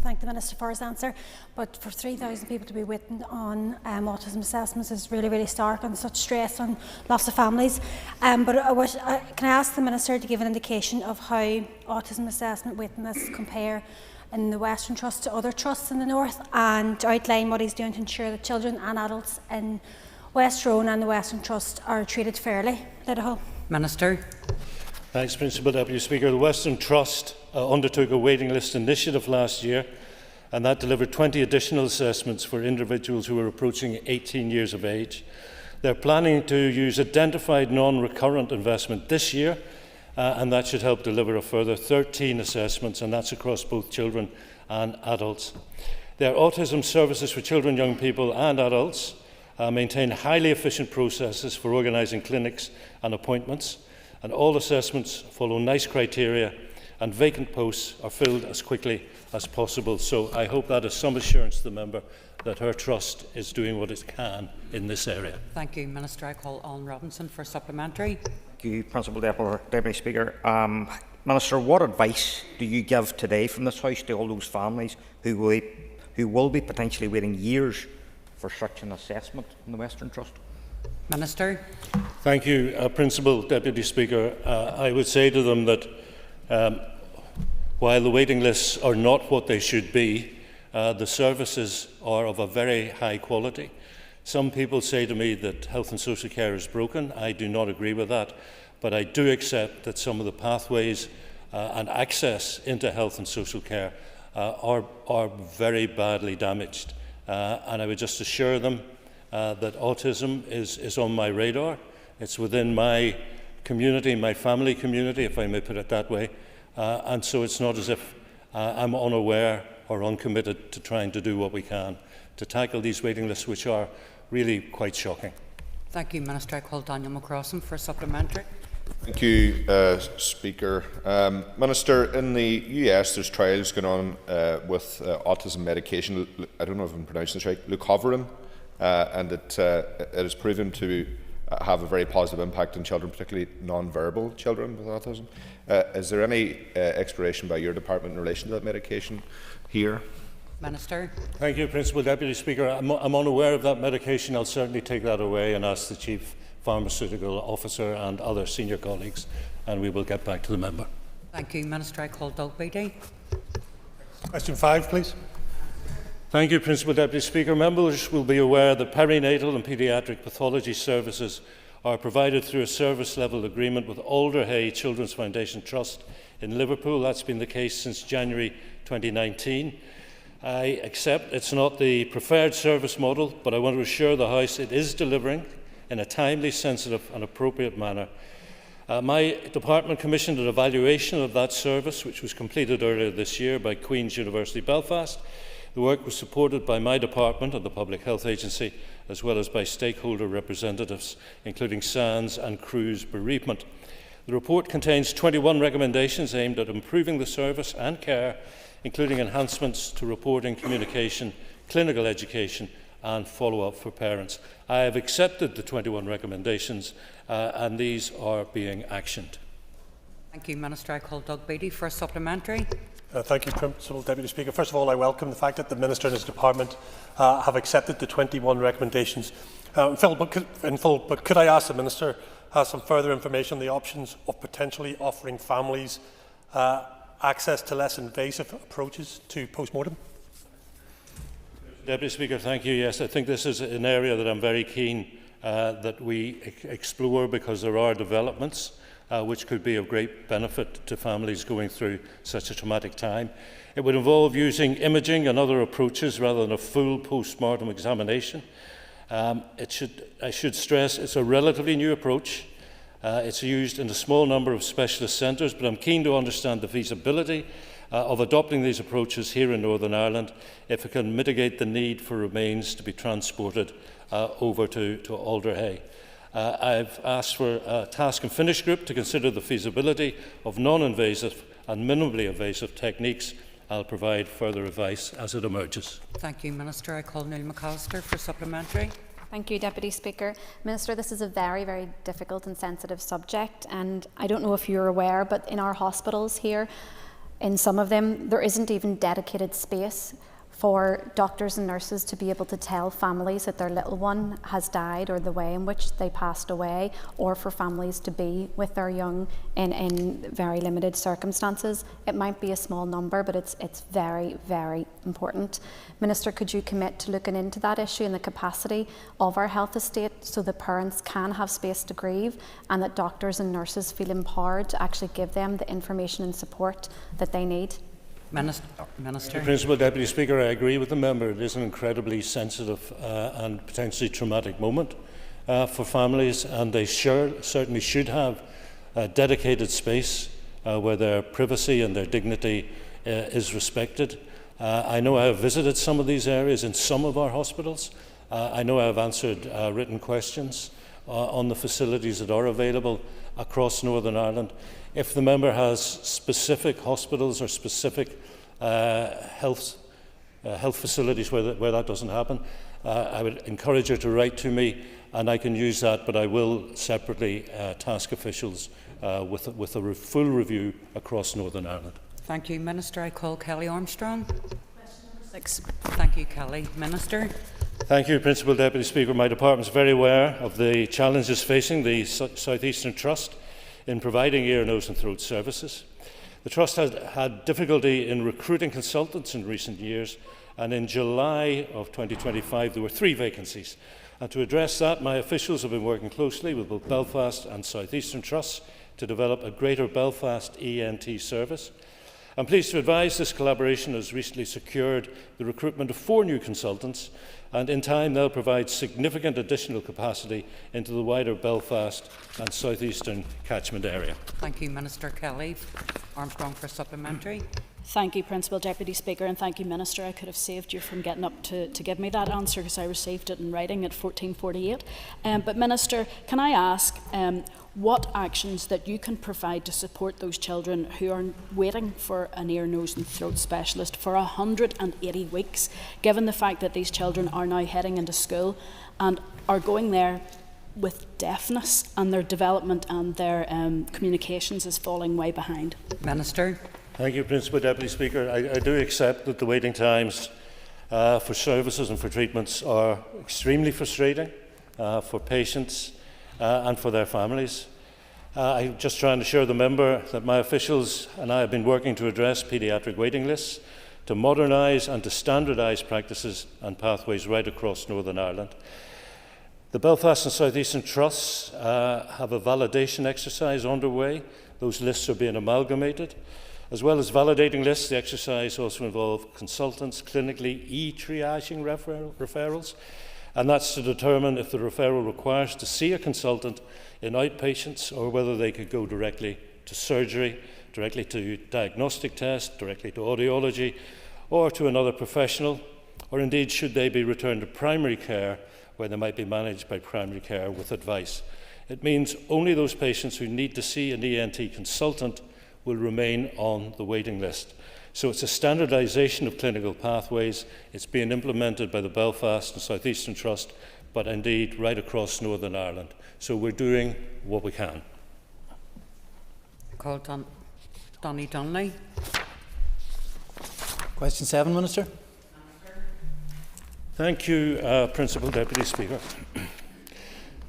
thank the Minister for his answer. But for 3,000 people to be waiting on autism assessments is really, really stark, and such stress on lots of families. Can I ask the Minister to give an indication of how autism assessment waiting lists compare in the Western Trust to other trusts in the North, and to outline what he's doing to ensure that children and adults in West Roan and the Western Trust are treated fairly? Minister. Thanks, Principal Deputy Speaker. The Western Trust undertook a waiting list initiative last year, and that delivered 20 additional assessments for individuals who are approaching 18 years of age. They're planning to use identified non-recurrent investment this year, and that should help deliver a further 13 assessments, and that's across both children and adults. Their autism services for children, young people and adults maintain highly efficient processes for organising clinics and appointments, and all assessments follow NICE criteria, and vacant posts are filled as quickly as possible. So I hope that is some assurance to the member that her trust is doing what it can in this area. Thank you, Minister. I call Alan Robinson for supplementary. Thank you, Principal Deputy Speaker. Minister, what advice do you give today from this House to all those families who will be potentially waiting years for such an assessment in the Western Trust? Minister. Thank you, Principal Deputy Speaker. I would say to them that while the waiting lists are not what they should be, the services are of a very high quality. Some people say to me that health and social care is broken. I do not agree with that, but I do accept that some of the pathways and access into health and social care are very badly damaged. And I would just assure them that autism is on my radar. It's within my community, my family community, if I may put it that way. And so it's not as if I'm unaware or uncommitted to trying to do what we can to tackle these waiting lists, which are really quite shocking. Thank you, Minister. I call Daniel McCrossan for supplementary. Thank you, Speaker. Minister, in the US there's trials going on with autism medication. I don't know if I'm pronouncing this right, Leucovorin, and it is proven to have a very positive impact on children, particularly non-verbal children with autism. Is there any exploration by your department in relation to that medication here? Minister. Thank you, Principal Deputy Speaker. I'm unaware of that medication. I'll certainly take that away and ask the Chief Pharmaceutical Officer and other senior colleagues, and we will get back to the member. Thank you, Minister. I call Doug Beattie. Question 5, please. Thank you, Principal Deputy Speaker. Members will be aware that perinatal and paediatric pathology services are provided through a service-level agreement with Alder Hey Children's Foundation Trust in Liverpool. That's been the case since January 2019. I accept it's not the preferred service model, but I want to assure the House it is delivering in a timely, sensitive and appropriate manner. My department commissioned an evaluation of that service, which was completed earlier this year by Queen's University Belfast. The work was supported by my department and the Public Health Agency, as well as by stakeholder representatives, including SANS and Cruise Bereavement. The report contains 21 recommendations aimed at improving the service and care, including enhancements to reporting, communication, clinical education and follow-up for parents. I have accepted the 21 recommendations and these are being actioned. Thank you, Minister. I call Doug Beattie for a supplementary. Thank you, Principal Deputy Speaker. First of all, I welcome the fact that the Minister and his department have accepted the 21 recommendations in full, but could I ask the Minister some further information on the options of potentially offering families access to less invasive approaches to post-mortem? Deputy Speaker, thank you. Yes, I think this is an area that I'm very keen that we explore, because there are developments which could be of great benefit to families going through such a traumatic time. It would involve using imaging and other approaches rather than a full post-mortem examination. I should stress it's a relatively new approach. It's used in a small number of specialist centres, but I'm keen to understand the feasibility of adopting these approaches here in Northern Ireland if it can mitigate the need for remains to be transported over to Alder Hey. I've asked for a task and finish group to consider the feasibility of non-invasive and minimally invasive techniques. I'll provide further advice as it emerges. Thank you, Minister. I call Neil McAllister for supplementary. Thank you, Deputy Speaker. Minister, this is a very, very difficult and sensitive subject, and I don't know if you're aware, but in our hospitals here, in some of them, there isn't even dedicated space for doctors and nurses to be able to tell families that their little one has died or the way in which they passed away, or for families to be with their young in very limited circumstances. It might be a small number, but it's very, very important. Minister, could you commit to looking into that issue and the capacity of our health estate so that parents can have space to grieve and that doctors and nurses feel empowered to actually give them the information and support that they need? Minister. Principal Deputy Speaker, I agree with the member. It is an incredibly sensitive and potentially traumatic moment for families, and they certainly should have a dedicated space where their privacy and their dignity is respected. I know I have visited some of these areas in some of our hospitals, I know I have answered written questions on the facilities that are available across Northern Ireland. If the member has specific hospitals or specific health facilities where that doesn't happen, I would encourage her to write to me, and I can use that, but I will separately task officials with a full review across Northern Ireland. Thank you, Minister. I call Kelly Armstrong. Thank you, Kelly. Minister. Thank you, Principal Deputy Speaker. My department is very aware of the challenges facing the South Eastern Trust in providing ear, nose and throat services. The Trust has had difficulty in recruiting consultants in recent years, and in July of 2025 there were 3 vacancies. And to address that, my officials have been working closely with both Belfast and South Eastern Trusts to develop a Greater Belfast ENT service. I'm pleased to advise this collaboration has recently secured the recruitment of 4 new consultants, and in time they'll provide significant additional capacity into the wider Belfast and South Eastern catchment area. Thank you, Minister. Kelly Armstrong for supplementary. Thank you, Principal Deputy Speaker, and thank you, Minister. I could have saved you from getting up to give me that answer because I received it in writing at 14:48. But Minister, can I ask what actions that you can provide to support those children who are waiting for an ear, nose and throat specialist for 180 weeks, given the fact that these children are now heading into school and are going there with deafness, and their development and their communications is falling way behind? Minister. Thank you, Principal Deputy Speaker. I do accept that the waiting times for services and for treatments are extremely frustrating for patients and for their families. I'm just trying to assure the member that my officials and I have been working to address paediatric waiting lists, to modernise and to standardise practices and pathways right across Northern Ireland. The Belfast and South Eastern Trusts have a validation exercise underway. Those lists are being amalgamated. As well as validating lists, the exercise also involves consultants, clinically e-triaging referrals, and that's to determine if the referral requires to see a consultant in outpatients or whether they could go directly to surgery, directly to diagnostic tests, directly to audiology, or to another professional, or indeed should they be returned to primary care where they might be managed by primary care with advice. It means only those patients who need to see an ENT consultant will remain on the waiting list. So it's a standardisation of clinical pathways. It's being implemented by the Belfast and South Eastern Trust, but indeed right across Northern Ireland. So we're doing what we can. Call Donny Donnelly. Question 7, Minister. Thank you, Principal Deputy Speaker.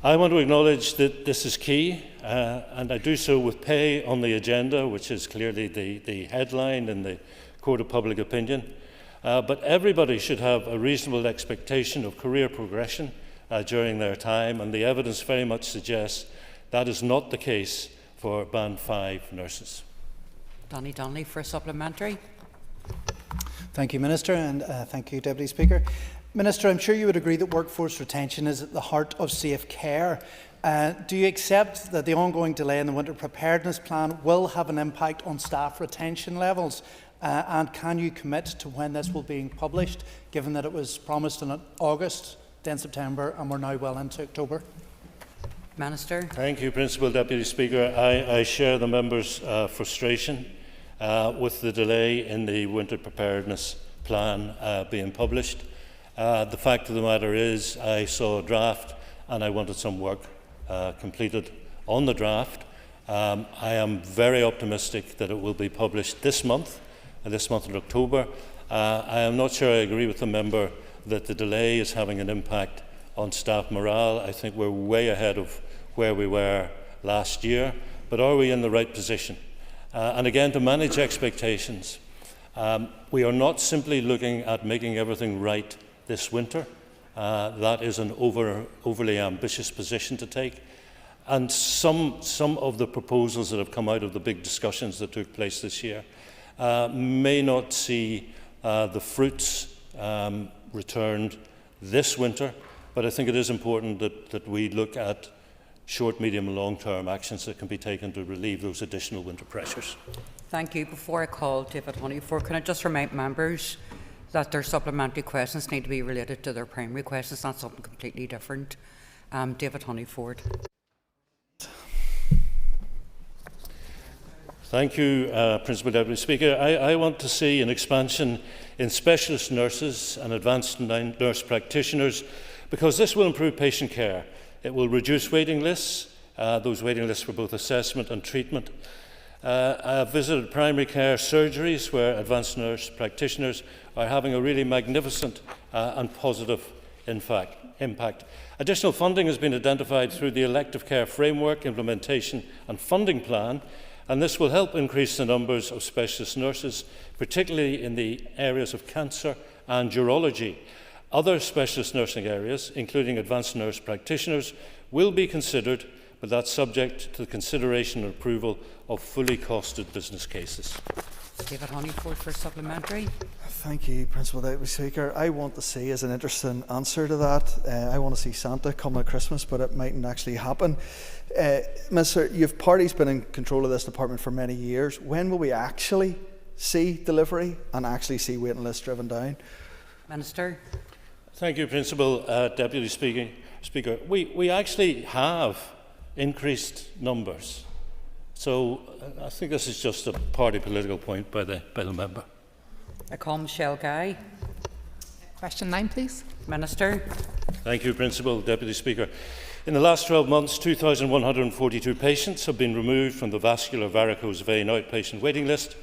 I want to acknowledge that this is key, and I do so with pay on the agenda, which is clearly the headline in the Court of Public Opinion. But everybody should have a reasonable expectation of career progression during their time, and the evidence very much suggests that is not the case for Band 5 nurses. Donny Donnelly for a supplementary. Thank you, Minister, and thank you, Deputy Speaker. Minister, I'm sure you would agree that workforce retention is at the heart of safe care. Do you accept that the ongoing delay in the winter preparedness plan will have an impact on staff retention levels? And can you commit to when this will be published, given that it was promised in August, then September, and we're now well into October? Minister. Thank you, Principal Deputy Speaker. I share the member's frustration with the delay in the winter preparedness plan being published. The fact of the matter is I saw a draft and I wanted some work completed on the draft. I am very optimistic that it will be published this month in October. I am not sure I agree with the member that the delay is having an impact on staff morale. I think we're way ahead of where we were last year, but are we in the right position? And again, to manage expectations, we are not simply looking at making everything right this winter. That is an overly ambitious position to take. And some of the proposals that have come out of the big discussions that took place this year may not see the fruits returned this winter, but I think it is important that we look at short, medium and long-term actions that can be taken to relieve those additional winter pressures. Thank you. Before I call David Honeyford, can I just remind members that their supplementary questions need to be related to their primary questions, not something completely different. David Honeyford. Thank you, Principal Deputy Speaker. I want to see an expansion in specialist nurses and advanced nurse practitioners, because this will improve patient care. It will reduce waiting lists, those waiting lists for both assessment and treatment. I have visited primary care surgeries where advanced nurse practitioners are having a really magnificent and positive impact. Additional funding has been identified through the Elective Care Framework Implementation and Funding Plan, and this will help increase the numbers of specialist nurses, particularly in the areas of cancer and urology. Other specialist nursing areas, including advanced nurse practitioners, will be considered, but that's subject to the consideration and approval of fully costed business cases. David Honeyford for supplementary. Thank you, Principal Deputy Speaker. I want to see as an interesting answer to that. I want to see Santa come at Christmas, but it mightn't actually happen. Minister, you've parties been in control of this department for many years. When will we actually see delivery and actually see waiting lists driven down? Minister. Thank you, Principal Deputy Speaker. We actually have increased numbers. So I think this is just a party political point by the member. I call Michelle Guy. Question 9, please. Minister. Thank you, Principal Deputy Speaker. In the last 12 months, 2,142 patients have been removed from the vascular varicose vein outpatient waiting list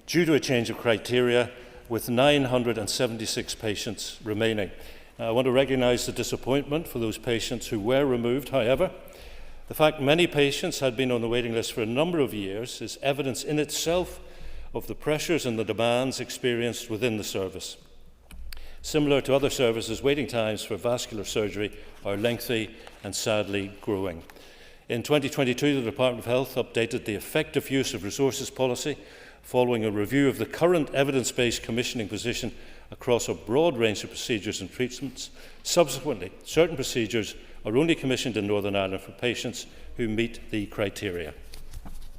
due to a change of criteria, with 976 patients remaining. I want to recognise the disappointment for those patients who were removed. However, the fact many patients had been on the waiting list for a number of years is evidence in itself of the pressures and the demands experienced within the service. Similar to other services, waiting times for vascular surgery are lengthy and sadly growing. In 2022, the Department of Health updated the effective use of resources policy following a review of the current evidence-based commissioning position across a broad range of procedures and treatments. Subsequently, certain procedures are only commissioned in Northern Ireland for patients who meet the criteria.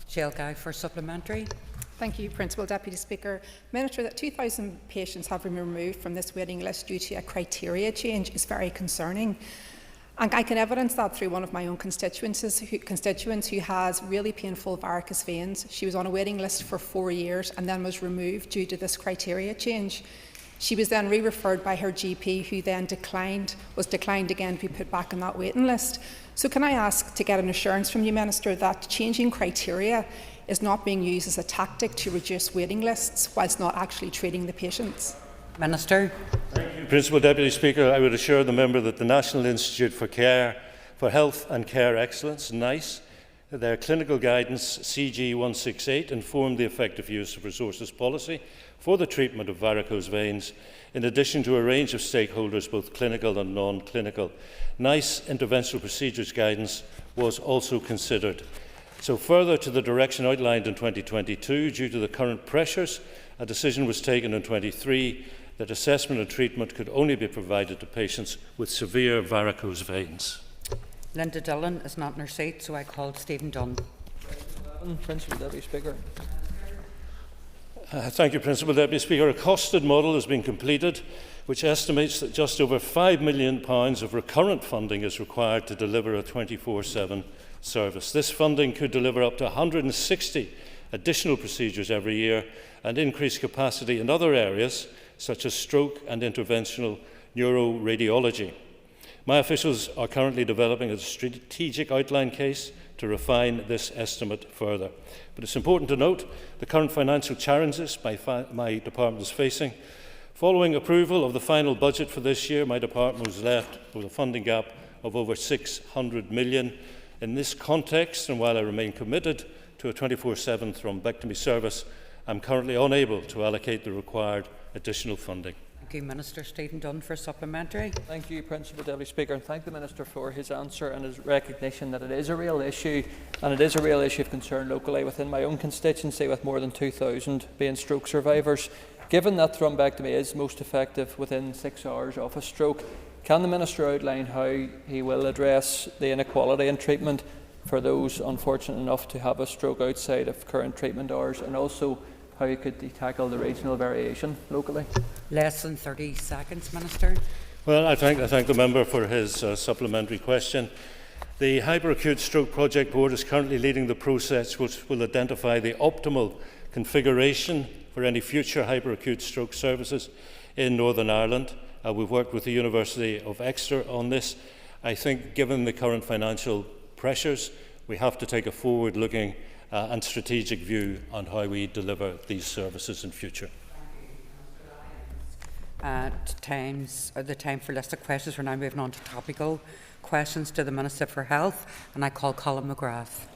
Michelle Guy for supplementary. Thank you, Principal Deputy Speaker. Minister, that 2,000 patients have been removed from this waiting list due to a criteria change is very concerning. And I can evidence that through one of my own constituents who has really painful varicose veins. She was on a waiting list for 4 years and then was removed due to this criteria change. She was then re-referred by her GP, who then was declined again to be put back on that waiting list. So can I ask to get an assurance from you, Minister, that changing criteria is not being used as a tactic to reduce waiting lists whilst not actually treating the patients? Minister. Thank you, Principal Deputy Speaker. I would assure the member that the National Institute for Health and Care Excellence, NICE, their clinical guidance CG 168 informed the effective use of resources policy for the treatment of varicose veins, in addition to a range of stakeholders, both clinical and non-clinical. NICE interventional procedures guidance was also considered. So further to the direction outlined in 2022, due to the current pressures, a decision was taken in 2023 that assessment and treatment could only be provided to patients with severe varicose veins. Linda Dillon is not in her seat, so I called Stephen Dunn. Principal Deputy Speaker. Thank you, Principal Deputy Speaker. A costed model has been completed which estimates that just over £5 million of recurrent funding is required to deliver a 24/7 service. This funding could deliver up to 160 additional procedures every year and increase capacity in other areas such as stroke and interventional neuroradiology. My officials are currently developing a strategic outline case to refine this estimate further. But it's important to note the current financial challenges my department is facing. Following approval of the final budget for this year, my department was left with a funding gap of over £600 million. In this context, and while I remain committed to a 24/7 thrombectomy service, I'm currently unable to allocate the required additional funding. Thank you, Minister. Stephen Dunn for supplementary. Thank you, Principal Deputy Speaker, and thank the Minister for his answer and his recognition that it is a real issue, and it is a real issue of concern locally within my own constituency, with more than 2,000 being stroke survivors. Given that thrombectomy is most effective within 6 hours of a stroke, can the Minister outline how he will address the inequality in treatment for those unfortunate enough to have a stroke outside of current treatment hours, and also how you could tackle the regional variation locally. Less than 30 seconds, Minister. Well, I thank the member for his supplementary question. The Hyperacute Stroke Project Board is currently leading the process which will identify the optimal configuration for any future hyperacute stroke services in Northern Ireland. We've worked with the University of Exeter on this. I think given the current financial pressures, we have to take a forward-looking and strategic view on how we deliver these services in future. The time for listed questions. We're now moving on to topical questions to the Minister for Health, and I call Colin McGrath.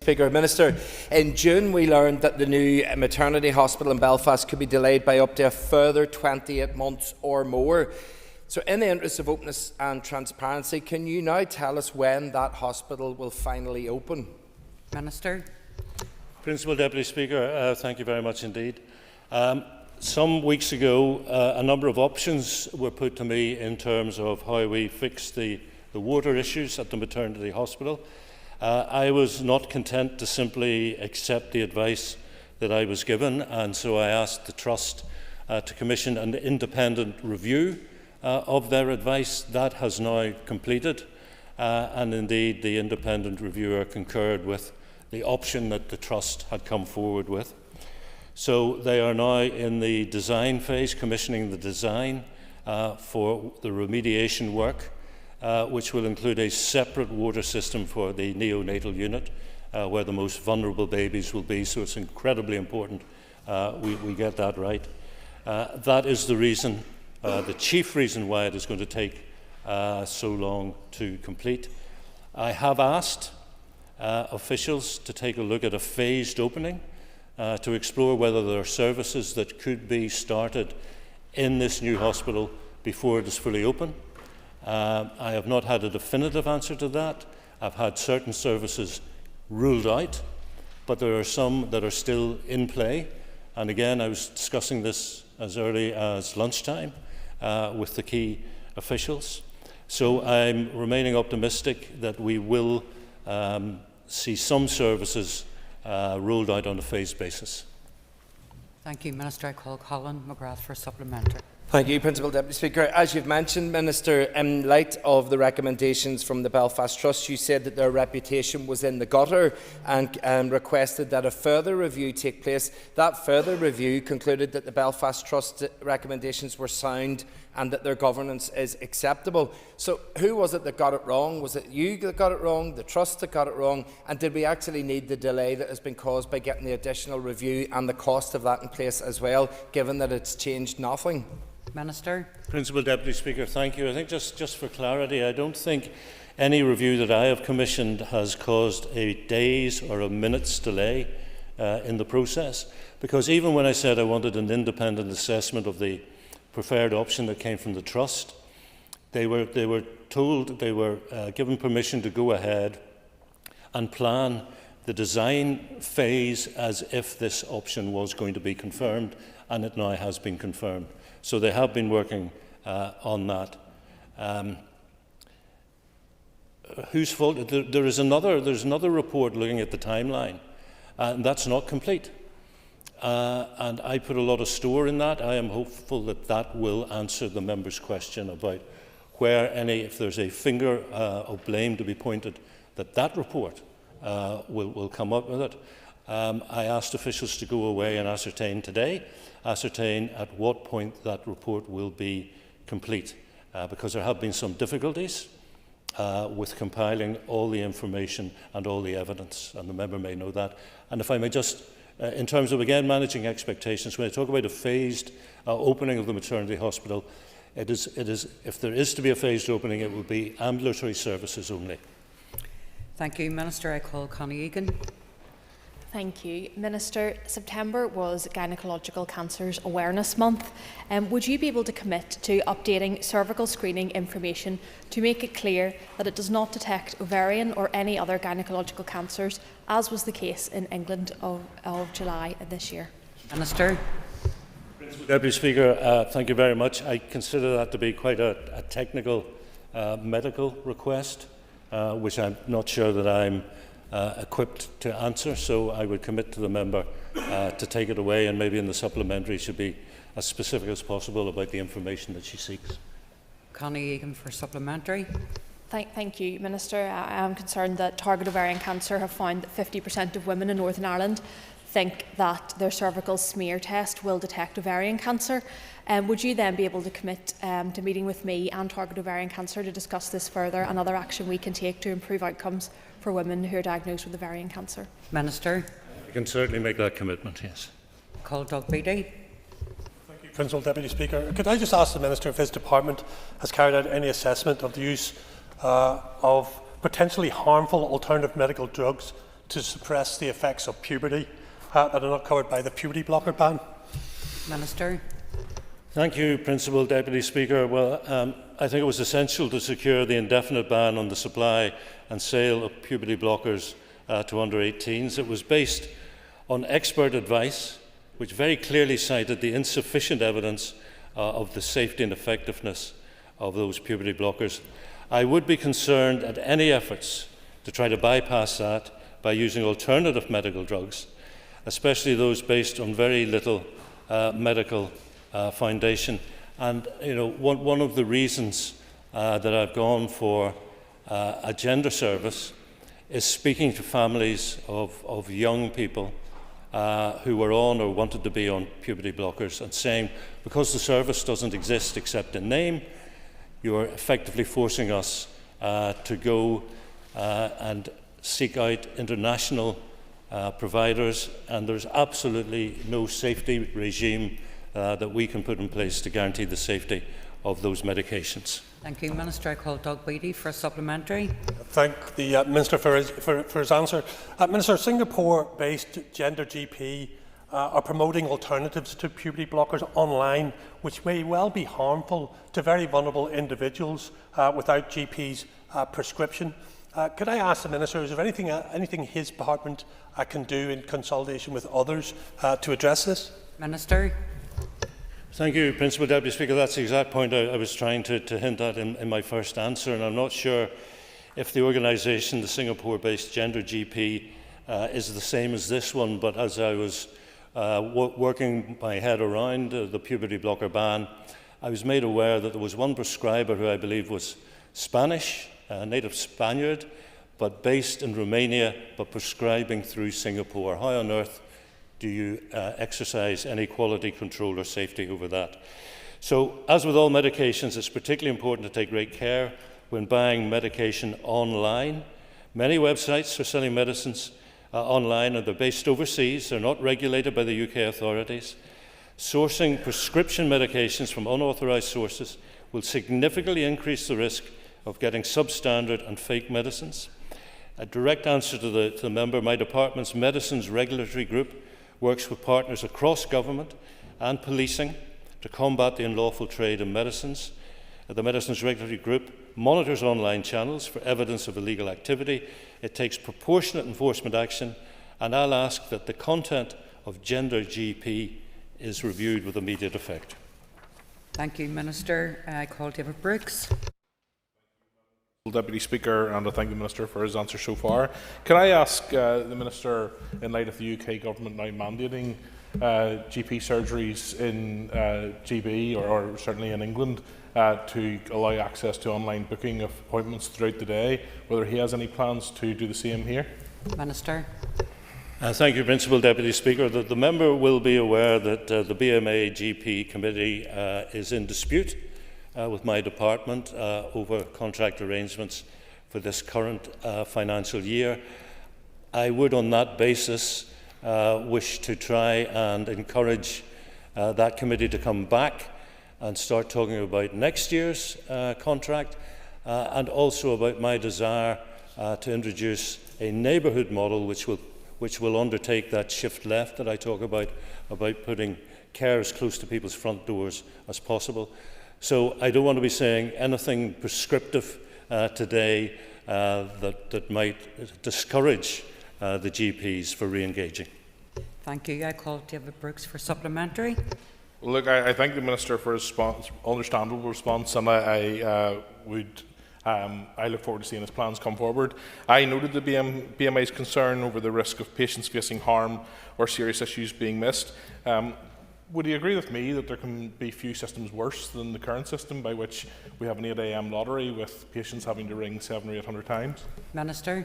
Speaker, Minister, in June we learned that the new maternity hospital in Belfast could be delayed by up to a further 28 months or more. So in the interest of openness and transparency, can you now tell us when that hospital will finally open? Minister. Principal Deputy Speaker, thank you very much indeed. Some weeks ago, a number of options were put to me in terms of how we fix the water issues at the maternity hospital. I was not content to simply accept the advice that I was given, and so I asked the Trust to commission an independent review of their advice. That has now completed, and indeed the independent reviewer concurred with the option that the Trust had come forward with. So they are now in the design phase, commissioning the design for the remediation work, which will include a separate water system for the neonatal unit, where the most vulnerable babies will be. So it's incredibly important we get that right. That is the reason, the chief reason why it is going to take so long to complete. I have asked officials to take a look at a phased opening, to explore whether there are services that could be started in this new hospital before it is fully open. I have not had a definitive answer to that. I've had certain services ruled out, but there are some that are still in play. And again, I was discussing this as early as lunchtime with the key officials. So I'm remaining optimistic that we will see some services ruled out on a phased basis. Thank you, Minister. I call Colin McGrath for a supplementary. Thank you, Principal Deputy Speaker. As you've mentioned, Minister, in light of the recommendations from the Belfast Trust, you said that their reputation was in the gutter and requested that a further review take place. That further review concluded that the Belfast Trust recommendations were sound and that their governance is acceptable. So who was it that got it wrong? Was it you that got it wrong, the Trust that got it wrong, and did we actually need the delay that has been caused by getting the additional review and the cost of that in place as well, given that it's changed nothing? Minister. Principal Deputy Speaker, thank you. I think just for clarity, I don't think any review that I have commissioned has caused a day's or a minute's delay in the process, because even when I said I wanted an independent assessment of the preferred option that came from the Trust, they were told, they were given permission to go ahead and plan the design phase as if this option was going to be confirmed, and it now has been confirmed. So they have been working on that. Whose fault? There's another report looking at the timeline, and that's not complete. And I put a lot of store in that. I am hopeful that that will answer the member's question about where if there's a finger of blame to be pointed, that report will come up with it. I asked officials to go away and ascertain at what point that report will be complete, because there have been some difficulties with compiling all the information and all the evidence, and the member may know that. And if I may just, in terms of, again, managing expectations, when I talk about a phased opening of the maternity hospital, it is, if there is to be a phased opening, it will be ambulatory services only. Thank you, Minister. I call Connie Egan. Thank you. Minister, September was Gynecological Cancers Awareness Month. Would you be able to commit to updating cervical screening information to make it clear that it does not detect ovarian or any other gynecological cancers, as was the case in England of July this year? Minister. Deputy Speaker, thank you very much. I consider that to be quite a technical medical request, which I'm not sure that I'm equipped to answer, so I would commit to the member to take it away, and maybe in the supplementary should be as specific as possible about the information that she seeks. Connie Egan for supplementary. Thank you, Minister. I am concerned that Target Ovarian Cancer have found that 50% of women in Northern Ireland think that their cervical smear test will detect ovarian cancer. Would you then be able to commit to meeting with me and Target Ovarian Cancer to discuss this further and other action we can take to improve outcomes for women who are diagnosed with ovarian cancer? Minister. I can certainly make that commitment, yes. Call Doug Beattie. Principal Deputy Speaker, could I just ask the Minister if his department has carried out any assessment of the use of potentially harmful alternative medical drugs to suppress the effects of puberty that are not covered by the puberty blocker ban? Minister. Thank you, Principal Deputy Speaker. Well, I think it was essential to secure the indefinite ban on the supply and sale of puberty blockers to under-18s. It was based on expert advice, which very clearly cited the insufficient evidence of the safety and effectiveness of those puberty blockers. I would be concerned at any efforts to try to bypass that by using alternative medical drugs, especially those based on very little medical foundation. And one of the reasons that I've gone for a gender service is speaking to families of young people who were on or wanted to be on puberty blockers and saying, because the service doesn't exist except in name, you are effectively forcing us to go and seek out international providers, and there's absolutely no safety regime that we can put in place to guarantee the safety of those medications. Thank you, Minister. I call Doug Beattie for a supplementary. Thank the Minister for his answer. Minister, Singapore-based Gender GP are promoting alternatives to puberty blockers online, which may well be harmful to very vulnerable individuals without GP's prescription. Could I ask the Minister, is there anything his department can do in consultation with others to address this? Minister. Thank you, Principal Deputy Speaker. That's the exact point I was trying to hint at in my first answer, and I'm not sure if the organisation, the Singapore-based Gender GP, is the same as this one, but as I was working my head around the puberty blocker ban, I was made aware that there was one prescriber who I believe was Spanish, a native Spaniard, but based in Romania, but prescribing through Singapore. How on earth do you exercise any quality control or safety over that? So, as with all medications, it's particularly important to take great care when buying medication online. Many websites are selling medicines online, and they're based overseas. They're not regulated by the UK authorities. Sourcing prescription medications from unauthorised sources will significantly increase the risk of getting substandard and fake medicines. A direct answer to the member, my department's Medicines Regulatory Group works with partners across government and policing to combat the unlawful trade in medicines. The Medicines Regulatory Group monitors online channels for evidence of illegal activity. It takes proportionate enforcement action, and I'll ask that the content of Gender GP is reviewed with immediate effect. Thank you, Minister. I call David Brooks. Deputy Speaker, and I thank the Minister for his answer so far. Can I ask the Minister, in light of the UK Government now mandating GP surgeries in GB, or certainly in England, to allow access to online booking of appointments throughout the day, whether he has any plans to do the same here? Minister. Thank you, Principal Deputy Speaker. The member will be aware that the BMA GP Committee is in dispute with my department over contract arrangements for this current financial year. I would, on that basis, wish to try and encourage that committee to come back and start talking about next year's contract and also about my desire to introduce a neighbourhood model which will undertake that shift left that I talk about putting care as close to people's front doors as possible. So I don't want to be saying anything prescriptive today that might discourage the GPs for re-engaging. Thank you. I call David Brooks for supplementary. Well, look, I thank the Minister for his understandable response, and I would I look forward to seeing his plans come forward. I noted the BMI's concern over the risk of patients facing harm or serious issues being missed. Would he agree with me that there can be few systems worse than the current system, by which we have an 8 AM lottery with patients having to ring 700 or 800 times? Minister.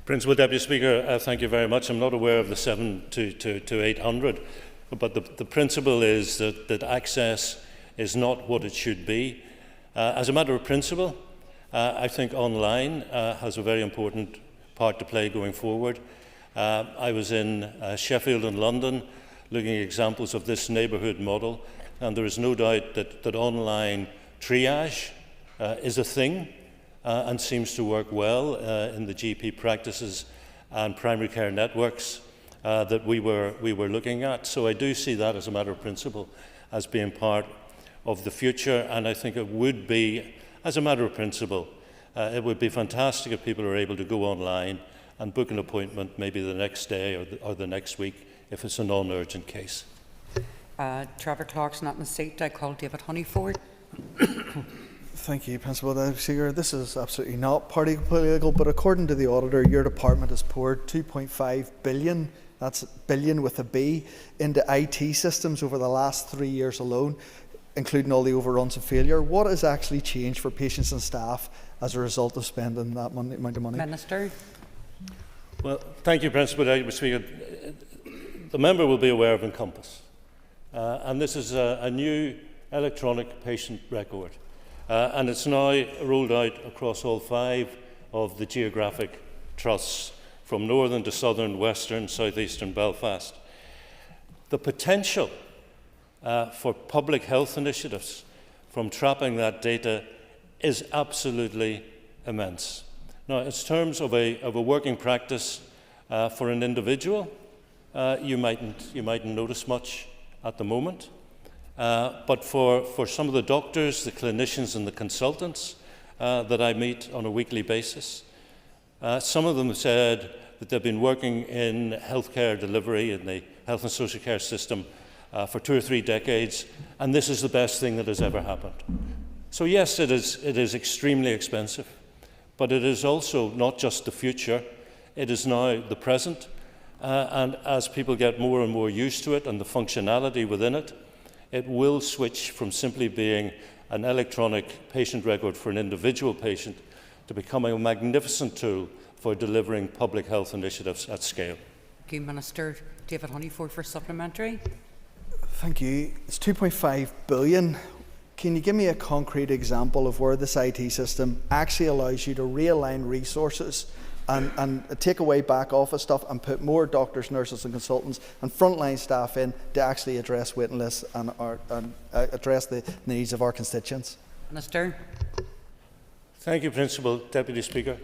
Principal Deputy Speaker, thank you very much. I'm not aware of the 700 to 800, but the principle is that access is not what it should be. As a matter of principle, I think online has a very important part to play going forward. I was in Sheffield and London looking at examples of this neighbourhood model, and there is no doubt that online triage is a thing and seems to work well in the GP practices and primary care networks that we were looking at. So I do see that as a matter of principle as being part of the future, and I think it would be, as a matter of principle, it would be fantastic if people are able to go online and book an appointment maybe the next day or the next week if it's a non-urgent case. Trevor Clark's not in the seat. I call David Honeyford. Thank you, Principal Deputy Speaker. This is absolutely not party political, but according to the auditor, your department has poured $2.5 billion, that's billion with a B, into IT systems over the last 3 years alone, including all the overruns and failure. What has actually changed for patients and staff as a result of spending that amount of money? Minister. Well, thank you, Principal Deputy Speaker. The member will be aware of Encompass, and this is a new electronic patient record, and it's now rolled out across all 5 of the geographic trusts, from northern to southern, western, southeastern Belfast. The potential for public health initiatives from trapping that data is absolutely immense. Now, in terms of a working practice for an individual, you mightn't notice much at the moment, but for some of the doctors, the clinicians and the consultants that I meet on a weekly basis, some of them have said that they've been working in healthcare delivery in the health and social care system for 2 or 3 decades, and this is the best thing that has ever happened. So yes, it is extremely expensive, but it is also not just the future, it is now the present, and as people get more and more used to it and the functionality within it, it will switch from simply being an electronic patient record for an individual patient to becoming a magnificent tool for delivering public health initiatives at scale. Thank you, Minister. David Honeyford for supplementary. Thank you. It's $2.5 billion. Can you give me a concrete example of where this IT system actually allows you to realign resources and take away back office stuff and put more doctors, nurses and consultants and frontline staff in to actually address waiting lists and address the needs of our constituents? Minister. Thank you, Principal Deputy Speaker.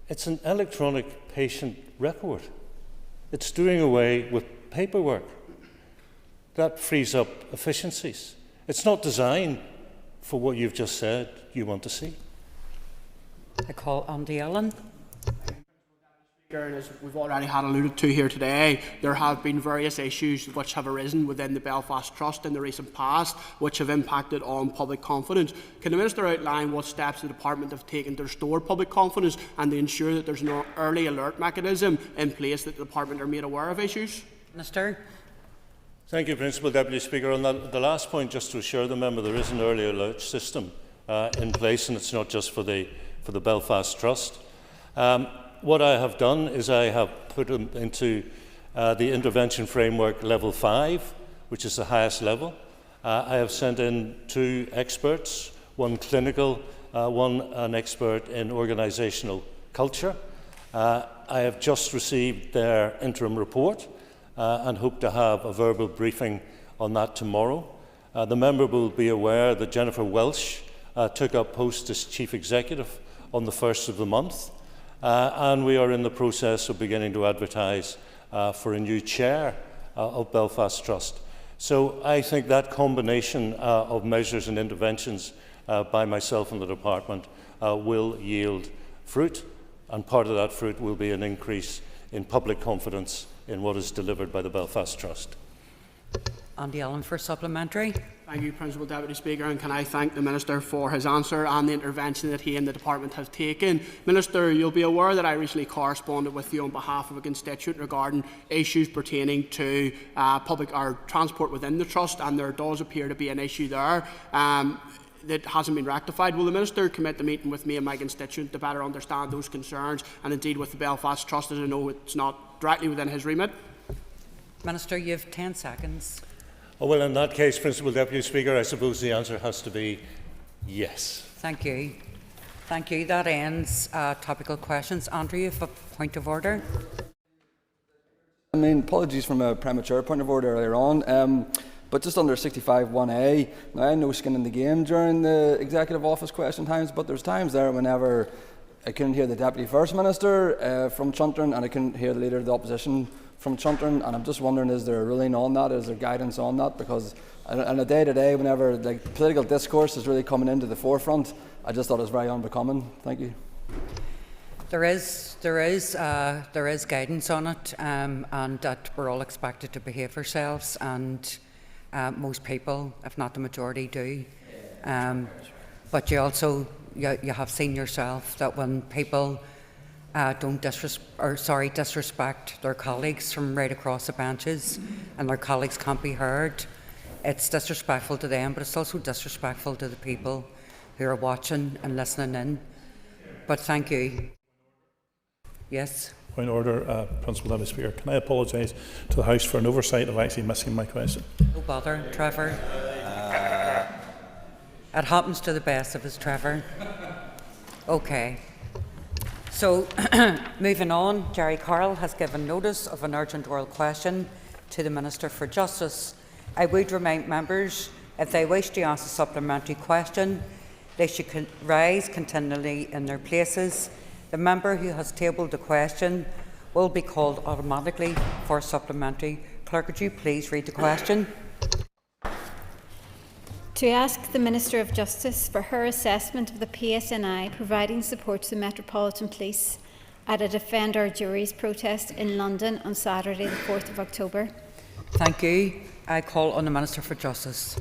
It's an electronic patient record. It's doing away with paperwork. That frees up efficiencies. It's not designed for what you've just said you want to see. I call Andy Allen. And as we've already had alluded to here today, there have been various issues which have arisen within the Belfast Trust in the recent past which have impacted on public confidence. Can the Minister outline what steps the Department have taken to restore public confidence and to ensure that there's an early alert mechanism in place that the Department are made aware of issues? Minister. Thank you, Principal Deputy Speaker. On the last point, just to assure the member, there is an early alert system in place, and it's not just for the Belfast Trust. What I have done is I have put them into the intervention framework level 5, which is the highest level. I have sent in 2 experts, one clinical, one an expert in organisational culture. I have just received their interim report and hope to have a verbal briefing on that tomorrow. The member will be aware that Jennifer Welsh took up post as Chief Executive on the 1st of the month. And we are in the process of beginning to advertise for a new chair of Belfast Trust. So I think that combination of measures and interventions by myself and the department will yield fruit, and part of that fruit will be an increase in public confidence in what is delivered by the Belfast Trust. Andy Allen for supplementary. Thank you, Principal Deputy Speaker, and can I thank the Minister for his answer and the intervention that he and the Department have taken. Minister, you'll be aware that I recently corresponded with you on behalf of a constituent regarding issues pertaining to public or transport within the Trust, and there does appear to be an issue there that hasn't been rectified. Will the Minister commit to meeting with me and my constituent to better understand those concerns, and indeed with the Belfast Trust, as I know it's not directly within his remit? Minister, you have 10 seconds. Oh, well, in that case, Principal Deputy Speaker, I suppose the answer has to be yes. Thank you. Thank you. That ends topical questions. Andrew, you have a point of order. I mean, apologies from a premature point of order earlier on, but just under 65(1)(a, now I had no skin in the game during the Executive Office question times, but there's times there whenever I couldn't hear the Deputy First Minister from Chuntern and I couldn't hear the Leader of the Opposition from Chuntern, and I'm just wondering, is there a ruling on that? Is there guidance on that? Because on a day-to-day, whenever the political discourse is really coming into the forefront, I just thought it was very unbecoming. Thank you. There is guidance on it, and that we're all expected to behave ourselves, and most people, if not the majority, do. But you also you have seen yourself that when people don't disrespect their colleagues from right across the benches, and their colleagues can't be heard, it's disrespectful to them, but it's also disrespectful to the people who are watching and listening in. But thank you. Yes. Point of order, Principal Deputy Speaker. Can I apologise to the House for an oversight of actually missing my question? No bother, Trevor. It happens to the best of us, Trevor. Okay. So, moving on, Jerry Carroll has given notice of an urgent oral question to the Minister for Justice. I would remind members, if they wish to ask a supplementary question, they should rise continually in their places. The member who has tabled the question will be called automatically for a supplementary. Clerk, would you please read the question? To ask the Minister of Justice for her assessment of the PSNI providing support to the Metropolitan Police at a Defender Juries protest in London on Saturday the 4th of October. Thank you. I call on the Minister for Justice.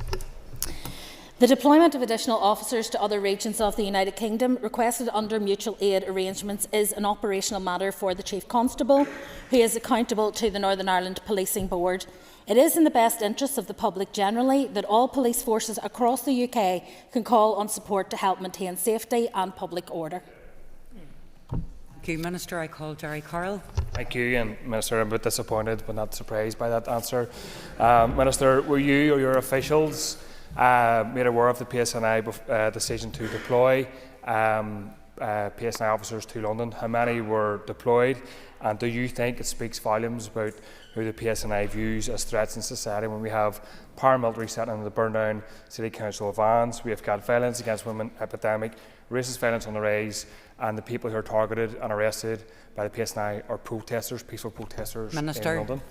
The deployment of additional officers to other regions of the United Kingdom requested under mutual aid arrangements is an operational matter for the Chief Constable, who is accountable to the Northern Ireland Policing Board. It is in the best interests of the public generally that all police forces across the UK can call on support to help maintain safety and public order. Thank you, Minister. I call Jerry Carroll. Thank you, and Minister, I'm a bit disappointed but not surprised by that answer. Minister, were you or your officials made aware of the PSNI decision to deploy PSNI officers to London? How many were deployed, and do you think it speaks volumes about who the PSNI views as threats in society when we have paramilitary setting the burn down City Council vans, we have got violence against women epidemic, racist violence on the rise, and the people who are targeted and arrested by the PSNI are protesters, peaceful protesters Minister. in London?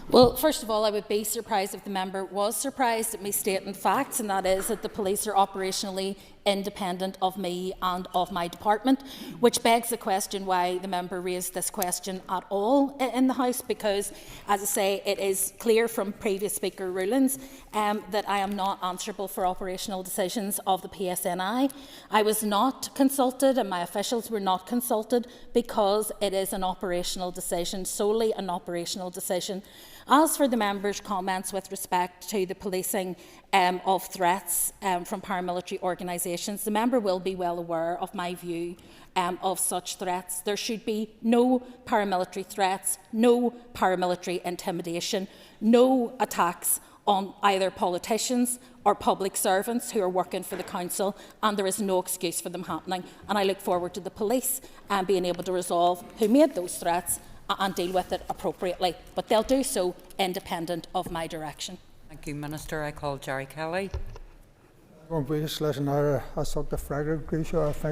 Well, first of all, I would be surprised if the member was surprised at me stating facts, and that is that the police are operationally independent of me and of my department, which begs the question why the member raised this question at all in the House, because, as I say, it is clear from previous Speaker rulings that I am not answerable for operational decisions of the PSNI. I was not consulted, and my officials were not consulted, because it is an operational decision, solely an operational decision. As for the member's comments with respect to the policing of threats from paramilitary organisations, the member will be well aware of my view of such threats. There should be no paramilitary threats, no paramilitary intimidation, no attacks on either politicians or public servants who are working for the council, and there is no excuse for them happening. And I look forward to the police being able to resolve who made those threats and deal with it appropriately, but they'll do so independent of my direction. Thank you, Minister. I call Jerry Kelly. I thank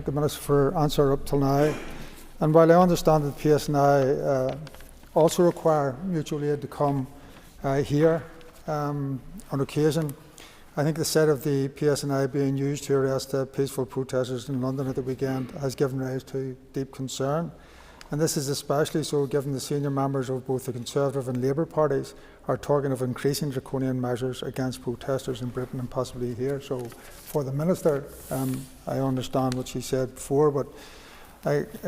the Minister for answer up till now. And while I understand that PSNI also require mutual aid to come here on occasion, I think the set of the PSNI being used to arrest peaceful protesters in London at the weekend has given rise to deep concern. And this is especially so given the senior members of both the Conservative and Labour parties are talking of increasing draconian measures against protesters in Britain and possibly here. So for the Minister, I understand what she said before, but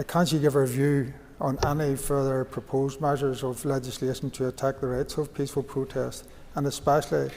can't she give her view on any further proposed measures of legislation to attack the rights of peaceful protest, and especially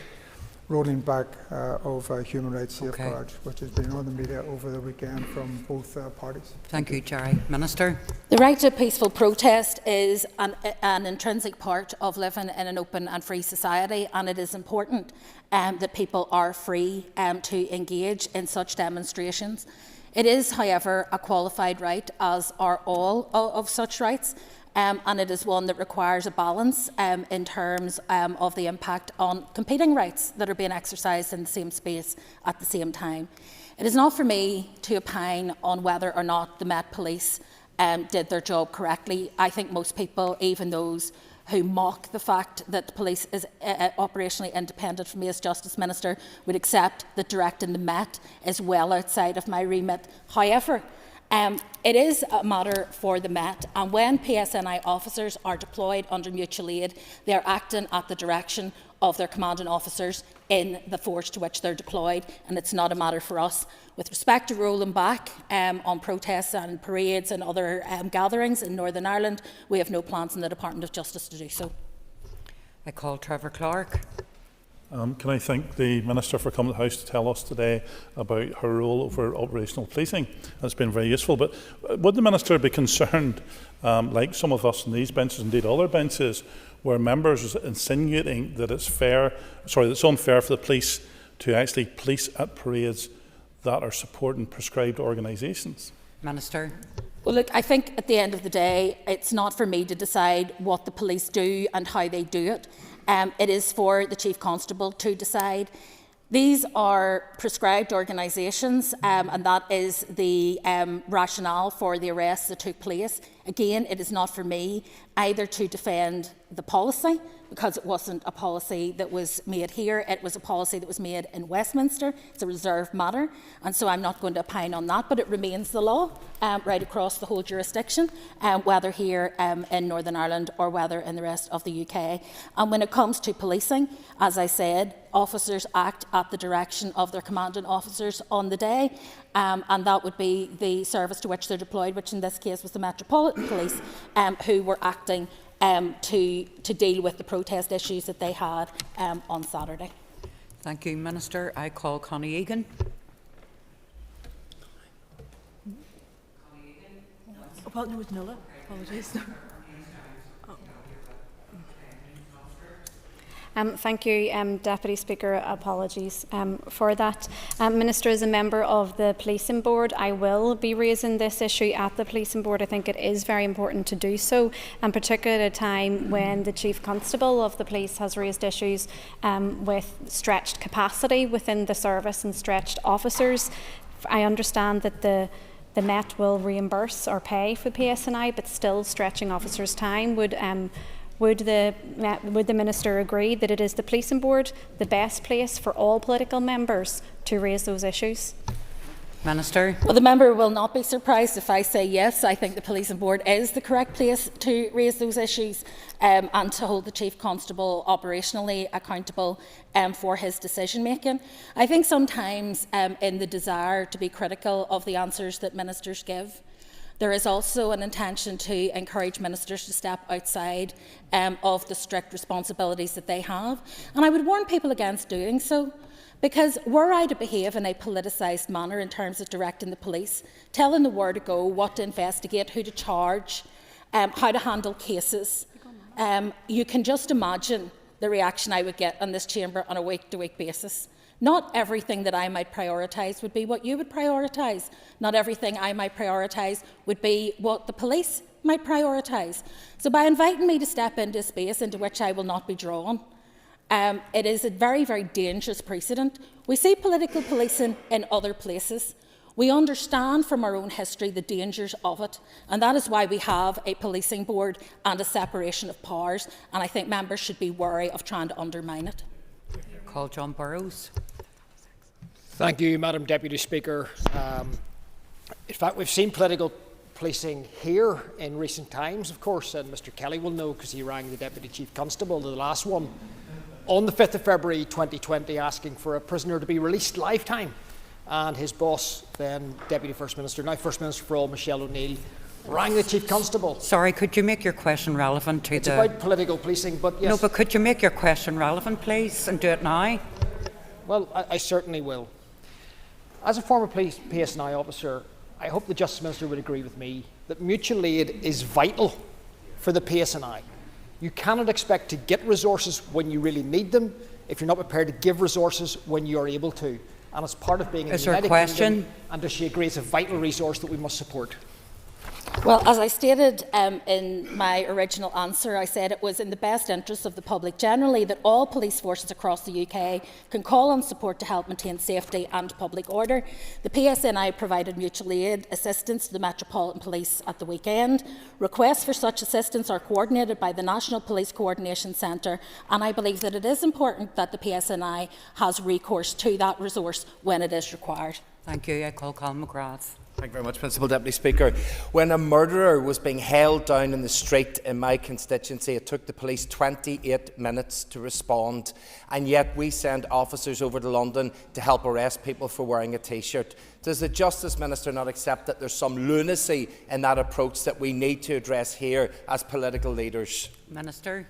rolling back of human rights safeguards, which has been on the media over the weekend from both parties? Thank you, Jerry. Minister. The right to peaceful protest is an intrinsic part of living in an open and free society, and it is important that people are free to engage in such demonstrations. It is, however, a qualified right, as are all of such rights, and it is one that requires a balance in terms of the impact on competing rights that are being exercised in the same space at the same time. It is not for me to opine on whether or not the Met Police did their job correctly. I think most people, even those who mock the fact that the police is operationally independent from me as Justice Minister, would accept that directing the Met is well outside of my remit. However, it is a matter for the Met, and when PSNI officers are deployed under mutual aid, they are acting at the direction of their commanding officers in the force to which they're deployed, and it's not a matter for us. With respect to rolling back on protests and parades and other gatherings in Northern Ireland, we have no plans in the Department of Justice to do so. I call Trevor Clark. Can I thank the Minister for coming to the House to tell us today about her role over operational policing? That's been very useful. But would the Minister be concerned, like some of us on these benches, indeed other benches, where members are insinuating that it's unfair for the police to actually police at parades that are supporting prescribed organisations? Minister. Well, look, I think at the end of the day, it's not for me to decide what the police do and how they do it. It is for the Chief Constable to decide. These are prescribed organisations, and that is the rationale for the arrests that took place. Again, it is not for me either to defend the policy, because it wasn't a policy that was made here, it was a policy that was made in Westminster. It's a reserved matter, and so I'm not going to opine on that, but it remains the law right across the whole jurisdiction, whether here in Northern Ireland or whether in the rest of the UK. And when it comes to policing, as I said, officers act at the direction of their commanding officers on the day, and that would be the service to which they're deployed, which in this case was the Metropolitan Police, who were acting to deal with the protest issues that they had on Saturday. Thank you, Minister. I call Connie Egan. Oh, no, it's Nuala. Apologies. Thank you, Deputy Speaker. Apologies for that. Minister, as a member of the Policing Board, I will be raising this issue at the Policing Board. I think it is very important to do so, and particularly at a time when the Chief Constable of the Police has raised issues with stretched capacity within the service and stretched officers. I understand that the Met will reimburse or pay for PSNI, but still stretching officers' time. Would the Minister agree that it is the Policing Board the best place for all political members to raise those issues? Minister. Well, the member will not be surprised if I say yes. I think the Policing Board is the correct place to raise those issues and to hold the Chief Constable operationally accountable for his decision making. I think sometimes in the desire to be critical of the answers that ministers give, there is also an intention to encourage ministers to step outside of the strict responsibilities that they have. And I would warn people against doing so, because were I to behave in a politicised manner in terms of directing the police, telling them where to go, what to investigate, who to charge, how to handle cases, you can just imagine the reaction I would get in this chamber on a week-to-week basis. Not everything that I might prioritise would be what you would prioritise. Not everything I might prioritise would be what the police might prioritise. So by inviting me to step into a space into which I will not be drawn, it is a very, very dangerous precedent. We see political policing in other places. We understand from our own history the dangers of it, and that is why we have a policing board and a separation of powers, and I think members should be wary of trying to undermine it. Call John Burrows. Thank you, Madam Deputy Speaker. In fact, we've seen political policing here in recent times, of course, and Mr Kelly will know because he rang the Deputy Chief Constable, the last one, on the 5th of February 2020 asking for a prisoner to be released lifetime. And his boss, then Deputy First Minister, now First Minister for all, Michelle O'Neill, rang the Chief Constable. Sorry, could you make your question relevant to It's about political policing, but yes. No, but could you make your question relevant, please, and do it now? Well, I certainly will. As a former PSNI officer, I hope the Justice Minister would agree with me that mutual aid is vital for the PSNI. You cannot expect to get resources when you really need them if you're not prepared to give resources when you are able to. And as part of being in the United Kingdom, and does she agree it's a vital resource that we must support? Well, as I stated in my original answer, I said it was in the best interest of the public generally that all police forces across the UK can call on support to help maintain safety and public order. The PSNI provided mutual aid assistance to the Metropolitan Police at the weekend. Requests for such assistance are coordinated by the National Police Coordination Centre, and I believe that it is important that the PSNI has recourse to that resource when it is required. Thank you. I call Colin McGrath. Thank you very much, Principal Deputy Speaker. When a murderer was being held down in the street in my constituency, it took the police 28 minutes to respond, and yet we send officers over to London to help arrest people for wearing a T-shirt. Does the Justice Minister not accept that there's some lunacy in that approach that we need to address here as political leaders? Minister.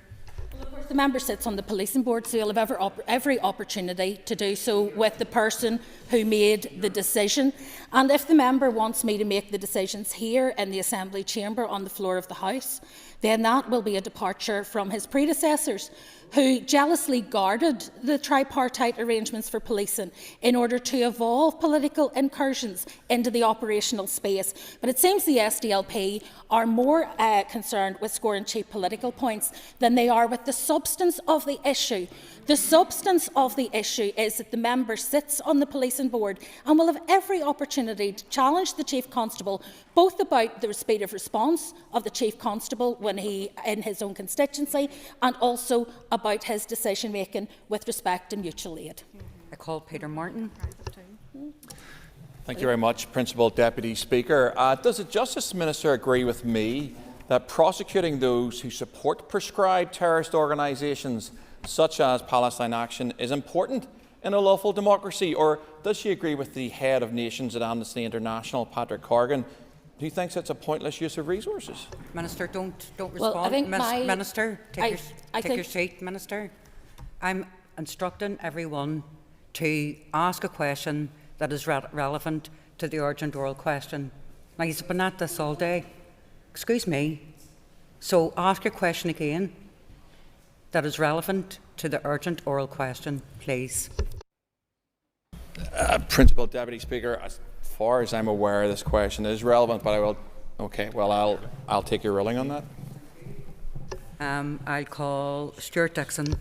Well, of course, the member sits on the policing board, so he'll have every opportunity to do so with the person who made the decision. And if the member wants me to make the decisions here in the Assembly chamber on the floor of the House, then that will be a departure from his predecessors, who jealously guarded the tripartite arrangements for policing in order to evolve political incursions into the operational space. But it seems the SDLP are more concerned with scoring cheap political points than they are with the substance of the issue. The substance of the issue is that the member sits on the policing board and will have every opportunity to challenge the Chief Constable, both about the speed of response of the Chief Constable when he in his own constituency, and also about his decision-making with respect to mutual aid. I call Peter Martin. Thank you very much, Principal Deputy Speaker. Does the Justice Minister agree with me that prosecuting those who support proscribed terrorist organisations such as Palestine Action is important in a lawful democracy? Or does she agree with the head of nations at Amnesty International, Patrick Corrigan, who thinks it's a pointless use of resources? Minister, don't respond. Well, I think Minister, take your seat. Minister, I'm instructing everyone to ask a question that is relevant to the urgent oral question. Now, you've been at this all day. Excuse me. So ask your question again that is relevant to the urgent oral question, please. Principal Deputy Speaker, as far as I'm aware, this question is relevant, but I will. Okay, well, I'll take your ruling on that. I'll call Stuart Dixon.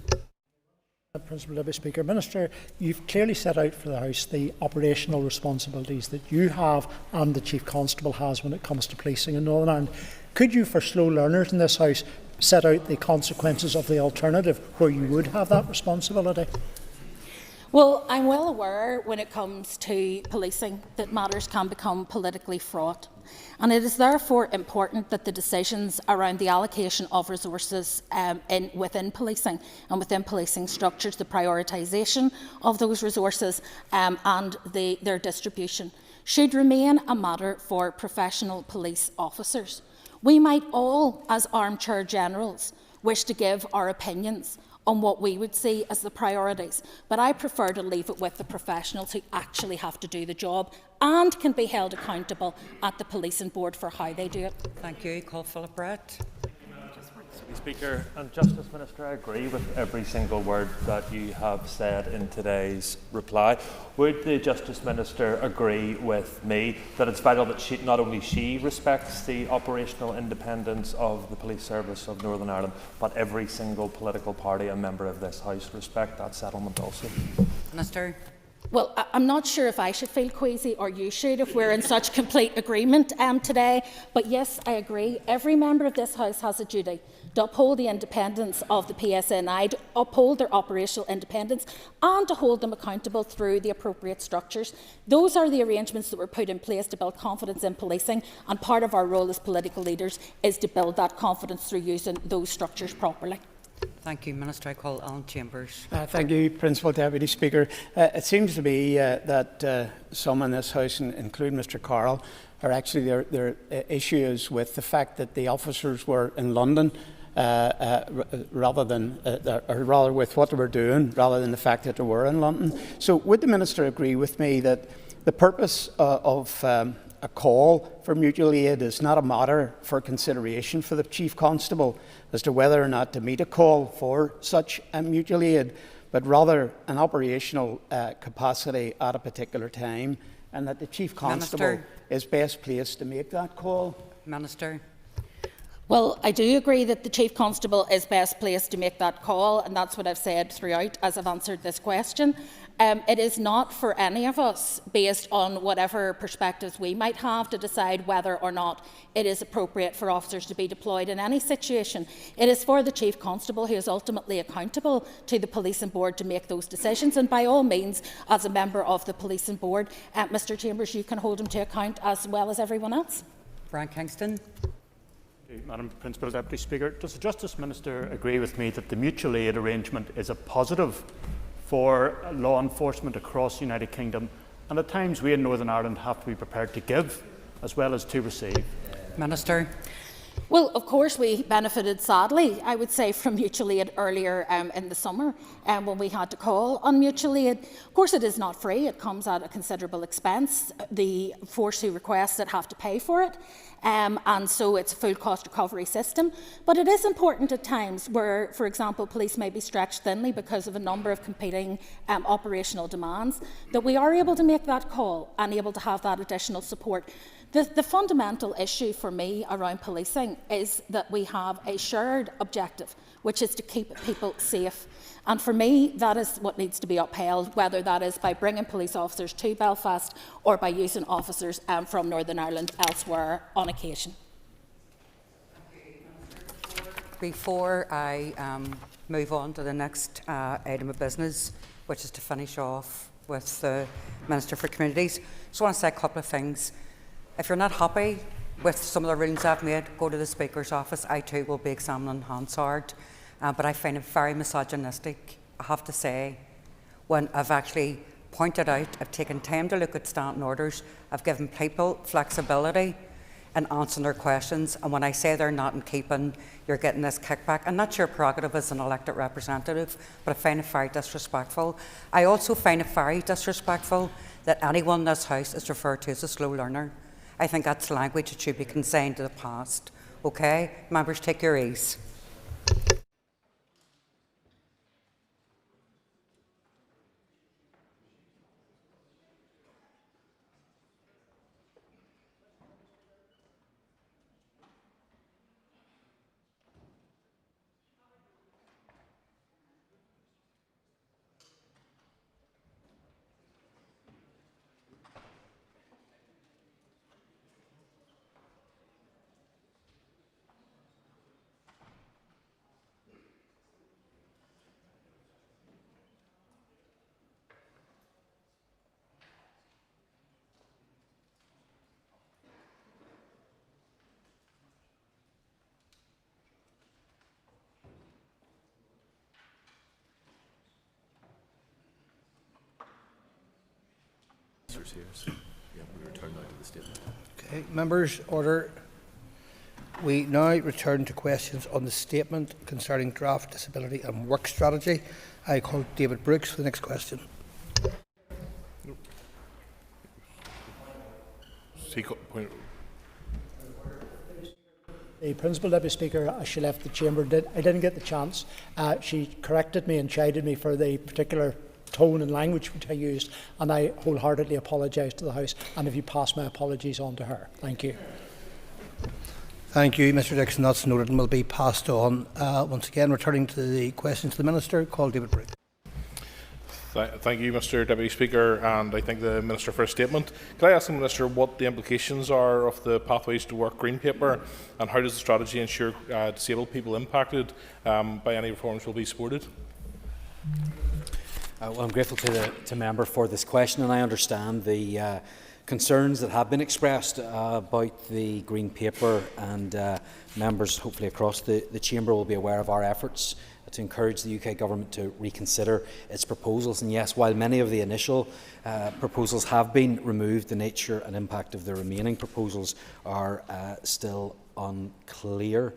Principal Deputy Speaker. Minister, you've clearly set out for the House the operational responsibilities that you have and the Chief Constable has when it comes to policing in Northern Ireland. Could you, for slow learners in this House, set out the consequences of the alternative where you would have that responsibility? Well, I'm well aware when it comes to policing that matters can become politically fraught. And it is therefore important that the decisions around the allocation of resources within policing and within policing structures, the prioritisation of those resources and their distribution, should remain a matter for professional police officers. We might all, as armchair generals, wish to give our opinions on what we would see as the priorities, but I prefer to leave it with the professionals who actually have to do the job and can be held accountable at the policing board for how they do it. Thank you. Call Philip Brett. Speaker and Justice Minister, I agree with every single word that you have said in today's reply. Would the Justice Minister agree with me that it's vital that not only she respects the operational independence of the Police Service of Northern Ireland, but every single political party and member of this House respect that settlement also? Minister. Well, I'm not sure if I should feel queasy or you should if we're in such complete agreement today. But yes, I agree. Every member of this House has a duty to uphold the independence of the PSNI, to uphold their operational independence and to hold them accountable through the appropriate structures. Those are the arrangements that were put in place to build confidence in policing, and part of our role as political leaders is to build that confidence through using those structures properly. Thank you, Minister. I call Alan Chambers. Thank you, Principal Deputy Speaker. It seems to be that some in this House, including Mr Carroll, are actually their issue is with the fact that the officers were in London rather with what they were doing, rather than the fact that they were in London. So, would the Minister agree with me that the purpose of a call for mutual aid is not a matter for consideration for the Chief Constable as to whether or not to meet a call for such a mutual aid, but rather an operational capacity at a particular time, and that the Chief Constable is best placed to make that call? Minister. Well, I do agree that the Chief Constable is best placed to make that call, and that's what I've said throughout as I've answered this question. It is not for any of us, based on whatever perspectives we might have, to decide whether or not it is appropriate for officers to be deployed in any situation. It is for the Chief Constable, who is ultimately accountable to the Policing Board, to make those decisions. And by all means, as a member of the Policing Board, Mr Chambers, you can hold him to account as well as everyone else. Brian Kingston. Madam Principal Deputy Speaker, does the Justice Minister agree with me that the mutual aid arrangement is a positive for law enforcement across the United Kingdom, and at times we in Northern Ireland have to be prepared to give as well as to receive? Minister. Well, of course, we benefited, sadly, I would say, from mutual aid earlier in the summer when we had to call on mutual aid. Of course, it is not free. It comes at a considerable expense. The force who requests it have to pay for it. And so it's a full cost recovery system. But it is important at times where, for example, police may be stretched thinly because of a number of competing operational demands, that we are able to make that call and able to have that additional support. The fundamental issue for me around policing is that we have a shared objective, which is to keep people safe. And for me, that is what needs to be upheld, whether that is by bringing police officers to Belfast or by using officers from Northern Ireland elsewhere on occasion. Before I move on to the next item of business, which is to finish off with the Minister for Communities, I just want to say a couple of things. If you're not happy with some of the rulings I've made, go to the Speaker's office. I too will be examining Hansard. But I find it very misogynistic, I have to say, when I've actually pointed out, I've taken time to look at standing orders, I've given people flexibility in answering their questions, and when I say they're not in keeping, you're getting this kickback. And that's your prerogative as an elected representative, but I find it very disrespectful. I also find it very disrespectful that anyone in this House is referred to as a slow learner. I think that's language that should be consigned to the past. Okay? Members, take your ease. Here, so we return now to the statement. Okay, members, order. We now return to questions on the statement concerning draft disability and work strategy. I call David Brooks for the next question. The Principal Deputy Speaker, as she left the chamber, I didn't get the chance. She corrected me and chided me for the particular tone and language which I used, and I wholeheartedly apologise to the House, and if you pass my apologies on to her. Thank you. Thank you, Mr Dixon. That's noted and will be passed on. Once again, returning to the question to the Minister, call David Brooks. Thank you, Mr Deputy Speaker, and I thank the Minister for a statement. Can I ask the Minister what the implications are of the Pathways to Work Green Paper, and how does the strategy ensure disabled people impacted by any reforms will be supported? Well, I'm grateful to the member for this question, and I understand the concerns that have been expressed about the Green Paper, and members hopefully across the Chamber will be aware of our efforts to encourage the UK Government to reconsider its proposals. And yes, while many of the initial proposals have been removed, the nature and impact of the remaining proposals are still unclear.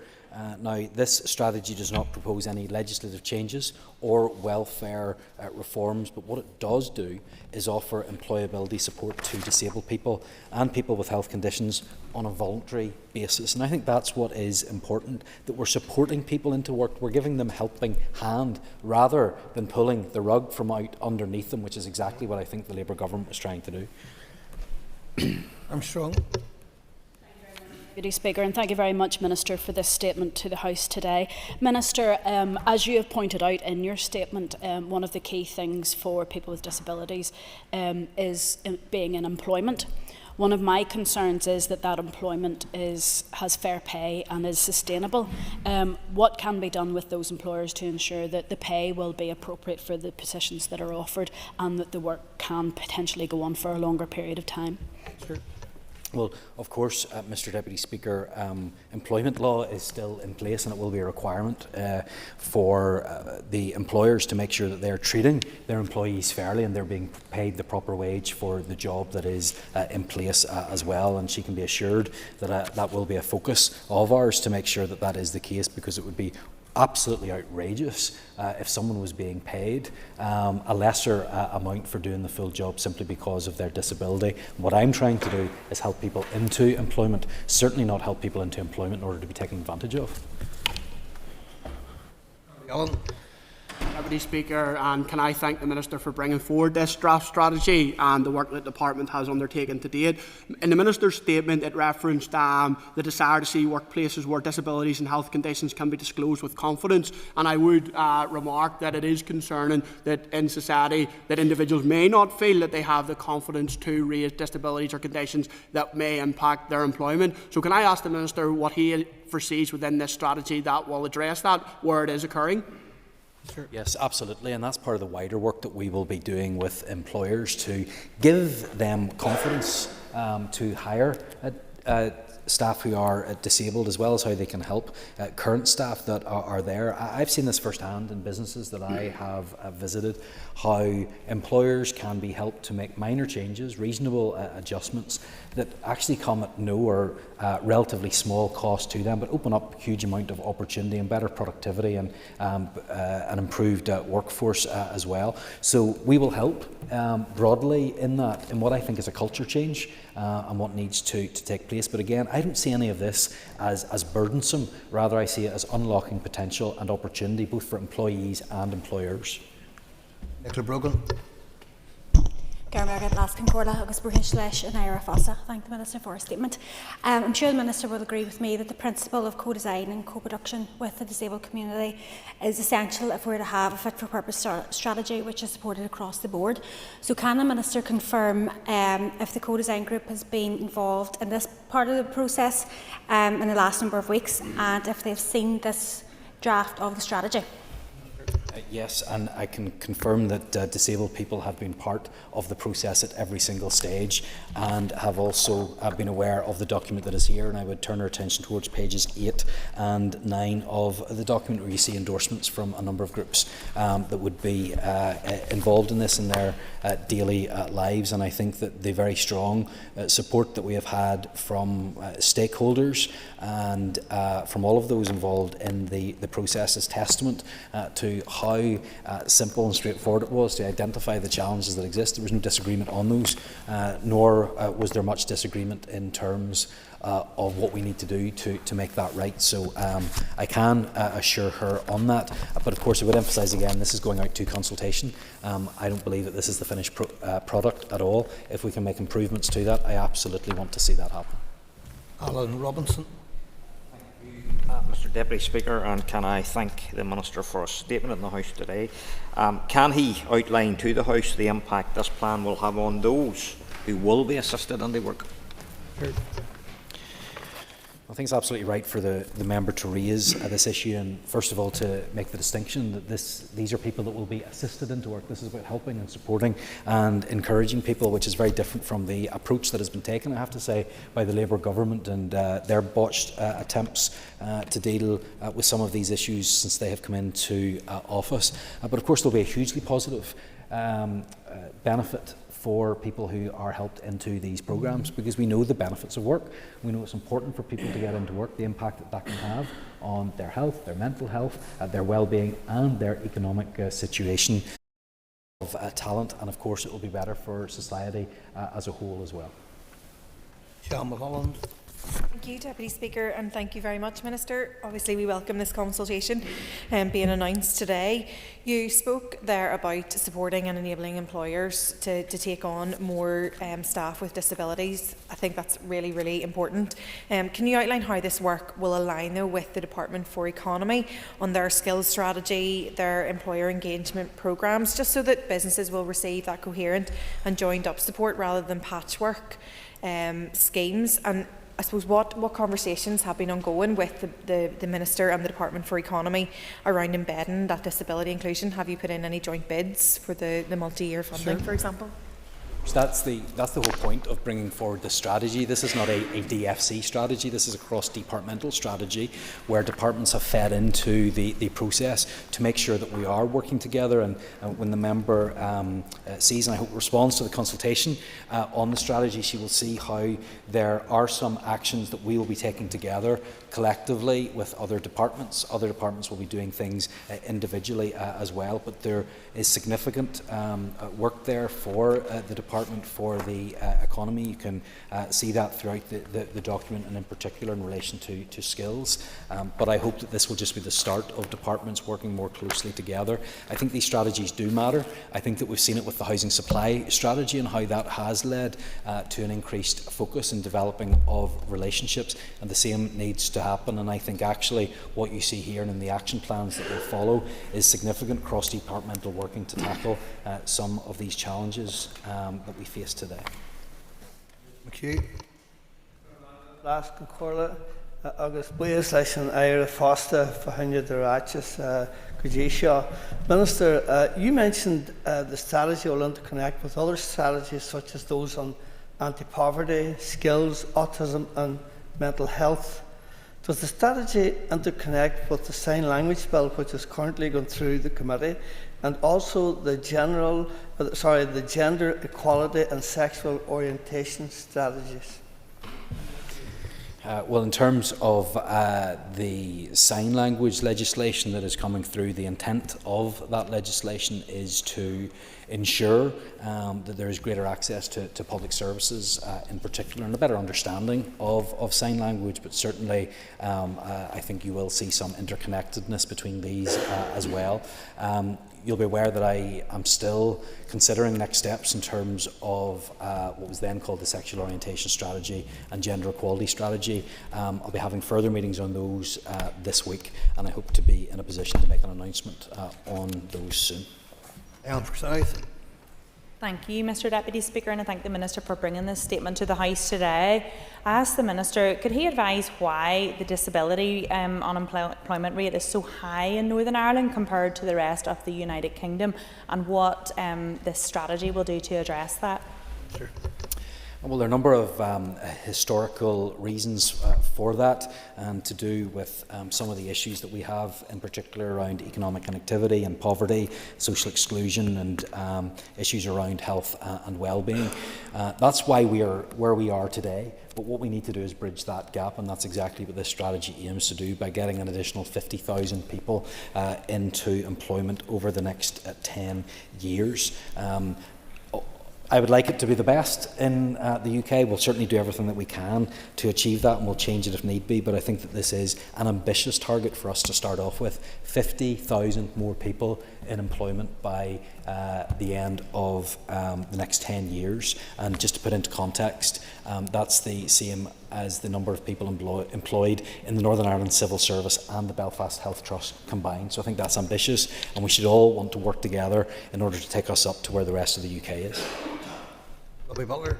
Now, this strategy does not propose any legislative changes or welfare reforms, but what it does do is offer employability support to disabled people and people with health conditions on a voluntary basis. And I think that's what is important, that we're supporting people into work, we're giving them a helping hand rather than pulling the rug from out underneath them, which is exactly what I think the Labour Government was trying to do. Armstrong. Deputy Speaker, and thank you very much, Minister, for this statement to the House today. Minister, as you have pointed out in your statement, one of the key things for people with disabilities is being in employment. One of my concerns is that employment has fair pay and is sustainable. What can be done with those employers to ensure that the pay will be appropriate for the positions that are offered and that the work can potentially go on for a longer period of time? Sure. Well, of course, Mr Deputy Speaker, employment law is still in place, and it will be a requirement for the employers to make sure that they're treating their employees fairly and they're being paid the proper wage for the job that is in place as well. And she can be assured that that will be a focus of ours to make sure that that is the case, because it would be absolutely outrageous if someone was being paid a lesser amount for doing the full job simply because of their disability. What I'm trying to do is help people into employment, certainly not help people into employment in order to be taken advantage of. Deputy Speaker, and can I thank the Minister for bringing forward this draft strategy and the work that the Department has undertaken to date. In the Minister's statement, it referenced the desire to see workplaces where disabilities and health conditions can be disclosed with confidence, and I would remark that it is concerning that in society that individuals may not feel that they have the confidence to raise disabilities or conditions that may impact their employment. So can I ask the Minister what he foresees within this strategy that will address that where it is occurring? Sure. Yes, absolutely, and that's part of the wider work that we will be doing with employers to give them confidence to hire staff who are disabled, as well as how they can help current staff that are there. I've seen this firsthand in businesses that I have visited, how employers can be helped to make minor changes, reasonable adjustments that actually come at no or relatively small cost to them, but open up a huge amount of opportunity and better productivity and an improved workforce as well. So we will help broadly in that, in what I think is a culture change and what needs to take place. But again, I don't see any of this as burdensome. Rather, I see it as unlocking potential and opportunity both for employees and employers. Nicola Brogan. Thank the Minister for her statement. I'm sure the Minister will agree with me that the principle of co-design and co-production with the disabled community is essential if we're to have a fit-for-purpose strategy which is supported across the board. So can the Minister confirm if the co-design group has been involved in this part of the process in the last number of weeks, and if they've seen this draft of the strategy? Yes, and I can confirm that disabled people have been part of the process at every single stage and have also been aware of the document that is here, and I would turn our attention towards pages 8 and 9 of the document where you see endorsements from a number of groups that would be involved in this in their daily lives. And I think that the very strong support that we have had from stakeholders and from all of those involved in the process is testament to how simple and straightforward it was to identify the challenges that exist. There was no disagreement on those, nor was there much disagreement in terms of what we need to do to make that right. So I can assure her on that. But of course I would emphasise again, this is going out to consultation. I don't believe that this is the finished product at all. If we can make improvements to that, I absolutely want to see that happen. Alan Robinson. Mr Mr Deputy Speaker, and can I thank the Minister for a statement in the House today. Can he outline to the House the impact this plan will have on those who will be assisted in their work? I think it's absolutely right for the member to raise this issue, and first of all to make the distinction that these are people that will be assisted into work. This is about helping and supporting and encouraging people, which is very different from the approach that has been taken, I have to say, by the Labour government and their botched attempts to deal with some of these issues since they have come into office. But of course there'll be a hugely positive benefit for people who are helped into these programmes, because we know the benefits of work. We know it's important for people to get into work, the impact that that can have on their health, their mental health, their well-being and their economic situation of talent, and of course it will be better for society as a whole as well. Sean Mulholland. Thank you, Deputy Speaker, and thank you very much, Minister. Obviously, we welcome this consultation being announced today. You spoke there about supporting and enabling employers to take on more staff with disabilities. I think that's really, really important. Can you outline how this work will align, though, with the Department for Economy on their skills strategy, their employer engagement programmes, just so that businesses will receive that coherent and joined-up support rather than patchwork schemes? And I suppose what conversations have been ongoing with the Minister and the Department for Economy around embedding that disability inclusion? Have you put in any joint bids for the multi-year funding, for example? So that's the whole point of bringing forward the strategy. This is not a DFC strategy. This is a cross-departmental strategy where departments have fed into the process to make sure that we are working together. And when the member sees, and I hope responds to the consultation on the strategy, she will see how there are some actions that we will be taking together collectively with other departments. Other departments will be doing things individually as well, but there is significant work there for the department for the economy. You can see that throughout the document, and in particular in relation to skills. But I hope that this will just be the start of departments working more closely together. I think these strategies do matter. I think that we've seen it with the housing supply strategy and how that has led to an increased focus in developing of relationships, and the same needs to happen. And I think actually what you see here and in the action plans that will follow is significant cross-departmental working to tackle some of these challenges that we face today. McHugh. Last Corla, August Blaze, Listen, Ira Foster, Fahunya Durachis, Kujisha. Minister, you mentioned the strategy will interconnect with other strategies such as those on anti-poverty, skills, autism and mental health. Does the strategy interconnect with the sign language bill which is currently going through the committee, and also the gender equality and sexual orientation strategies? Well, in terms of the sign language legislation that is coming through, the intent of that legislation is to ensure that there is greater access to public services in particular, and a better understanding of sign language, but certainly I think you will see some interconnectedness between these as well. You'll be aware that I am still considering next steps in terms of what was then called the sexual orientation strategy and gender equality strategy. I'll be having further meetings on those this week, and I hope to be in a position to make an announcement on those soon. Thank you, Mr Deputy Speaker, and I thank the Minister for bringing this statement to the House today. I asked the Minister, could he advise why the disability unemployment rate is so high in Northern Ireland compared to the rest of the United Kingdom, and what this strategy will do to address that? Sure. Well, there are a number of historical reasons for that, and to do with some of the issues that we have, in particular around economic inactivity and poverty, social exclusion, and issues around health and well-being. That's why we are where we are today. But what we need to do is bridge that gap, and that's exactly what this strategy aims to do by getting an additional 50,000 people into employment over the next 10 years. I would like it to be the best in the UK. We'll certainly do everything that we can to achieve that, and we'll change it if need be, but I think that this is an ambitious target for us to start off with. 50,000 more people in employment by the end of the next 10 years. And just to put into context, that's the same as the number of people employed in the Northern Ireland Civil Service and the Belfast Health Trust combined. So I think that's ambitious, and we should all want to work together in order to take us up to where the rest of the UK is. Robbie Butler.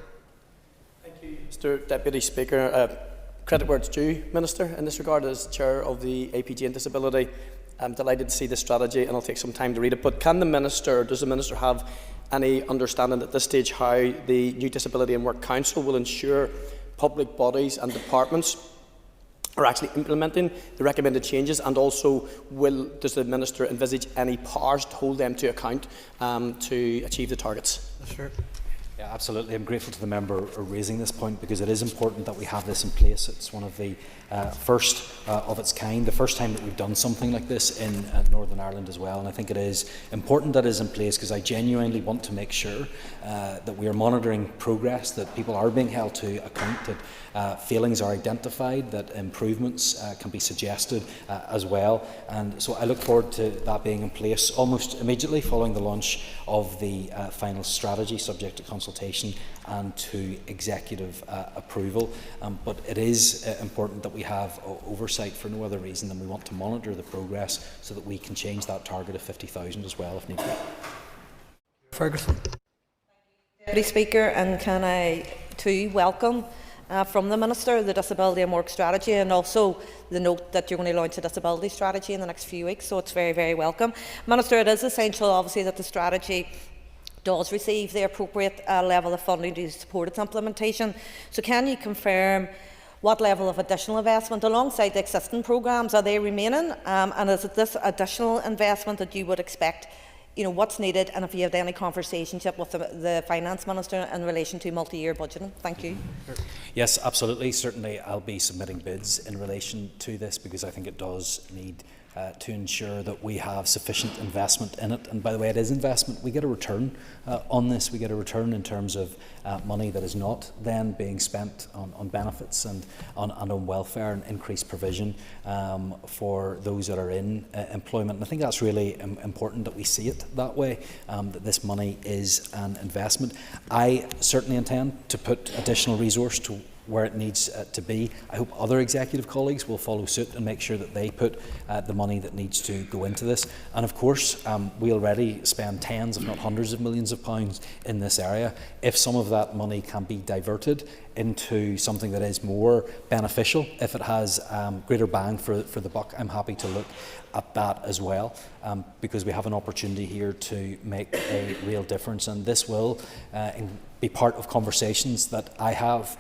Thank you, Mr Deputy Speaker. Credit where it's due, Minister. In this regard, as Chair of the APG and Disability, I'm delighted to see this strategy, and I'll take some time to read it. But can the Minister, does the Minister have any understanding at this stage how the new Disability and Work Council will ensure public bodies and departments are actually implementing the recommended changes, and also does the Minister envisage any powers to hold them to account to achieve the targets? Sure. Yeah, absolutely. I'm grateful to the member raising this point, because it is important that we have this in place. It's one of the first of its kind, the first time that we've done something like this in Northern Ireland as well. And I think it is important that it is in place, because I genuinely want to make sure that we are monitoring progress, that people are being held to account, that failings are identified, that improvements can be suggested as well. And so I look forward to that being in place almost immediately following the launch of the final strategy, subject to consultation and to executive approval. But it is important that we have oversight for no other reason than we want to monitor the progress so that we can change that target of 50,000 as well if need be. Ferguson. Deputy Speaker, and can I too welcome from the Minister the Disability and Work Strategy, and also the note that you're going to launch a disability strategy in the next few weeks, so it's very, very welcome. Minister, it is essential obviously that the strategy does receive the appropriate level of funding to support its implementation. So can you confirm what level of additional investment alongside the existing programmes are they remaining, and is it this additional investment that you would expect, you know, what's needed, and if you have any conversations yet with the Finance Minister in relation to multi-year budgeting? Thank you. Yes, absolutely. Certainly I'll be submitting bids in relation to this, because I think it does need to ensure that we have sufficient investment in it. And by the way, it is investment. We get a return on this. We get a return in terms of money that is not then being spent on benefits and on welfare and increased provision for those that are in employment. And I think that's really important that we see it that way, that this money is an investment. I certainly intend to put additional resource to where it needs to be. I hope other executive colleagues will follow suit and make sure that they put the money that needs to go into this. And of course, we already spend tens, if not hundreds of millions of pounds in this area. If some of that money can be diverted into something that is more beneficial, if it has greater bang for the buck, I'm happy to look at that as well, because we have an opportunity here to make a real difference. And this will be part of conversations that I have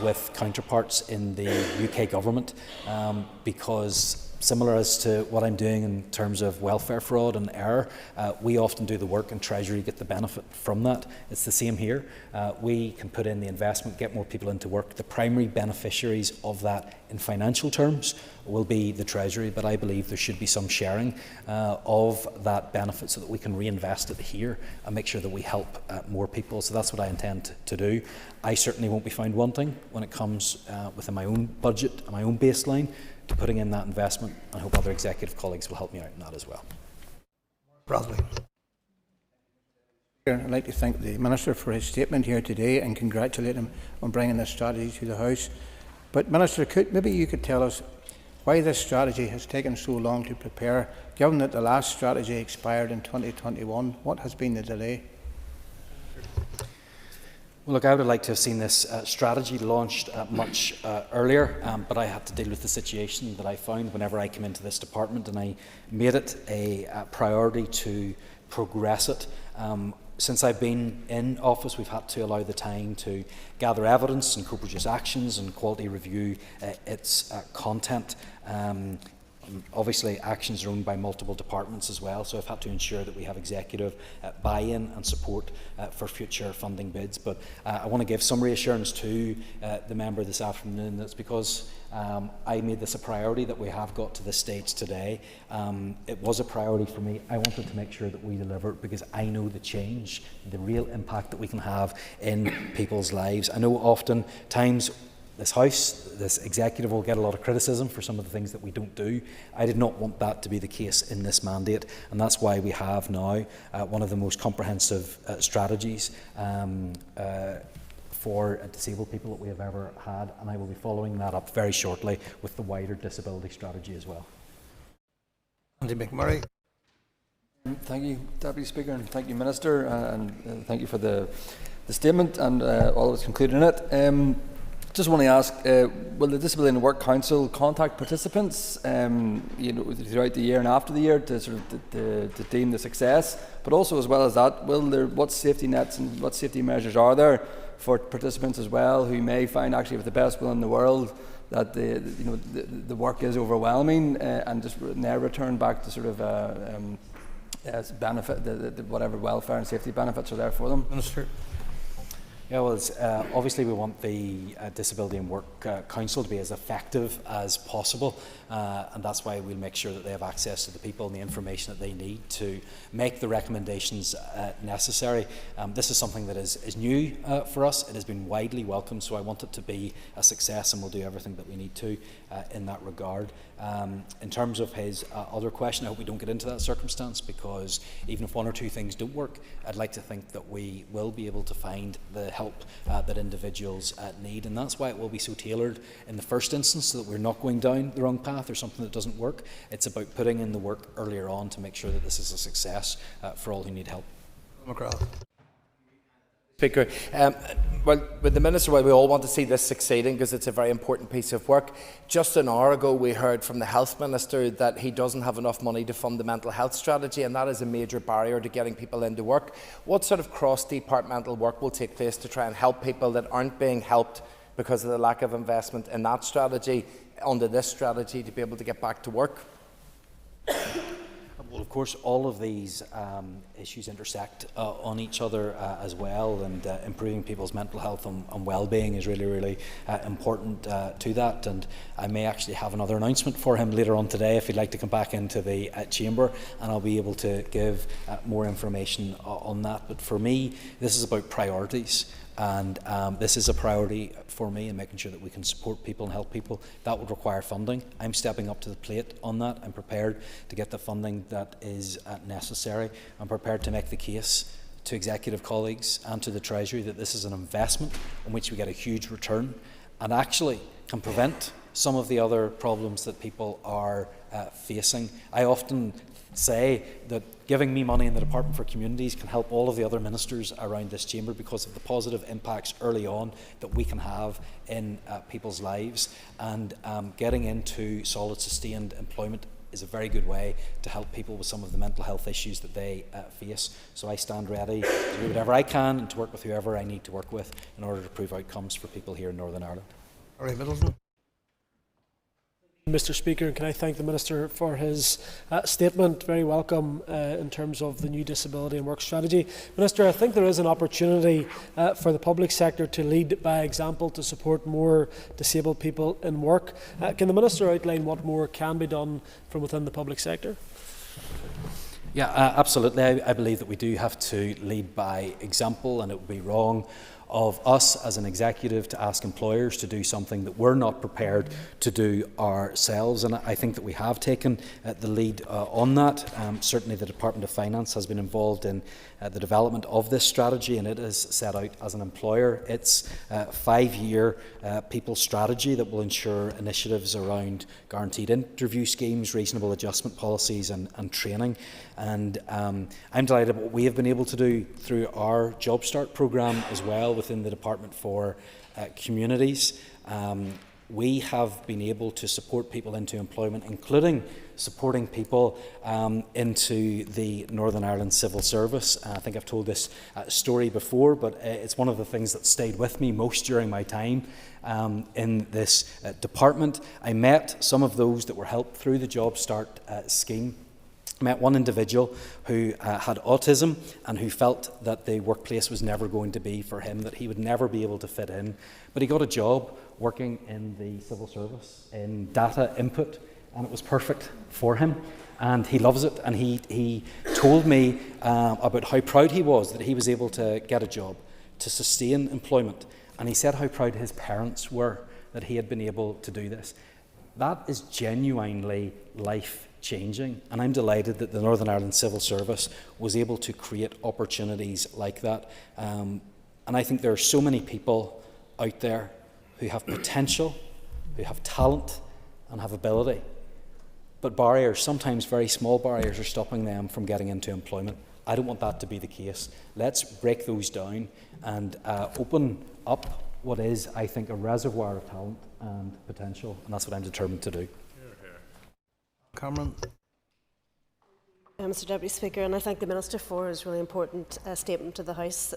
with counterparts in the UK government, because similar as to what I'm doing in terms of welfare fraud and error, we often do the work and Treasury get the benefit from that. It's the same here. We can put in the investment, get more people into work. The primary beneficiaries of that in financial terms will be the Treasury, but I believe there should be some sharing of that benefit so that we can reinvest it here and make sure that we help more people. So that's what I intend to do. I certainly won't be found wanting when it comes within my own budget and my own baseline to putting in that investment. I hope other executive colleagues will help me out in that as well. Bradley. I'd like to thank the Minister for his statement here today and congratulate him on bringing this strategy to the House. But Minister, maybe you could tell us why this strategy has taken so long to prepare, given that the last strategy expired in 2021. What has been the delay? Well, look, I would have liked to have seen this strategy launched much earlier, but I had to deal with the situation that I found whenever I came into this department, and I made it a priority to progress it. Since I've been in office, we've had to allow the time to gather evidence and co-produce actions and quality review its content. Obviously, actions are owned by multiple departments as well, so I've had to ensure that we have executive buy-in and support for future funding bids. But I want to give some reassurance to the member this afternoon. That's because I made this a priority that we have got to this stage today. It was a priority for me. I wanted to make sure that we deliver it because I know the change, the real impact that we can have in people's lives. I know often times this House, this executive will get a lot of criticism for some of the things that we don't do. I did not want that to be the case in this mandate, and that's why we have now one of the most comprehensive strategies for disabled people that we have ever had, and I will be following that up very shortly with the wider disability strategy as well. Andy McMurray. Thank you, Deputy Speaker, and thank you, Minister, and thank you for the statement and all that was concluded in it. Just want to ask, will the Disability and Work Council contact participants throughout the year and after the year to sort of to deem the success? But also, as well as that, what safety nets and what safety measures are there for participants as well, who may find actually with the best will in the world that the work is overwhelming and just never return back to sort of benefit whatever welfare and safety benefits are there for them? Minister. Yeah, well, obviously we want the Disability and Work Council to be as effective as possible, and that's why we'll make sure that they have access to the people and the information that they need to make the recommendations necessary. This is something that is new for us. It has been widely welcomed, so I want it to be a success, and we'll do everything that we need to in that regard. In terms of his other question, I hope we don't get into that circumstance, because even if one or two things don't work, I'd like to think that we will be able to find the help that individuals need, and that's why it will be so tailored in the first instance, so that we're not going down the wrong path or something that doesn't work. It's about putting in the work earlier on to make sure that this is a success for all who need help. McGrath. Speaker, well, with the Minister, we all want to see this succeeding because it's a very important piece of work. Just an hour ago, we heard from the Health Minister that he doesn't have enough money to fund the mental health strategy, and that is a major barrier to getting people into work. What sort of cross-departmental work will take place to try and help people that aren't being helped because of the lack of investment in that strategy under this strategy to be able to get back to work? Well, of course, all of these issues intersect on each other as well, and improving people's mental health and well-being is really, really important to that. And I may actually have another announcement for him later on today if he'd like to come back into the chamber, and I'll be able to give more information on that. But for me, this is about priorities. And this is a priority for me in making sure that we can support people and help people. That would require funding. I'm stepping up to the plate on that. I'm prepared to get the funding that is necessary. I'm prepared to make the case to executive colleagues and to the Treasury that this is an investment in which we get a huge return and actually can prevent some of the other problems that people are facing. I often say that giving me money in the Department for Communities can help all of the other ministers around this chamber because of the positive impacts early on that we can have in people's lives, and getting into solid sustained employment is a very good way to help people with some of the mental health issues that they face. So I stand ready to do whatever I can and to work with whoever I need to work with in order to prove outcomes for people here in Northern Ireland. All right, Middleton. Mr. Speaker, can I thank the Minister for his statement, very welcome in terms of the new disability and work strategy. Minister, I think there is an opportunity for the public sector to lead by example to support more disabled people in work. Can the Minister outline what more can be done from within the public sector? Yeah, absolutely. I believe that we do have to lead by example, and it would be wrong of us as an executive to ask employers to do something that we're not prepared to do ourselves. And I think that we have taken the lead on that. Certainly the Department of Finance has been involved in the development of this strategy, and it is set out as an employer. It's a 5-year people strategy that will ensure initiatives around guaranteed interview schemes, reasonable adjustment policies and training. And I'm delighted what we have been able to do through our JobStart programme as well within the Department for Communities. We have been able to support people into employment, including supporting people into the Northern Ireland Civil Service. I think I've told this story before, but it's one of the things that stayed with me most during my time in this department. I met some of those that were helped through the JobStart scheme. I met one individual who had autism and who felt that the workplace was never going to be for him, that he would never be able to fit in. But he got a job working in the civil service in data input, and it was perfect for him. And he loves it. And he told me about how proud he was that he was able to get a job, to sustain employment. And he said how proud his parents were that he had been able to do this. That is genuinely life-changing, and I'm delighted that the Northern Ireland Civil Service was able to create opportunities like that. And I think there are so many people out there who have potential, who have talent and have ability. But barriers, sometimes very small barriers, are stopping them from getting into employment. I don't want that to be the case. Let's break those down and open up what is, I think, a reservoir of talent and potential, and that's what I'm determined to do. Cameron. Mr Deputy Speaker, and I thank the Minister for his really important statement to the House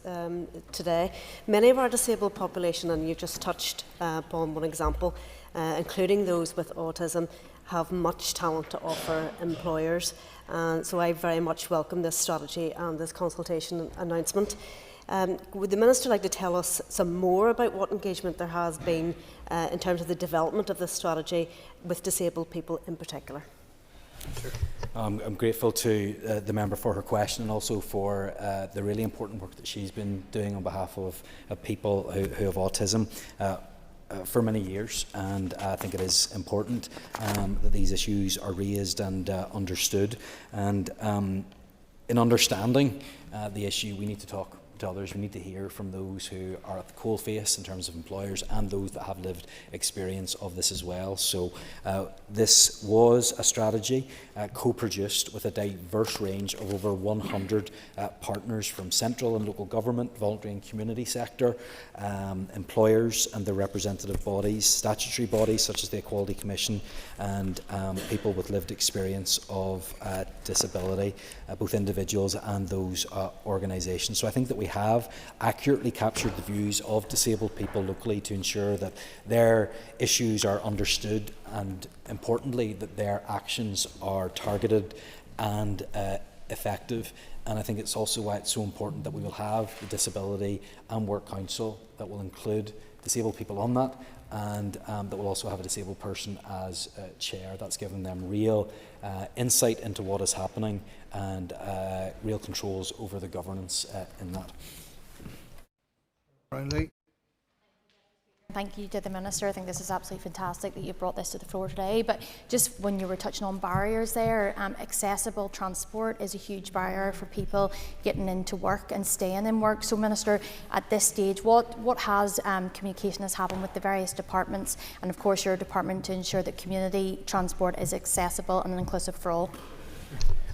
today. Many of our disabled population, and you just touched upon one example, including those with autism, have much talent to offer employers. So I very much welcome this strategy and this consultation announcement. Would the Minister like to tell us some more about what engagement there has been in terms of the development of this strategy with disabled people in particular? Sure. I'm grateful to the member for her question, and also for the really important work that she's been doing on behalf of people who have autism for many years. And I think it is important that these issues are raised and understood. And in understanding the issue, we need to talk to others. We need to hear from those who are at the coalface in terms of employers and those that have lived experience of this as well. So this was a strategy co-produced with a diverse range of over 100 partners from central and local government, voluntary and community sector, employers and their representative bodies, statutory bodies such as the Equality Commission, and people with lived experience of disability, both individuals and those organisations. So I think that we have accurately captured the views of disabled people locally to ensure that their issues are understood, and importantly that their actions are targeted and effective. And I think it's also why it's so important that we will have the Disability and Work Council that will include disabled people on that, and that will also have a disabled person as chair. That's given them real insight into what is happening and real controls over the governance in that. Brownlee. Thank you to the Minister. I think this is absolutely fantastic that you brought this to the floor today. But just when you were touching on barriers there, accessible transport is a huge barrier for people getting into work and staying in work. So, Minister, at this stage, what has communication has happened with the various departments and, of course, your department to ensure that community transport is accessible and inclusive for all?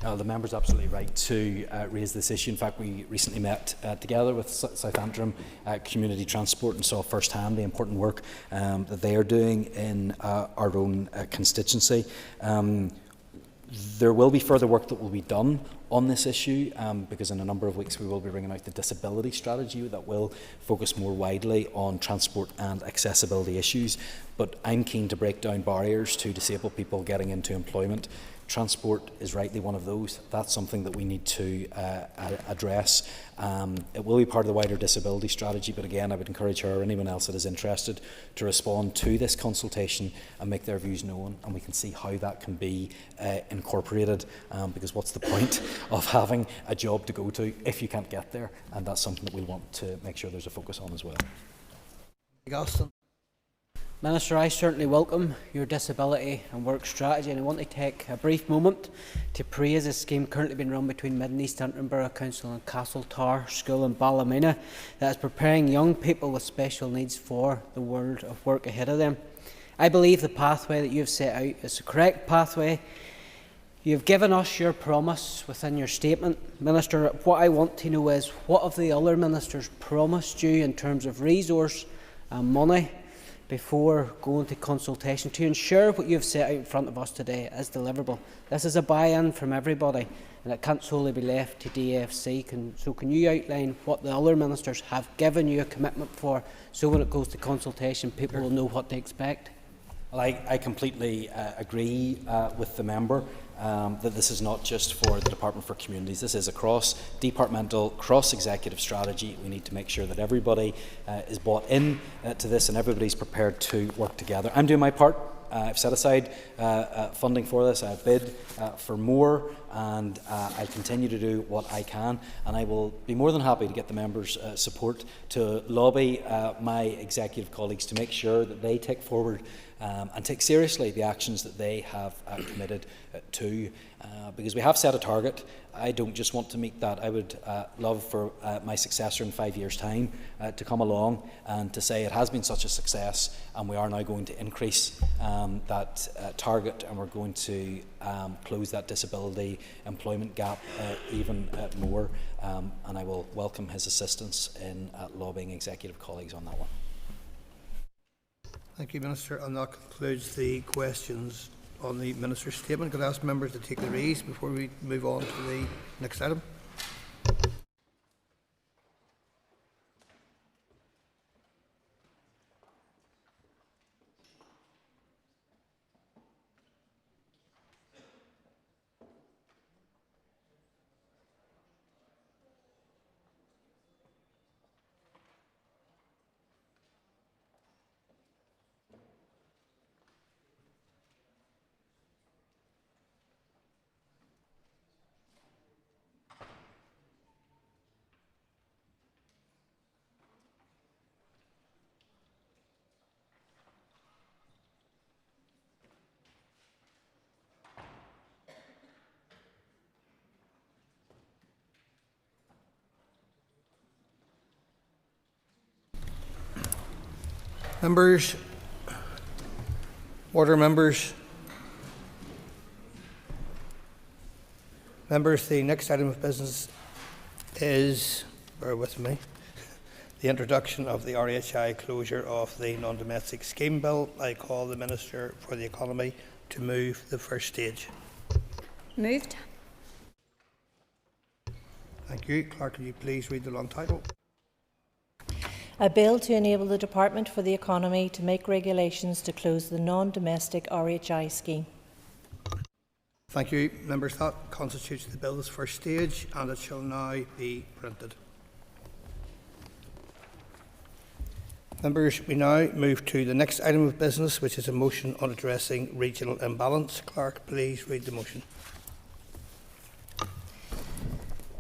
The member's absolutely right to raise this issue. In fact, we recently met together with South Antrim Community Transport and saw firsthand the important work that they are doing in our own constituency. There will be further work that will be done on this issue because in a number of weeks we will be bringing out the disability strategy that will focus more widely on transport and accessibility issues. But I'm keen to break down barriers to disabled people getting into employment. Transport is rightly one of those. That's something that we need to address. It will be part of the wider disability strategy, but again, I would encourage her or anyone else that is interested to respond to this consultation and make their views known, and we can see how that can be incorporated, because what's the point of having a job to go to if you can't get there? And that's something that we'll want to make sure there's a focus on as well. Gaston. Minister, I certainly welcome your disability and work strategy, and I want to take a brief moment to praise a scheme currently being run between Mid and East Antrim Borough Council and Castle Tower School in Ballymena that is preparing young people with special needs for the world of work ahead of them. I believe the pathway that you have set out is the correct pathway. You have given us your promise within your statement. Minister, what I want to know is what have the other ministers promised you in terms of resource and money before going to consultation to ensure what you have set out in front of us today is deliverable. This is a buy-in from everybody, and it can't solely be left to DFC. So can you outline what the other ministers have given you a commitment for, so when it goes to consultation people will know what to expect? Well, I completely agree with the member that this is not just for the Department for Communities. This is a cross-departmental, cross-executive strategy. We need to make sure that everybody is bought in to this and everybody's prepared to work together. I'm doing my part. I've set aside funding for this. I've bid for more, and I continue to do what I can, and I will be more than happy to get the members' support to lobby my executive colleagues to make sure that they take forward and take seriously the actions that they have committed to. Because we have set a target. I don't just want to meet that. I would love for my successor in 5 years' time to come along and to say it has been such a success, and we are now going to increase that target, and we're going to close that disability employment gap even more. And I will welcome his assistance in lobbying executive colleagues on that one. Thank you, Minister. And that concludes the questions on the Minister's statement. Could I ask members to take their ease before we move on to the next item? Members, order members. Members, the next item of business is, bear with me, the introduction of the RHI closure of the non-domestic scheme bill. I call the Minister for the Economy to move the first stage. Moved. Thank you. Clerk, will you please read the long title? A bill to enable the Department for the Economy to make regulations to close the non-domestic RHI scheme. Thank you, members. That constitutes the bill's first stage, and it shall now be printed. Members, we now move to the next item of business, which is a motion on addressing regional imbalance. Clerk, please read the motion.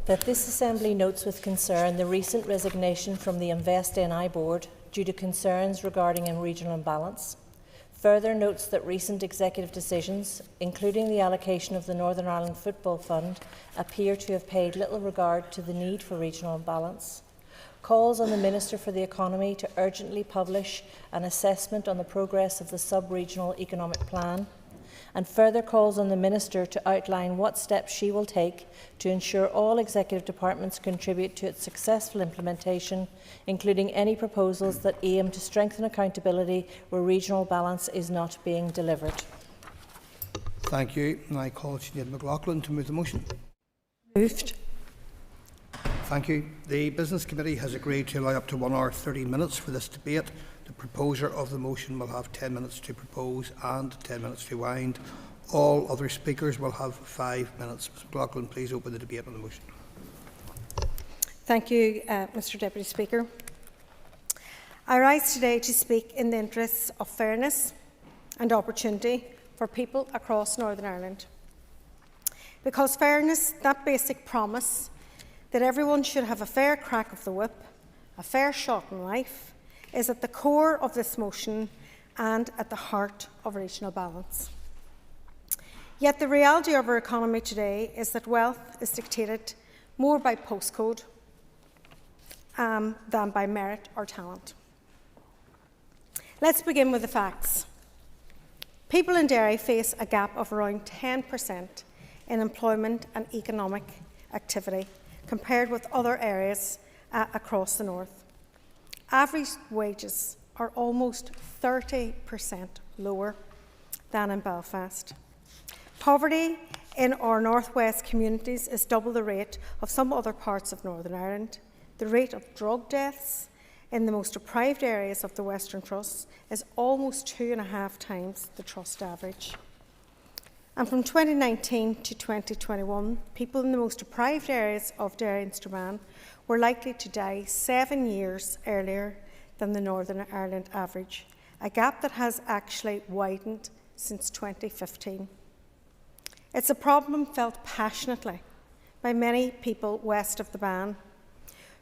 That this Assembly notes with concern the recent resignation from the Invest NI Board due to concerns regarding a regional imbalance. Further notes that recent executive decisions, including the allocation of the Northern Ireland Football Fund, appear to have paid little regard to the need for regional imbalance. Calls on the Minister for the Economy to urgently publish an assessment on the progress of the sub-regional economic plan, and further calls on the Minister to outline what steps she will take to ensure all executive departments contribute to its successful implementation, including any proposals that aim to strengthen accountability where regional balance is not being delivered. Thank you. And I call Sinead McLaughlin to move the motion. Moved. Thank you. The Business Committee has agreed to allow up to 1 hour 30 minutes for this debate. The proposer of the motion will have 10 minutes to propose and 10 minutes to wind. All other speakers will have 5 minutes. Ms McLaughlin, please open the debate on the motion. Thank you, Mr Deputy Speaker. I rise today to speak in the interests of fairness and opportunity for people across Northern Ireland. Because fairness, that basic promise that everyone should have a fair crack of the whip, a fair shot in life, is at the core of this motion and at the heart of regional balance. Yet the reality of our economy today is that wealth is dictated more by postcode than by merit or talent. Let's begin with the facts. People in Derry face a gap of around 10% in employment and economic activity compared with other areas across the north. Average wages are almost 30% lower than in Belfast. Poverty in our northwest communities is double the rate of some other parts of Northern Ireland. The rate of drug deaths in the most deprived areas of the Western Trust is almost 2.5 times the Trust average. And from 2019 to 2021, people in the most deprived areas of Derry and Strabane were likely to die 7 years earlier than the Northern Ireland average, a gap that has actually widened since 2015. It's a problem felt passionately by many people west of the Bann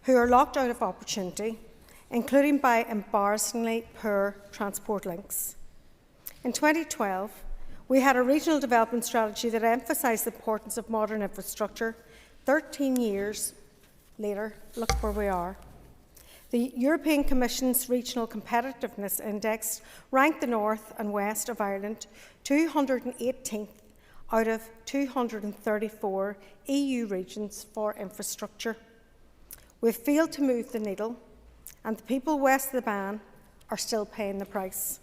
who are locked out of opportunity, including by embarrassingly poor transport links. In 2012, we had a regional development strategy that emphasised the importance of modern infrastructure. 13 years later, look where we are. The European Commission's Regional Competitiveness Index ranked the North and West of Ireland 218th out of 234 EU regions for infrastructure. We've failed to move the needle, and the people west of the Bann are still paying the price.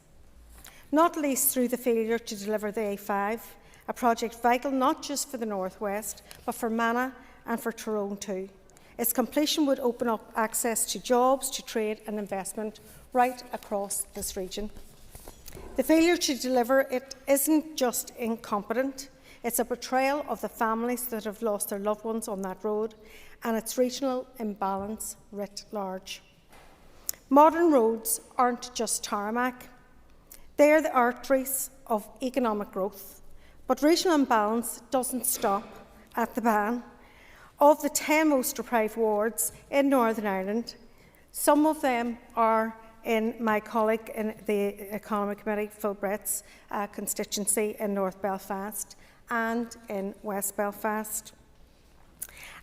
Not least through the failure to deliver the A5, a project vital not just for the North West, but for Mana and for Tyrone too. Its completion would open up access to jobs, to trade and investment right across this region. The failure to deliver it isn't just incompetent, it's a betrayal of the families that have lost their loved ones on that road, and its regional imbalance writ large. Modern roads aren't just tarmac, they're the arteries of economic growth, but regional imbalance doesn't stop at the Bann. Of the 10 most deprived wards in Northern Ireland, some of them are in my colleague in the Economic Committee, Phil Brett's constituency in North Belfast and in West Belfast.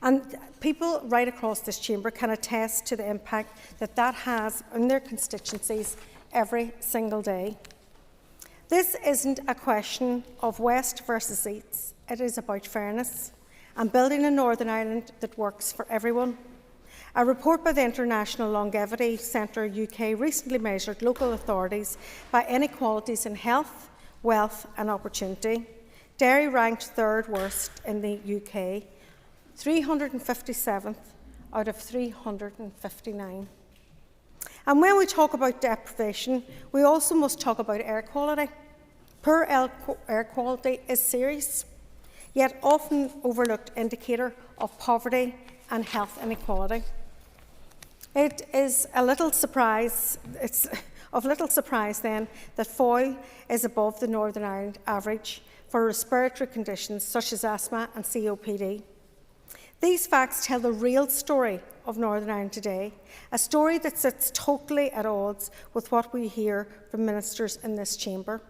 And people right across this chamber can attest to the impact that that has on their constituencies every single day. This isn't a question of West versus East, it is about fairness and building a Northern Ireland that works for everyone. A report by the International Longevity Centre UK recently measured local authorities by inequalities in health, wealth and opportunity. Derry ranked third worst in the UK, 357th out of 359. And when we talk about deprivation, we also must talk about air quality. Poor air quality is serious, yet often overlooked indicator of poverty and health inequality. It is a little surprise, it's of little surprise then that Foyle is above the Northern Ireland average for respiratory conditions such as asthma and COPD. These facts tell the real story of Northern Ireland today, a story that sits totally at odds with what we hear from ministers in this chamber.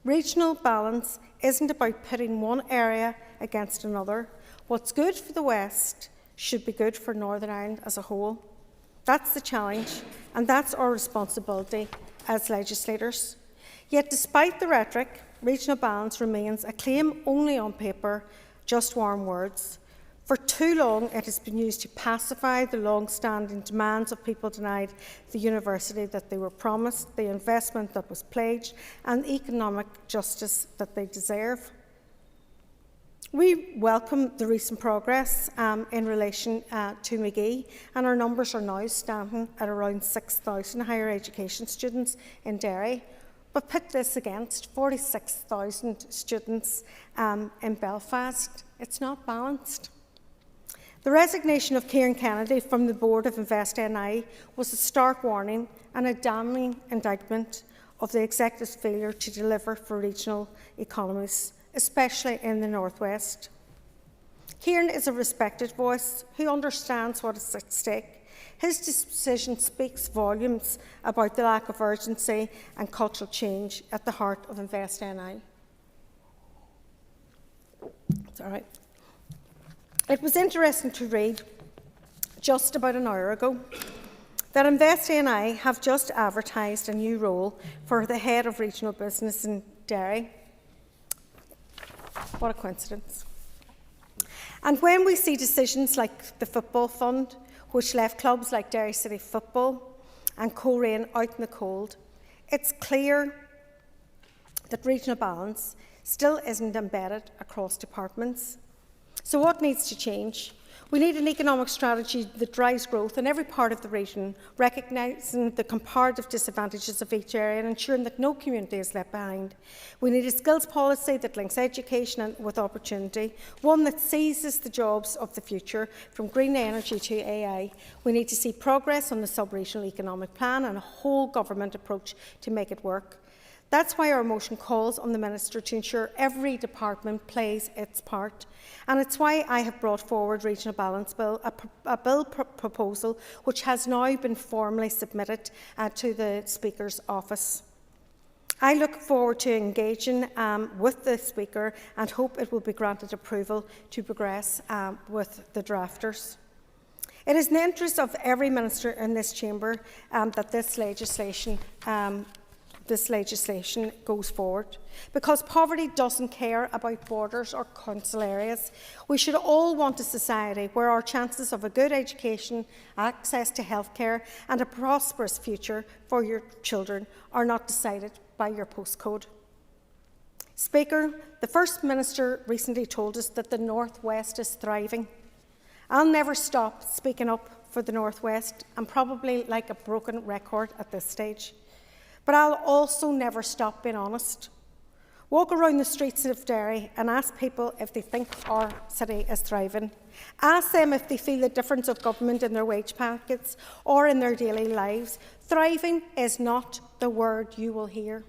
Regional balance isn't about pitting one area against another. What's good for the West should be good for Northern Ireland as a whole. That's the challenge, and that's our responsibility as legislators. Yet despite the rhetoric, regional balance remains a claim only on paper, just warm words. For too long, it has been used to pacify the long-standing demands of people denied the university that they were promised, the investment that was pledged, and the economic justice that they deserve. We welcome the recent progress in relation to McGee, and our numbers are now standing at around 6,000 higher education students in Derry. But put this against 46,000 students in Belfast. It's not balanced. The resignation of Kieran Kennedy from the board of Invest NI was a stark warning and a damning indictment of the executive's failure to deliver for regional economies, especially in the North West. Kieran is a respected voice who understands what is at stake. His decision speaks volumes about the lack of urgency and cultural change at the heart of Invest NI. It's all right. It was interesting to read just about an hour ago that Invest NI have just advertised a new role for the head of regional business in Derry. What a coincidence. And when we see decisions like the Football Fund, which left clubs like Derry City Football and Coleraine out in the cold, it's clear that regional balance still isn't embedded across departments. So what needs to change? We need an economic strategy that drives growth in every part of the region, recognising the comparative disadvantages of each area and ensuring that no community is left behind. We need a skills policy that links education with opportunity, one that seizes the jobs of the future, from green energy to AI. We need to see progress on the sub-regional economic plan and a whole government approach to make it work. That's why our motion calls on the Minister to ensure every department plays its part. And it's why I have brought forward Regional Balance Bill, a bill proposal which has now been formally submitted to the Speaker's office. I look forward to engaging with the Speaker and hope it will be granted approval to progress with the drafters. It is in the interest of every minister in this chamber that this legislation goes forward, because poverty doesn't care about borders or council areas. We should all want a society where our chances of a good education, access to healthcare and a prosperous future for your children are not decided by your postcode. Speaker, the First Minister recently told us that the North West is thriving. I'll never stop speaking up for the North West. I'm probably like a broken record at this stage. But I'll also never stop being honest. Walk around the streets of Derry and ask people if they think our city is thriving. Ask them if they feel the difference of government in their wage packets or in their daily lives. Thriving is not the word you will hear.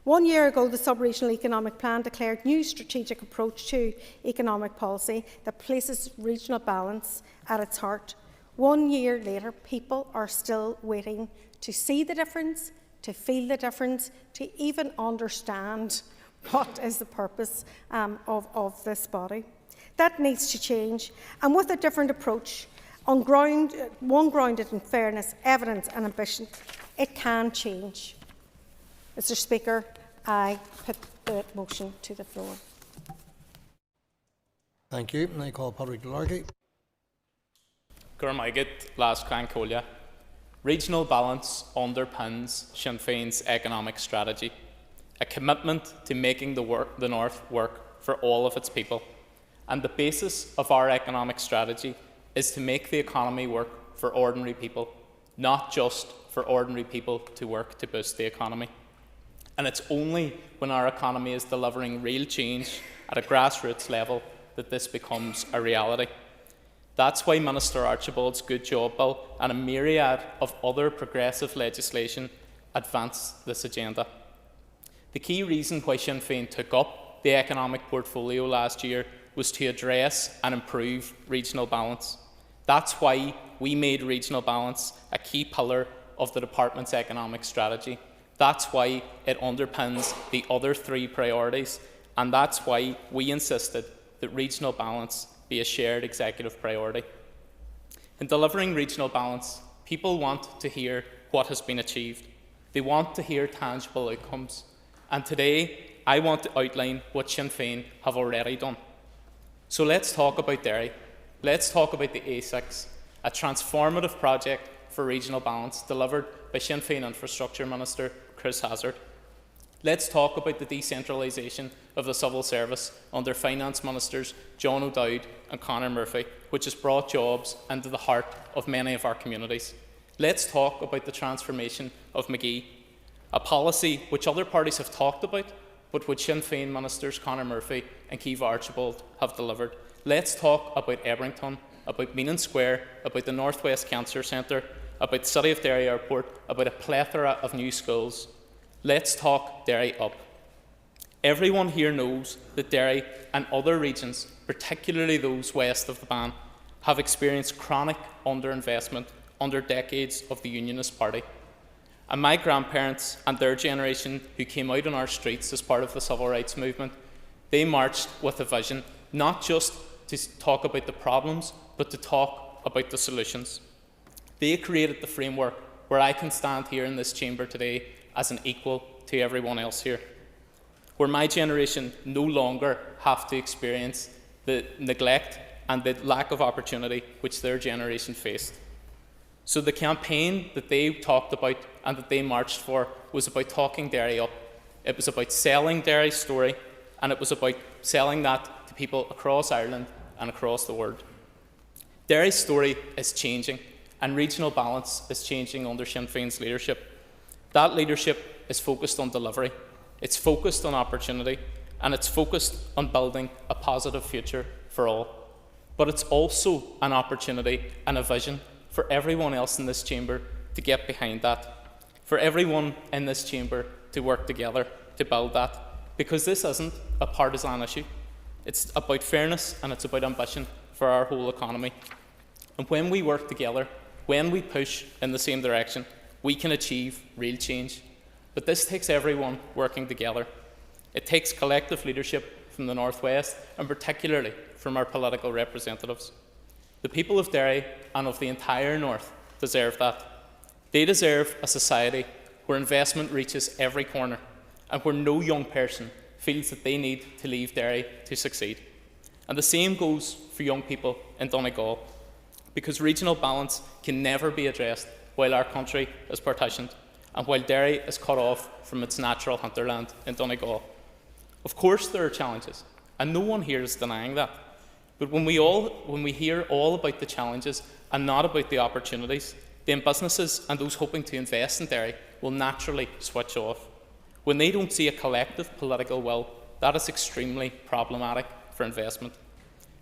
1 year ago, the Sub-Regional Economic Plan declared new strategic approach to economic policy that places regional balance at its heart. 1 year later, people are still waiting to see the difference, to feel the difference, to even understand what is the purpose of this body. That needs to change, and with a different approach, one grounded in fairness, evidence and ambition, it can change. Mr. Speaker, I put the motion to the floor. Thank you. And I call Patrick Delargy. Regional balance underpins Sinn Féin's economic strategy, a commitment to making the North work for all of its people. And the basis of our economic strategy is to make the economy work for ordinary people, not just for ordinary people to work to boost the economy. And it's only when our economy is delivering real change at a grassroots level that this becomes a reality. That's why Minister Archibald's Good Job Bill and a myriad of other progressive legislation advance this agenda. The key reason why Sinn Féin took up the economic portfolio last year was to address and improve regional balance. That's why we made regional balance a key pillar of the Department's economic strategy. That's why it underpins the other three priorities, and that's why we insisted that regional balance be a shared executive priority. In delivering regional balance, people want to hear what has been achieved. They want to hear tangible outcomes. And today, I want to outline what Sinn Féin have already done. So let's talk about Derry. Let's talk about the A6, a transformative project for regional balance delivered by Sinn Féin Infrastructure Minister Chris Hazzard. Let's talk about the decentralisation of the civil service under Finance Ministers John O'Dowd and Conor Murphy, which has brought jobs into the heart of many of our communities. Let's talk about the transformation of McGee, a policy which other parties have talked about, but which Sinn Féin Ministers Conor Murphy and Keith Archibald have delivered. Let's talk about Ebrington, about Meanan Square, about the North West Cancer Centre, about the City of Derry Airport, about a plethora of new schools. Let's talk Derry up. Everyone here knows that Derry and other regions, particularly those west of the Bann, have experienced chronic underinvestment under decades of the Unionist Party. And my grandparents and their generation who came out on our streets as part of the civil rights movement, they marched with a vision, not just to talk about the problems, but to talk about the solutions. They created the framework where I can stand here in this chamber today as an equal to everyone else here, where my generation no longer have to experience the neglect and the lack of opportunity which their generation faced. So the campaign that they talked about and that they marched for was about talking Derry up. It was about selling Derry's story, and it was about selling that to people across Ireland and across the world. Derry's story is changing, and regional balance is changing under Sinn Féin's leadership. That leadership is focused on delivery, it's focused on opportunity, and it's focused on building a positive future for all. But it's also an opportunity and a vision for everyone else in this chamber to get behind that, for everyone in this chamber to work together to build that, because this isn't a partisan issue. It's about fairness and it's about ambition for our whole economy. And when we work together, when we push in the same direction, we can achieve real change. But this takes everyone working together. It takes collective leadership from the North West, and particularly from our political representatives. The people of Derry and of the entire North deserve that. They deserve a society where investment reaches every corner and where no young person feels that they need to leave Derry to succeed. And the same goes for young people in Donegal, because regional balance can never be addressed while our country is partitioned and while Derry is cut off from its natural hinterland in Donegal. Of course there are challenges, and no one here is denying that. But when we hear all about the challenges and not about the opportunities, then businesses and those hoping to invest in Derry will naturally switch off. When they don't see a collective political will, that is extremely problematic for investment.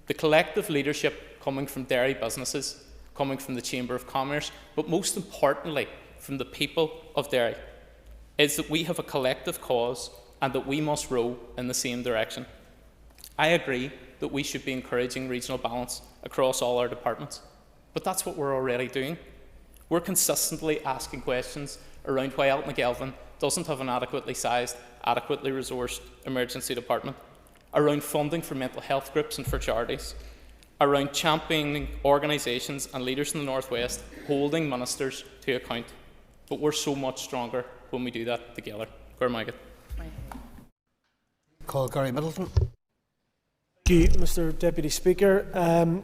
The collective leadership coming from Derry businesses, coming from the Chamber of Commerce, but most importantly from the people of Derry, is that we have a collective cause and that we must row in the same direction. I agree that we should be encouraging regional balance across all our departments, but that's what we're already doing. We're consistently asking questions around why Altnagelvin doesn't have an adequately sized, adequately resourced emergency department, around funding for mental health groups and for charities, around championing organisations and leaders in the North West holding ministers to account. But we're so much stronger when we do that together. Gormagat. Call Gary Middleton. Thank you, Mr Deputy Speaker.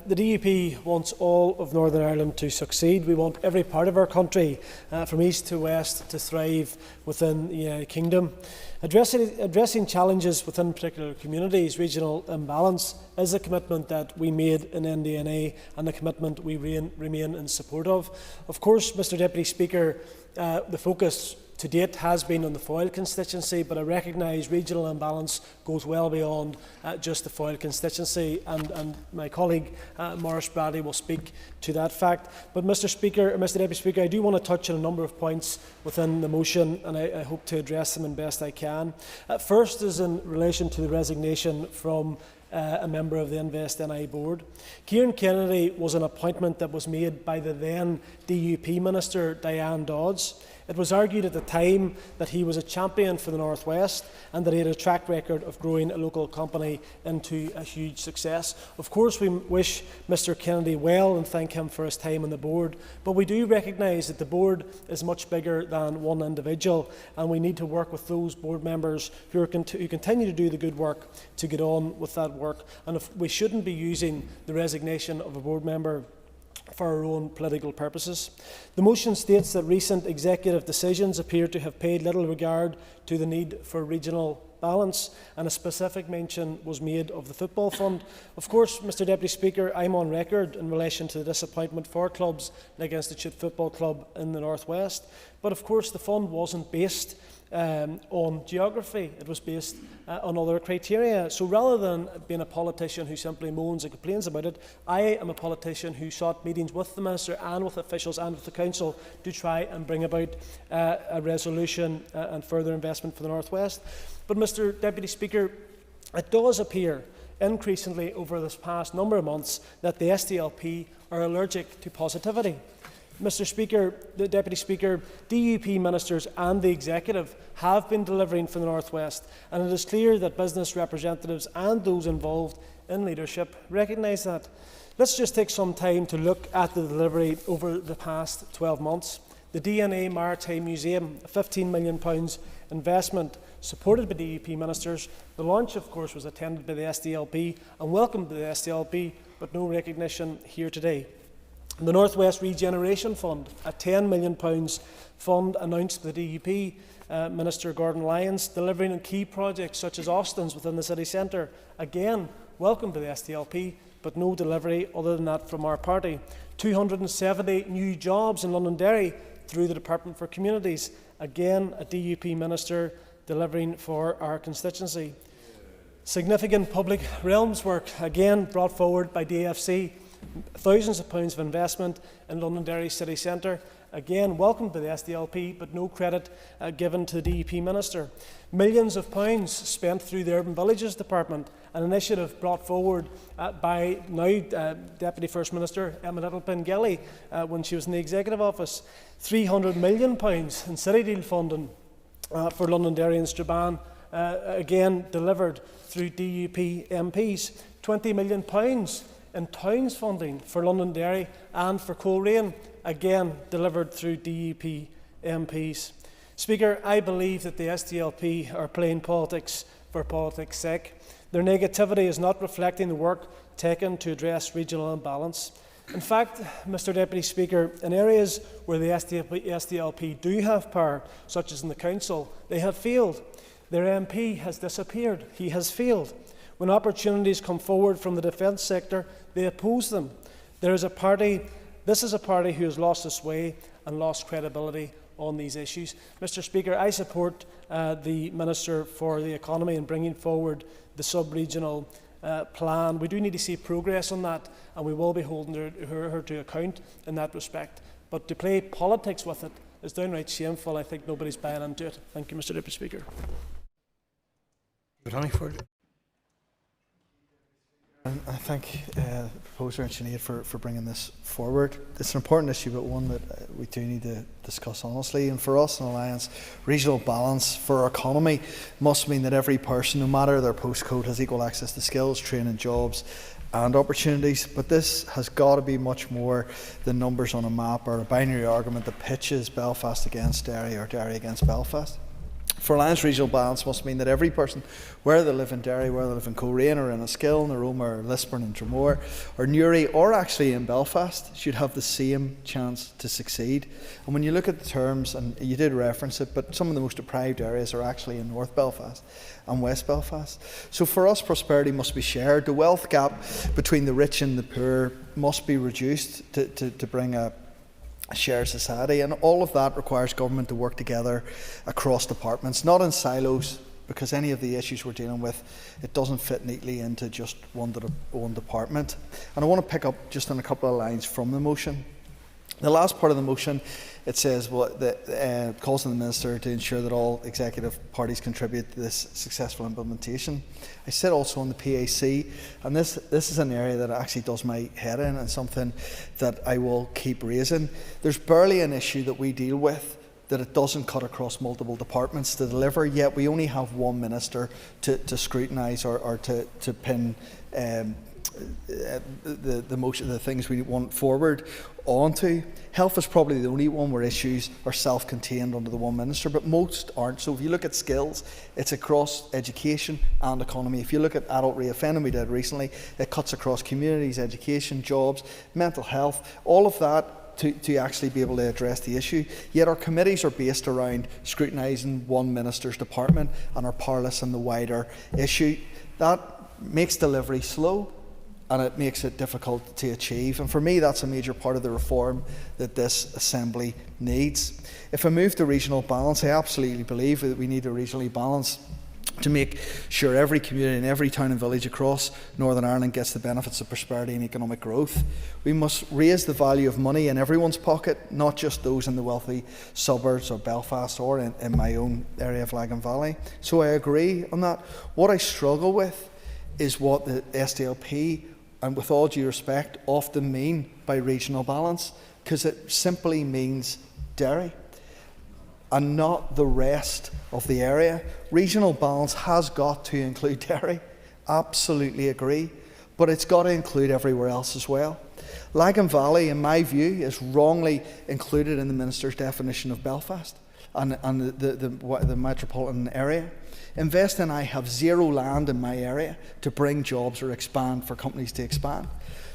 The DUP wants all of Northern Ireland to succeed. We want every part of our country, from east to west, to thrive within the United Kingdom. Addressing challenges within particular communities, regional imbalance, is a commitment that we made in NDNA and a commitment we remain in support of. Of course, Mr Deputy Speaker, the focus to date has been on the Foyle constituency, but I recognise regional imbalance goes well beyond just the Foyle constituency, and my colleague Maurice Bradley will speak to that fact. But Mr Deputy Speaker, I do want to touch on a number of points within the motion, and I hope to address them as best I can. First is in relation to the resignation from a member of the Invest NI board. Kieran Kennedy was an appointment that was made by the then DUP Minister Diane Dodds. It was argued at the time that he was a champion for the North West and that he had a track record of growing a local company into a huge success. Of course, we wish Mr Kennedy well and thank him for his time on the board, but we do recognise that the board is much bigger than one individual, and we need to work with those board members who continue to do the good work to get on with that work. And if we shouldn't be using the resignation of a board member for our own political purposes. The motion states that recent executive decisions appear to have paid little regard to the need for regional balance, and a specific mention was made of the football fund. Of course, Mr Deputy Speaker, I'm on record in relation to the disappointment for clubs like Institute Football Club in the North West, but of course the fund wasn't based on geography, it was based on other criteria. So rather than being a politician who simply moans and complains about it, I am a politician who sought meetings with the Minister and with officials and with the Council to try and bring about a resolution and further investment for the North West. But Mr Deputy Speaker, it does appear increasingly over this past number of months that the SDLP are allergic to positivity. Mr Speaker, the Deputy Speaker, DUP ministers and the Executive have been delivering for the North West, and it is clear that business representatives and those involved in leadership recognise that. Let's just take some time to look at the delivery over the past 12 months. The DNA Maritime Museum, a £15 million investment supported by DUP ministers. The launch, of course, was attended by the SDLP and welcomed by the SDLP, but no recognition here today. The North West Regeneration Fund, a £10 million fund announced by the DUP Minister Gordon Lyons, delivering on key projects such as Austin's within the city centre. Again, welcomed by the SDLP, but no delivery other than that from our party. 270 new jobs in Londonderry through the Department for Communities. Again, a DUP minister delivering for our constituency. Significant public realms work, again brought forward by DFC. Thousands of pounds of investment in Londonderry city centre, again welcomed by the SDLP, but no credit given to the DUP minister. Millions of pounds spent through the Urban Villages Department, an initiative brought forward by now Deputy First Minister Emma Littlepin-Gelly when she was in the Executive Office. £300 million in City Deal funding for Londonderry and Strabane, again delivered through DUP MPs. £20 million in towns funding for Londonderry and for Coleraine, again delivered through DUP MPs. Speaker, I believe that the SDLP are playing politics for politics' sake. Their negativity is not reflecting the work taken to address regional imbalance. In fact, Mr Deputy Speaker, in areas where the SDLP do have power, such as in the Council, they have failed. Their MP has disappeared. He has failed. When opportunities come forward from the defence sector, they oppose them. This is a party who has lost its way and lost credibility on these issues. Mr Speaker, I support the Minister for the Economy in bringing forward the sub-regional plan. We do need to see progress on that, and we will be holding her to account in that respect. But to play politics with it is downright shameful. I think nobody's buying into it. Thank you, Mr Deputy Speaker. I thank the proposer and Sinead for bringing this forward. It's an important issue, but one that we do need to discuss honestly. And for us in Alliance, regional balance for our economy must mean that every person, no matter their postcode, has equal access to skills, training, jobs and opportunities. But this has got to be much more than numbers on a map or a binary argument that pitches Belfast against Derry or Derry against Belfast. For Alliance, regional balance must mean that every person, whether they live in Derry, whether they live in Coleraine or in Enniskillen, Aroma or Lisburn and Dromore or Newry or actually in Belfast, should have the same chance to succeed. And when you look at the terms, and you did reference it, but some of the most deprived areas are actually in North Belfast and West Belfast. So for us, prosperity must be shared. The wealth gap between the rich and the poor must be reduced to bring a shared society, and all of that requires government to work together across departments, not in silos, because any of the issues we're dealing with, it doesn't fit neatly into just one department. And I want to pick up just on a couple of lines from the motion. The last part of the motion, it says, calls on the Minister to ensure that all executive parties contribute to this successful implementation. I sit also on the PAC, and this is an area that actually does my head in and something that I will keep raising. There's barely an issue that we deal with that it doesn't cut across multiple departments to deliver, yet we only have one minister to scrutinise or to pin the motion, the things we want forward onto. Health is probably the only one where issues are self-contained under the one minister, but most aren't. So if you look at skills, it's across education and economy. If you look at adult reoffending, we did recently, it cuts across communities, education, jobs, mental health, all of that to actually be able to address the issue. Yet our committees are based around scrutinising one minister's department and are powerless in the wider issue. That makes delivery slow, and it makes it difficult to achieve. And for me, that's a major part of the reform that this Assembly needs. If I move to regional balance, I absolutely believe that we need to regionally balance to make sure every community and every town and village across Northern Ireland gets the benefits of prosperity and economic growth. We must raise the value of money in everyone's pocket, not just those in the wealthy suburbs of Belfast or in my own area of Lagan Valley. So I agree on that. What I struggle with is what the SDLP, and with all due respect, often mean by regional balance, because it simply means Derry and not the rest of the area. Regional balance has got to include Derry, absolutely agree, but it's got to include everywhere else as well. Lagan Valley, in my view, is wrongly included in the Minister's definition of Belfast and the metropolitan area. Invest and I have zero land in my area to bring jobs or expand for companies to expand.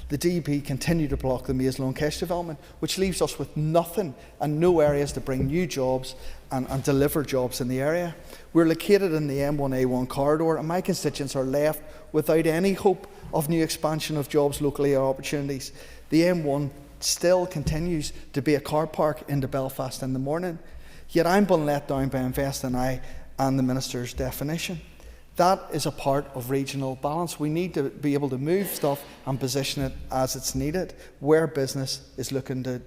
The DUP continue to block the Maze Loan Cash development, which leaves us with nothing and no areas to bring new jobs and deliver jobs in the area. We're located in the M1A1 corridor, and my constituents are left without any hope of new expansion of jobs locally or opportunities. The M1 still continues to be a car park into Belfast in the morning, yet I'm being let down by Invest and I and the Minister's definition. That is a part of regional balance. We need to be able to move stuff and position it as it's needed, where business is looking to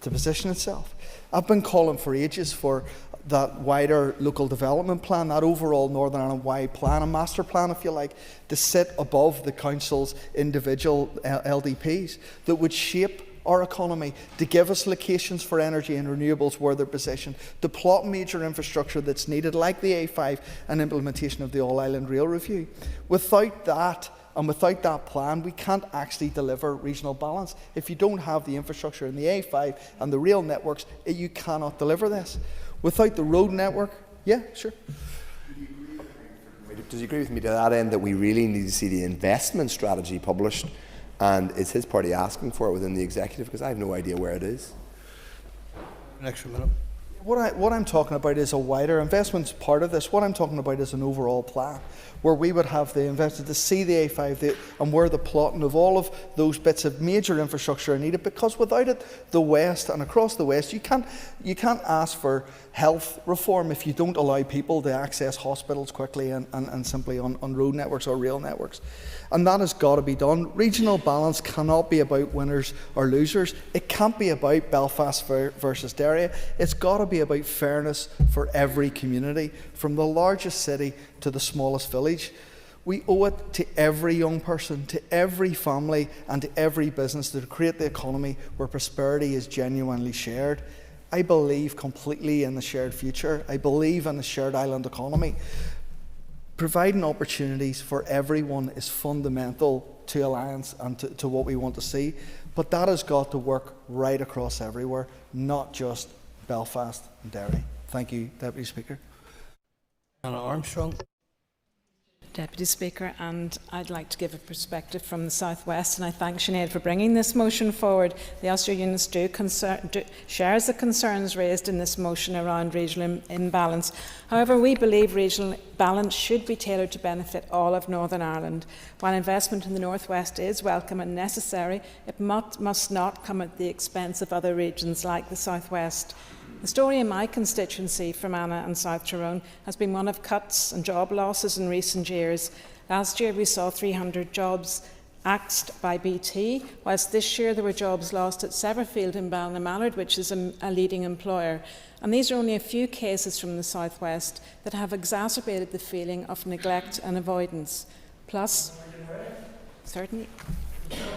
position itself. I've been calling for ages for that wider local development plan, that overall Northern Ireland wide plan, a master plan if you like, to sit above the Council's individual LDPs that would shape our economy, to give us locations for energy and renewables where they're positioned, to plot major infrastructure that's needed, like the A5 and implementation of the All-Island Rail Review. Without that, and without that plan, we can't actually deliver regional balance. If you don't have the infrastructure in the A5 and the rail networks, you cannot deliver this. Without the road network, yeah, sure. Does he agree with me to that end that we really need to see the investment strategy published? And is his party asking for it within the executive? Because I have no idea where it is. An extra minute. What I'm talking about is a wider investment's part of this. What I'm talking about is an overall plan where we would have the investors to see the A5 and where the plotting of all of those bits of major infrastructure are needed, because without it, the West and across the West, you can't ask for health reform if you don't allow people to access hospitals quickly and simply on road networks or rail networks. And that has got to be done. Regional balance cannot be about winners or losers. It can't be about Belfast versus Derry. It's got to be about fairness for every community, from the largest city to the smallest village. We owe it to every young person, to every family and to every business to create the economy where prosperity is genuinely shared. I believe completely in the shared future. I believe in the shared island economy. Providing opportunities for everyone is fundamental to Alliance and to what we want to see. But that has got to work right across everywhere, not just Belfast and Derry. Thank you, Deputy Speaker. Anna Armstrong. Deputy Speaker, and I'd like to give a perspective from the South West, and I thank Sinead for bringing this motion forward. The Ulster Unions shares the concerns raised in this motion around regional imbalance. However, we believe regional balance should be tailored to benefit all of Northern Ireland. While investment in the North West is welcome and necessary, it must not come at the expense of other regions like the South West. The story in my constituency, Fermanagh and South Tyrone, has been one of cuts and job losses in recent years. Last year we saw 300 jobs axed by BT, whilst this year there were jobs lost at Severfield in Ballinamallard, which is a leading employer. And these are only a few cases from the South West that have exacerbated the feeling of neglect and avoidance. Plus, certainly.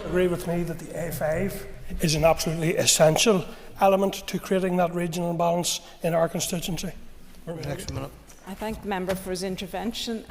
Agree with me that the A5 is an absolutely essential element to creating that regional balance in our constituency. Next minute. I thank the member for his intervention.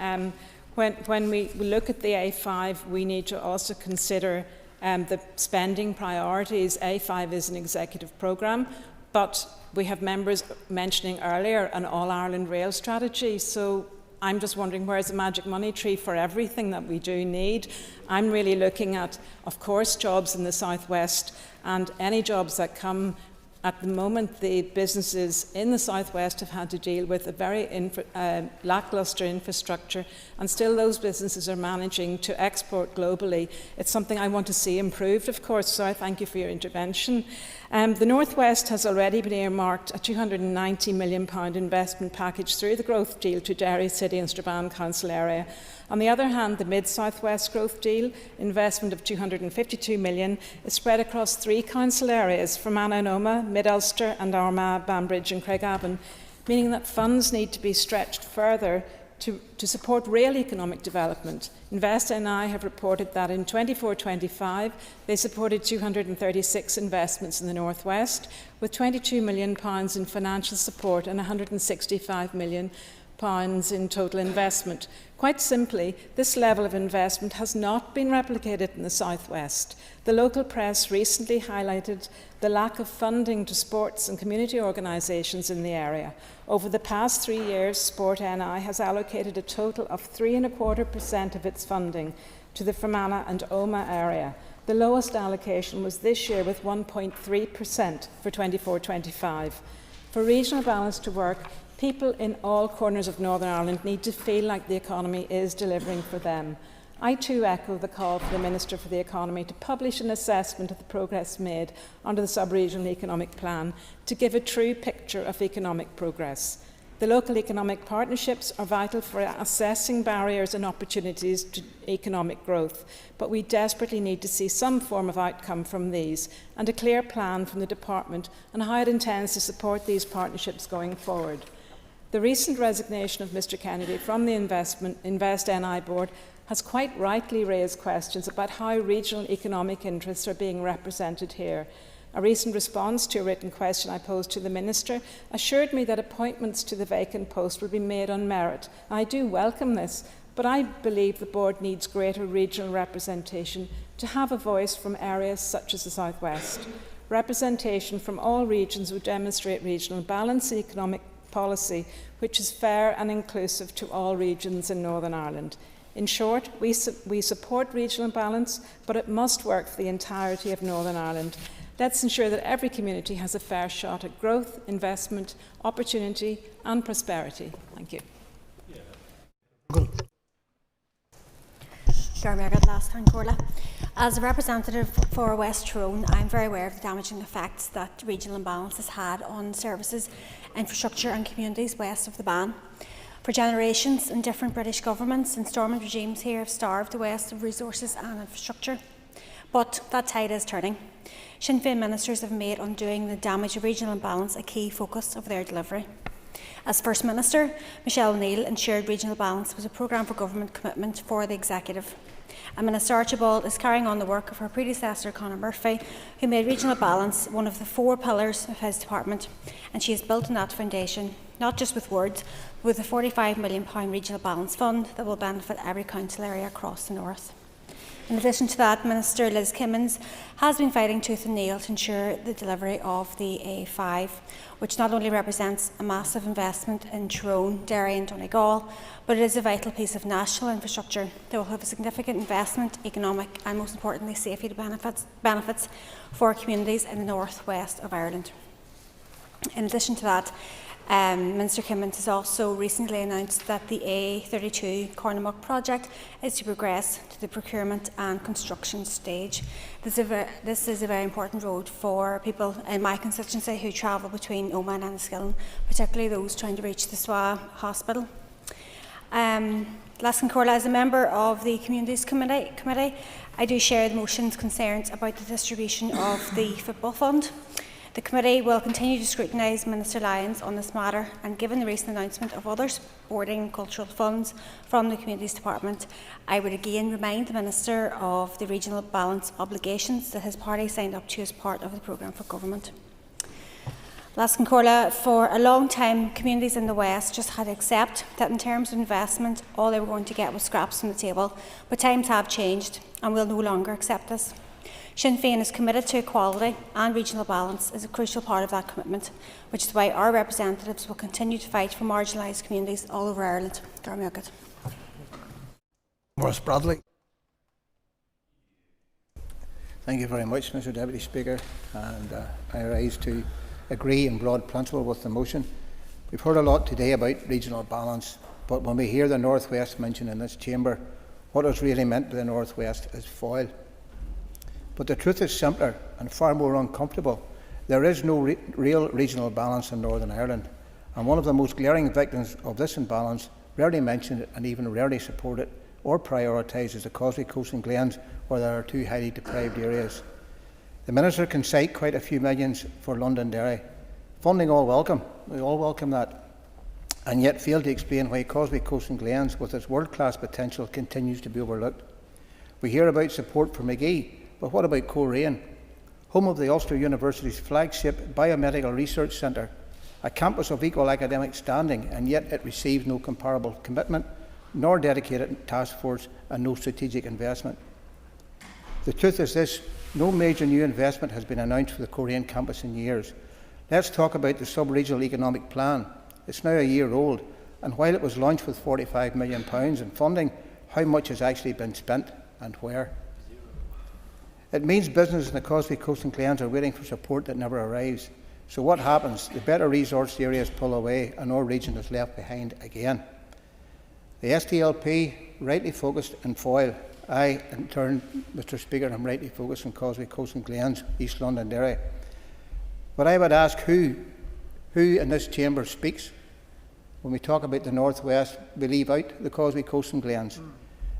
When we look at the A5, we need to also consider the spending priorities. A5 is an executive programme, but we have members mentioning earlier an All-Ireland Rail strategy. So I'm just wondering, where's the magic money tree for everything that we do need? I'm really looking at, of course, jobs in the South West, and any jobs that come. At the moment, the businesses in the South West have had to deal with a very lacklustre infrastructure, and still those businesses are managing to export globally. It's something I want to see improved, of course, so I thank you for your intervention. The North West has already been earmarked a £290 million investment package through the growth deal to Derry City and Strabane Council area. On the other hand, the Mid-South West growth deal, investment of £252 million, is spread across 3 council areas, Fermanagh and Omagh, Mid-Ulster and Armagh, Banbridge and Craigavon, meaning that funds need to be stretched further to support real economic development. Invest NI have reported that in 24-25 they supported 236 investments in the North West, with £22 million in financial support and £165 million in total investment. Quite simply, this level of investment has not been replicated in the South West. The local press recently highlighted the lack of funding to sports and community organisations in the area. Over the past 3 years, Sport NI has allocated a total of 3.25% of its funding to the Fermanagh and Omagh area. The lowest allocation was this year with 1.3% for 24-25. For regional balance to work, people in all corners of Northern Ireland need to feel like the economy is delivering for them. I too echo the call for the Minister for the Economy to publish an assessment of the progress made under the Sub-Regional Economic Plan to give a true picture of economic progress. The local economic partnerships are vital for assessing barriers and opportunities to economic growth, but we desperately need to see some form of outcome from these and a clear plan from the Department on how it intends to support these partnerships going forward. The recent resignation of Mr Kennedy from the Invest NI board has quite rightly raised questions about how regional economic interests are being represented here. A recent response to a written question I posed to the Minister assured me that appointments to the vacant post would be made on merit. I do welcome this, but I believe the Board needs greater regional representation to have a voice from areas such as the South West. Representation from all regions would demonstrate regional balance in economic policy, which is fair and inclusive to all regions in Northern Ireland. In short, we support regional balance, but it must work for the entirety of Northern Ireland. Let's ensure that every community has a fair shot at growth, investment, opportunity and prosperity. Thank you. As a representative for West Tyrone, I am very aware of the damaging effects that regional imbalance has had on services, infrastructure and communities west of the Ban. For generations, and different British governments and storming regimes here have starved the West of resources and infrastructure. But that tide is turning. Sinn Féin ministers have made undoing the damage of regional imbalance a key focus of their delivery. As First Minister, Michelle O'Neill ensured regional balance was a programme for government commitment for the Executive. And Minister Archibald is carrying on the work of her predecessor, Conor Murphy, who made regional balance one of the 4 pillars of his department. And she has built on that foundation, not just with words, but with a £45 million regional balance fund that will benefit every council area across the north. In addition to that, Minister Liz Kimmins has been fighting tooth and nail to ensure the delivery of the A5, which not only represents a massive investment in Tyrone, Derry and Donegal, but it is a vital piece of national infrastructure that will have a significant investment, economic and most importantly safety benefits for communities in the north west of Ireland. In addition to that, Minister Kimmins has also recently announced that the A32 Cornamuck project is to progress to the procurement and construction stage. This is a very important road for people in my constituency who travel between Omagh and Enniskillen, particularly those trying to reach the SWA Hospital. Laskincorla, as a member of the Communities Committee, I do share the motion's concerns about the distribution of the Football Fund. The Committee will continue to scrutinise Minister Lyons on this matter, and given the recent announcement of other sporting and cultural funds from the Communities Department, I would again remind the Minister of the regional balance obligations that his party signed up to as part of the programme for government. Laskincorla, for a long time, communities in the West just had to accept that in terms of investment, all they were going to get was scraps from the table, but times have changed and will no longer accept this. Sinn Féin is committed to equality, and regional balance is a crucial part of that commitment, which is why our representatives will continue to fight for marginalised communities all over Ireland. Morris Bradley. Thank you very much, Mr Deputy Speaker, and I rise to agree in broad principle with the motion. We've heard a lot today about regional balance, but when we hear the North West mentioned in this chamber, what is really meant by the North West is foil. But the truth is simpler and far more uncomfortable. There is no real regional balance in Northern Ireland, and one of the most glaring victims of this imbalance, rarely mentioned and even rarely supported or prioritised, is the Causeway Coast and Glens, where there are 2 highly deprived areas. The Minister can cite quite a few millions for Londonderry. Funding all welcome, we all welcome that, and yet fail to explain why Causeway Coast and Glens, with its world-class potential, continues to be overlooked. We hear about support for Magee, but what about Coleraine, home of the Ulster University's flagship biomedical research centre, a campus of equal academic standing, and yet it receives no comparable commitment, nor dedicated task force, and no strategic investment. The truth is this: no major new investment has been announced for the Coleraine campus in years. Let's talk about the sub-regional economic plan. It's now a year old, and while it was launched with £45 million in funding, how much has actually been spent and where? It means business in the Causeway Coast and Glens are waiting for support that never arrives. So what happens? The better resourced areas pull away and our region is left behind again. The SDLP rightly focused in foil. I, in turn, Mr Speaker, am rightly focused on Causeway Coast and Glens, East Londonderry. But I would ask who in this chamber speaks when we talk about the North West. We leave out the Causeway Coast and Glens.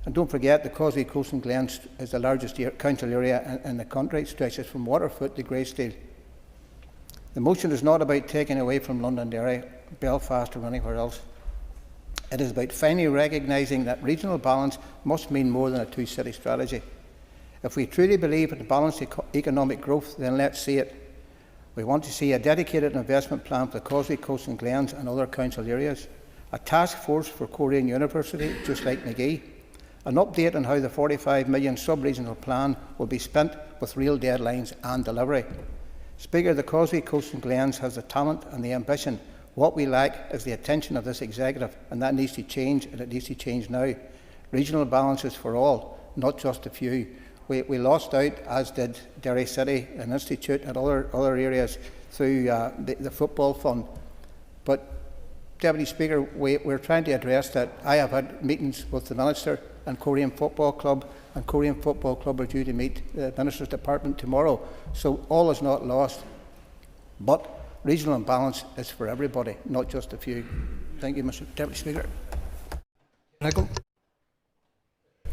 And don't forget, the Causeway Coast and Glens is the largest council area in the country. It stretches from Waterfoot to Greystale. The motion is not about taking away from Londonderry, Belfast or anywhere else. It is about finally recognising that regional balance must mean more than a two-city strategy. If we truly believe in balanced economic growth, then let's see it. We want to see a dedicated investment plan for the Causeway Coast and Glens and other council areas, a task force for Korean University, just like McGee, an update on how the £45 million sub-regional plan will be spent with real deadlines and delivery. Speaker, the Causeway Coast and Glens has the talent and the ambition. What we lack is the attention of this executive, and that needs to change, and it needs to change now. Regional balance is for all, not just a few. We lost out, as did Derry City, an institute, and other areas through the football fund. But, Deputy Speaker, we're trying to address that. I have had meetings with the Minister and Korean Football Club, and Korean Football Club are due to meet the Minister's Department tomorrow. So all is not lost. But regional imbalance is for everybody, not just a few. Thank you, Mr. Deputy Speaker. Nicol.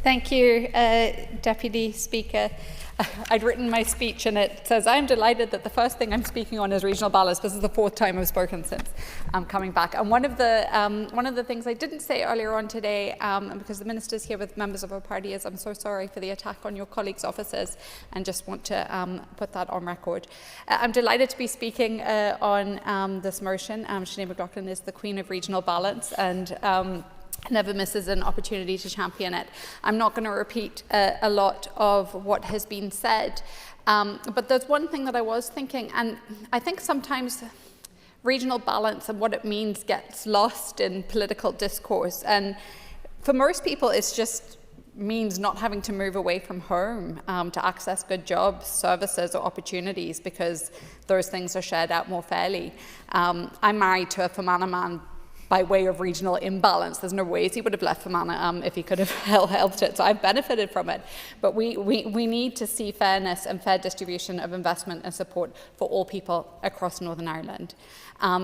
Thank you, Deputy Speaker. I'd written my speech and it says, I'm delighted that the first thing I'm speaking on is regional balance. This is the fourth time I've spoken since I'm coming back. And one of the things I didn't say earlier on today, and because the Minister's here with members of our party, is I'm so sorry for the attack on your colleagues' offices and just want to put that on record. I'm delighted to be speaking on this motion. Sinead McLaughlin is the Queen of Regional Balance, and never misses an opportunity to champion it. I'm not going to repeat a lot of what has been said, but there's one thing that I was thinking, and I think sometimes regional balance and what it means gets lost in political discourse, and for most people it just means not having to move away from home to access good jobs, services or opportunities, because those things are shared out more fairly. I'm married to a Fermanagh man by way of regional imbalance. There's no ways he would have left Fermanagh if he could have helped it. So I've benefited from it. But we need to see fairness and fair distribution of investment and support for all people across Northern Ireland.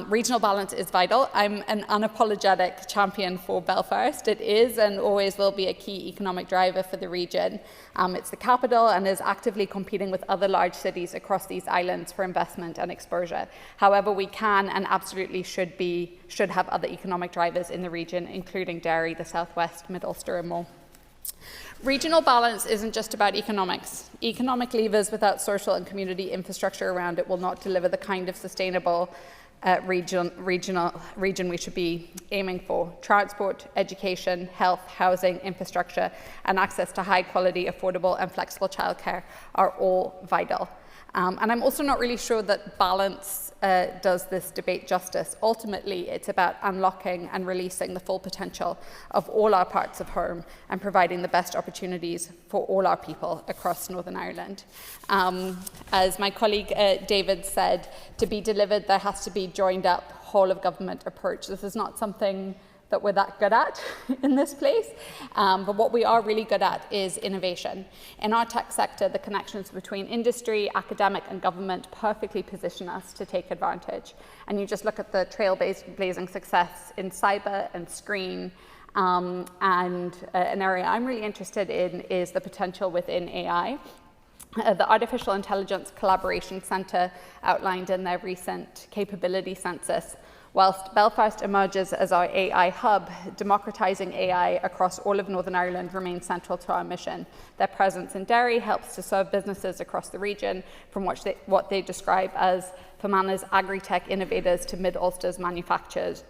Regional balance is vital. I'm an unapologetic champion for Belfast. It is and always will be a key economic driver for the region. It's the capital and is actively competing with other large cities across these islands for investment and exposure. However, we can and absolutely should have other economic drivers in the region, including Derry, the Southwest, Mid-Ulster and more. Regional balance isn't just about economics. Economic levers without social and community infrastructure around it will not deliver the kind of sustainable region we should be aiming for. Transport, education, health, housing, infrastructure, and access to high quality, affordable and flexible childcare are all vital. And I'm also not really sure that balance does this debate justice. Ultimately, it's about unlocking and releasing the full potential of all our parts of home and providing the best opportunities for all our people across Northern Ireland. As my colleague David said, to be delivered, there has to be joined up whole of government approach. This is not something that we're that good at in this place, but what we are really good at is innovation. In our tech sector, the connections between industry, academic and government perfectly position us to take advantage. And you just look at the trailblazing success in cyber and screen, and an area I'm really interested in is the potential within AI. The Artificial Intelligence Collaboration Centre outlined in their recent capability census, whilst Belfast emerges as our AI hub, democratising AI across all of Northern Ireland remains central to our mission. Their presence in Derry helps to serve businesses across the region, from what they describe as Fermanagh's agri-tech innovators to Mid-Ulster's manufacturers,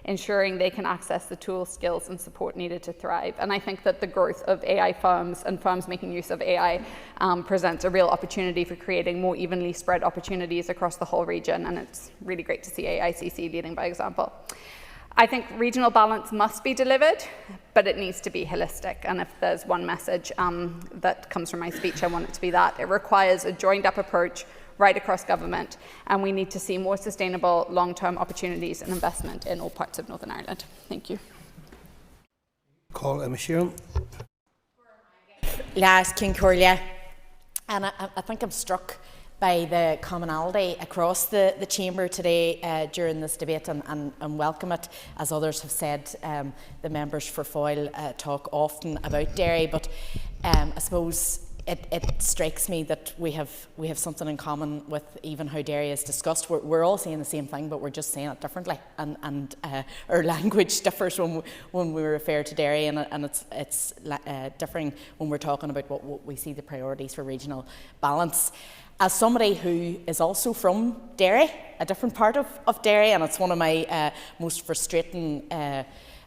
ensuring they can access the tools, skills and support needed to thrive. And I think that the growth of AI firms and firms making use of AI presents a real opportunity for creating more evenly spread opportunities across the whole region, and it's really great to see AICC leading by example. I think regional balance must be delivered, but it needs to be holistic. And if there's one message that comes from my speech, I want it to be that. It requires a joined-up approach right across government, and we need to see more sustainable long-term opportunities and investment in all parts of Northern Ireland. Thank you. Call Emma Sheeran. Last King Corlia, and I think I'm struck by the commonality across the chamber today during this debate, and welcome it. As others have said, the members for Foyle talk often about Derry, but I suppose it strikes me that we have something in common with even how dairy is discussed. We're all saying the same thing, but we're just saying it differently, and our language differs when we refer to dairy, and it's differing when we're talking about what we see the priorities for regional balance. As somebody who is also from Derry, a different part of Derry, and it's one of my most frustrating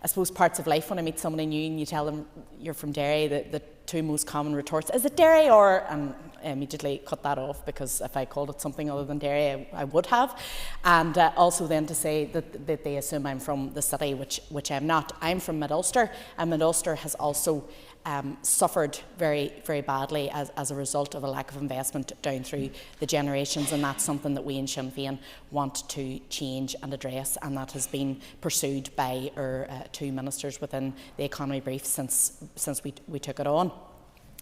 I suppose parts of life when I meet somebody new and you tell them you're from Derry, the two most common retorts, is it Derry or, and I immediately cut that off, because if I called it something other than Derry, I would have. And also then to say that they assume I'm from the city, which I'm not. I'm from Mid-Ulster, and Mid-Ulster has also suffered very, very badly as a result of a lack of investment down through the generations, and that's something that we in Sinn Féin want to change and address, and that has been pursued by our two ministers within the economy brief since we took it on.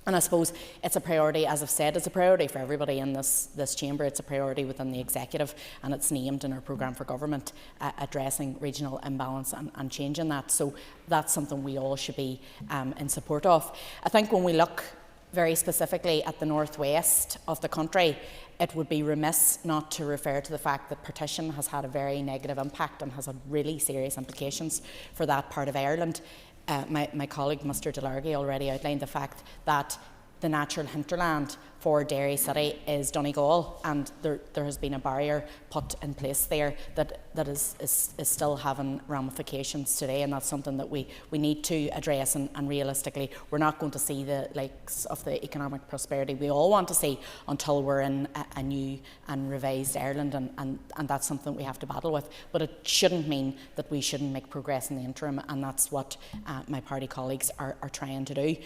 And I suppose it's a priority, as I've said, it's a priority for everybody in this chamber. It's a priority within the executive, and it's named in our programme for government, addressing regional imbalance and changing that. So that's something we all should be in support of. I think when we look very specifically at the northwest of the country, it would be remiss not to refer to the fact that partition has had a very negative impact and has had really serious implications for that part of Ireland. My colleague, Mr Delargy, already outlined the fact that the natural hinterland for Derry City is Donegal, and there has been a barrier put in place there that is still having ramifications today, and that's something that we need to address, and realistically we're not going to see the likes of the economic prosperity we all want to see until we're in a new and revised Ireland, and that's something we have to battle with. But it shouldn't mean that we shouldn't make progress in the interim, and that's what my party colleagues are trying to do.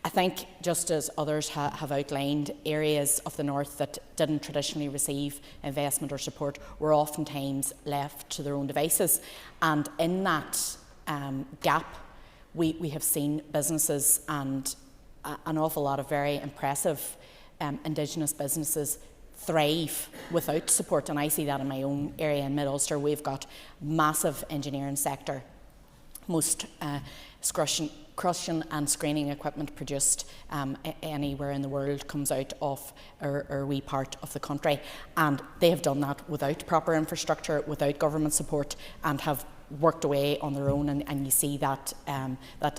I think, just as others have outlined, areas of the north that didn't traditionally receive investment or support were oftentimes left to their own devices, and in that gap we have seen businesses, and an awful lot of very impressive Indigenous businesses, thrive without support. And I see that in my own area in Mid-Ulster. We've got massive engineering sector, most crushing and screening equipment produced anywhere in the world comes out of our wee part of the country, and they have done that without proper infrastructure, without government support, and have worked away on their own, and you see that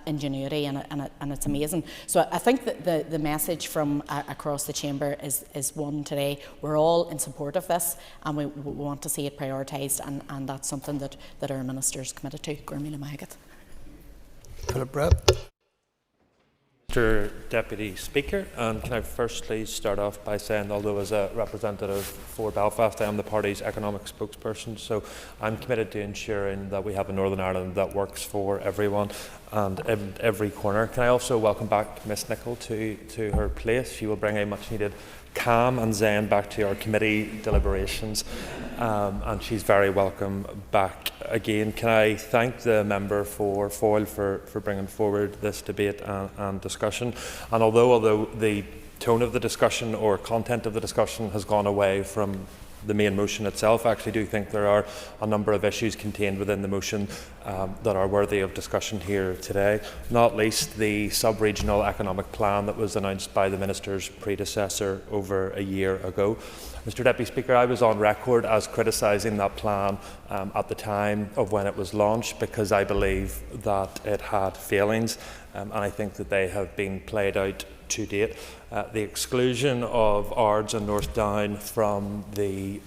ingenuity, and it's amazing. So I think that the message from across the chamber is one today: we're all in support of this, and we want to see it prioritised, and that's something that our minister is committed to. Gormila Magat. Philip Brett. Mr Deputy Speaker, and can I firstly start off by saying, although as a representative for Belfast I am the party's economic spokesperson, so I'm committed to ensuring that we have a Northern Ireland that works for everyone and in every corner. Can I also welcome back Miss Nicholl to her place? She will bring a much needed calm and zen back to our committee deliberations, and she's very welcome back again. Can I thank the member for Foyle for bringing forward this debate and discussion, and although the tone of the discussion or content of the discussion has gone away from the main motion itself, I actually do think there are a number of issues contained within the motion that are worthy of discussion here today, not least the sub-regional economic plan that was announced by the Minister's predecessor over a year ago. Mr Deputy Speaker, I was on record as criticising that plan at the time of when it was launched, because I believe that it had failings, and I think that they have been played out to date. The exclusion of Ards and North Down from the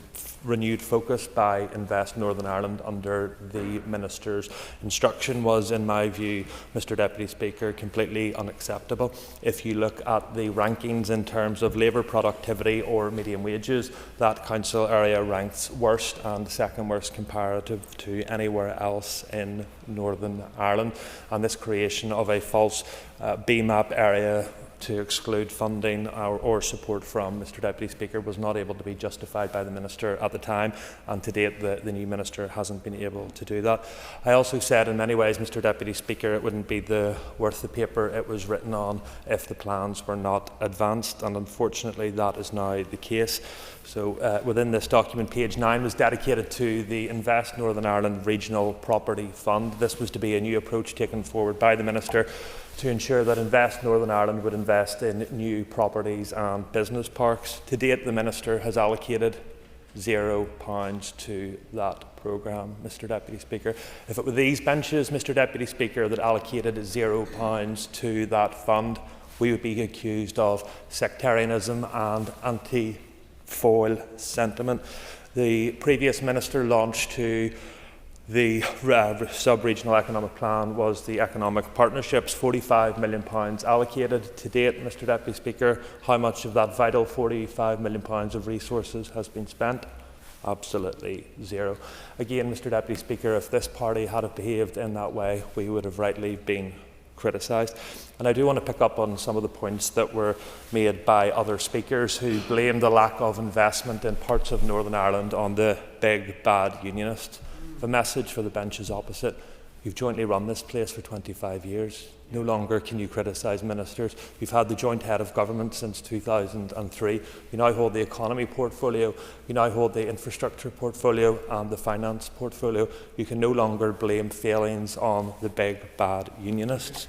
renewed focus by Invest Northern Ireland under the Minister's instruction was, in my view, Mr Deputy Speaker, completely unacceptable. If you look at the rankings in terms of labour productivity or median wages, that council area ranks worst and second worst comparative to anywhere else in Northern Ireland, and this creation of a false BMAP area to exclude funding or support from Mr Deputy Speaker was not able to be justified by the Minister at the time, and to date the new Minister hasn't been able to do that. I also said in many ways, Mr Deputy Speaker, it wouldn't be worth the paper it was written on if the plans were not advanced, and unfortunately that is now the case. So within this document, page 9 was dedicated to the Invest Northern Ireland Regional Property Fund. This was to be a new approach taken forward by the Minister to ensure that Invest Northern Ireland would invest in new properties and business parks. To date, the Minister has allocated £0 to that programme, Mr Deputy Speaker. If it were these benches, Mr Deputy Speaker, that allocated £0 to that fund, we would be accused of sectarianism and anti-foil sentiment. The previous Minister launched to the sub-regional economic plan was the economic partnerships, £45 million allocated to date. Mr Deputy Speaker, how much of that vital £45 million of resources has been spent? Absolutely zero. Again, Mr Deputy Speaker, if this party had behaved in that way, we would have rightly been criticised. And I do want to pick up on some of the points that were made by other speakers who blamed the lack of investment in parts of Northern Ireland on the big bad unionists. The message for the benches opposite: you've jointly run this place for 25 years. No longer can you criticise ministers. You've had the joint head of government since 2003. You now hold the economy portfolio. You now hold the infrastructure portfolio and the finance portfolio. You can no longer blame failings on the big bad unionists.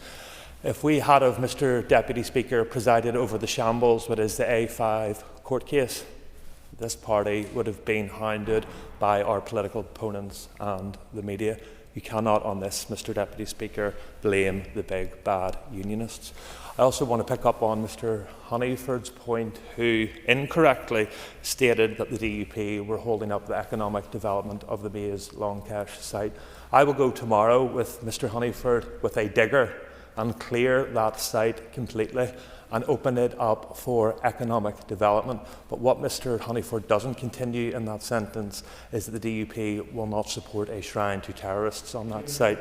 If we had, Mr Deputy Speaker, presided over the shambles that is the A5 court case, this party would have been hounded by our political opponents and the media. You cannot, on this, Mr Deputy Speaker, blame the big bad unionists. I also want to pick up on Mr Honeyford's point, who incorrectly stated that the DUP were holding up the economic development of the Maze Longcash site. I will go tomorrow with Mr Honeyford with a digger and clear that site completely and open it up for economic development. But what Mr Honeyford doesn't continue in that sentence is that the DUP will not support a shrine to terrorists on that site.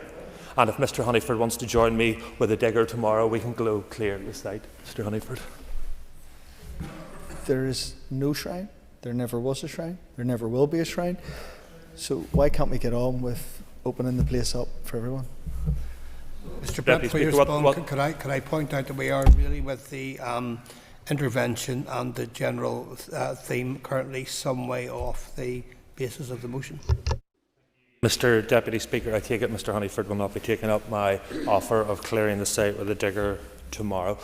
And if Mr Honeyford wants to join me with a digger tomorrow, we can go clear the site. Mr Honeyford. There is no shrine. There never was a shrine. There never will be a shrine. So why can't we get on with opening the place up for everyone? Mr. Brett, before you respond, could I point out that we are really with the intervention and the general theme currently some way off the basis of the motion? Mr Deputy Speaker, I take it Mr Honeyford will not be taking up my offer of clearing the site with a digger tomorrow.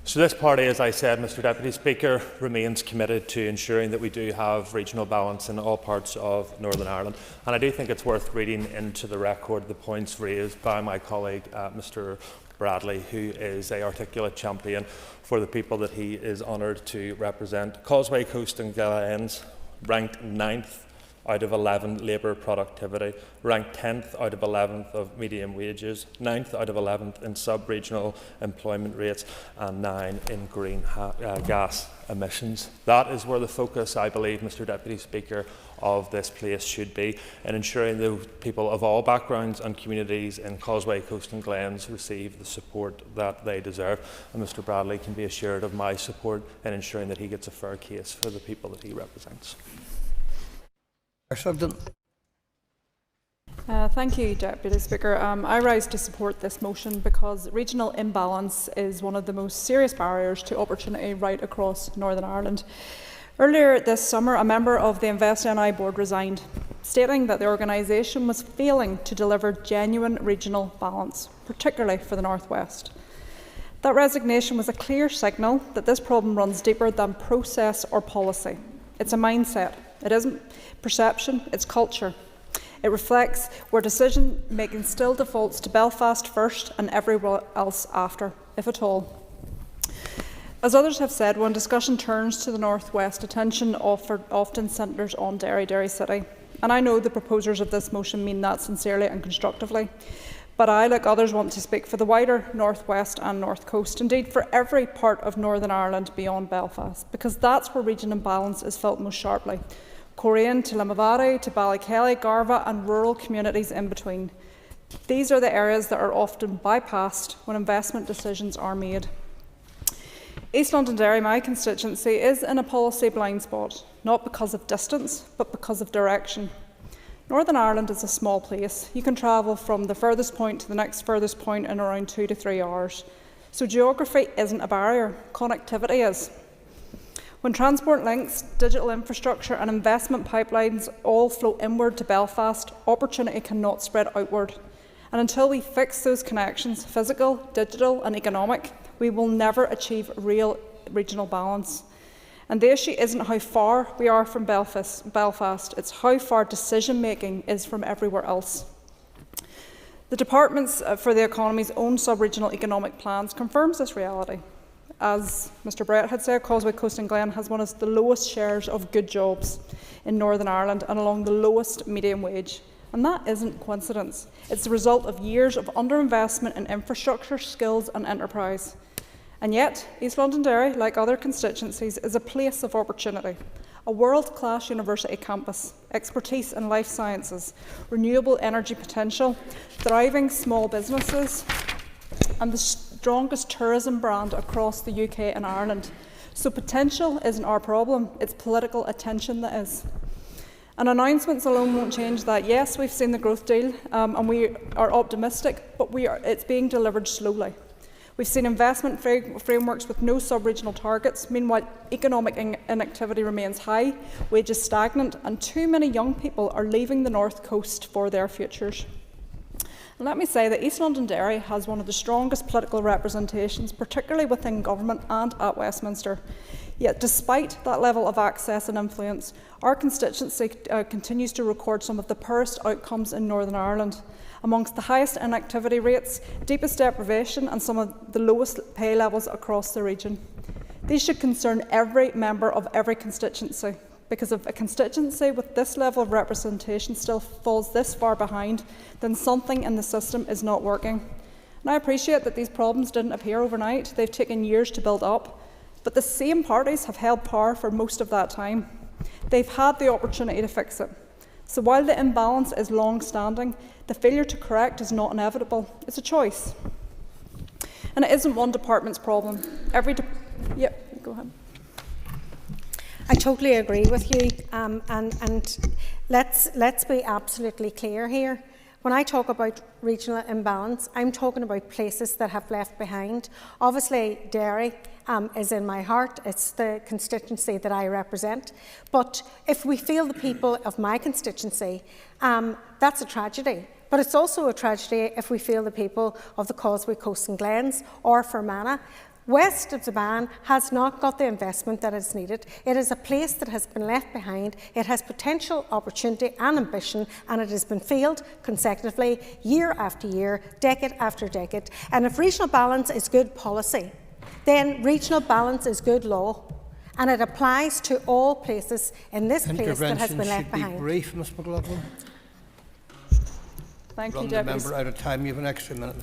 So this party, as I said, Mr Deputy Speaker, remains committed to ensuring that we do have regional balance in all parts of Northern Ireland. And I do think it's worth reading into the record the points raised by my colleague, Mr Bradley, who is an articulate champion for the people that he is honoured to represent. Causeway Coast and Glens ranked 9th out of 11 labour productivity, ranked 10th out of 11th of medium wages, 9th out of 11th in sub-regional employment rates, and 9 in green gas emissions. That is where the focus, I believe, Mr Deputy Speaker, of this place should be, in ensuring that people of all backgrounds and communities in Causeway Coast and Glens receive the support that they deserve. And Mr Bradley can be assured of my support in ensuring that he gets a fair case for the people that he represents. Thank you, Deputy Speaker. I rise to support this motion because regional imbalance is one of the most serious barriers to opportunity right across Northern Ireland. Earlier this summer, a member of the Invest NI board resigned, stating that the organisation was failing to deliver genuine regional balance, particularly for the North West. That resignation was a clear signal that this problem runs deeper than process or policy. It's a mindset. It isn't perception, it's culture. It reflects where decision-making still defaults to Belfast first and everywhere else after, if at all. As others have said, when discussion turns to the North West, attention often centres on Derry City. And I know the proposers of this motion mean that sincerely and constructively. But I, like others, want to speak for the wider North West and North Coast, indeed for every part of Northern Ireland beyond Belfast, because that's where regional imbalance is felt most sharply. Coleraine to Limavady to Ballykelly, Garva and rural communities in between. These are the areas that are often bypassed when investment decisions are made. East Londonderry, my constituency, is in a policy blind spot, not because of distance, but because of direction. Northern Ireland is a small place. You can travel from the furthest point to the next furthest point in around 2 to 3 hours. So geography isn't a barrier, connectivity is. When transport links, digital infrastructure and investment pipelines all flow inward to Belfast, opportunity cannot spread outward. And until we fix those connections, physical, digital and economic, we will never achieve real regional balance. And the issue isn't how far we are from Belfast, it's how far decision-making is from everywhere else. The Departments for the Economy's own sub-regional economic plans confirms this reality. As Mr Brett had said, Causeway Coast and Glen has one of the lowest shares of good jobs in Northern Ireland and along the lowest median wage. And that isn't coincidence. It's the result of years of underinvestment in infrastructure, skills and enterprise. And yet, East Londonderry, like other constituencies, is a place of opportunity. A world-class university campus, expertise in life sciences, renewable energy potential, thriving small businesses, and the strongest tourism brand across the UK and Ireland. So potential isn't our problem, it's political attention that is. And announcements alone won't change that. Yes, we've seen the growth deal and we are optimistic, but it's being delivered slowly. We've seen investment frameworks with no sub-regional targets. Meanwhile, economic inactivity remains high, wages stagnant, and too many young people are leaving the North Coast for their futures. And let me say that East Londonderry has one of the strongest political representations, particularly within government and at Westminster. Yet, despite that level of access and influence, our constituency continues to record some of the poorest outcomes in Northern Ireland. Amongst the highest inactivity rates, deepest deprivation and some of the lowest pay levels across the region. These should concern every member of every constituency, because if a constituency with this level of representation still falls this far behind, then something in the system is not working. And I appreciate that these problems didn't appear overnight. They've taken years to build up, but the same parties have held power for most of that time. They've had the opportunity to fix it. So while the imbalance is long-standing, the failure to correct is not inevitable. It's a choice. And it isn't one department's problem. Go ahead. I totally agree with you, and let's be absolutely clear here. When I talk about regional imbalance, I'm talking about places that have left behind. Obviously, Derry is in my heart. It's the constituency that I represent. But if we fail the people of my constituency, that's a tragedy. But it's also a tragedy if we fail the people of the Causeway Coast and Glens or Fermanagh. West of the Ban has not got the investment that is needed. It is a place that has been left behind. It has potential, opportunity and ambition, and it has been failed consecutively, year after year, decade after decade. And if regional balance is good policy, then regional balance is good law, and it applies to all places in this place that has been left behind. Be brief, Ms McLaughlin. Thank you, Deputy. Member out of time. You have an extra minute.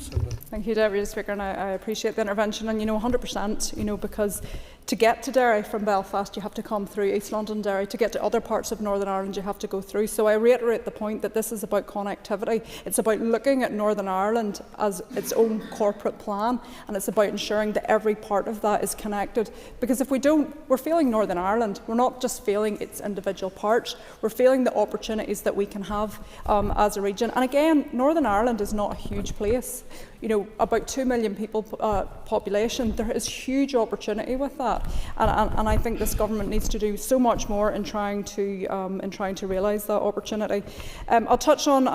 Thank you, Deputy Speaker, and I appreciate the intervention. And 100%, because to get to Derry from Belfast, you have to come through East Londonderry. To get to other parts of Northern Ireland, you have to go through. So I reiterate the point that this is about connectivity. It's about looking at Northern Ireland as its own corporate plan, and it's about ensuring that every part of that is connected. Because if we don't, we're failing Northern Ireland. We're not just failing its individual parts. We're failing the opportunities that we can have as a region. And again, Northern Ireland is not a huge place. About 2 million people population. There is huge opportunity with that, and I think this government needs to do so much more in trying to realise that opportunity. I'll touch on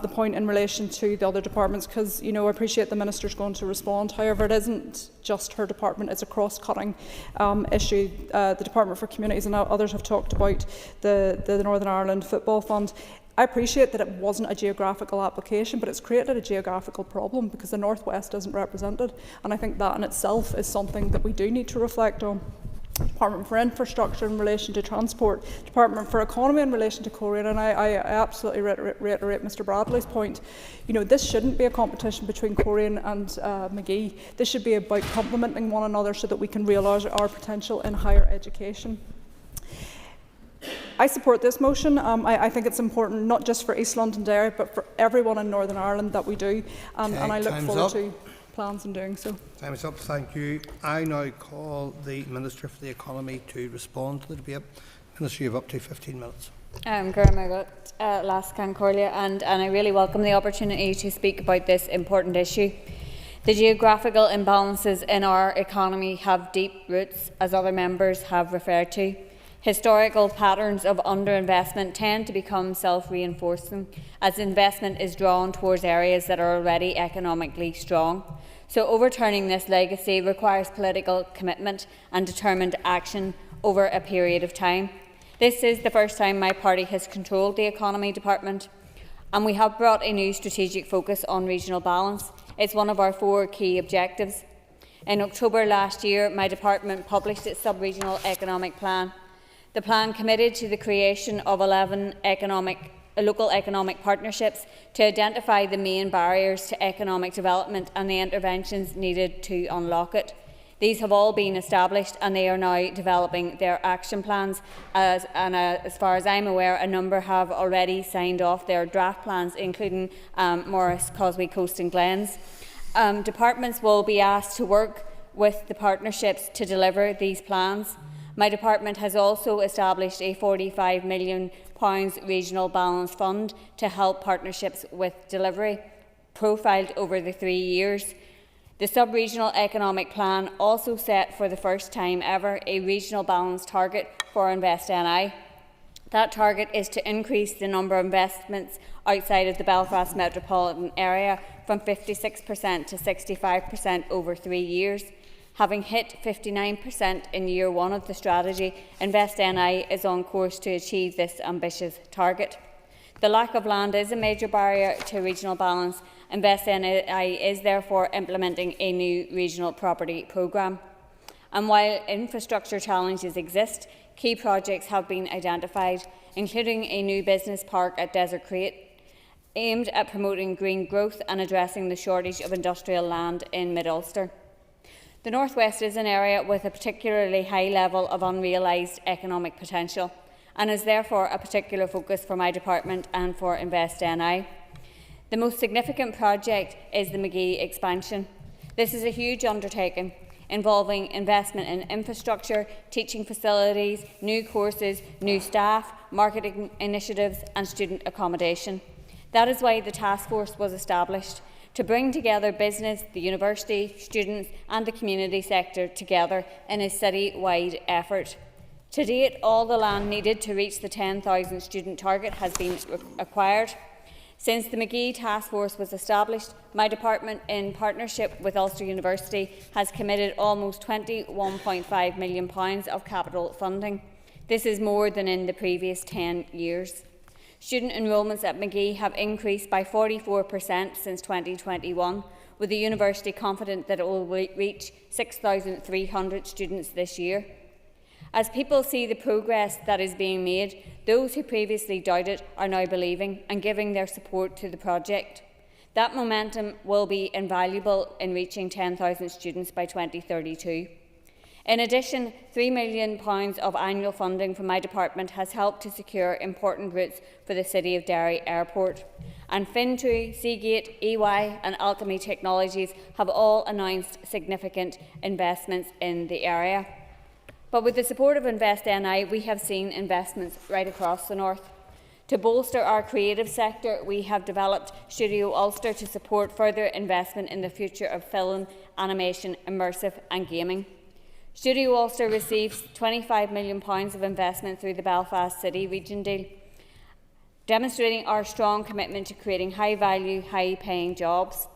the point in relation to the other departments, because I appreciate the Minister's going to respond. However, it isn't just her department; it's a cross-cutting issue. The Department for Communities and others have talked about the Northern Ireland Football Fund. I appreciate that it wasn't a geographical application, but it's created a geographical problem because the North West isn't represented, and I think that in itself is something that we do need to reflect on. Department for Infrastructure in relation to transport, Department for Economy in relation to Coleraine, and I absolutely reiterate Mr Bradley's point. This shouldn't be a competition between Coleraine and Magee. This should be about complementing one another so that we can realise our potential in higher education. I support this motion. I think it's important not just for East Londonderry but for everyone in Northern Ireland that we do, and I look forward to plans in doing so. Time is up. Thank you. I now call the Minister for the Economy to respond to the debate. Minister, you have up to 15 minutes. And I really welcome the opportunity to speak about this important issue. The geographical imbalances in our economy have deep roots, as other members have referred to. Historical patterns of underinvestment tend to become self-reinforcing as investment is drawn towards areas that are already economically strong. So overturning this legacy requires political commitment and determined action over a period of time. This is the first time my party has controlled the Economy Department, and we have brought a new strategic focus on regional balance. It's one of our 4 key objectives. In October last year, my department published its sub-regional economic plan. The plan committed to the creation of 11 local economic partnerships to identify the main barriers to economic development and the interventions needed to unlock it. These have all been established and they are now developing their action plans. As far as I'm aware, a number have already signed off their draft plans, including Morris, Causeway Coast and Glens. Departments will be asked to work with the partnerships to deliver these plans. My department has also established a £45 million regional balance fund to help partnerships with delivery, profiled over the 3 years. The sub-regional economic plan also set for the first time ever a regional balance target for InvestNI. That target is to increase the number of investments outside of the Belfast metropolitan area from 56% to 65% over 3 years. Having hit 59% in year 1 of the strategy, InvestNI is on course to achieve this ambitious target. The lack of land is a major barrier to regional balance. InvestNI is therefore implementing a new regional property programme. And while infrastructure challenges exist, key projects have been identified, including a new business park at Desert Crate, aimed at promoting green growth and addressing the shortage of industrial land in Mid-Ulster. The North West is an area with a particularly high level of unrealised economic potential and is therefore a particular focus for my department and for InvestNI. The most significant project is the Magee expansion. This is a huge undertaking involving investment in infrastructure, teaching facilities, new courses, new staff, marketing initiatives and student accommodation. That is why the task force was established, to bring together business, the university, students and the community sector together in a city-wide effort. To date, all the land needed to reach the 10,000 student target has been acquired. Since the Magee Task Force was established, my department, in partnership with Ulster University, has committed almost £21.5 million of capital funding. This is more than in the previous 10 years. Student enrolments at Magee have increased by 44% since 2021, with the university confident that it will reach 6,300 students this year. As people see the progress that is being made, those who previously doubted are now believing and giving their support to the project. That momentum will be invaluable in reaching 10,000 students by 2032. In addition, £3 million of annual funding from my department has helped to secure important routes for the City of Derry Airport. And Fintree, Seagate, EY and Alchemy Technologies have all announced significant investments in the area. But with the support of InvestNI, we have seen investments right across the north. To bolster our creative sector, we have developed Studio Ulster to support further investment in the future of film, animation, immersive and gaming. Studio Ulster receives £25 million of investment through the Belfast City Region deal, demonstrating our strong commitment to creating high-value, high-paying jobs.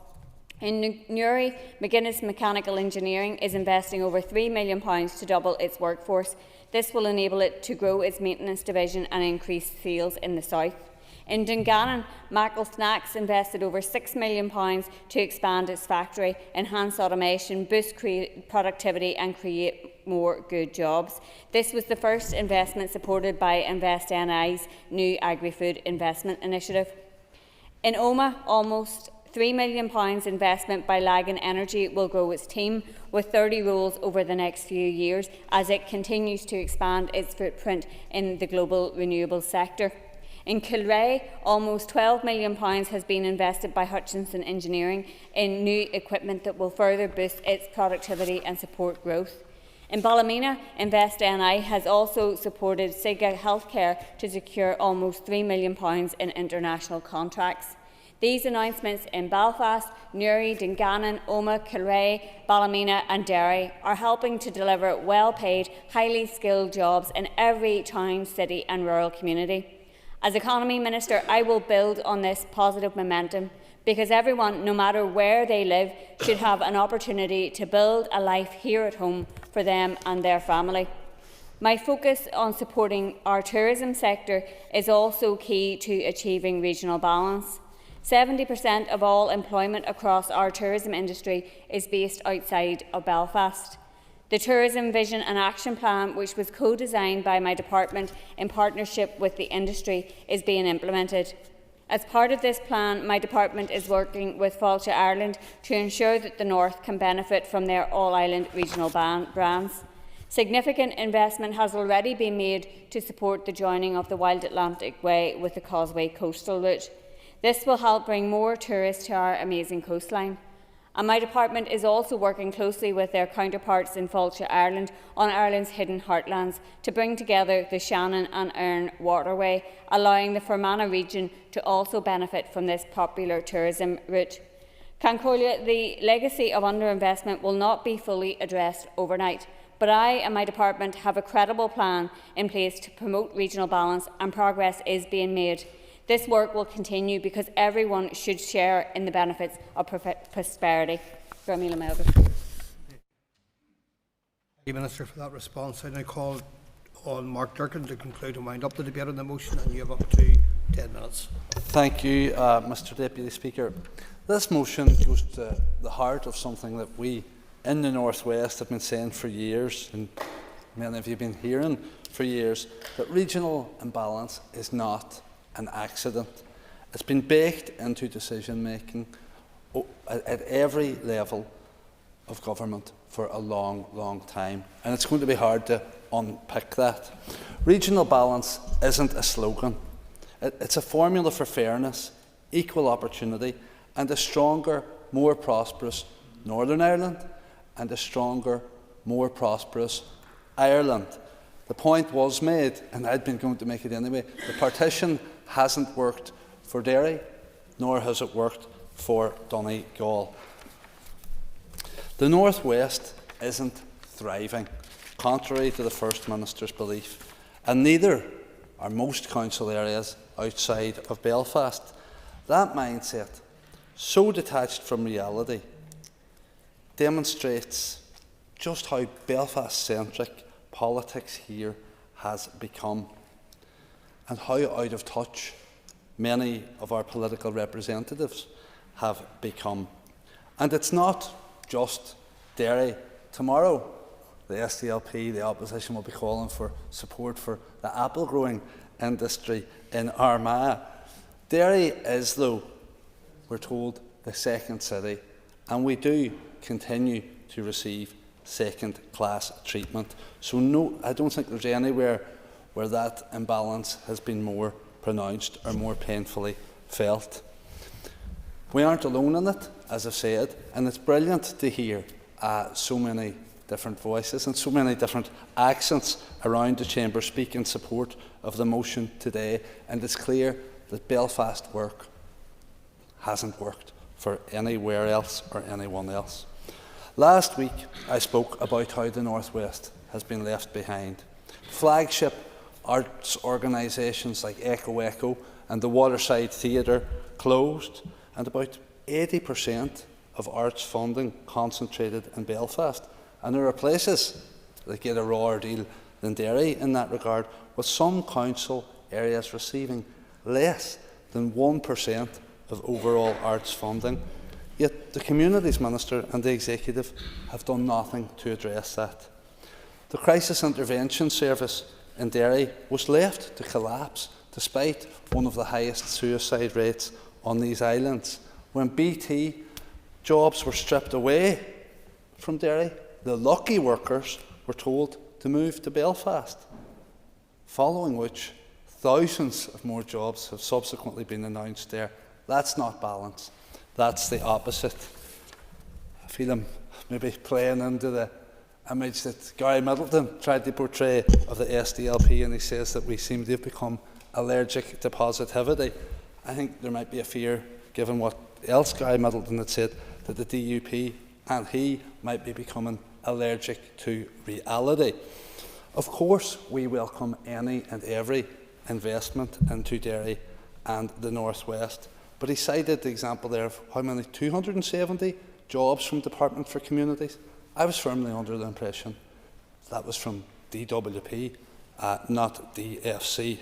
In Newry, McGuinness Mechanical Engineering is investing over £3 million to double its workforce. This will enable it to grow its maintenance division and increase sales in the south. In Dungannon, Mackle Snacks invested over £6 million to expand its factory, enhance automation, boost productivity and create more good jobs. This was the first investment supported by InvestNI's new Agri-Food Investment Initiative. In Omagh, almost £3 million investment by Lagan Energy will grow its team with 30 roles over the next few years as it continues to expand its footprint in the global renewables sector. In Kilrea, almost £12 million has been invested by Hutchinson Engineering in new equipment that will further boost its productivity and support growth. In Ballymena, InvestNI has also supported Siga Healthcare to secure almost £3 million in international contracts. These announcements in Belfast, Newry, Dungannon, Omagh, Kilrea, Ballymena and Derry are helping to deliver well-paid, highly skilled jobs in every town, city and rural community. As Economy Minister, I will build on this positive momentum because everyone, no matter where they live, should have an opportunity to build a life here at home for them and their family. My focus on supporting our tourism sector is also key to achieving regional balance. 70% of all employment across our tourism industry is based outside of Belfast. The Tourism Vision and Action Plan, which was co-designed by my department in partnership with the industry, is being implemented. As part of this plan, my department is working with Fáilte Ireland to ensure that the North can benefit from their all-island regional brands. Significant investment has already been made to support the joining of the Wild Atlantic Way with the Causeway coastal route. This will help bring more tourists to our amazing coastline. And my department is also working closely with their counterparts in Fáilte Ireland on Ireland's hidden heartlands to bring together the Shannon and Erne waterway, allowing the Fermanagh region to also benefit from this popular tourism route. Cancorlia, the legacy of underinvestment will not be fully addressed overnight, but I and my department have a credible plan in place to promote regional balance, and progress is being made. This work will continue because everyone should share in the benefits of prosperity. Thank you, Minister, for that response. I now call on Mark Durkin to conclude and wind up the debate on the motion, and you have up to 10 minutes. Thank you, Mr Deputy Speaker. This motion goes to the heart of something that we in the North West have been saying for years, and many of you have been hearing for years, that regional imbalance is not an accident. It's been baked into decision making at every level of government for a long, long time, and it's going to be hard to unpick that. Regional balance isn't a slogan. It's a formula for fairness, equal opportunity, and a stronger, more prosperous Northern Ireland and a stronger, more prosperous Ireland. The point was made, and I'd been going to make it anyway, the partition hasn't worked for Derry, nor has it worked for Donegal. The North West isn't thriving, contrary to the First Minister's belief, and neither are most council areas outside of Belfast. That mindset, so detached from reality, demonstrates just how Belfast-centric politics here has become, and how out of touch many of our political representatives have become. And it's not just Derry. Tomorrow, the SDLP, the opposition, will be calling for support for the apple growing industry in Armagh. Derry is, though, we're told, the second city, and we do continue to receive second-class treatment. So no, I don't think there's anywhere where that imbalance has been more pronounced or more painfully felt. We aren't alone in it, as I've said, and it's brilliant to hear so many different voices and so many different accents around the chamber speak in support of the motion today, and it's clear that Belfast work hasn't worked for anywhere else or anyone else. Last week I spoke about how the North West has been left behind. Flagship arts organisations like Echo and the Waterside Theatre closed, and about 80% of arts funding concentrated in Belfast. And there are places that get a rawer deal than Derry in that regard, with some council areas receiving less than 1% of overall arts funding. Yet the Communities Minister and the Executive have done nothing to address that. The Crisis Intervention Service in Derry was left to collapse despite one of the highest suicide rates on these islands. When BT jobs were stripped away from Derry, the lucky workers were told to move to Belfast, following which thousands of more jobs have subsequently been announced there. That's not balance. That's the opposite. I feel I'm maybe playing into the image that Gary Middleton tried to portray of the SDLP, and he says that we seem to have become allergic to positivity. I think there might be a fear given what else Guy Middleton had said, that the DUP and he might be becoming allergic to reality. Of course, we welcome any and every investment into Derry and the North West, but he cited the example there of how many, 270 jobs from Department for Communities. I was firmly under the impression that was from DWP, not DFC.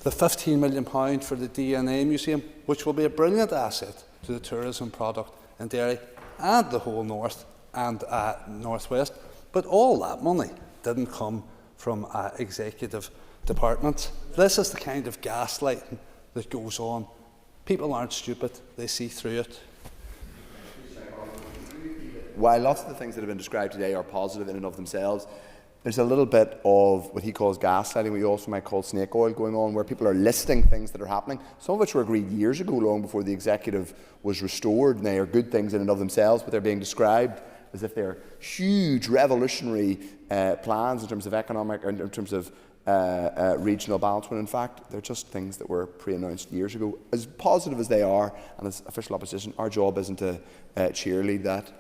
The £15 million for the DNA Museum, which will be a brilliant asset to the tourism product in Derry and the whole North and North West, but all that money didn't come from executive departments. This is the kind of gaslighting that goes on. People aren't stupid, they see through it. While lots of the things that have been described today are positive in and of themselves, there's a little bit of what he calls gaslighting, what you also might call snake oil going on, where people are listing things that are happening, some of which were agreed years ago, long before the executive was restored, and they are good things in and of themselves, but they're being described as if they're huge revolutionary plans in terms of economic, or in terms of regional balance, when in fact they're just things that were pre-announced years ago. As positive as they are, and as official opposition, our job isn't to cheerlead that.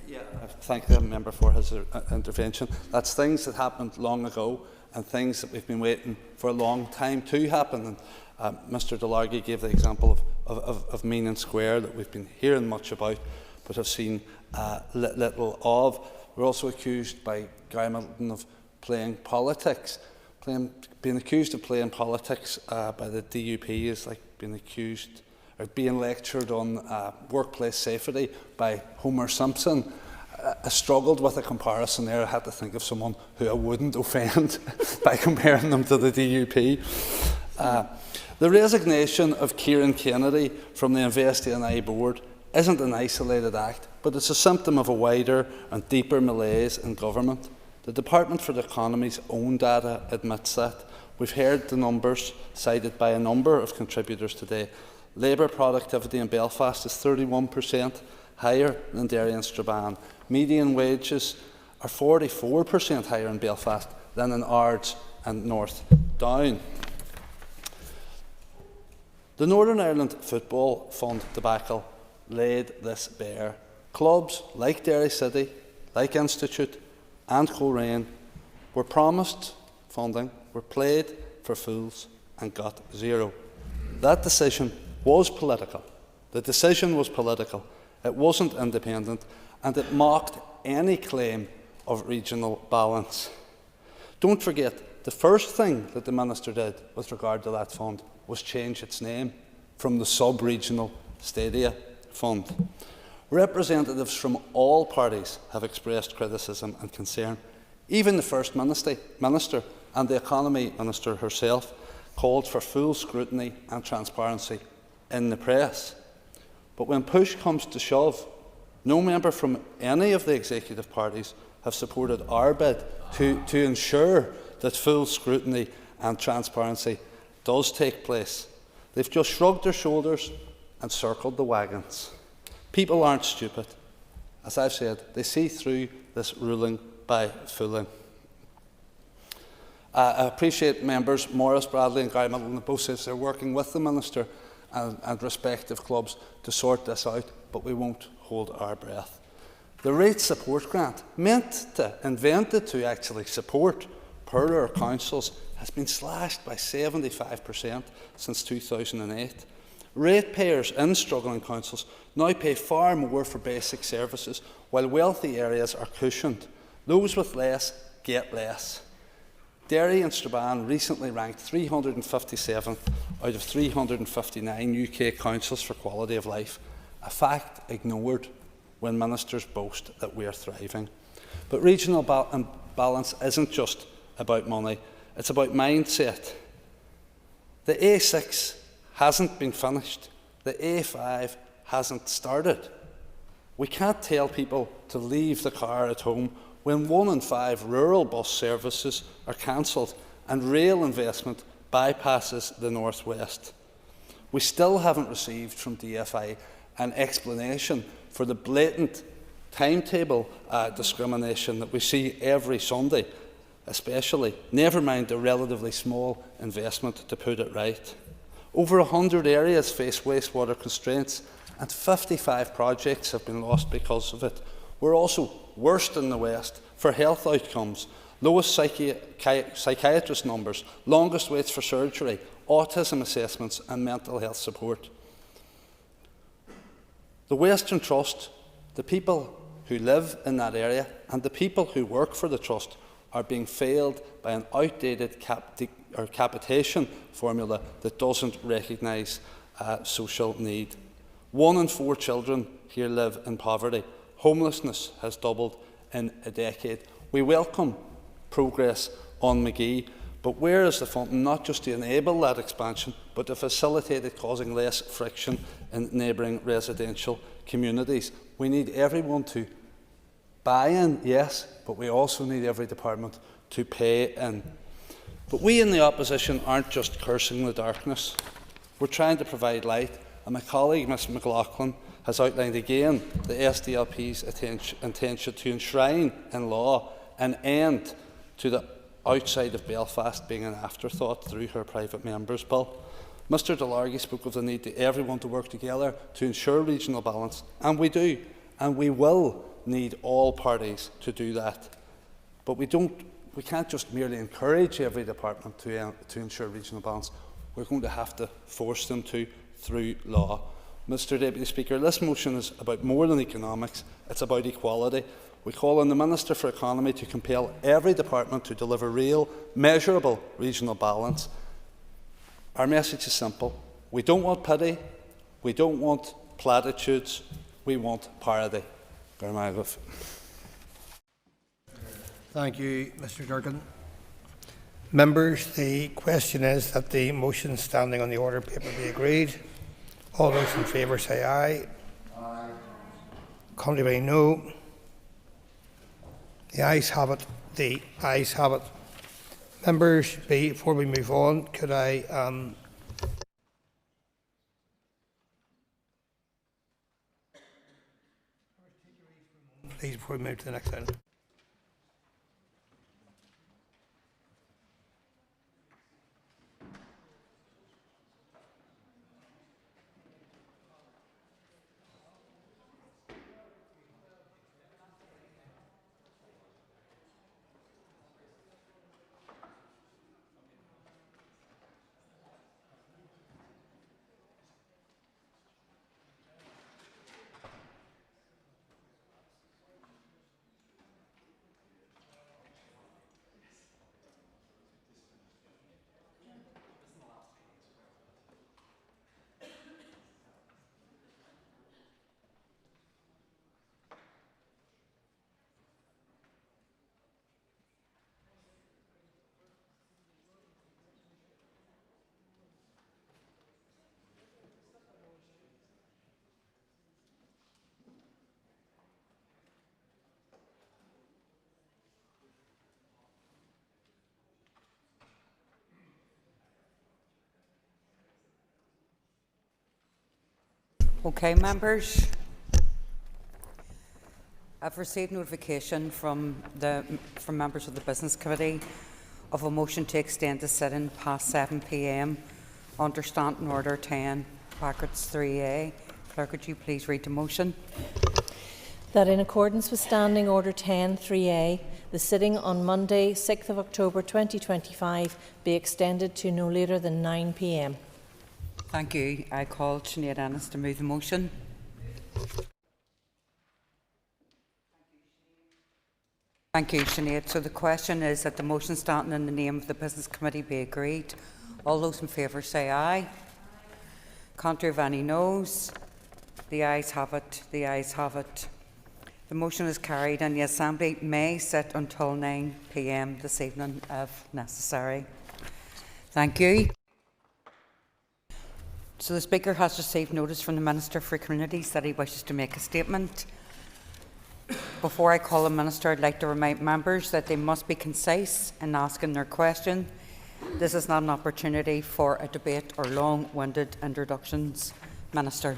Yeah, I thank the member for his intervention. That's things that happened long ago and things that we've been waiting for a long time to happen. And Mr Delargy gave the example of Meanan Square that we've been hearing much about but have seen little of. We're also accused by Guy Middleton of playing politics. Being accused of playing politics by the DUP is like being accused or being lectured on workplace safety by Homer Simpson. I struggled with a comparison there. I had to think of someone who I wouldn't offend by comparing them to the DUP. The resignation of Kieran Kennedy from the InvestNI board isn't an isolated act, but it's a symptom of a wider and deeper malaise in government. The Department for the Economy's own data admits that. We've heard the numbers cited by a number of contributors today. Labour productivity in Belfast is 31% higher than Derry and Strabane. Median wages are 44% higher in Belfast than in Ards and North Down. The Northern Ireland Football Fund debacle laid this bare. Clubs like Derry City, like Institute and Coleraine were promised funding, were played for fools and got zero. That decision was political. The decision was political. It wasn't independent, and it mocked any claim of regional balance. Don't forget, the first thing that the Minister did with regard to that fund was change its name from the Sub-Regional Stadia Fund. Representatives from all parties have expressed criticism and concern. Even the First Minister and the Economy Minister herself called for full scrutiny and transparency in the press. But when push comes to shove, no member from any of the executive parties have supported our bid to ensure that full scrutiny and transparency does take place. They've just shrugged their shoulders and circled the wagons. People aren't stupid. As I've said, they see through this ruling by fooling. I appreciate members Morris, Bradley and Guy Middleton both says they're working with the Minister and respective clubs to sort this out, but we won't hold our breath. The rate support grant, invented to actually support poorer councils, has been slashed by 75% since 2008. Ratepayers in struggling councils now pay far more for basic services, while wealthy areas are cushioned. Those with less get less. Derry and Strabane recently ranked 357th out of 359 UK councils for quality of life, a fact ignored when ministers boast that we are thriving. But regional balance isn't just about money, it's about mindset. The A6 hasn't been finished, the A5 hasn't started. We can't tell people to leave the car at home when 1 in 5 rural bus services are cancelled and rail investment bypasses the North West. We still haven't received from DFI an explanation for the blatant timetable discrimination that we see every Sunday, especially, never mind the relatively small investment to put it right. Over 100 areas face wastewater constraints, and 55 projects have been lost because of it. We're also worst in the West for health outcomes, lowest psychiatrist numbers, longest waits for surgery, autism assessments and mental health support. The Western Trust, the people who live in that area and the people who work for the Trust are being failed by an outdated capitation formula that doesn't recognise social need. 1 in 4 children here live in poverty. Homelessness has doubled in a decade. We welcome progress on McGee, but where is the funding not just to enable that expansion, but to facilitate it causing less friction in neighbouring residential communities? We need everyone to buy in, yes, but we also need every department to pay in. But we in the opposition aren't just cursing the darkness. We're trying to provide light, and my colleague, Ms McLaughlin, has outlined again the SDLP's intention to enshrine in law an end to the outside of Belfast being an afterthought through her private member's bill. Mr Delargy spoke of the need for everyone to work together to ensure regional balance, and we do, and we will need all parties to do that. But we can't just merely encourage every department to ensure regional balance. We're going to have to force them to through law. Mr Deputy Speaker, this motion is about more than economics, it's about equality. We call on the Minister for Economy to compel every department to deliver real, measurable regional balance. Our message is simple. We don't want pity, we don't want platitudes, we want parity. Thank you, Mr Durkin. Members, the question is that the motion standing on the order paper be agreed. All those in favour say aye. Aye. Contrary, no. The ayes have it. The ayes have it. Members, before we move on, could I please, before we move to the next item. Okay, members. I've received notification from members of the Business Committee of a motion to extend the sit-in past 7 p.m. under Standing Order 10, brackets 3A. Clerk, could you please read the motion? That in accordance with Standing Order 10, 3A, the sitting on Monday, 6th of October 2025 be extended to no later than 9 p.m. Thank you. I call Sinead Ennis to move the motion. Thank you, Sinead. So the question is that the motion standing in the name of the Business Committee be agreed. All those in favour say aye. Contrary of any noes. The ayes have it. The ayes have it. The motion is carried and the Assembly may sit until 9 p.m. this evening if necessary. Thank you. So the Speaker has received notice from the Minister for Communities that he wishes to make a statement. Before I call the Minister, I'd like to remind members that they must be concise in asking their question. This is not an opportunity for a debate or long-winded introductions. Minister.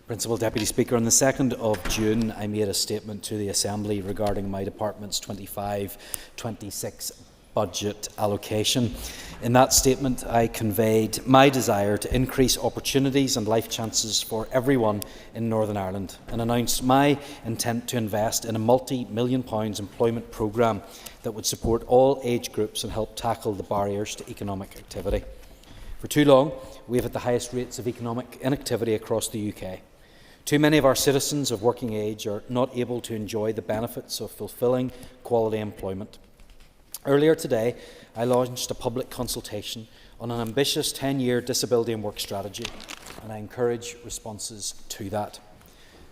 Principal Deputy Speaker, on the 2nd of June I made a statement to the Assembly regarding my department's 25-26 budget allocation. In that statement, I conveyed my desire to increase opportunities and life chances for everyone in Northern Ireland and announced my intent to invest in a multi-million pounds employment programme that would support all age groups and help tackle the barriers to economic activity. For too long, we have had the highest rates of economic inactivity across the UK. Too many of our citizens of working age are not able to enjoy the benefits of fulfilling quality employment. Earlier today, I launched a public consultation on an ambitious 10-year disability and work strategy, and I encourage responses to that.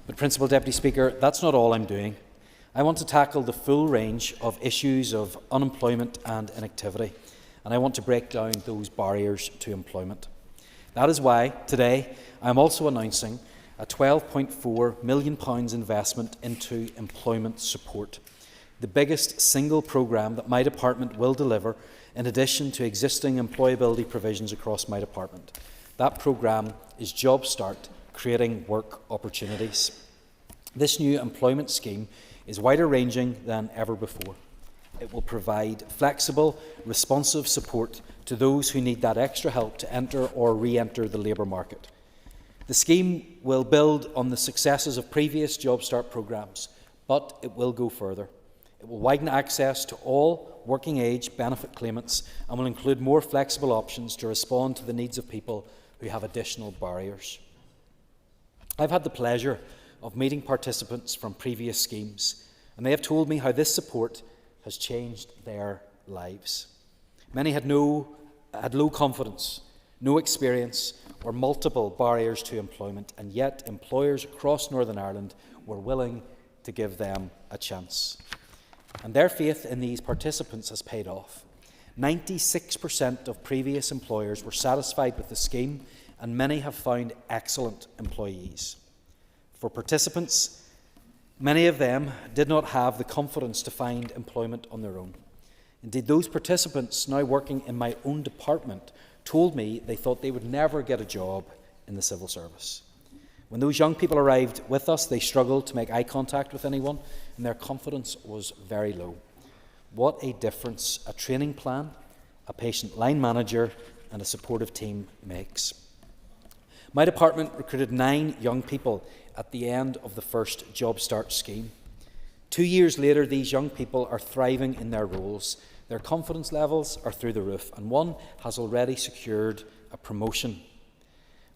But, Principal Deputy Speaker, that's not all I'm doing. I want to tackle the full range of issues of unemployment and inactivity, and I want to break down those barriers to employment. That is why, today, I am also announcing a £12.4 million investment into employment support, the biggest single programme that my department will deliver in addition to existing employability provisions across my department. That programme is JobStart, Creating Work Opportunities. This new employment scheme is wider ranging than ever before. It will provide flexible, responsive support to those who need that extra help to enter or re-enter the labour market. The scheme will build on the successes of previous JobStart programmes, but it will go further. It will widen access to all working age benefit claimants and will include more flexible options to respond to the needs of people who have additional barriers. I've had the pleasure of meeting participants from previous schemes, and they have told me how this support has changed their lives. Many had low confidence, no experience, or multiple barriers to employment, and yet employers across Northern Ireland were willing to give them a chance. And their faith in these participants has paid off. 96% of previous employers were satisfied with the scheme, and many have found excellent employees. For participants, many of them did not have the confidence to find employment on their own. Indeed, those participants now working in my own department told me they thought they would never get a job in the civil service. When those young people arrived with us, they struggled to make eye contact with anyone, and their confidence was very low. What a difference a training plan, a patient line manager, and a supportive team makes. My department recruited 9 young people at the end of the first JobStart scheme. 2 years later, these young people are thriving in their roles. Their confidence levels are through the roof, and one has already secured a promotion.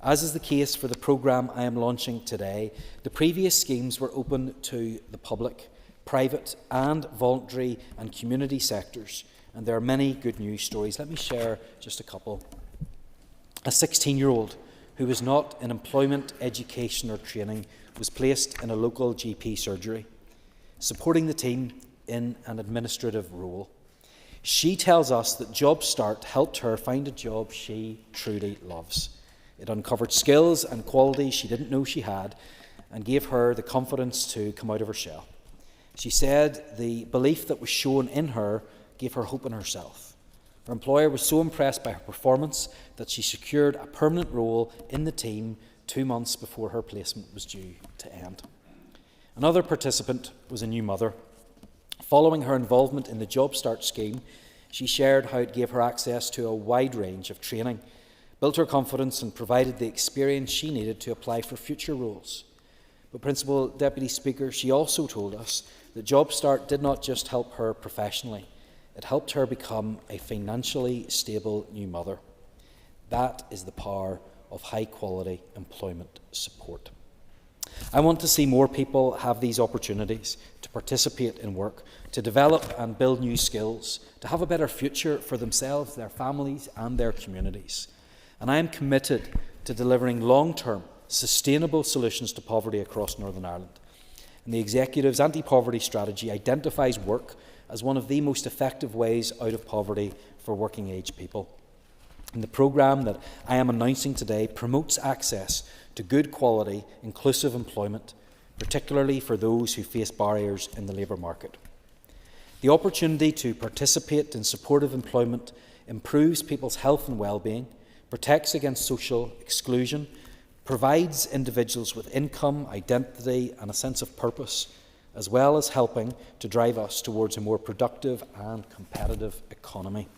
As is the case for the programme I am launching today, the previous schemes were open to the public, private and voluntary and community sectors, and there are many good news stories. Let me share just a couple. A 16-year-old who was not in employment, education or training was placed in a local GP surgery, supporting the team in an administrative role. She tells us that JobStart helped her find a job she truly loves. It uncovered skills and qualities she didn't know she had and gave her the confidence to come out of her shell. She said the belief that was shown in her gave her hope in herself. Her employer was so impressed by her performance that she secured a permanent role in the team 2 months before her placement was due to end. Another participant was a new mother. Following her involvement in the JobStart scheme, she shared how it gave her access to a wide range of training, built her confidence and provided the experience she needed to apply for future roles. But, Principal Deputy Speaker, she also told us that JobStart did not just help her professionally, it helped her become a financially stable new mother. That is the power of high-quality employment support. I want to see more people have these opportunities to participate in work, to develop and build new skills, to have a better future for themselves, their families and their communities. And I am committed to delivering long-term, sustainable solutions to poverty across Northern Ireland. And the Executive's anti-poverty strategy identifies work as one of the most effective ways out of poverty for working-age people. And the programme that I am announcing today promotes access to good quality, inclusive employment, particularly for those who face barriers in the labour market. The opportunity to participate in supportive employment improves people's health and well-being, protects against social exclusion, provides individuals with income, identity and a sense of purpose, as well as helping to drive us towards a more productive and competitive economy.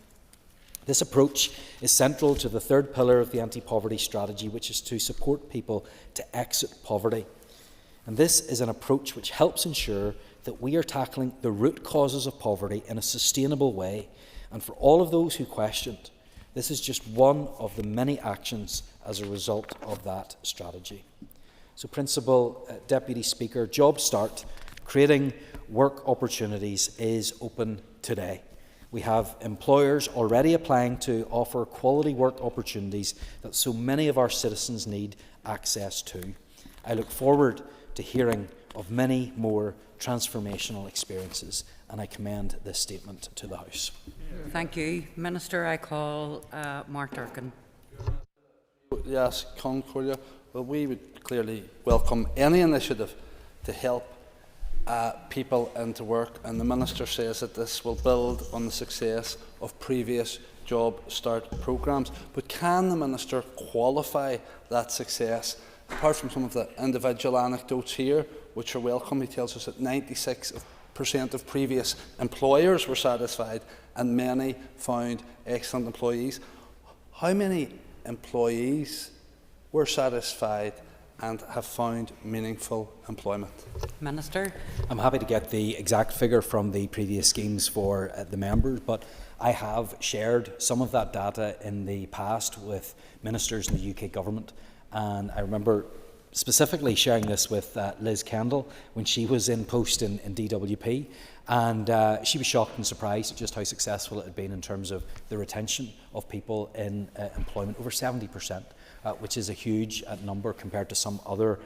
This approach is central to the third pillar of the anti-poverty strategy, which is to support people to exit poverty. And this is an approach which helps ensure that we are tackling the root causes of poverty in a sustainable way. And for all of those who questioned, this is just one of the many actions as a result of that strategy. So, Principal Deputy Speaker, JobStart, creating work opportunities, is open today. We have employers already applying to offer quality work opportunities that so many of our citizens need access to. I look forward to hearing of many more transformational experiences, and I commend this statement to the House. Thank you. Minister, I call Mark Durkin. Yes, Concordia. Well, we would clearly welcome any initiative to help people into work, and the Minister says that this will build on the success of previous JobStart programmes. But can the Minister qualify that success? Apart from some of the individual anecdotes here, which are welcome, he tells us that 96% of previous employers were satisfied and many found excellent employees. How many employees were satisfied and have found meaningful employment? Minister. I'm happy to get the exact figure from the previous schemes for the members, but I have shared some of that data in the past with ministers in the UK government, and I remember specifically sharing this with Liz Kendall when she was in post in DWP, and she was shocked and surprised at just how successful it had been in terms of the retention of people in employment, over 70%. Which is a huge number compared to some other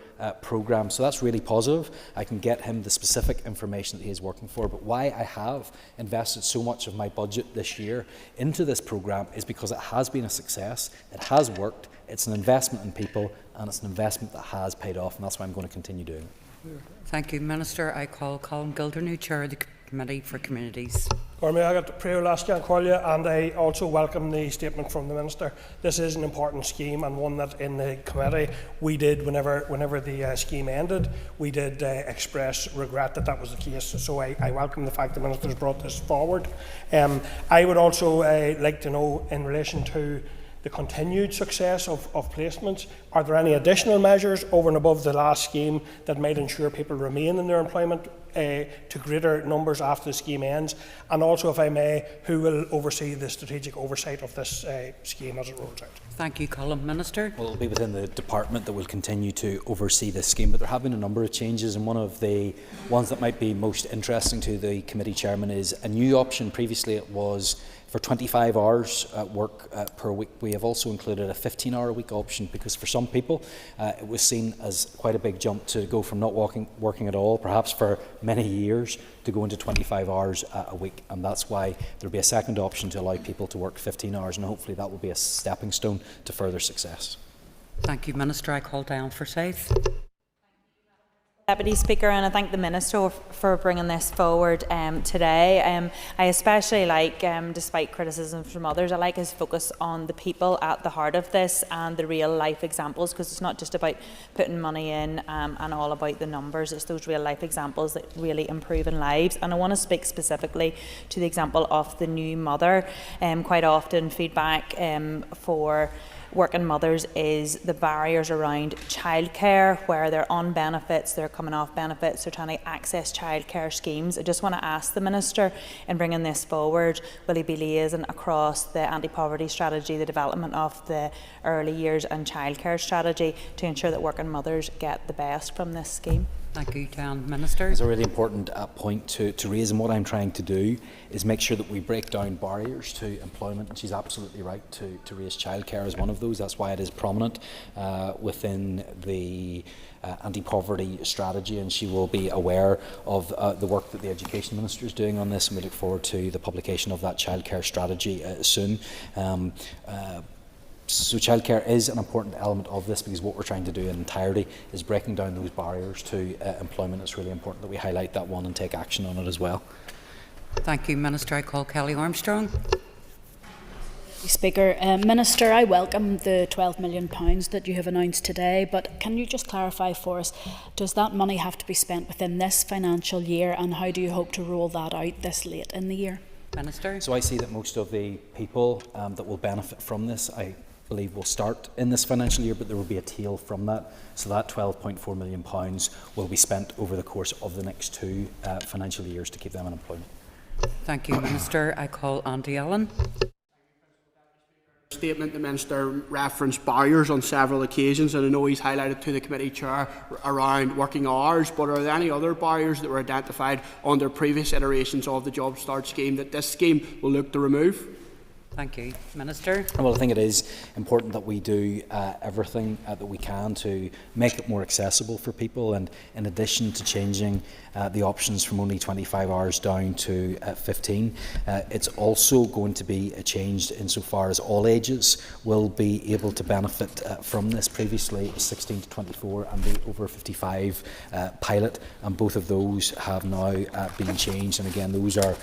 programmes. So that's really positive. I can get him the specific information that he is working for. But why I have invested so much of my budget this year into this programme is because it has been a success. It has worked. It's an investment in people, and it's an investment that has paid off, and that's why I'm going to continue doing it. Thank you, Minister. I call Colin Gildernew, Chair of the Committee for Communities. And I also welcome the statement from the Minister. This is an important scheme, and one that in the committee we did, whenever the scheme ended, we did express regret that that was the case. So I welcome the fact the Minister has brought this forward. I would also like to know, in relation to the continued success of placements, are there any additional measures over and above the last scheme that might ensure people remain in their employment to greater numbers after the scheme ends? And also, if I may, who will oversee the strategic oversight of this scheme as it rolls out? Thank you, Colin. Minister. Well, it'll be within the department that will continue to oversee this scheme, but there have been a number of changes, and one of the ones that might be most interesting to the committee chairman is a new option. Previously it was for 25 hours work per week. We have also included a 15-hour-a-week option, because for some people it was seen as quite a big jump to go from not working at all, perhaps for many years, to go into 25 hours a week, and that's why there will be a second option to allow people to work 15 hours, and hopefully that will be a stepping stone to further success. Thank you, Minister. I call Diane Forsyth. Deputy Speaker, and I thank the Minister for bringing this forward today. I especially like, despite criticism from others, I like his focus on the people at the heart of this and the real life examples, because it's not just about putting money in and all about the numbers. It's those real life examples that really improve in lives. And I want to speak specifically to the example of the new mother. Quite often feedback for working mothers is the barriers around childcare, where they're on benefits, they're coming off benefits, they're trying to access childcare schemes. I just want to ask the Minister, in bringing this forward, will he be liaising across the anti-poverty strategy, the development of the early years and childcare strategy, to ensure that working mothers get the best from this scheme? Thank you, Jan. Minister. It's a really important point to raise, and what I'm trying to do is make sure that we break down barriers to employment, and she's absolutely right to raise childcare as one of those. That's why it is prominent within the anti-poverty strategy, and she will be aware of the work that the Education Minister is doing on this, and we look forward to the publication of that childcare strategy soon. So childcare is an important element of this, because what we're trying to do in entirety is breaking down those barriers to employment. It's really important that we highlight that one and take action on it as well. Thank you, Minister. I call Kelly Armstrong. Speaker. Minister, I welcome the £12 million that you have announced today, but can you just clarify for us, does that money have to be spent within this financial year, and how do you hope to roll that out this late in the year? Minister. So I see that most of the people that will benefit from this, I believe, will start in this financial year, but there will be a tail from that. So that £12.4 million will be spent over the course of the next 2 financial years to keep them in employment. Thank you, Minister. I call Andy Allen. Statement, the Minister referenced barriers on several occasions, and I know he's highlighted to the committee chair around working hours, but are there any other barriers that were identified under previous iterations of the JobStart scheme that this scheme will look to remove? Thank you. Minister. Well, I think it is important that we do everything that we can to make it more accessible for people, and in addition to changing the options from only 25 hours down to 15, it's also going to be changed insofar as all ages will be able to benefit from this. Previously it was 16 to 24 and the over 55 pilot, and both of those have now been changed, and again those are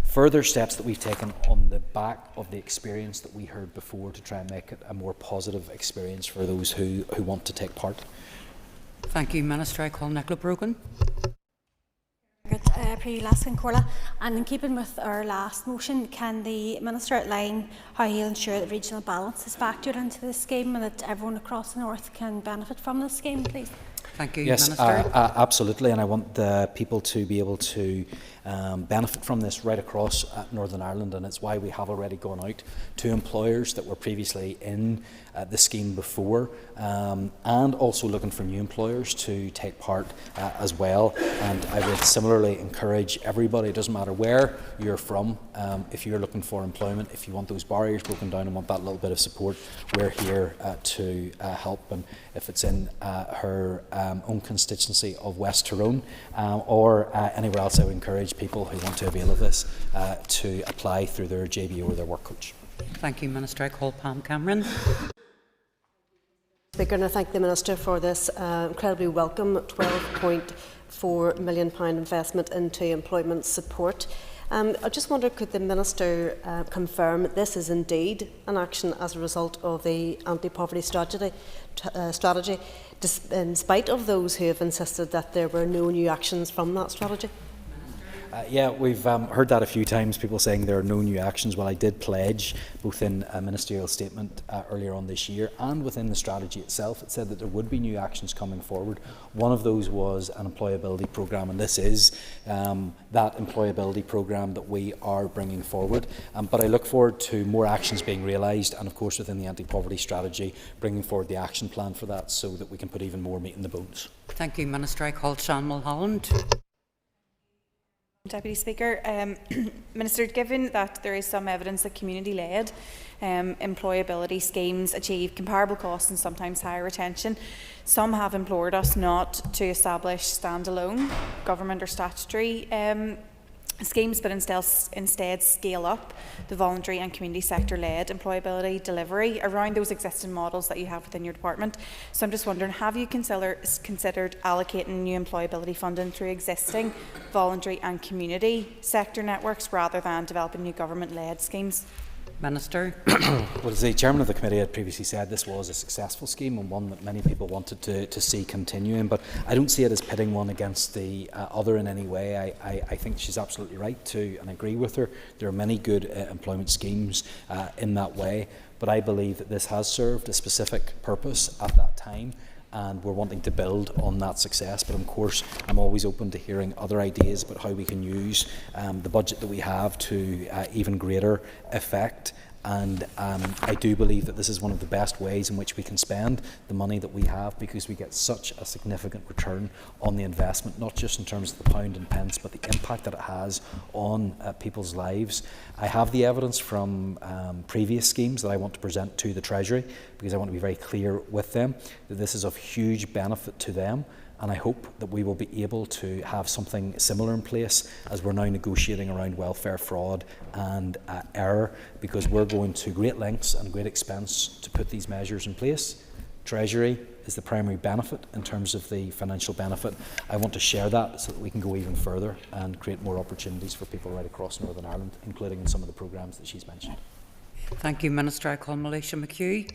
further steps that we've taken on the back of the experience that we heard before to try and make it a more positive experience for those who want to take part. Thank you, Minister. I call Nicola Brogan. And in keeping with our last motion, can the Minister outline how he'll ensure that regional balance is factored into this scheme and that everyone across the North can benefit from this scheme, please? Thank you, yes, Minister. Absolutely, and I want the people to be able to benefit from this right across Northern Ireland, and it's why we have already gone out to employers that were previously in the scheme before, and also looking for new employers to take part as well. And I would similarly encourage everybody, it doesn't matter where you're from, if you're looking for employment, if you want those barriers broken down and want that little bit of support, we're here to help. And if it's in her own constituency of West Tyrone or anywhere else, I would encourage people who want to avail of this to apply through their JBO or their work coach. Thank you, Minister. I call Pam Cameron. Speaker, and I thank the Minister for this incredibly welcome £12.4 million investment into employment support. I just wonder, could the Minister confirm that this is indeed an action as a result of the anti-poverty strategy, in spite of those who have insisted that there were no new actions from that strategy? Yeah, we've heard that a few times, people saying there are no new actions. Well, I did pledge, both in a ministerial statement earlier on this year and within the strategy itself, it said that there would be new actions coming forward. One of those was an employability programme, and this is that employability programme that we are bringing forward. But I look forward to more actions being realised, and of course within the anti-poverty strategy, bringing forward the action plan for that so that we can put even more meat in the bones. Thank you, Minister. I call Sean Mulholland. Deputy Speaker, Minister, given that there is some evidence that community-led employability schemes achieve comparable costs and sometimes higher retention, some have implored us not to establish standalone government or statutory schemes, but instead scale up the voluntary and community sector-led employability delivery around those existing models that you have within your department. So I'm just wondering, have you considered allocating new employability funding through existing voluntary and community sector networks rather than developing new government-led schemes? Minister. Well, as the chairman of the committee had previously said, this was a successful scheme and one that many people wanted to see continuing, but I don't see it as pitting one against the other in any way. I think she's absolutely right to, and I agree with her, there are many good employment schemes in that way, but I believe that this has served a specific purpose at that time, and we're wanting to build on that success. But of course I'm always open to hearing other ideas about how we can use the budget that we have to even greater effect. And I do believe that this is one of the best ways in which we can spend the money that we have, because we get such a significant return on the investment, not just in terms of the pound and pence, but the impact that it has on people's lives. I have the evidence from previous schemes that I want to present to the Treasury, because I want to be very clear with them that this is of huge benefit to them. And I hope that we will be able to have something similar in place as we're now negotiating around welfare fraud and error, because we're going to great lengths and great expense to put these measures in place. Treasury, is the primary benefit in terms of the financial benefit. I want to share that so that we can go even further and create more opportunities for people right across Northern Ireland, including in some of the programmes that she's mentioned. Thank you, Minister. I call Malaysia McHugh.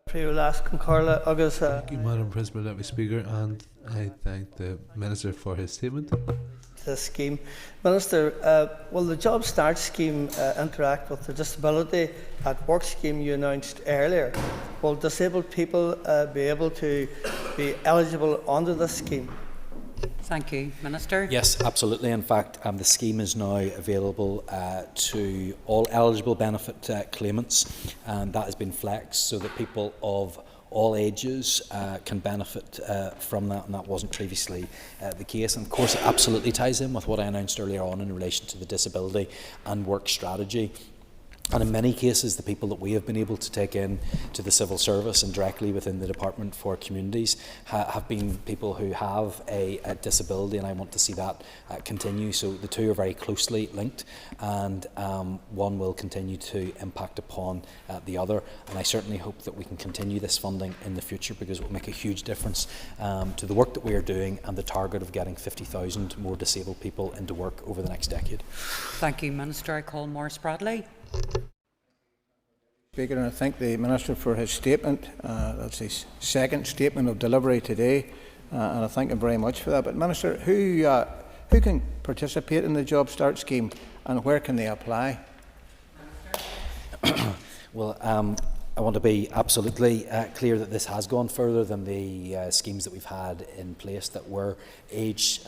Thank you, Madam Principal Deputy Speaker, and I thank the Minister for his statement. The scheme. Minister, will the JobStart scheme interact with the Disability at Work scheme you announced earlier? Will disabled people be able to be eligible under this scheme? Thank you, Minister. Yes, absolutely. In fact, the scheme is now available to all eligible benefit claimants, and that has been flexed so that people of all ages can benefit from that, and that wasn't previously the case. And of course, it absolutely ties in with what I announced earlier on in relation to the disability and work strategy. And in many cases, the people that we have been able to take in to the civil service and directly within the Department for Communities have been people who have a disability, and I want to see that continue. So the two are very closely linked, and one will continue to impact upon the other. And I certainly hope that we can continue this funding in the future, because it will make a huge difference to the work that we are doing and the target of getting 50,000 more disabled people into work over the next decade. Thank you, Minister. I call Maurice Bradley. Speaker, and I thank the Minister for his statement. That's his second statement of delivery today, and I thank him very much for that. But Minister, who can participate in the JobStart scheme, and where can they apply? Well, I want to be absolutely clear that this has gone further than the schemes that we've had in place that were age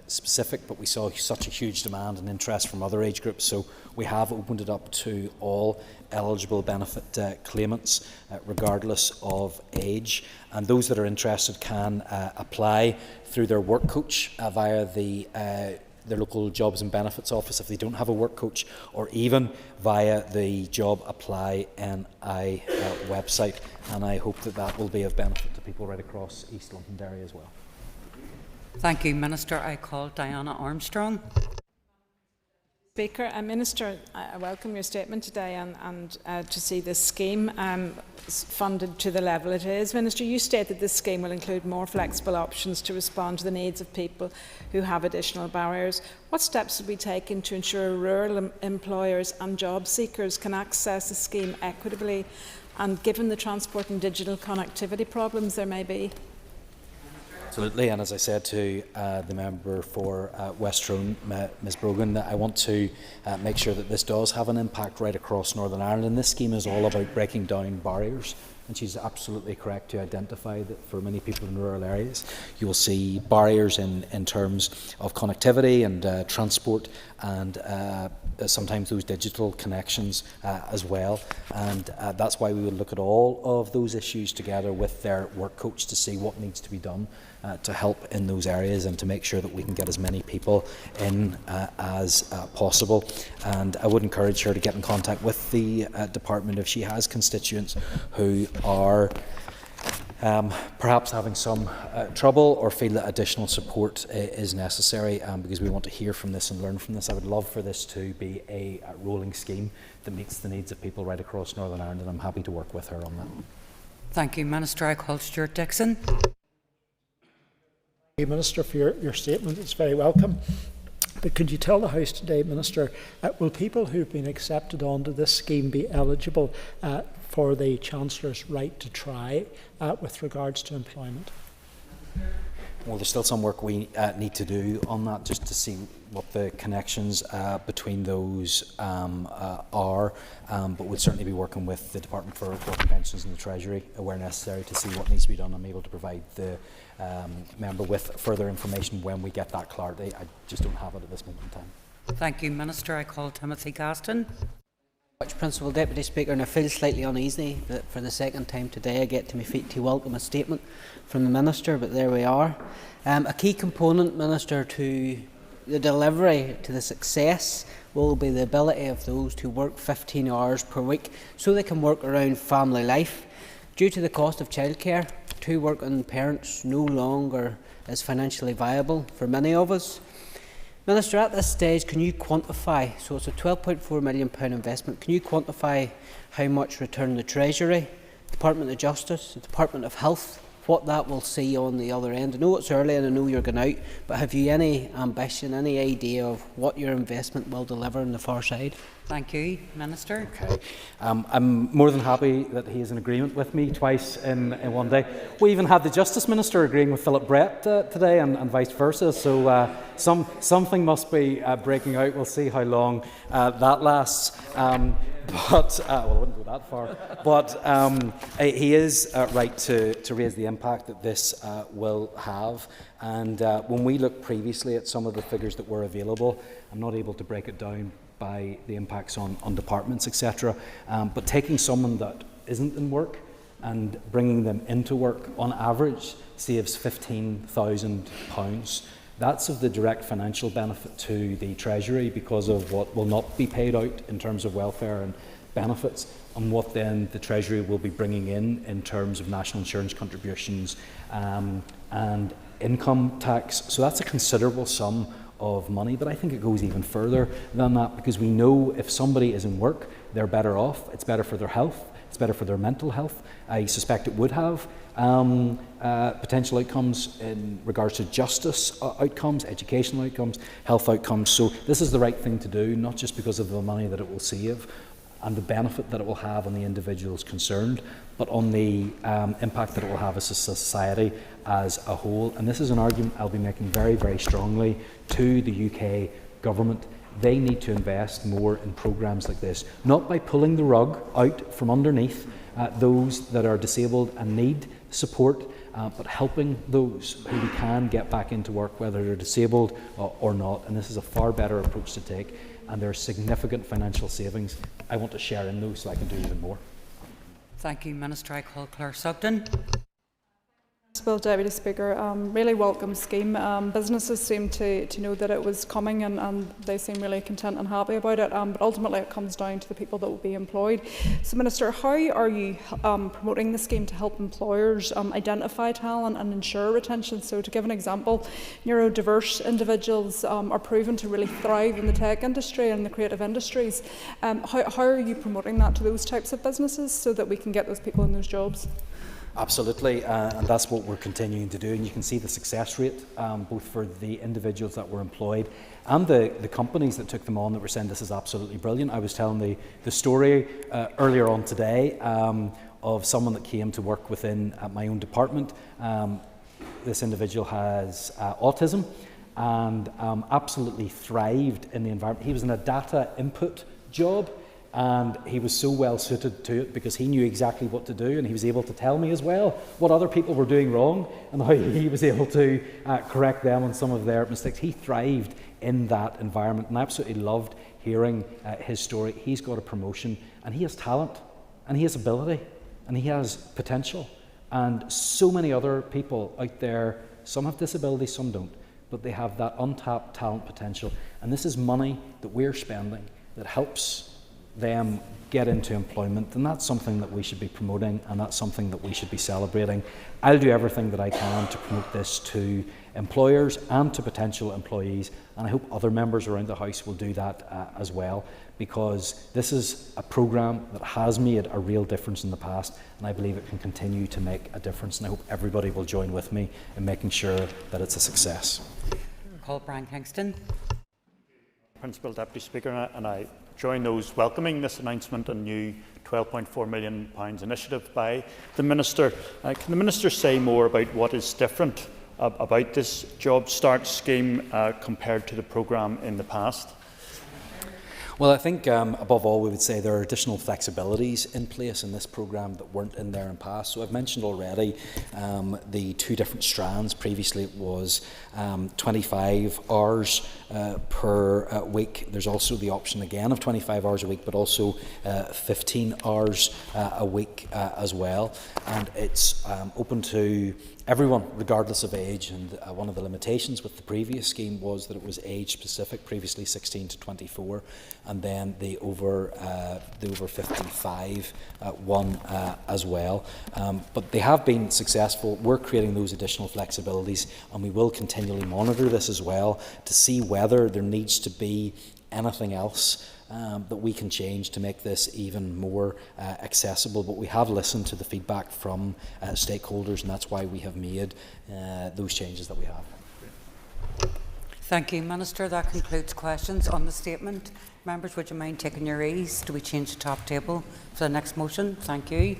specific, but we saw such a huge demand and interest from other age groups, so we have opened it up to all eligible benefit claimants regardless of age, and those that are interested can apply through their work coach via their local jobs and benefits office if they don't have a work coach, or even via the Job Apply NI website, and I hope that that will be of benefit to people right across East Londonderry as well. Thank you, Minister. I call Diana Armstrong. Speaker, Minister, I welcome your statement today and to see this scheme funded to the level it is. Minister, you state that this scheme will include more flexible options to respond to the needs of people who have additional barriers. What steps will be taken to ensure rural employers and job seekers can access the scheme equitably, and given the transport and digital connectivity problems there may be? Absolutely, and as I said to the member for West Tyrone, Ms Brogan, that I want to make sure that this does have an impact right across Northern Ireland, and this scheme is all about breaking down barriers. And she's absolutely correct to identify that for many people in rural areas, you will see barriers in terms of connectivity and transport, and sometimes those digital connections as well. And that's why we would look at all of those issues together with their work coach to see what needs to be done to help in those areas and to make sure that we can get as many people in as possible. And I would encourage her to get in contact with the department if she has constituents who are perhaps having some trouble or feel that additional support is necessary, because we want to hear from this and learn from this. I would love for this to be a rolling scheme that meets the needs of people right across Northern Ireland, and I'm happy to work with her on that. Thank you, Minister. I call Stuart Dixon. Thank you, Minister, for your statement. It's very welcome. But could you tell the House today, Minister, will people who've been accepted onto this scheme be eligible for the Chancellor's right to try with regards to employment? Well, there's still some work we need to do on that, just to see what the connections between those are, but we'll certainly be working with the Department for Work and Pensions and the Treasury where necessary to see what needs to be done. I'm able to provide the member with further information when we get that clarity. I just don't have it at this moment in time. Thank you, Minister. I call Timothy Gaston. Principal Deputy Speaker, and I feel slightly uneasy that for the second time today I get to my feet to welcome a statement from the Minister, but there we are. A key component, Minister, to the delivery to the success will be the ability of those to work 15 hours per week so they can work around family life. Due to the cost of childcare, two working parents no longer is financially viable for many of us. Minister, at this stage, can you quantify, so it's a £12.4 million investment, can you quantify how much return the Treasury Department of Justice, the Department of Health, what that will see on the other end? I know it's early and I know you're going out, but have you any ambition, any idea of what your investment will deliver on the far side? Thank you, Minister. Okay. I'm more than happy that he is in agreement with me twice in one day. We even had the Justice Minister agreeing with Philip Brett today and vice versa, so something must be breaking out. We'll see how long that lasts. Well, I wouldn't go that far. But he is right to raise the impact that this will have. And when we look previously at some of the figures that were available, I'm not able to break it down by the impacts on departments, etc. But taking someone that isn't in work and bringing them into work on average saves £15,000. That's of the direct financial benefit to the Treasury because of what will not be paid out in terms of welfare and benefits, and what then the Treasury will be bringing in terms of national insurance contributions and income tax. So that's a considerable sum of money, but I think it goes even further than that, because we know if somebody is in work, they're better off. It's better for their health. It's better for their mental health. I suspect it would have potential outcomes in regards to justice outcomes, educational outcomes, health outcomes. So this is the right thing to do, not just because of the money that it will save and the benefit that it will have on the individuals concerned, but on the impact that it will have as a society as a whole. And this is an argument I'll be making very, very strongly to the UK government. They need to invest more in programmes like this, not by pulling the rug out from underneath those that are disabled and need support, but helping those who can get back into work, whether they're disabled or not. And this is a far better approach to take, and there are significant financial savings. I want to share in those so I can do even more. Thank you, Minister. I call Claire Sugden. Deputy Speaker, really welcome scheme. Businesses seem to know that it was coming, and they seem really content and happy about it, but ultimately it comes down to the people that will be employed. So Minister, how are you promoting the scheme to help employers identify talent and ensure retention? So to give an example, neurodiverse individuals are proven to really thrive in the tech industry and the creative industries. How are you promoting that to those types of businesses so that we can get those people in those jobs? Absolutely, and that's what we're continuing to do. And you can see the success rate, both for the individuals that were employed and the companies that took them on, that were saying this is absolutely brilliant. I was telling the story earlier on today of someone that came to work within my own department. This individual has autism and absolutely thrived in the environment. He was in a data input job, and he was so well suited to it because he knew exactly what to do, and he was able to tell me as well what other people were doing wrong and how he was able to correct them on some of their mistakes. He thrived in that environment, and I absolutely loved hearing his story. He's got a promotion, and he has talent, and he has ability, and he has potential. And so many other people out there, some have disabilities, some don't, but they have that untapped talent potential. And this is money that we're spending that helps them get into employment, and that's something that we should be promoting, and that's something that we should be celebrating. I'll do everything that I can to promote this to employers and to potential employees, and I hope other members around the House will do that as well, because this is a programme that has made a real difference in the past, and I believe it can continue to make a difference, and I hope everybody will join with me in making sure that it's a success. Call Brian Kingston. Principal Deputy Speaker, and I join those welcoming this announcement and new £12.4 million initiative by the Minister. Can the Minister say more about what is different about this JobStart scheme compared to the programme in the past? Well, I think above all we would say there are additional flexibilities in place in this programme that weren't in there in the past. So I've mentioned already the two different strands. Previously it was 25 hours per week. There's also the option again of 25 hours a week, but also 15 hours a week as well. And it's open to everyone, regardless of age, and one of the limitations with the previous scheme was that it was age specific, previously 16 to 24, and then the over 55 one as well. But they have been successful. We're creating those additional flexibilities, and we will continually monitor this as well to see whether there needs to be anything else that we can change to make this even more accessible. But we have listened to the feedback from stakeholders, and that's why we have made those changes that we have. Thank you, Minister. That concludes questions on the statement. Members, would you mind taking your ease? Do we change the top table for the next motion? Thank you.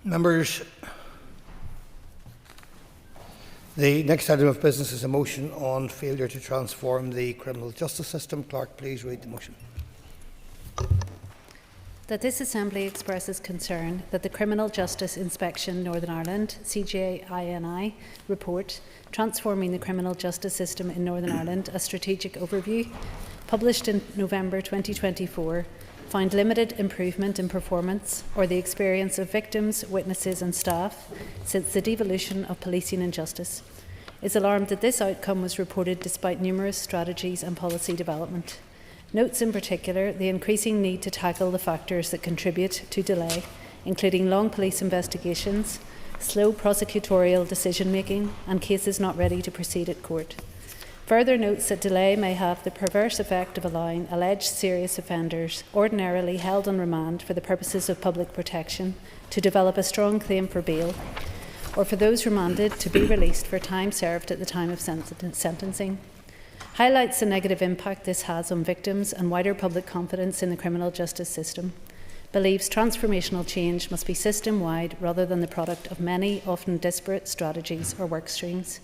Members, the next item of business is a motion on failure to transform the criminal justice system. Clerk, please read the motion. That this Assembly expresses concern that the Criminal Justice Inspection Northern Ireland (CJINI) report, Transforming the Criminal Justice System in Northern Ireland, a strategic overview, published in November 2024, found limited improvement in performance or the experience of victims, witnesses and staff since the devolution of policing and justice. Is alarmed that this outcome was reported despite numerous strategies and policy development. Notes in particular the increasing need to tackle the factors that contribute to delay, including long police investigations, slow prosecutorial decision-making and cases not ready to proceed at court. Further notes that delay may have the perverse effect of allowing alleged serious offenders, ordinarily held on remand for the purposes of public protection, to develop a strong claim for bail, or for those remanded to be released for time served at the time of sentencing. Highlights the negative impact this has on victims and wider public confidence in the criminal justice system. Believes transformational change must be system-wide rather than the product of many, often disparate strategies or work streams,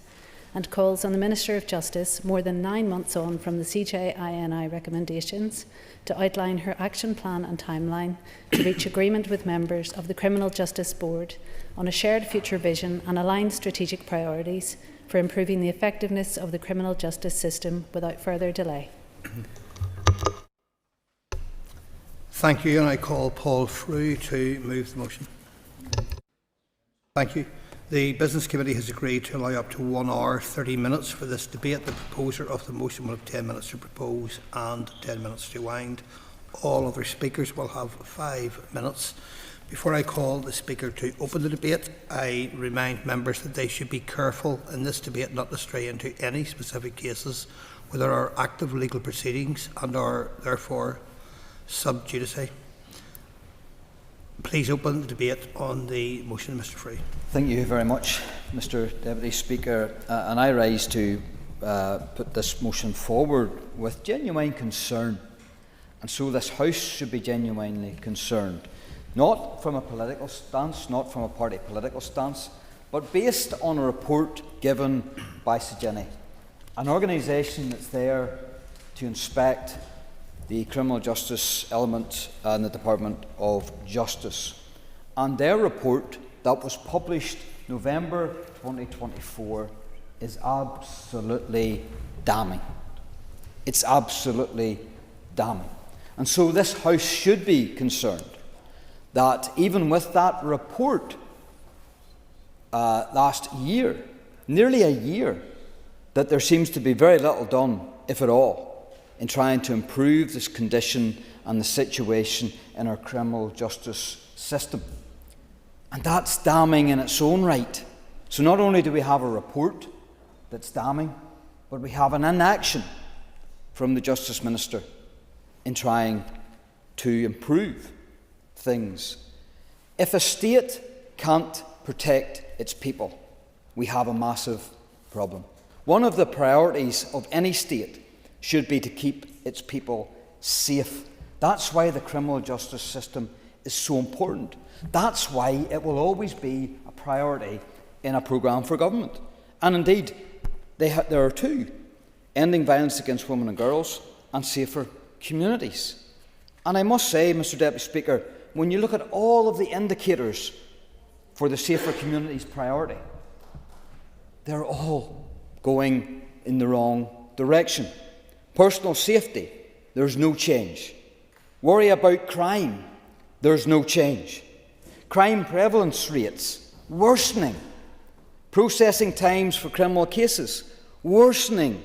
and calls on the Minister of Justice, more than 9 months on from the CJINI recommendations, to outline her action plan and timeline to reach agreement with members of the Criminal Justice Board on a shared future vision and aligned strategic priorities for improving the effectiveness of the criminal justice system without further delay. Thank you, and I call Paul Frew to move the motion. Thank you. The Business Committee has agreed to allow up to 1 hour 30 minutes for this debate. The proposer of the motion will have 10 minutes to propose and 10 minutes to wind. All other speakers will have 5 minutes. Before I call the Speaker to open the debate, I remind members that they should be careful in this debate not to stray into any specific cases where there are active legal proceedings and are therefore sub judice. Please open the debate on the motion, Mr. Frew. Thank you very much, Mr. Deputy Speaker. And I rise to put this motion forward with genuine concern. And so this House should be genuinely concerned, not from a political stance, not from a party political stance, but based on a report given by CJINI, an organisation that's there to inspect the criminal justice element in the Department of Justice. And their report that was published November 2024 is absolutely damning. It's absolutely damning. And so this House should be concerned that even with that report last year, nearly a year, that there seems to be very little done, if at all, in trying to improve this condition and the situation in our criminal justice system. And that's damning in its own right. So not only do we have a report that's damning, but we have an inaction from the Justice Minister in trying to improve things. If a state can't protect its people, we have a massive problem. One of the priorities of any state should be to keep its people safe. That's why the criminal justice system is so important. That's why it will always be a priority in a programme for government. And indeed, there are two: ending violence against women and girls and safer communities. And I must say, Mr Deputy Speaker, when you look at all of the indicators for the safer communities priority, they're all going in the wrong direction. Personal safety, there's no change. Worry about crime, there's no change. Crime prevalence rates, worsening. Processing times for criminal cases, worsening.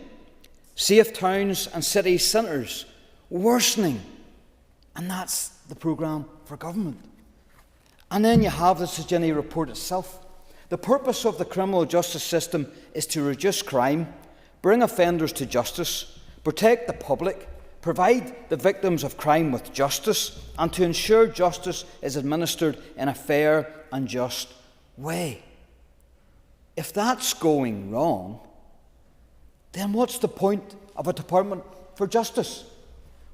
Safe towns and city centres, worsening. And that's the programme for government. And then you have the Sejini report itself. The purpose of the criminal justice system is to reduce crime, bring offenders to justice, protect the public, provide the victims of crime with justice, and to ensure justice is administered in a fair and just way. If that's going wrong, then what's the point of a Department for Justice?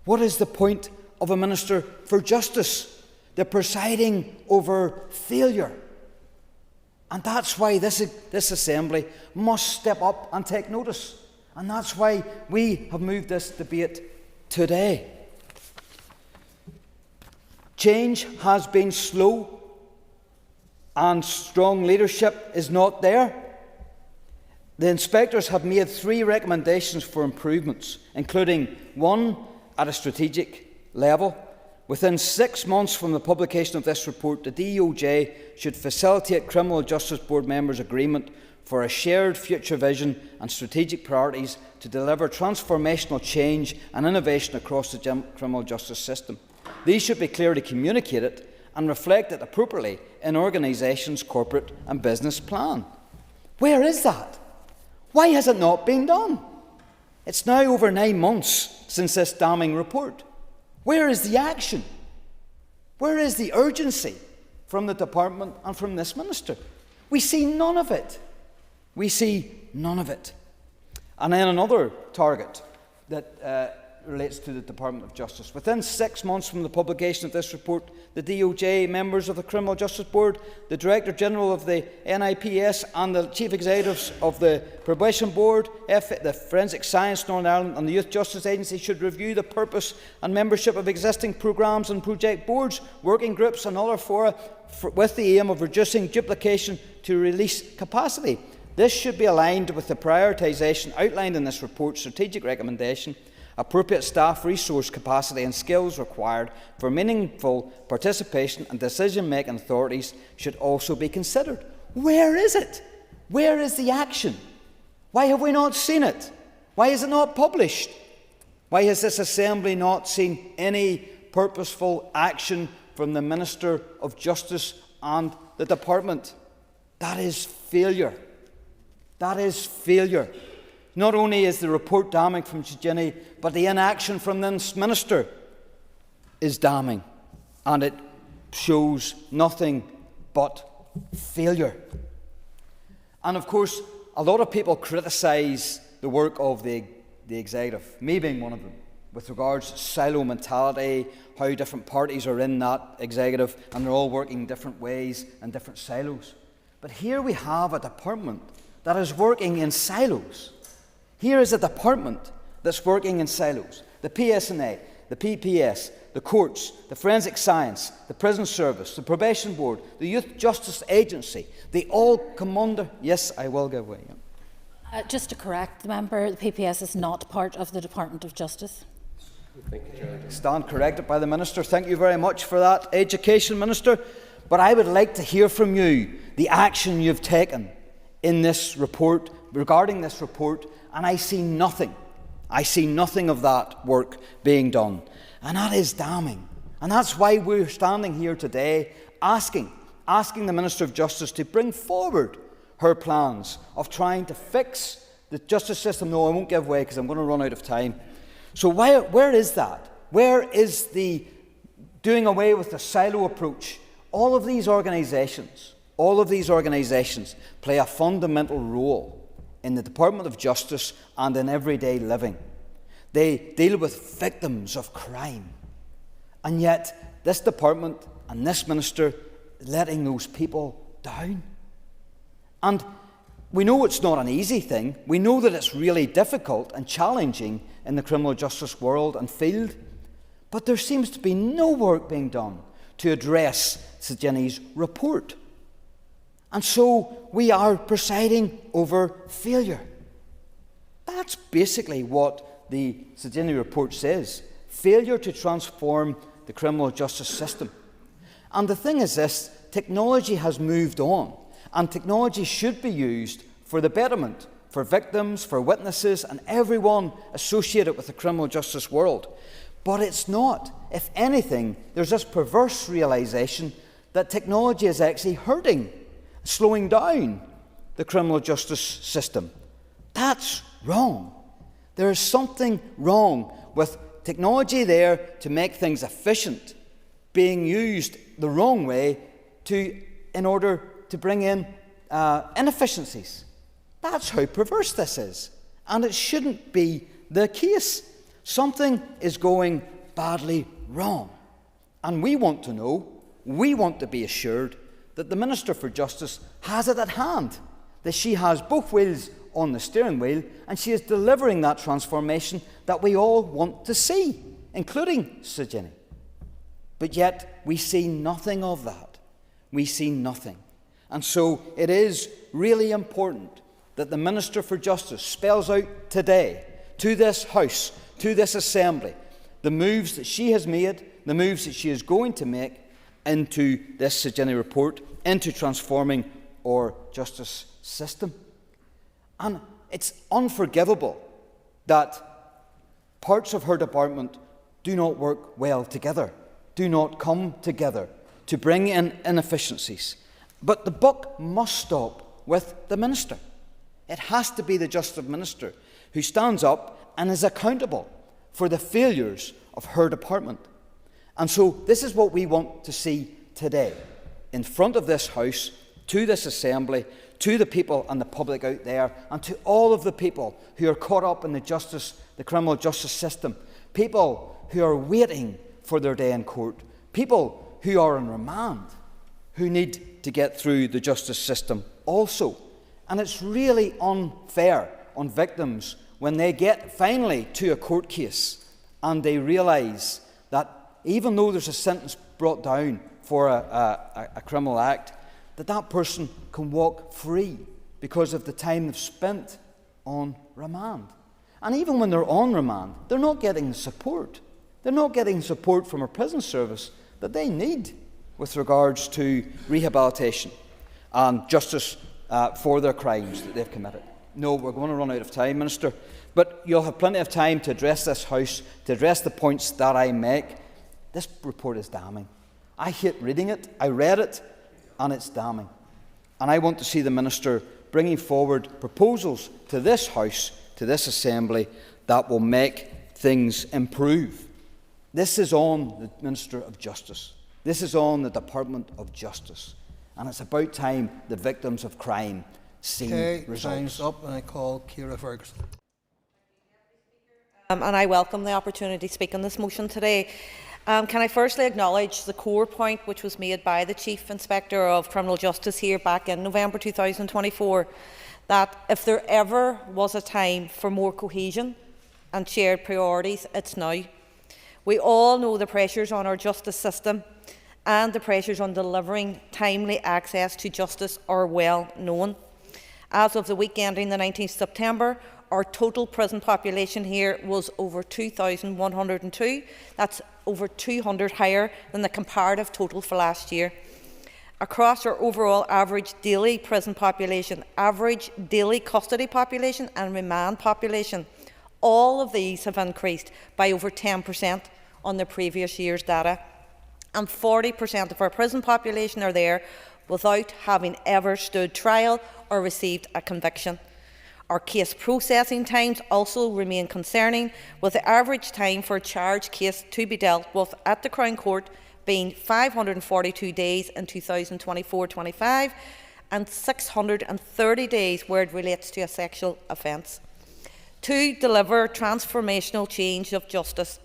What is the point of a Minister for Justice? They're presiding over failure. And that's why this Assembly must step up and take notice. And that's why we have moved this debate today. Change has been slow and strong leadership is not there. The inspectors have made 3 recommendations for improvements, including 1 at a strategic level. Within 6 months from the publication of this report, the DOJ should facilitate Criminal Justice Board members' agreement for a shared future vision and strategic priorities to deliver transformational change and innovation across the criminal justice system. These should be clearly communicated and reflected appropriately in organisations' corporate and business plan. Where is that? Why has it not been done? It's now over 9 months since this damning report. Where is the action? Where is the urgency from the Department and from this Minister? We see none of it. We see none of it. And then another target that relates to the Department of Justice. Within 6 months from the publication of this report, the DOJ members of the Criminal Justice Board, the Director General of the NIPS and the Chief Executives of the Probation Board, the Forensic Science Northern Ireland and the Youth Justice Agency should review the purpose and membership of existing programmes and project boards, working groups and other fora with the aim of reducing duplication to release capacity. This should be aligned with the prioritisation outlined in this report's strategic recommendation. Appropriate staff resource capacity and skills required for meaningful participation and decision-making authorities should also be considered. Where is it? Where is the action? Why have we not seen it? Why is it not published? Why has this Assembly not seen any purposeful action from the Minister of Justice and the Department? That is failure. That is failure. Not only is the report damning from Sejini, but the inaction from this Minister is damning, and it shows nothing but failure. And of course, a lot of people criticise the work of the executive, me being one of them, with regards to silo mentality, how different parties are in that executive, and they're all working different ways and different silos. But here we have a department that is working in silos. Here is a department that's working in silos. The PSNA, the PPS, the courts, the forensic science, the prison service, the probation board, the youth justice agency, they all come under... Yes, I will give way. Yeah. Just to correct the member, the PPS is not part of the Department of Justice. Thank you, Chair. Stand corrected by the Minister. Thank you very much for that, Education Minister. But I would like to hear from you the action you've taken in this report, regarding this report, and I see nothing. I see nothing of that work being done. And that is damning. And that's why we're standing here today asking the Minister of Justice to bring forward her plans of trying to fix the justice system. No, I won't give way because I'm going to run out of time. So where is that? Where is the doing away with the silo approach? All of these organisations, All of these organisations play a fundamental role in the Department of Justice and in everyday living. They deal with victims of crime. And yet, this department and this minister is letting those people down. And we know it's not an easy thing. We know that it's really difficult and challenging in the criminal justice world and field. But there seems to be no work being done to address Sejini's report. And so we are presiding over failure. That's basically what the Sejini report says. Failure to transform the criminal justice system. And the thing is this, technology has moved on, and technology should be used for the betterment, for victims, for witnesses, and everyone associated with the criminal justice world. But it's not. If anything, there's this perverse realisation that technology is actually hurting, slowing down the criminal justice system. That's wrong. There is something wrong with technology there to make things efficient, being used the wrong way in order to bring in inefficiencies. That's how perverse this is. And it shouldn't be the case. Something is going badly wrong. And we want to know, we want to be assured that the Minister for Justice has it at hand, that she has both wheels on the steering wheel and she is delivering that transformation that we all want to see, including Sejini. But yet we see nothing of that. We see nothing. And so it is really important that the Minister for Justice spells out today to this House, to this Assembly, the moves that she has made, the moves that she is going to make into this Sejini report, into transforming our justice system. And it's unforgivable that parts of her department do not work well together, do not come together to bring in inefficiencies. But the buck must stop with the Minister. It has to be the Justice Minister who stands up and is accountable for the failures of her department. And so this is what we want to see today in front of this House, to this Assembly, to the people and the public out there, and to all of the people who are caught up in the criminal justice system, people who are waiting for their day in court, people who are on remand, who need to get through the justice system also. And it's really unfair on victims when they get finally to a court case and they realise that even though there's a sentence brought down for a criminal act, that person can walk free because of the time they've spent on remand. And even when they're on remand, they're not getting support. They're not getting support from a prison service that they need with regards to rehabilitation and justice for their crimes that they've committed. No, we're going to run out of time, Minister, but you'll have plenty of time to address this House, to address the points that I make. This report is damning. I hate reading it. I read it, and it's damning. And I want to see the Minister bringing forward proposals to this House, to this Assembly, that will make things improve. This is on the Minister of Justice. This is on the Department of Justice. And it's about time the victims of crime see results. Time's up, and I call Ciara Ferguson. And I welcome the opportunity to speak on this motion today. Can I firstly acknowledge the core point which was made by the Chief Inspector of Criminal Justice here back in November 2024, that if there ever was a time for more cohesion and shared priorities, it's now. We all know the pressures on our justice system and the pressures on delivering timely access to justice are well known. As of the week ending the 19th September, our total prison population here was over 2,102. That's over 200 higher than the comparative total for last year. Across our overall average daily prison population, average daily custody population and remand population, all of these have increased by over 10% on the previous year's data. And 40% of our prison population are there without having ever stood trial or received a conviction. Our case processing times also remain concerning, with the average time for a charged case to be dealt with at the Crown Court being 542 days in 2024-25 and 630 days where it relates to a sexual offence. To deliver transformational change of justice,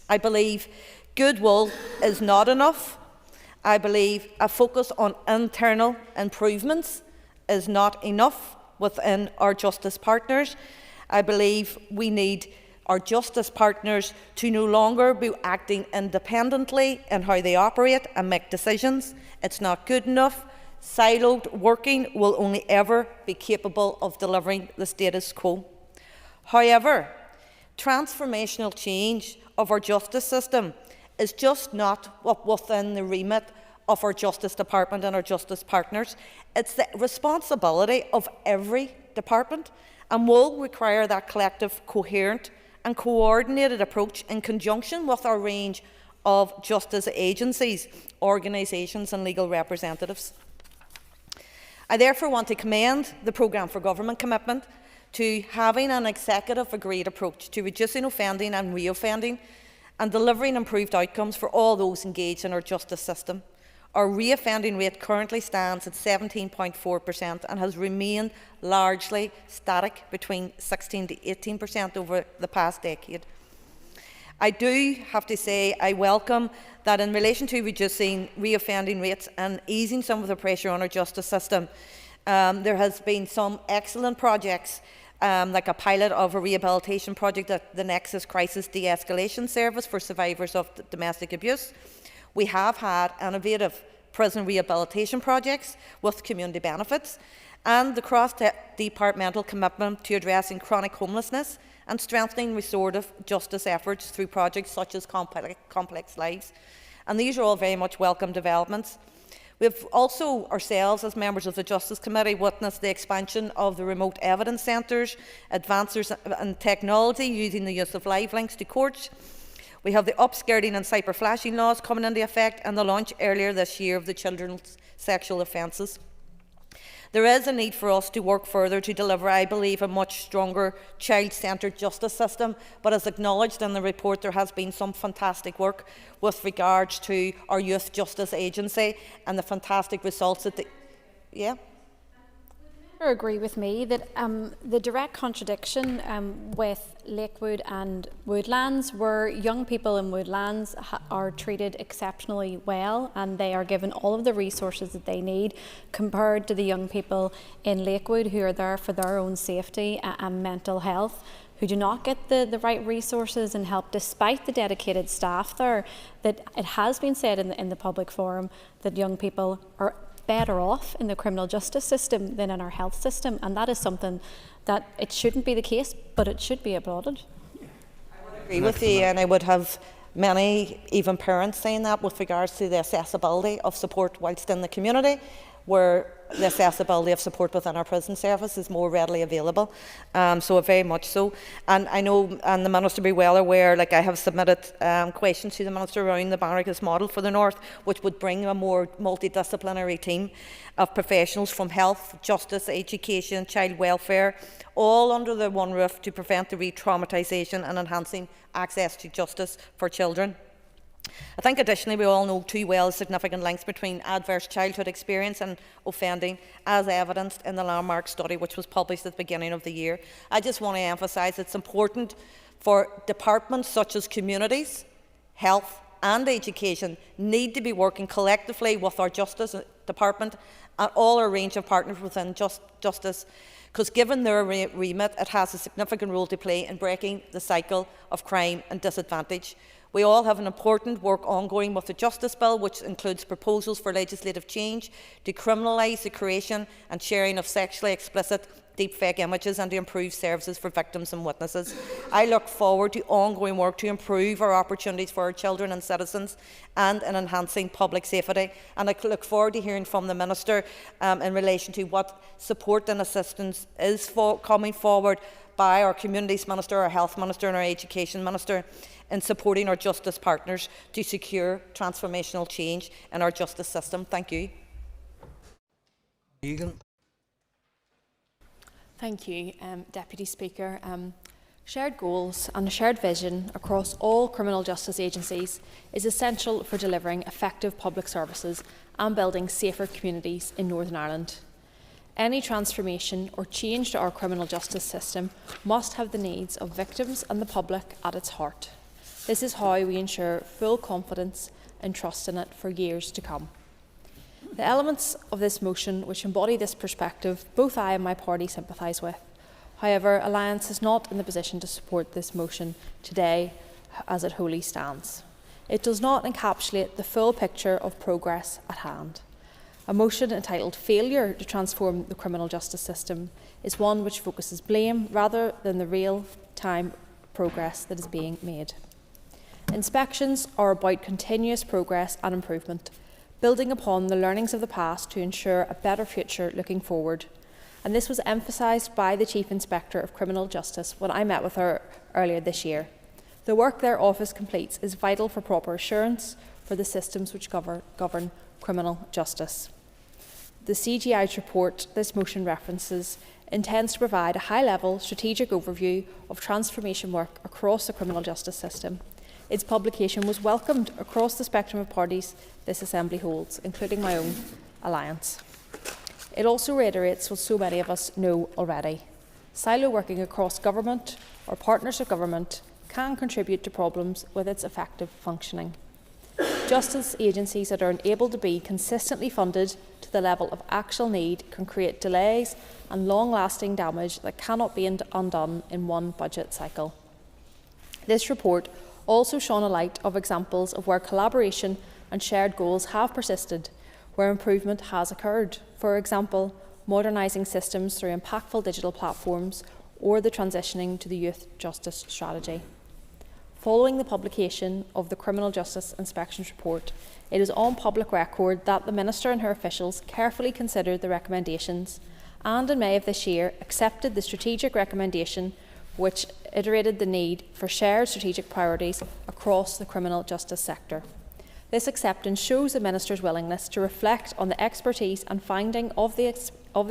I believe goodwill is not enough. I believe a focus on internal improvements is not enough within our justice partners. I believe we need our justice partners to no longer be acting independently in how they operate and make decisions. It's not good enough. Siloed working will only ever be capable of delivering the status quo. However, transformational change of our justice system is just not within the remit of our Justice Department and our justice partners. It's the responsibility of every department and will require that collective, coherent and coordinated approach in conjunction with our range of justice agencies, organisations and legal representatives. I therefore want to commend the Programme for Government commitment to having an executive agreed approach to reducing offending and reoffending and delivering improved outcomes for all those engaged in our justice system. Our reoffending rate currently stands at 17.4% and has remained largely static between 16 to 18% over the past decade. I do have to say I welcome that in relation to reducing reoffending rates and easing some of the pressure on our justice system, there has been some excellent projects like a pilot of a rehabilitation project at the Nexus Crisis De-Escalation Service for survivors of domestic abuse. We have had innovative prison rehabilitation projects with community benefits and the cross-departmental commitment to addressing chronic homelessness and strengthening restorative justice efforts through projects such as Complex Lives. And these are all very much welcome developments. We've also, ourselves, as members of the Justice Committee, witnessed the expansion of the remote evidence centres, advances in technology using the use of live links to courts. We have the upskirting and cyber-flashing laws coming into effect and the launch earlier this year of the Children's Sexual Offences. There is a need for us to work further to deliver, I believe, a much stronger child-centred justice system, but as acknowledged in the report, there has been some fantastic work with regards to our Youth Justice Agency and the fantastic results that agree with me that the direct contradiction with Lakewood and Woodlands, where young people in Woodlands are treated exceptionally well and they are given all of the resources that they need, compared to the young people in Lakewood who are there for their own safety and mental health, who do not get the right resources and help despite the dedicated staff there. That it has been said in the public forum that young people are better off in the criminal justice system than in our health system, and that is something that it shouldn't be the case, but it should be applauded. I would agree with you, and I would have many, even parents, saying that with regards to the accessibility of support whilst in the community, where the accessibility of support within our prison service is more readily available. So very much so. And I know, and the Minister be well aware, like I have submitted questions to the Minister around the barracks model for the North, which would bring a more multidisciplinary team of professionals from health, justice, education, child welfare, all under the one roof to prevent the re-traumatisation and enhancing access to justice for children. I think additionally we all know too well the significant links between adverse childhood experience and offending, as evidenced in the landmark study which was published at the beginning of the year. I just want to emphasise it's important for departments such as communities, health and education need to be working collectively with our Justice Department and all our range of partners within justice, because given their remit it has a significant role to play in breaking the cycle of crime and disadvantage. We all have an important work ongoing with the Justice Bill, which includes proposals for legislative change to criminalise the creation and sharing of sexually explicit deepfake images and to improve services for victims and witnesses. I look forward to ongoing work to improve our opportunities for our children and citizens and in enhancing public safety. And I look forward to hearing from the Minister in relation to what support and assistance is coming forward by our Communities Minister, our Health Minister and our Education Minister in supporting our justice partners to secure transformational change in our justice system. Thank you. Thank you, Deputy Speaker. Shared goals and a shared vision across all criminal justice agencies is essential for delivering effective public services and building safer communities in Northern Ireland. Any transformation or change to our criminal justice system must have the needs of victims and the public at its heart. This is how we ensure full confidence and trust in it for years to come. The elements of this motion which embody this perspective, both I and my party sympathise with. However, Alliance is not in the position to support this motion today as it wholly stands. It does not encapsulate the full picture of progress at hand. A motion entitled Failure to Transform the Criminal Justice System is one which focuses blame rather than the real-time progress that is being made. Inspections are about continuous progress and improvement, building upon the learnings of the past to ensure a better future looking forward. And this was emphasised by the Chief Inspector of Criminal Justice when I met with her earlier this year. The work their office completes is vital for proper assurance for the systems which govern criminal justice. The CGI's report this motion references intends to provide a high-level strategic overview of transformation work across the criminal justice system. Its publication was welcomed across the spectrum of parties this Assembly holds, including my own Alliance. It also reiterates what so many of us know already. Silo working across government or partners of government can contribute to problems with its effective functioning. Justice agencies that are unable to be consistently funded to the level of actual need can create delays and long-lasting damage that cannot be undone in one budget cycle. This report also shone a light of examples of where collaboration and shared goals have persisted, where improvement has occurred. For example, modernising systems through impactful digital platforms or the transitioning to the Youth Justice Strategy. Following the publication of the Criminal Justice Inspections Report, it is on public record that the Minister and her officials carefully considered the recommendations and in May of this year accepted the strategic recommendation which iterated the need for shared strategic priorities across the criminal justice sector. This acceptance shows the Minister's willingness to reflect on the expertise and finding of the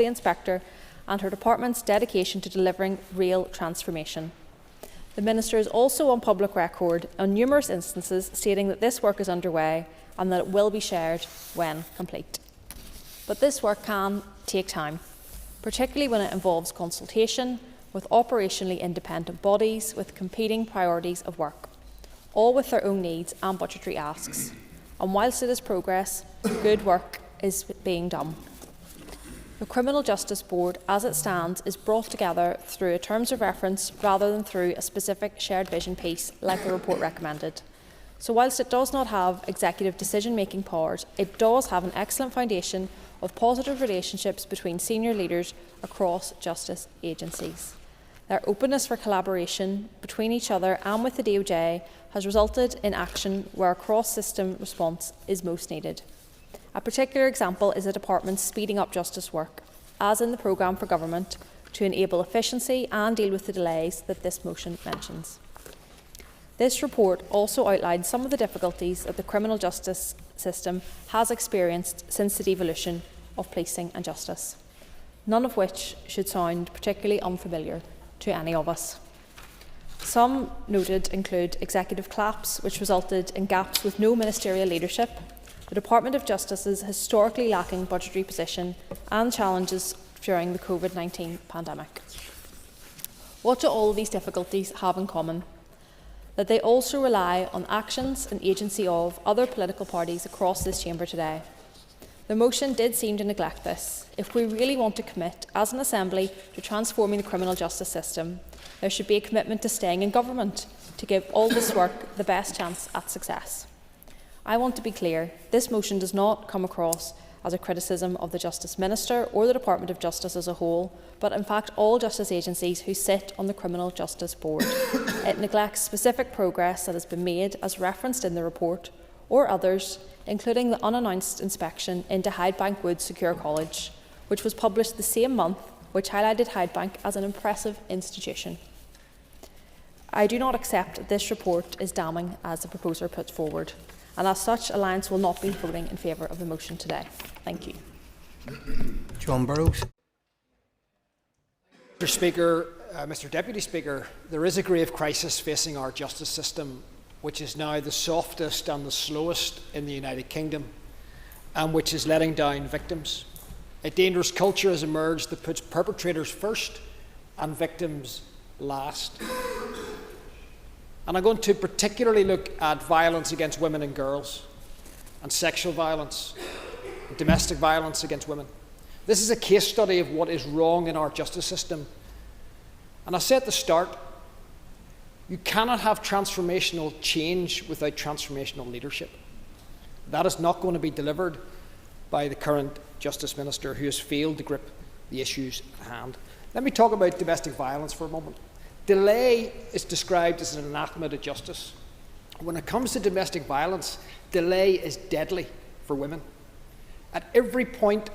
Inspector and her department's dedication to delivering real transformation. The Minister is also on public record on numerous instances stating that this work is underway and that it will be shared when complete. But this work can take time, particularly when it involves consultation with operationally independent bodies with competing priorities of work, all with their own needs and budgetary asks. And whilst it is progress, good work is being done. The Criminal Justice Board, as it stands, is brought together through a terms of reference rather than through a specific shared vision piece like the report recommended. So whilst it does not have executive decision-making powers, it does have an excellent foundation of positive relationships between senior leaders across justice agencies. Their openness for collaboration between each other and with the DOJ has resulted in action where a cross-system response is most needed. A particular example is the Department's speeding up justice work, as in the programme for government, to enable efficiency and deal with the delays that this motion mentions. This report also outlines some of the difficulties that the criminal justice system has experienced since the devolution of policing and justice, none of which should sound particularly unfamiliar to any of us. Some noted include executive collapse, which resulted in gaps with no ministerial leadership, the Department of Justice's historically lacking budgetary position, and challenges during the COVID-19 pandemic. What do all of these difficulties have in common? That they also rely on actions and agency of other political parties across this chamber today. The motion did seem to neglect this. If we really want to commit as an Assembly to transforming the criminal justice system, there should be a commitment to staying in government to give all this work the best chance at success. I want to be clear, this motion does not come across as a criticism of the Justice Minister or the Department of Justice as a whole, but in fact all justice agencies who sit on the Criminal Justice Board. It neglects specific progress that has been made as referenced in the report, or others, including the unannounced inspection into Hydebank Wood Secure College, which was published the same month, which highlighted Hydebank as an impressive institution. I do not accept that this report is damning as the proposer puts forward, and as such, Alliance will not be voting in favour of the motion today. Thank you. John Burrows. Mr. Speaker, Mr. Deputy Speaker, there is a grave crisis facing our justice system, which is now the softest and the slowest in the United Kingdom, and which is letting down victims. A dangerous culture has emerged that puts perpetrators first and victims last. And I'm going to particularly look at violence against women and girls, and sexual violence, and domestic violence against women. This is a case study of what is wrong in our justice system. And I said at the start, you cannot have transformational change without transformational leadership. That is not going to be delivered by the current Justice Minister, who has failed to grip the issues at hand. Let me talk about domestic violence for a moment. Delay is described as an anathema to justice. When it comes to domestic violence, delay is deadly for women. At every point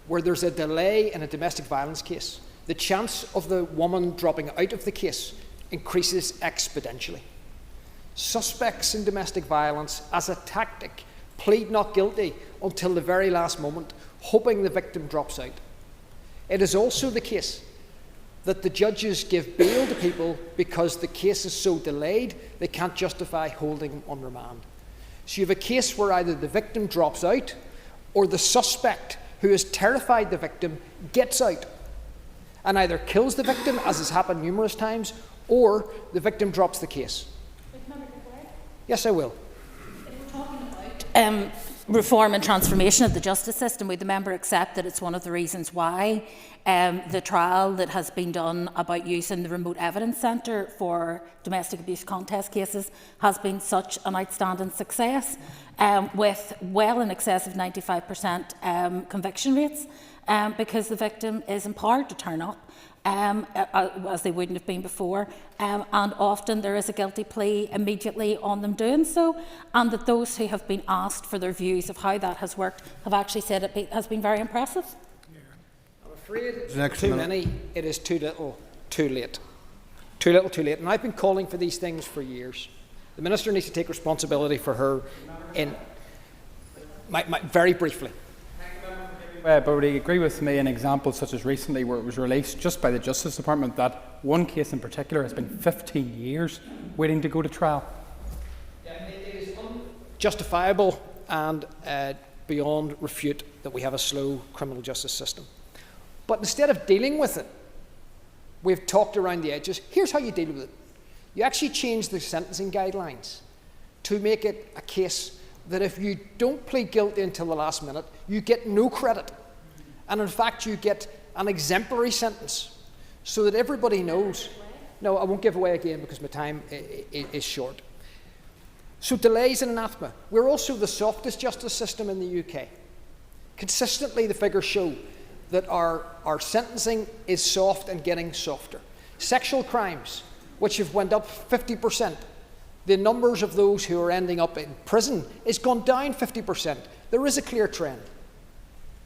where there's a delay in a domestic violence case, the chance of the woman dropping out of the case increases exponentially. Suspects in domestic violence, as a tactic, plead not guilty until the very last moment, hoping the victim drops out. It is also the case that the judges give bail to people because the case is so delayed they can't justify holding them on remand. So you have a case where either the victim drops out or the suspect, who has terrified the victim, gets out and either kills the victim, as has happened numerous times, or the victim drops the case. Yes, I will. If we're talking about reform and transformation of the justice system, would the member accept that it's one of the reasons why the trial that has been done about using the remote evidence centre for domestic abuse contest cases has been such an outstanding success, with well in excess of 95% conviction rates, because the victim is empowered to turn up, as they wouldn't have been before, and often there is a guilty plea immediately on them doing so, and that those who have been asked for their views of how that has worked have actually said it has been very impressive. I'm afraid it's too many, it is too little, too late. Too little, too late. And I've been calling for these things for years. The Minister needs to take responsibility for her in... very briefly. But would he agree with me in examples such as recently where it was released just by the Justice Department that one case in particular has been 15 years waiting to go to trial? Yeah, it is unjustifiable and beyond refute that we have a slow criminal justice system. But instead of dealing with it, we've talked around the edges. Here's how you deal with it. You actually change the sentencing guidelines to make it a case that if you don't plead guilty until the last minute, you get no credit. And in fact, you get an exemplary sentence so that everybody knows. No, I won't give away again because my time is short. So delay is an anathema. We're also the softest justice system in the UK. Consistently, the figures show that our sentencing is soft and getting softer. Sexual crimes, which have went up 50%, the numbers of those who are ending up in prison is gone down 50%. There is a clear trend.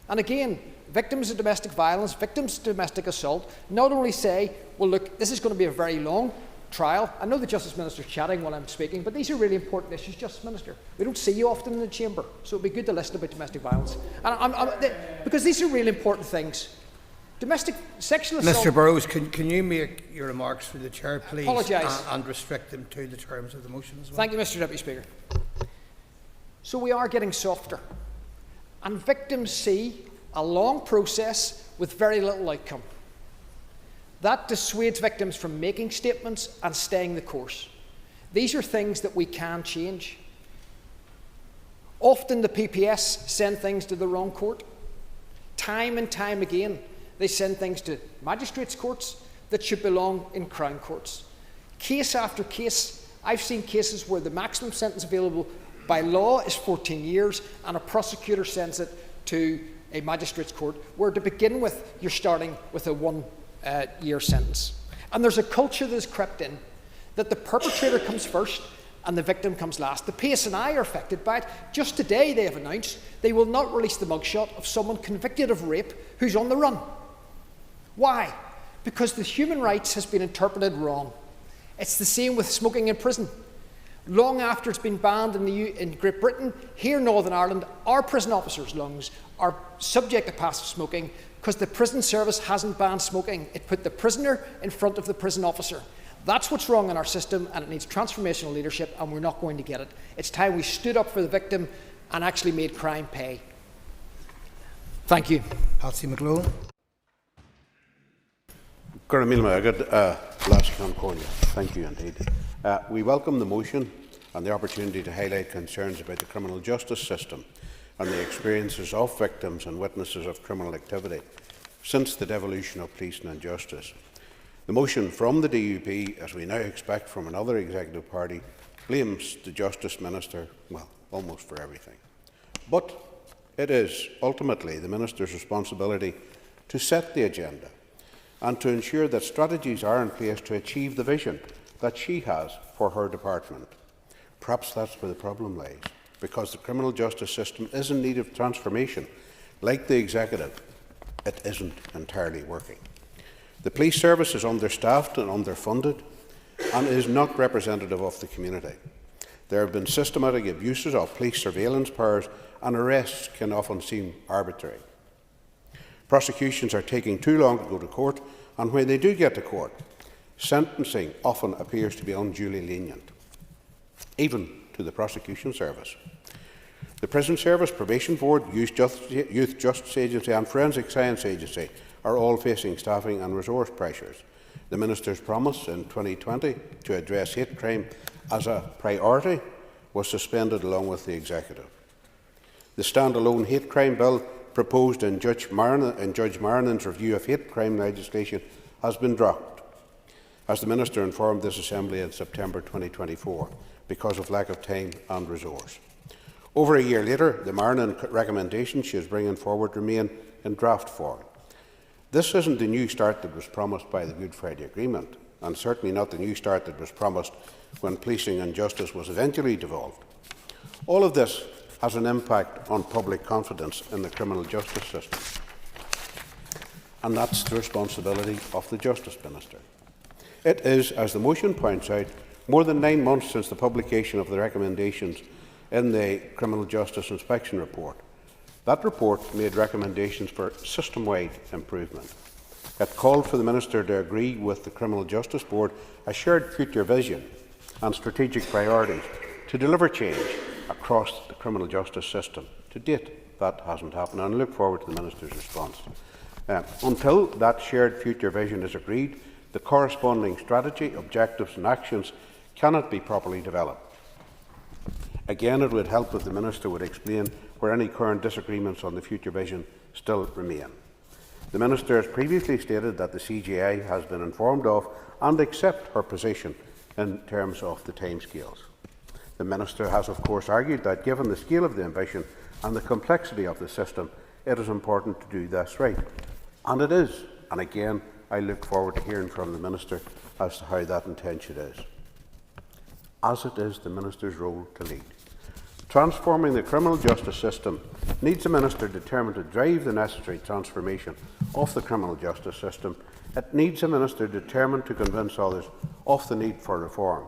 And again, victims of domestic violence, victims of domestic assault, not only say, well, look, this is going to be a very long trial. I know the Justice Minister is chatting while I'm speaking, but these are really important issues, Justice Minister. We don't see you often in the chamber, so it would be good to listen about domestic violence. And because these are really important things. Domestic sexual assault... Mr Burrows, can you make your remarks for the Chair, please? Apologise. And restrict them to the terms of the motion as well. Thank you, Mr Deputy Speaker. So we are getting softer. And victims see a long process with very little outcome. That dissuades victims from making statements and staying the course. These are things that we can change. Often the PPS send things to the wrong court. Time and time again, they send things to magistrates' courts that should belong in Crown courts. Case after case, I've seen cases where the maximum sentence available by law is 14 years and a prosecutor sends it to a magistrate's court, where to begin with, you're starting with a 1 year sentence. And there's a culture that has crept in that the perpetrator comes first and the victim comes last. The PSNI are affected by it. Just today they have announced they will not release the mugshot of someone convicted of rape who's on the run. Why? Because the human rights has been interpreted wrong. It's the same with smoking in prison. Long after it's been banned in Great Britain, here in Northern Ireland, our prison officers' lungs are subject to passive smoking because the prison service hasn't banned smoking. It put the prisoner in front of the prison officer. That's what's wrong in our system, and it needs transformational leadership, and we're not going to get it. It's time we stood up for the victim and actually made crime pay. Thank you. Patsy McLowan. Thank you indeed. We welcome the motion and the opportunity to highlight concerns about the criminal justice system and the experiences of victims and witnesses of criminal activity since the devolution of policing and justice. The motion from the DUP, as we now expect from another executive party, blames the Justice Minister, well, almost for everything. But it is ultimately the Minister's responsibility to set the agenda and to ensure that strategies are in place to achieve the vision that she has for her department. Perhaps that's where the problem lies, because the criminal justice system is in need of transformation. Like the executive, it isn't entirely working. The police service is understaffed and underfunded and is not representative of the community. There have been systematic abuses of police surveillance powers, and arrests can often seem arbitrary. Prosecutions are taking too long to go to court, and when they do get to court, sentencing often appears to be unduly lenient, even to the prosecution service. The Prison Service, Probation Board, Youth Justice Agency and Forensic Science Agency are all facing staffing and resource pressures. The Minister's promise in 2020 to address hate crime as a priority was suspended along with the Executive. The stand-alone hate crime bill proposed in Judge Marinen's review of hate crime legislation has been dropped, as the Minister informed this Assembly in September 2024, because of lack of time and resource. Over a year later, the Marinen recommendations she is bringing forward remain in draft form. This isn't the new start that was promised by the Good Friday Agreement, and certainly not the new start that was promised when policing and justice was eventually devolved. All of this has an impact on public confidence in the criminal justice system, and that's the responsibility of the Justice Minister. It is, as the motion points out, more than 9 months since the publication of the recommendations in the Criminal Justice Inspection Report. That report made recommendations for system-wide improvement. It called for the Minister to agree with the Criminal Justice Board a shared future vision and strategic priorities to deliver change across the criminal justice system. To date, that hasn't happened, and I look forward to the Minister's response. Until that shared future vision is agreed, the corresponding strategy, objectives and actions cannot be properly developed. Again, it would help if the Minister would explain where any current disagreements on the future vision still remain. The Minister has previously stated that the CJI has been informed of and accepts her position in terms of the timescales. The Minister has, of course, argued that given the scale of the ambition and the complexity of the system, it is important to do this right. And it is. And again, I look forward to hearing from the Minister as to how that intention is. As it is the Minister's role to lead. Transforming the criminal justice system needs a Minister determined to drive the necessary transformation of the criminal justice system. It needs a Minister determined to convince others of the need for reform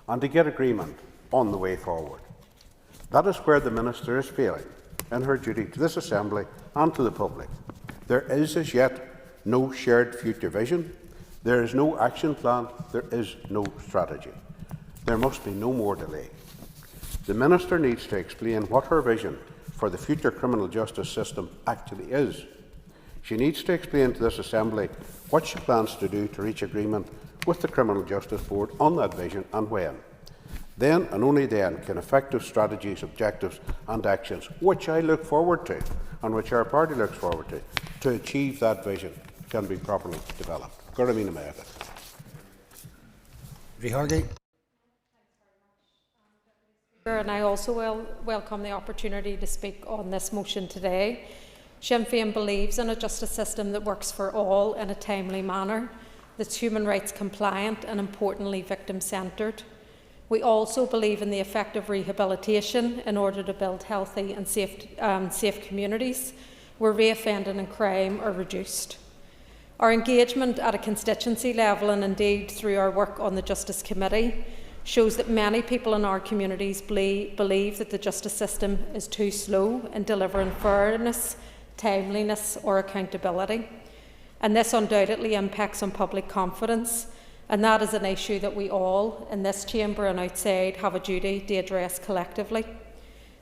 and to get agreement on the way forward. That is where the Minister is failing in her duty to this Assembly and to the public. There is as yet no shared future vision, there is no action plan, there is no strategy. There must be no more delay. The Minister needs to explain what her vision for the future criminal justice system actually is. She needs to explain to this Assembly what she plans to do to reach agreement with the Criminal Justice Board on that vision and when. Then and only then can effective strategies, objectives and actions, which I look forward to and which our party looks forward to achieve that vision, can be properly developed. And I also welcome the opportunity to speak on this motion today. Sinn Féin believes in a justice system that works for all in a timely manner, that's human rights compliant and importantly victim-centred. We also believe in the effective rehabilitation in order to build healthy and safe communities where reoffending and crime are reduced. Our engagement at a constituency level and indeed through our work on the Justice Committee shows that many people in our communities believe that the justice system is too slow in delivering fairness, timeliness or accountability. And this undoubtedly impacts on public confidence, and that is an issue that we all in this chamber and outside have a duty to address collectively.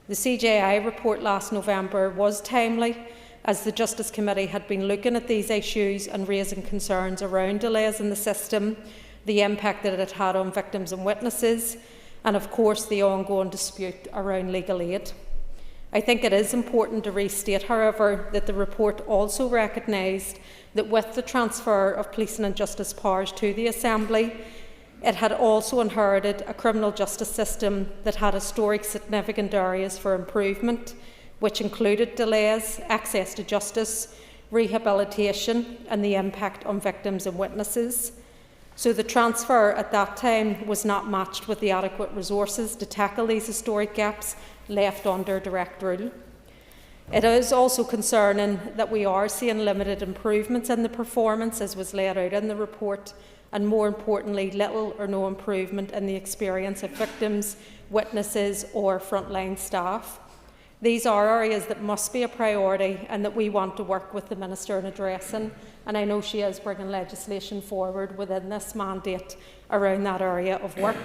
The CJI report last November was timely, as the Justice Committee had been looking at these issues and raising concerns around delays in the system, the impact that it had on victims and witnesses, and of course the ongoing dispute around legal aid. I think it is important to restate, however, that the report also recognised that with the transfer of policing and justice powers to the Assembly, it had also inherited a criminal justice system that had historic significant areas for improvement, which included delays, access to justice, rehabilitation, and the impact on victims and witnesses. So the transfer at that time was not matched with the adequate resources to tackle these historic gaps left under direct rule. It is also concerning that we are seeing limited improvements in the performance, as was laid out in the report, and more importantly, little or no improvement in the experience of victims, witnesses or frontline staff. These are areas that must be a priority and that we want to work with the Minister in addressing, and I know she is bringing legislation forward within this mandate around that area of work.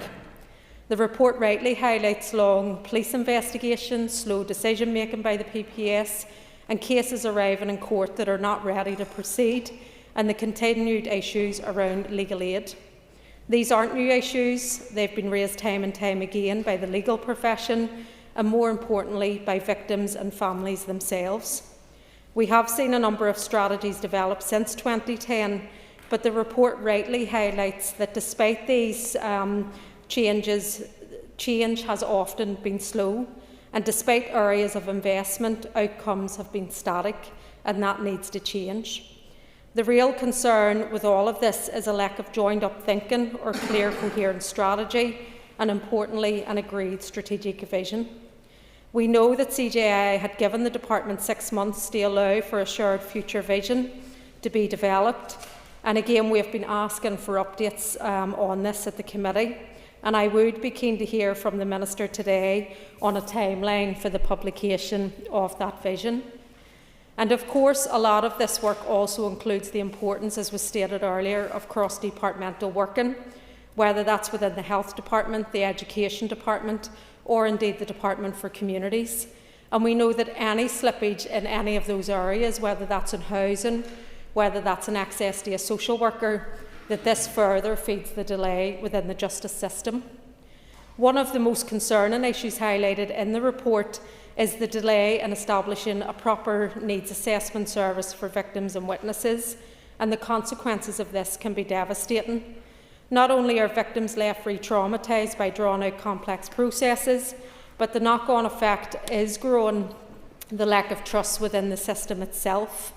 The report rightly highlights long police investigations, slow decision making by the PPS, and cases arriving in court that are not ready to proceed, and the continued issues around legal aid. These aren't new issues, they've been raised time and time again by the legal profession, and more importantly by victims and families themselves. We have seen a number of strategies develop since 2010, but the report rightly highlights that despite these change has often been slow, and despite areas of investment, outcomes have been static, and that needs to change. The real concern with all of this is a lack of joined-up thinking or clear, coherent strategy, and importantly, an agreed strategic vision. We know that CJI had given the Department 6 months to allow for a shared future vision to be developed, and again we have been asking for updates on this at the committee. And I would be keen to hear from the Minister today on a timeline for the publication of that vision. And of course, a lot of this work also includes the importance, as was stated earlier, of cross-departmental working, whether that's within the Health Department, the Education Department, or indeed the Department for Communities. And we know that any slippage in any of those areas, whether that's in housing, whether that's in access to a social worker, that this further feeds the delay within the justice system. One of the most concerning issues highlighted in the report is the delay in establishing a proper needs assessment service for victims and witnesses, and the consequences of this can be devastating. Not only are victims left re-traumatised by drawn-out complex processes, but the knock-on effect is growing the lack of trust within the system itself.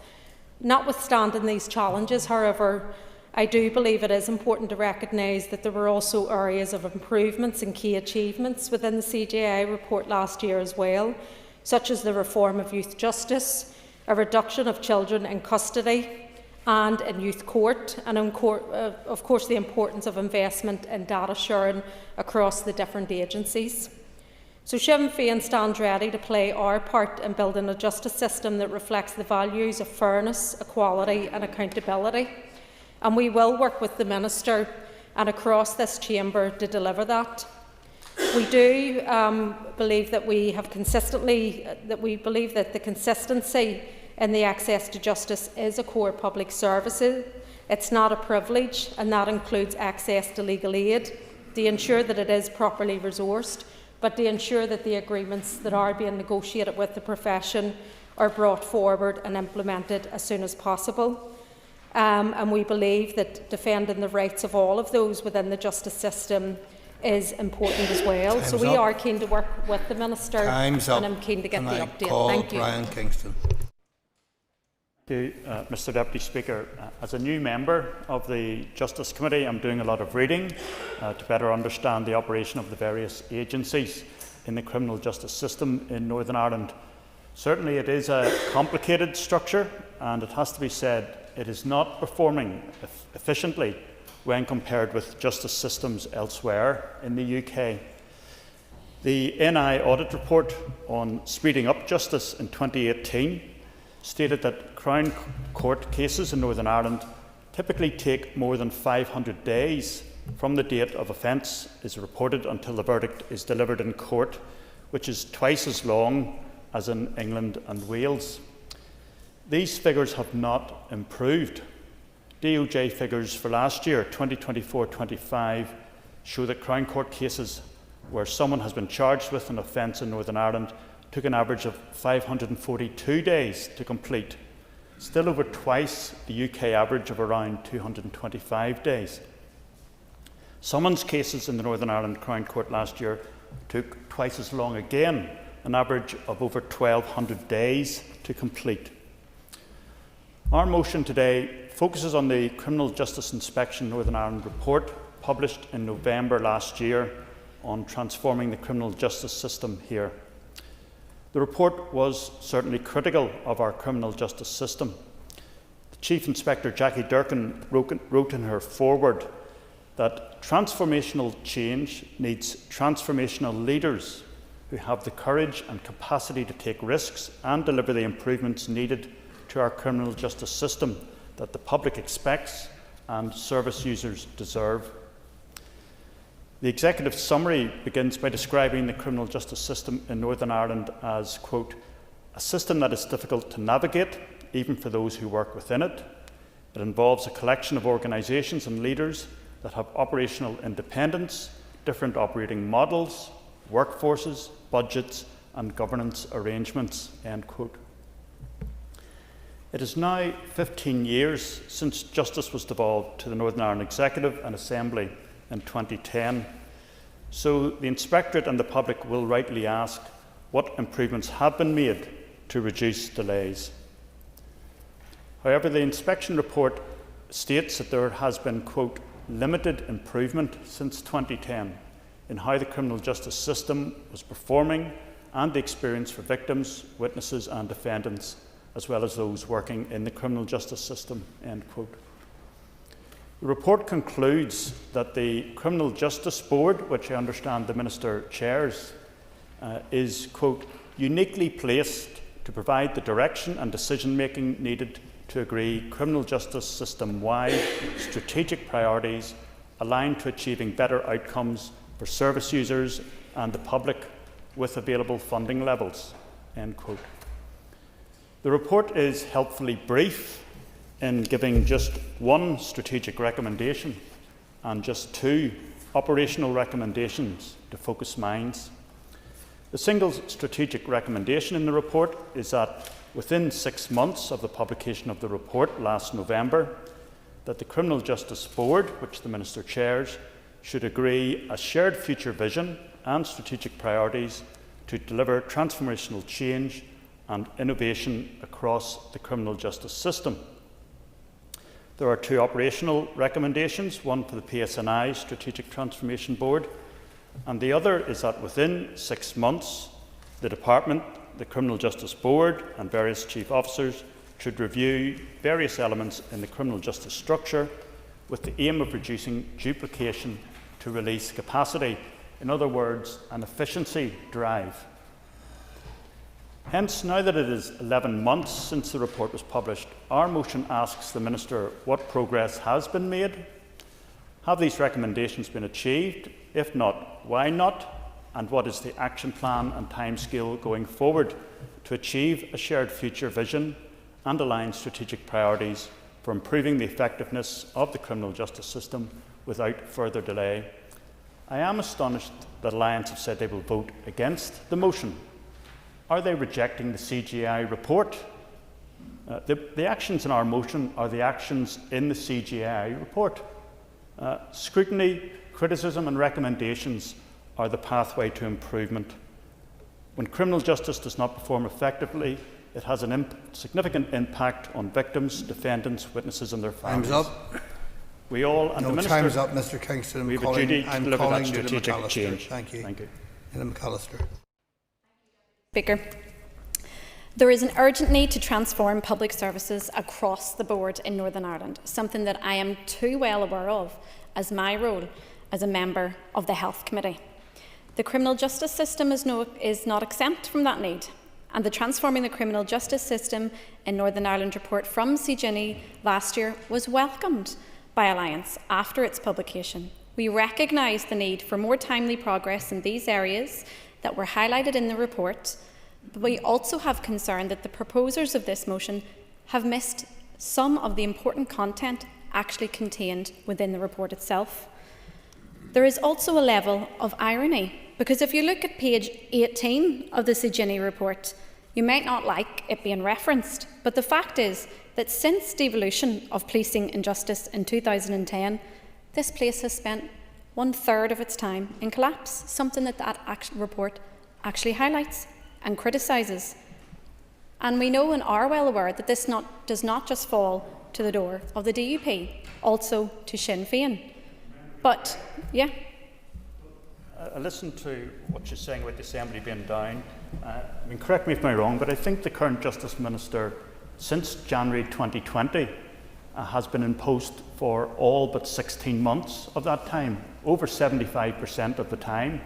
Notwithstanding these challenges, however, I do believe it is important to recognise that there were also areas of improvements and key achievements within the CJI report last year as well, such as the reform of youth justice, a reduction of children in custody and in youth court, and of course the importance of investment in data sharing across the different agencies. So Sinn Féin stands ready to play our part in building a justice system that reflects the values of fairness, equality and accountability. And we will work with the Minister and across this chamber to deliver that. We do believe that the consistency in the access to justice is a core public service. It's not a privilege, and that includes access to legal aid, to ensure that it is properly resourced, but to ensure that the agreements that are being negotiated with the profession are brought forward and implemented as soon as possible. And we believe that defending the rights of all of those within the justice system is important as well. So we are keen to work with the Minister, and I'm keen to get the update. Thank you. Brian Kingston. Thank you, Mr Deputy Speaker. As a new member of the Justice Committee, I'm doing a lot of reading to better understand the operation of the various agencies in the criminal justice system in Northern Ireland. Certainly it is a complicated structure, and it has to be said it is not performing efficiently when compared with justice systems elsewhere in the UK. The NI audit report on speeding up justice in 2018 stated that Crown Court cases in Northern Ireland typically take more than 500 days from the date of offence is reported until the verdict is delivered in court, which is twice as long as in England and Wales. These figures have not improved. DOJ figures for last year, 2024-25, show that Crown Court cases where someone has been charged with an offence in Northern Ireland took an average of 542 days to complete, still over twice the UK average of around 225 days. Summons cases in the Northern Ireland Crown Court last year took twice as long again, an average of over 1,200 days to complete. Our motion today focuses on the Criminal Justice Inspection Northern Ireland report published in November last year on transforming the criminal justice system here. The report was certainly critical of our criminal justice system. The Chief Inspector Jackie Durkin wrote in her foreword that transformational change needs transformational leaders who have the courage and capacity to take risks and deliver the improvements needed to our criminal justice system that the public expects and service users deserve. The executive summary begins by describing the criminal justice system in Northern Ireland as, quote, a system that is difficult to navigate, even for those who work within it. It involves a collection of organisations and leaders that have operational independence, different operating models, workforces, budgets and governance arrangements, end quote. It is now 15 years since justice was devolved to the Northern Ireland Executive and Assembly in 2010. So the Inspectorate and the public will rightly ask what improvements have been made to reduce delays. However, the inspection report states that there has been, quote, limited improvement since 2010 in how the criminal justice system was performing and the experience for victims, witnesses and defendants, as well as those working in the criminal justice system, end quote. The report concludes that the Criminal Justice Board, which I understand the Minister chairs, is, quote, uniquely placed to provide the direction and decision-making needed to agree criminal justice system-wide strategic priorities aligned to achieving better outcomes for service users and the public with available funding levels, end quote. The report is helpfully brief in giving just one strategic recommendation and just two operational recommendations to focus minds. The single strategic recommendation in the report is that within 6 months of the publication of the report last November, that the Criminal Justice Board, which the Minister chairs, should agree a shared future vision and strategic priorities to deliver transformational change and innovation across the criminal justice system. There are two operational recommendations, one for the PSNI Strategic Transformation Board, and the other is that within 6 months, the Department, the Criminal Justice Board and various chief officers should review various elements in the criminal justice structure with the aim of reducing duplication to release capacity. In other words, an efficiency drive. Hence, now that it is 11 months since the report was published, our motion asks the Minister what progress has been made. Have these recommendations been achieved? If not, why not? And what is the action plan and timescale going forward to achieve a shared future vision and align strategic priorities for improving the effectiveness of the criminal justice system without further delay? I am astonished that Alliance have said they will vote against the motion. Are they rejecting the CGI report? The actions in our motion are the actions in the CGI report. Scrutiny, criticism and recommendations are the pathway to improvement. When criminal justice does not perform effectively, it has a significant impact on victims, defendants, witnesses and their families. Time's up. We all, and no, the Minister, time's up, Mr Kingston. We have a duty to deliver that strategic change. Thank you. Thank you. McAllister. Speaker. There is an urgent need to transform public services across the board in Northern Ireland, something that I am too well aware of as my role as a member of the Health Committee. The criminal justice system is not exempt from that need. and the Transforming the Criminal Justice System in Northern Ireland report from CGINI last year was welcomed by Alliance after its publication. We recognise the need for more timely progress in these areas that were highlighted in the report, but we also have concern that the proposers of this motion have missed some of the important content actually contained within the report itself. There is also a level of irony, because if you look at page 18 of the CGINI report, you might not like it being referenced, but the fact is that since devolution of policing and justice in 2010, this place has spent 1/3 of its time in collapse, something that report actually highlights and criticises. And we know and are well aware that this does not just fall to the door of the DUP, also to Sinn Féin. But, yeah. I listened to what you're saying about the Assembly being down. Correct me if I'm wrong, but I think the current Justice Minister, since January 2020, has been in post for all but 16 months of that time, over 75% of the time.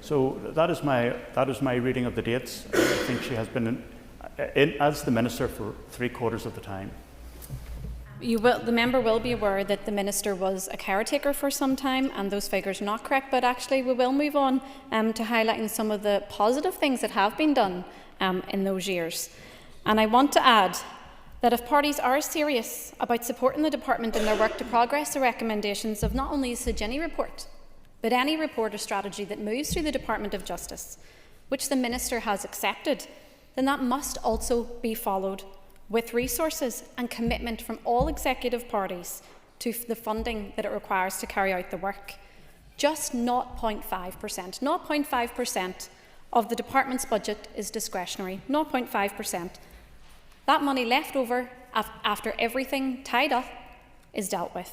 So that is my reading of the dates. I think she has been in as the Minister for 3/4 of the time. The member will be aware that the Minister was a caretaker for some time, and those figures are not correct, but actually we will move on to highlighting some of the positive things that have been done in those years. And I want to add that if parties are serious about supporting the Department in their work to progress the recommendations of not only the CGINI report, but any report or strategy that moves through the Department of Justice, which the Minister has accepted, then that must also be followed with resources and commitment from all executive parties to the funding that it requires to carry out the work. Just 0.5%. 0.5% of the department's budget is discretionary. 0.5%. That money left over after everything tied up is dealt with.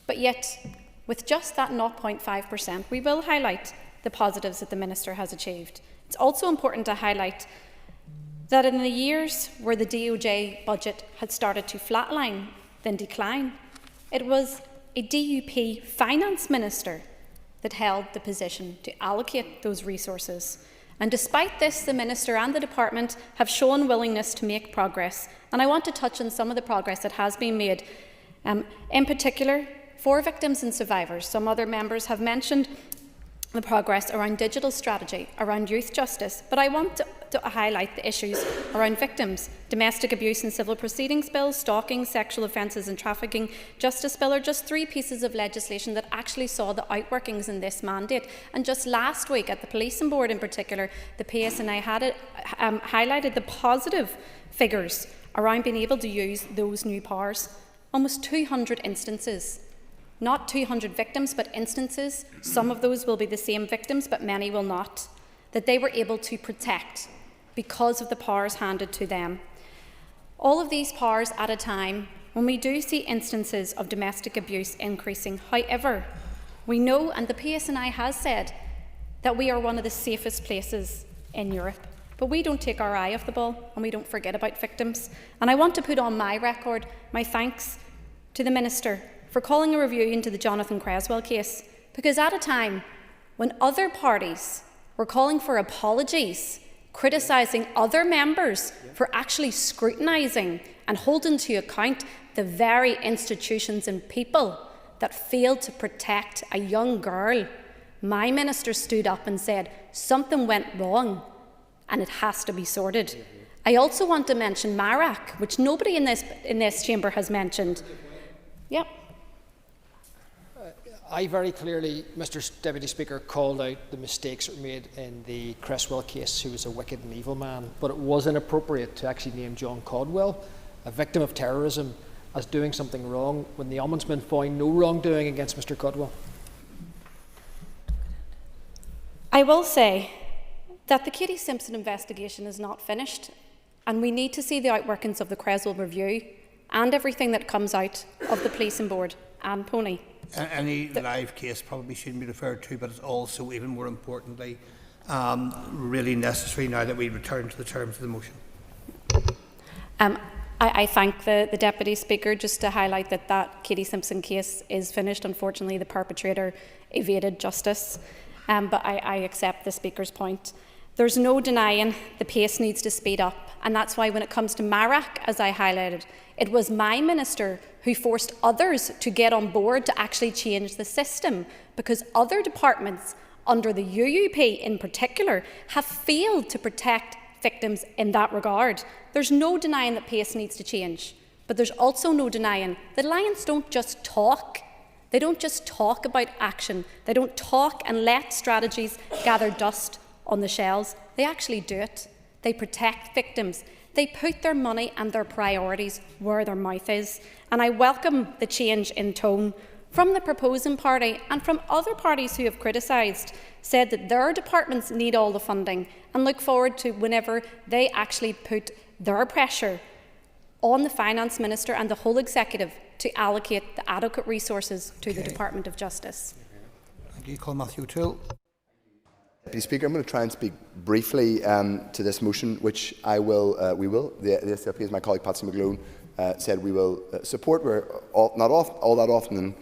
But yet, with just that 0.5%, we will highlight the positives that the Minister has achieved. It's also important to highlight that in the years where the DOJ budget had started to flatline, then decline, it was a DUP finance minister that held the position to allocate those resources. And despite this, the Minister and the Department have shown willingness to make progress. And I want to touch on some of the progress that has been made. In particular, for victims and survivors. Some other members have mentioned the progress around digital strategy, around youth justice, but I want to highlight the issues around victims. Domestic abuse and civil proceedings bill, stalking, sexual offences and trafficking justice bill are just 3 pieces of legislation that actually saw the outworkings in this mandate. And just last week at the Policing Board in particular, the PSNI had highlighted the positive figures around being able to use those new powers. Almost 200 instances. Not 200 victims, but instances. Some of those will be the same victims, but many will not. That they were able to protect because of the powers handed to them. All of these powers at a time when we do see instances of domestic abuse increasing. However, we know, and the PSNI has said, that we are one of the safest places in Europe. But we don't take our eye off the ball and we don't forget about victims. And I want to put on my record my thanks to the Minister for calling a review into the Jonathan Creswell case, because at a time when other parties were calling for apologies, criticising other members for actually scrutinising and holding to account the very institutions and people that failed to protect a young girl, my Minister stood up and said something went wrong and it has to be sorted. I also want to mention Marac, which nobody in this chamber has mentioned. Yep. I very clearly, Mr. Deputy Speaker, called out the mistakes that were made in the Creswell case, who was a wicked and evil man, but it was inappropriate to actually name John Caldwell, a victim of terrorism, as doing something wrong when the Ombudsman found no wrongdoing against Mr. Caldwell. I will say that the Katie Simpson investigation is not finished, and we need to see the outworkings of the Creswell review and everything that comes out of the Policing Board and Pony. Any live case probably shouldn't be referred to, but it's also, even more importantly, really necessary now that we return to the terms of the motion. I thank the Deputy Speaker, just to highlight that Katie Simpson case is finished. Unfortunately, the perpetrator evaded justice, but I accept the Speaker's point. There's no denying the pace needs to speed up, and that's why when it comes to MARAC, as I highlighted, it was my minister who forced others to get on board to actually change the system, because other departments, under the UUP in particular, have failed to protect victims in that regard. There's no denying that pace needs to change, but there's also no denying that Alliance don't just talk. They don't just talk about action. They don't talk and let strategies gather dust on the shelves. They actually do it. They protect victims. They put their money and their priorities where their mouth is. And I welcome the change in tone from the proposing party and from other parties who have criticised, said that their departments need all the funding, and look forward to whenever they actually put their pressure on the Finance Minister and the whole Executive to allocate the adequate resources to the Department of Justice. Thank you. Call Matthew O'Toole. Deputy Speaker, I'm going to try and speak briefly to this motion, which we will. The SLP, as my colleague Patsy McGlone said, we will support. We're not all that often in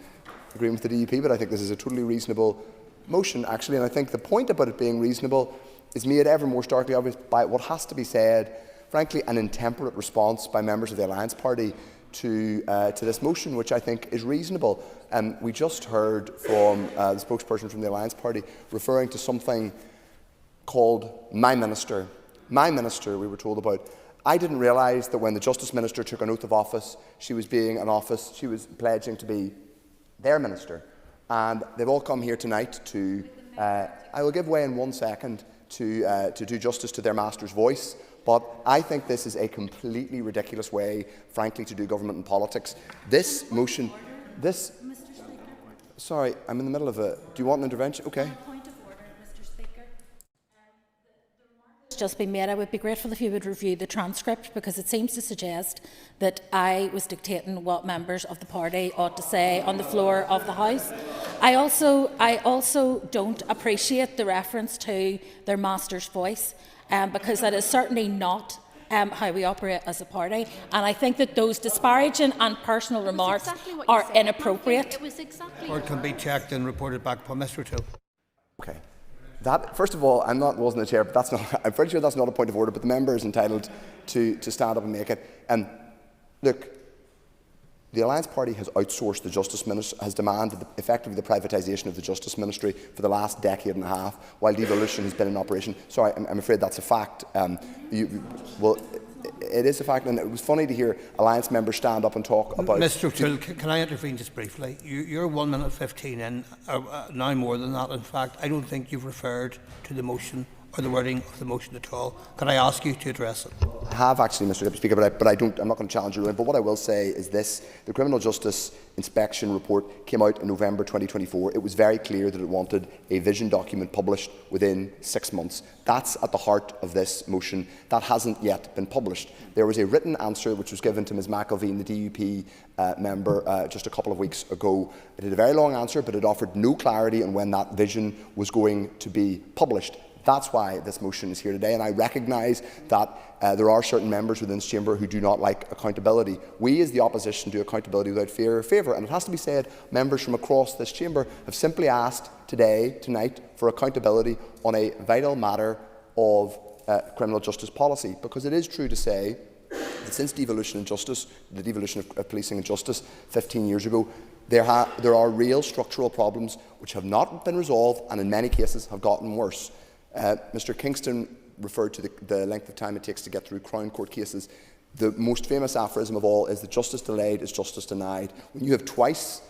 agreement with the DUP, but I think this is a totally reasonable motion, actually. And I think the point about it being reasonable is made ever more starkly obvious by what has to be said, frankly, an intemperate response by members of the Alliance Party to this motion, which I think is reasonable. We just heard from the spokesperson from the Alliance Party referring to something called My Minister. My Minister, we were told about. I didn't realise that when the Justice Minister took an oath of office, she was pledging to be their Minister. And they've all come here tonight to, I will give way in 1 second, to do justice to their master's voice. But I think this is a completely ridiculous way, frankly, to do government and politics. This motion, sorry, I'm in the middle of a. Do you want an intervention? Okay. Point of order, Mr. Speaker. The remark has just been made. I would be grateful if you would review the transcript, because it seems to suggest that I was dictating what members of the party ought to say on the floor of the House. I also don't appreciate the reference to their master's voice. Because that is certainly not how we operate as a party, and I think that those disparaging and personal remarks are inappropriate. Or can be checked and reported back upon Mr. O'Toole. Okay. That, first of all, wasn't a chair, but I'm pretty sure that's not a point of order. But the member is entitled to stand up and make it. Look, the Alliance Party has outsourced the Justice Ministry, has demanded effectively the privatisation of the Justice Ministry for the last decade and a half, while devolution has been in operation. Sorry, I'm afraid that's a fact. Well, it is a fact, and it was funny to hear Alliance members stand up and talk about. Mr. O'Toole, can I intervene just briefly? You're 1 minute 15 in, now more than that. In fact, I don't think you've referred to the motion or the wording of the motion at all. Can I ask you to address it? I have actually, Mr. Deputy Speaker, but I'm not going to challenge your ruling. But what I will say is this: the Criminal Justice Inspection report came out in November 2024. It was very clear that it wanted a vision document published within 6 months. That's at the heart of this motion. That hasn't yet been published. There was a written answer which was given to Ms McElveen, the DUP member, just a couple of weeks ago. It had a very long answer, but it offered no clarity on when that vision was going to be published. That's why this motion is here today, and I recognise that there are certain members within this chamber who do not like accountability. We, as the opposition, do accountability without fear or favour, and it has to be said, members from across this chamber have simply asked tonight, for accountability on a vital matter of criminal justice policy, because it is true to say that since devolution and justice, the devolution of policing and justice 15 years ago, there are real structural problems which have not been resolved and in many cases have gotten worse. Mr Kingston referred to the length of time it takes to get through Crown Court cases. The most famous aphorism of all is that justice delayed is justice denied. When you have twice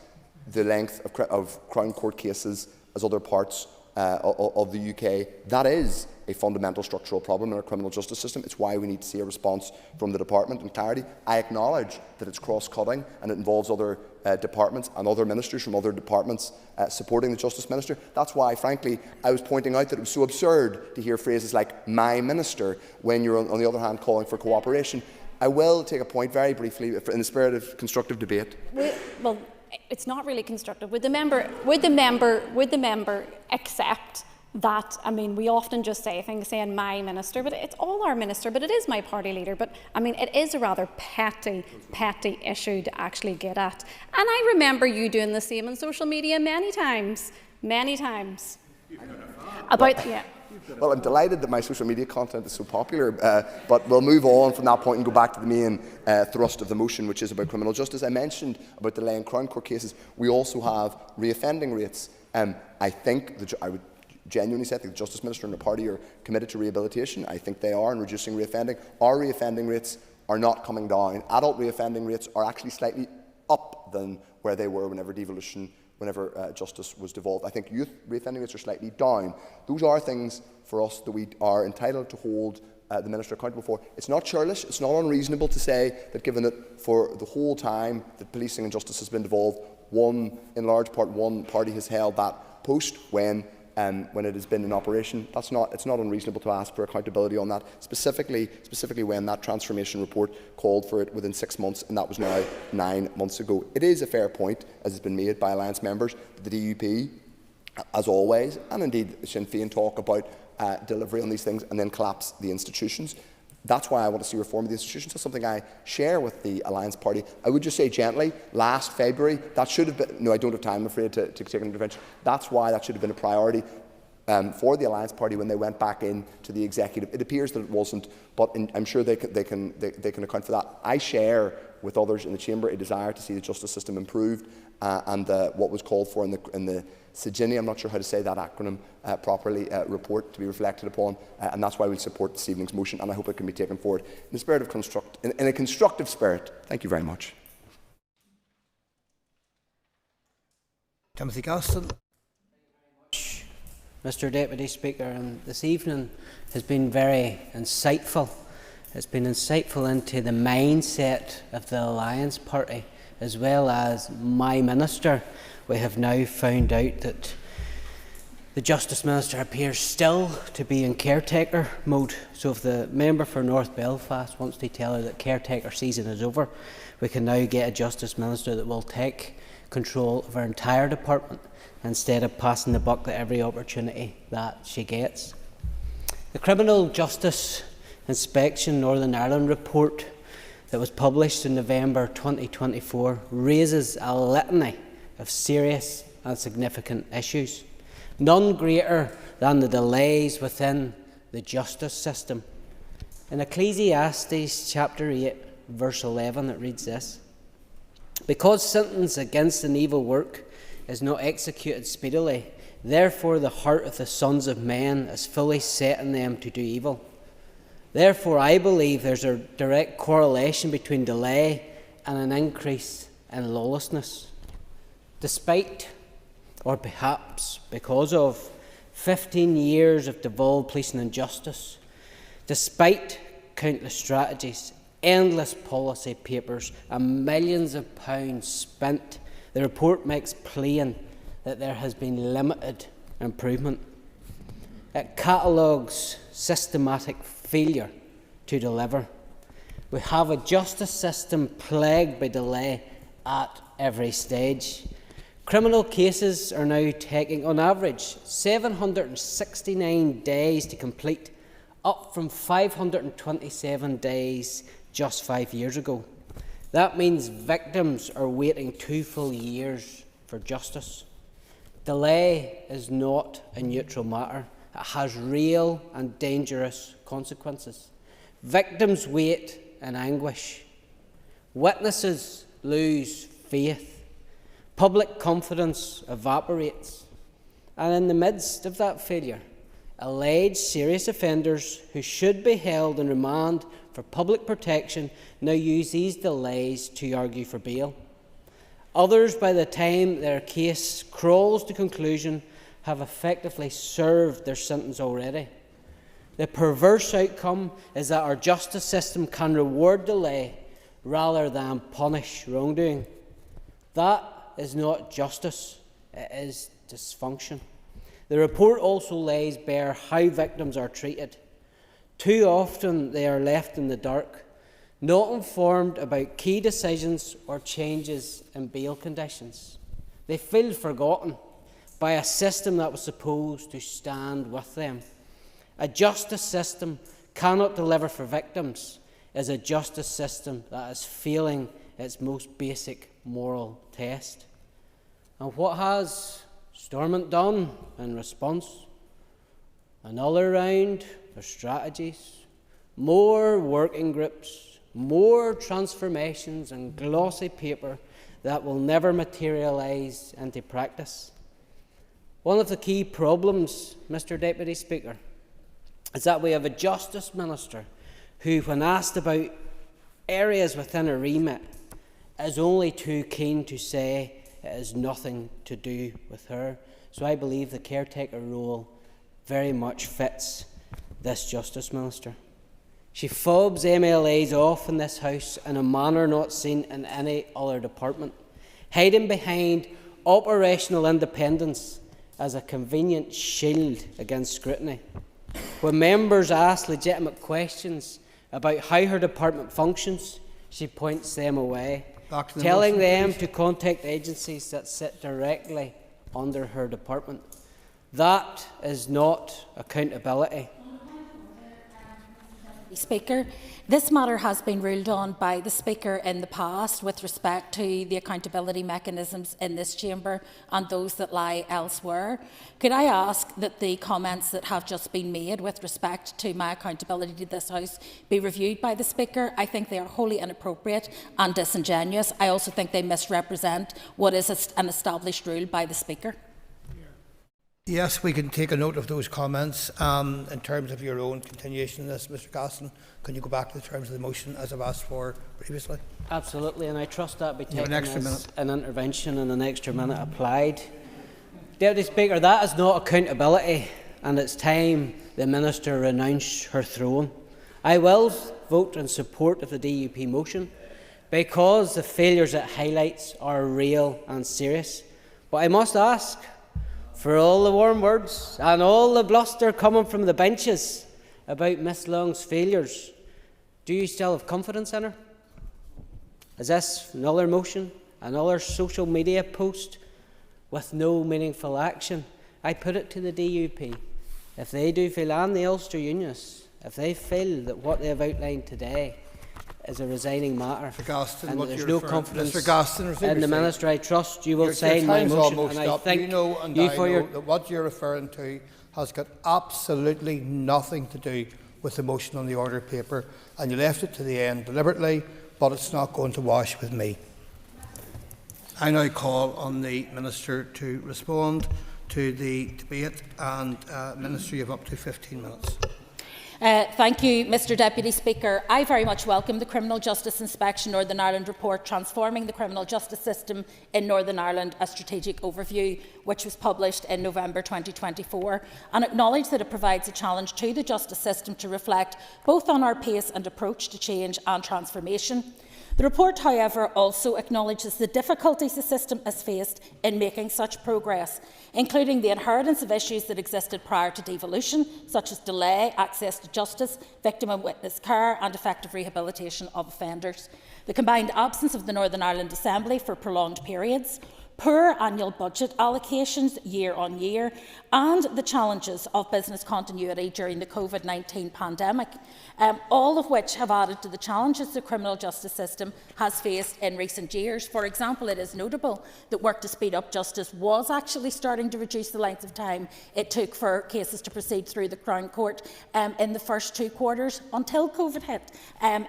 the length of Crown Court cases as other parts of the UK, that is a fundamental structural problem in our criminal justice system. It's why we need to see a response from the department and clarity. I acknowledge that it's cross-cutting and it involves other departments and other ministers from other departments supporting the Justice Minister. That's why, frankly, I was pointing out that it was so absurd to hear phrases like "my minister" when you're, on the other hand, calling for cooperation. I will take a point very briefly in the spirit of constructive debate. Well, it's not really constructive. Would the member accept that? I mean, we often just say things saying "my minister," but it's all our minister, but it is my party leader. But I mean, it is a rather petty issue to actually get at. And I remember you doing the same on social media many times. About Well, I'm delighted that my social media content is so popular, but we'll move on from that point and go back to the main thrust of the motion, which is about criminal justice. I mentioned about the Lane Crown Court cases. We also have reoffending rates. I think, I would genuinely say, I think the Justice Minister and the party are committed to rehabilitation. I think they are in reducing reoffending. Our reoffending rates are not coming down. Adult reoffending rates are actually slightly up than where they were whenever justice was devolved. I think youth reoffending rates are slightly down. Those are things for us that we are entitled to hold the Minister accountable for. It's not churlish, it's not unreasonable to say that given that for the whole time that policing and justice has been devolved, in large part one party has held that post when it has been in operation. It's not unreasonable to ask for accountability on that, specifically when that transformation report called for it within 6 months, and that was now 9 months ago. It is a fair point, as has been made by Alliance members, that the DUP, as always, and indeed Sinn Féin, talk about delivery on these things and then collapse the institutions. That's why I want to see reform of the institutions. That's something I share with the Alliance Party. I would just say gently, last February, that should have been... No, I don't have time, I'm afraid, to take an intervention. That's why that should have been a priority for the Alliance Party when they went back into the executive. It appears that it wasn't, but I'm sure they can account for that. I share with others in the Chamber a desire to see the justice system improved and what was called for in the SIGINI, I'm not sure how to say that acronym properly, report to be reflected upon, and that's why we'll support this evening's motion, and I hope it can be taken forward in a spirit of in a constructive spirit. Thank you very much. Timothy Gaston. Mr. Deputy Speaker, and this evening has been very insightful. It's been insightful into the mindset of the Alliance Party, as well as my Minister. We have now found out that the Justice Minister appears still to be in caretaker mode. So if the member for North Belfast wants to tell her that caretaker season is over, we can now get a Justice Minister that will take control of our entire department instead of passing the buck at every opportunity that she gets. The Criminal Justice Inspection Northern Ireland report that was published in November 2024 raises a litany of serious and significant issues, none greater than the delays within the justice system. In Ecclesiastes chapter 8, verse 11, it reads this: "Because sentence against an evil work is not executed speedily, therefore the heart of the sons of men is fully set in them to do evil." Therefore, I believe there's a direct correlation between delay and an increase in lawlessness. Despite, or perhaps because of, 15 years of devolved policing and justice, despite countless strategies, endless policy papers and millions of pounds spent, the report makes plain that there has been limited improvement. It catalogues systematic failure to deliver. We have a justice system plagued by delay at every stage. Criminal cases are now taking, on average, 769 days to complete, up from 527 days just 5 years ago. That means victims are waiting 2 full years for justice. Delay is not a neutral matter. It has real and dangerous consequences. Victims wait in anguish. Witnesses lose faith. Public confidence evaporates. And in the midst of that failure, alleged serious offenders who should be held in remand for public protection now use these delays to argue for bail. Others, by the time their case crawls to conclusion, have effectively served their sentence already. The perverse outcome is that our justice system can reward delay rather than punish wrongdoing. That is not justice, it is dysfunction. The report also lays bare how victims are treated. Too often they are left in the dark, not informed about key decisions or changes in bail conditions. They feel forgotten by a system that was supposed to stand with them. A justice system cannot deliver for victims is a justice system that is failing its most basic moral test. And what has Stormont done in response? another round for strategies, more working groups, more transformations and glossy paper that will never materialise into practice. One of the key problems, Mr Deputy Speaker, is that we have a Justice Minister who, when asked about areas within her remit, is only too keen to say it has nothing to do with her. So I believe the caretaker role very much fits this Justice Minister. She fobs MLAs off in this House in a manner not seen in any other department, hiding behind operational independence as a convenient shield against scrutiny. When members ask legitimate questions about how her department functions, she points them away, telling them to contact agencies that sit directly under her department. That is not accountability. Speaker, this matter has been ruled on by the Speaker in the past with respect to the accountability mechanisms in this chamber and those that lie elsewhere. Could I ask that the comments that have just been made with respect to my accountability to this House be reviewed by the Speaker? I think they are wholly inappropriate and disingenuous. I also think they misrepresent what is an established rule by the Speaker. Yes, we can take a note of those comments. In terms of your own continuation of this, Mr Gaston, can you go back to the terms of the motion as I've asked for previously? Absolutely, and I trust that will be taken as an intervention and an extra minute applied. Deputy Speaker, that is not accountability, and it's time the Minister renounce her throne. I will vote in support of the DUP motion because the failures it highlights are real and serious. But I must ask, for all the warm words and all the bluster coming from the benches about Miss Long's failures, do you still have confidence in her? Is this another motion, another social media post with no meaningful action? I put it to the DUP. If they do feel, and the Ulster Unionists, if they feel that what they have outlined today is a resigning matter, and there's no confidence in the Minister, I trust you will sign my motion. And I think you know, and I know that what you're referring to has got absolutely nothing to do with the motion on the order paper, and you left it to the end deliberately, but it's not going to wash with me. I now call on the Minister to respond to the debate, and Minister, you have up to 15 minutes. Thank you, Mr Deputy Speaker. I very much welcome the Criminal Justice Inspection Northern Ireland report Transforming the Criminal Justice System in Northern Ireland, a Strategic Overview, which was published in November 2024, and acknowledge that it provides a challenge to the justice system to reflect both on our pace and approach to change and transformation. The report, however, also acknowledges the difficulties the system has faced in making such progress, including the inheritance of issues that existed prior to devolution, such as delay, access to justice, victim and witness care and effective rehabilitation of offenders, the combined absence of the Northern Ireland Assembly for prolonged periods, poor annual budget allocations year on year, and the challenges of business continuity during the COVID-19 pandemic, all of which have added to the challenges the criminal justice system has faced in recent years. For example, it is notable that work to speed up justice was actually starting to reduce the length of time it took for cases to proceed through the Crown Court in the first 2 quarters until COVID hit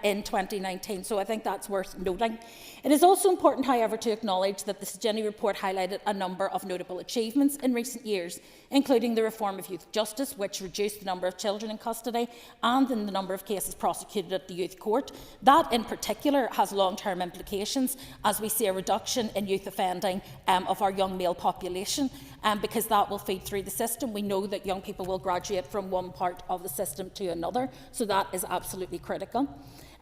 in 2019. So I think that's worth noting. It is also important, however, to acknowledge that the Jenny report highlighted a number of notable achievements in recent years, including the reform of youth justice, which reduced the number of children in custody and in the number of cases prosecuted at the youth court. That, in particular, has long-term implications as we see a reduction in youth offending of our young male population, because that will feed through the system. We know that young people will graduate from one part of the system to another, so that is absolutely critical.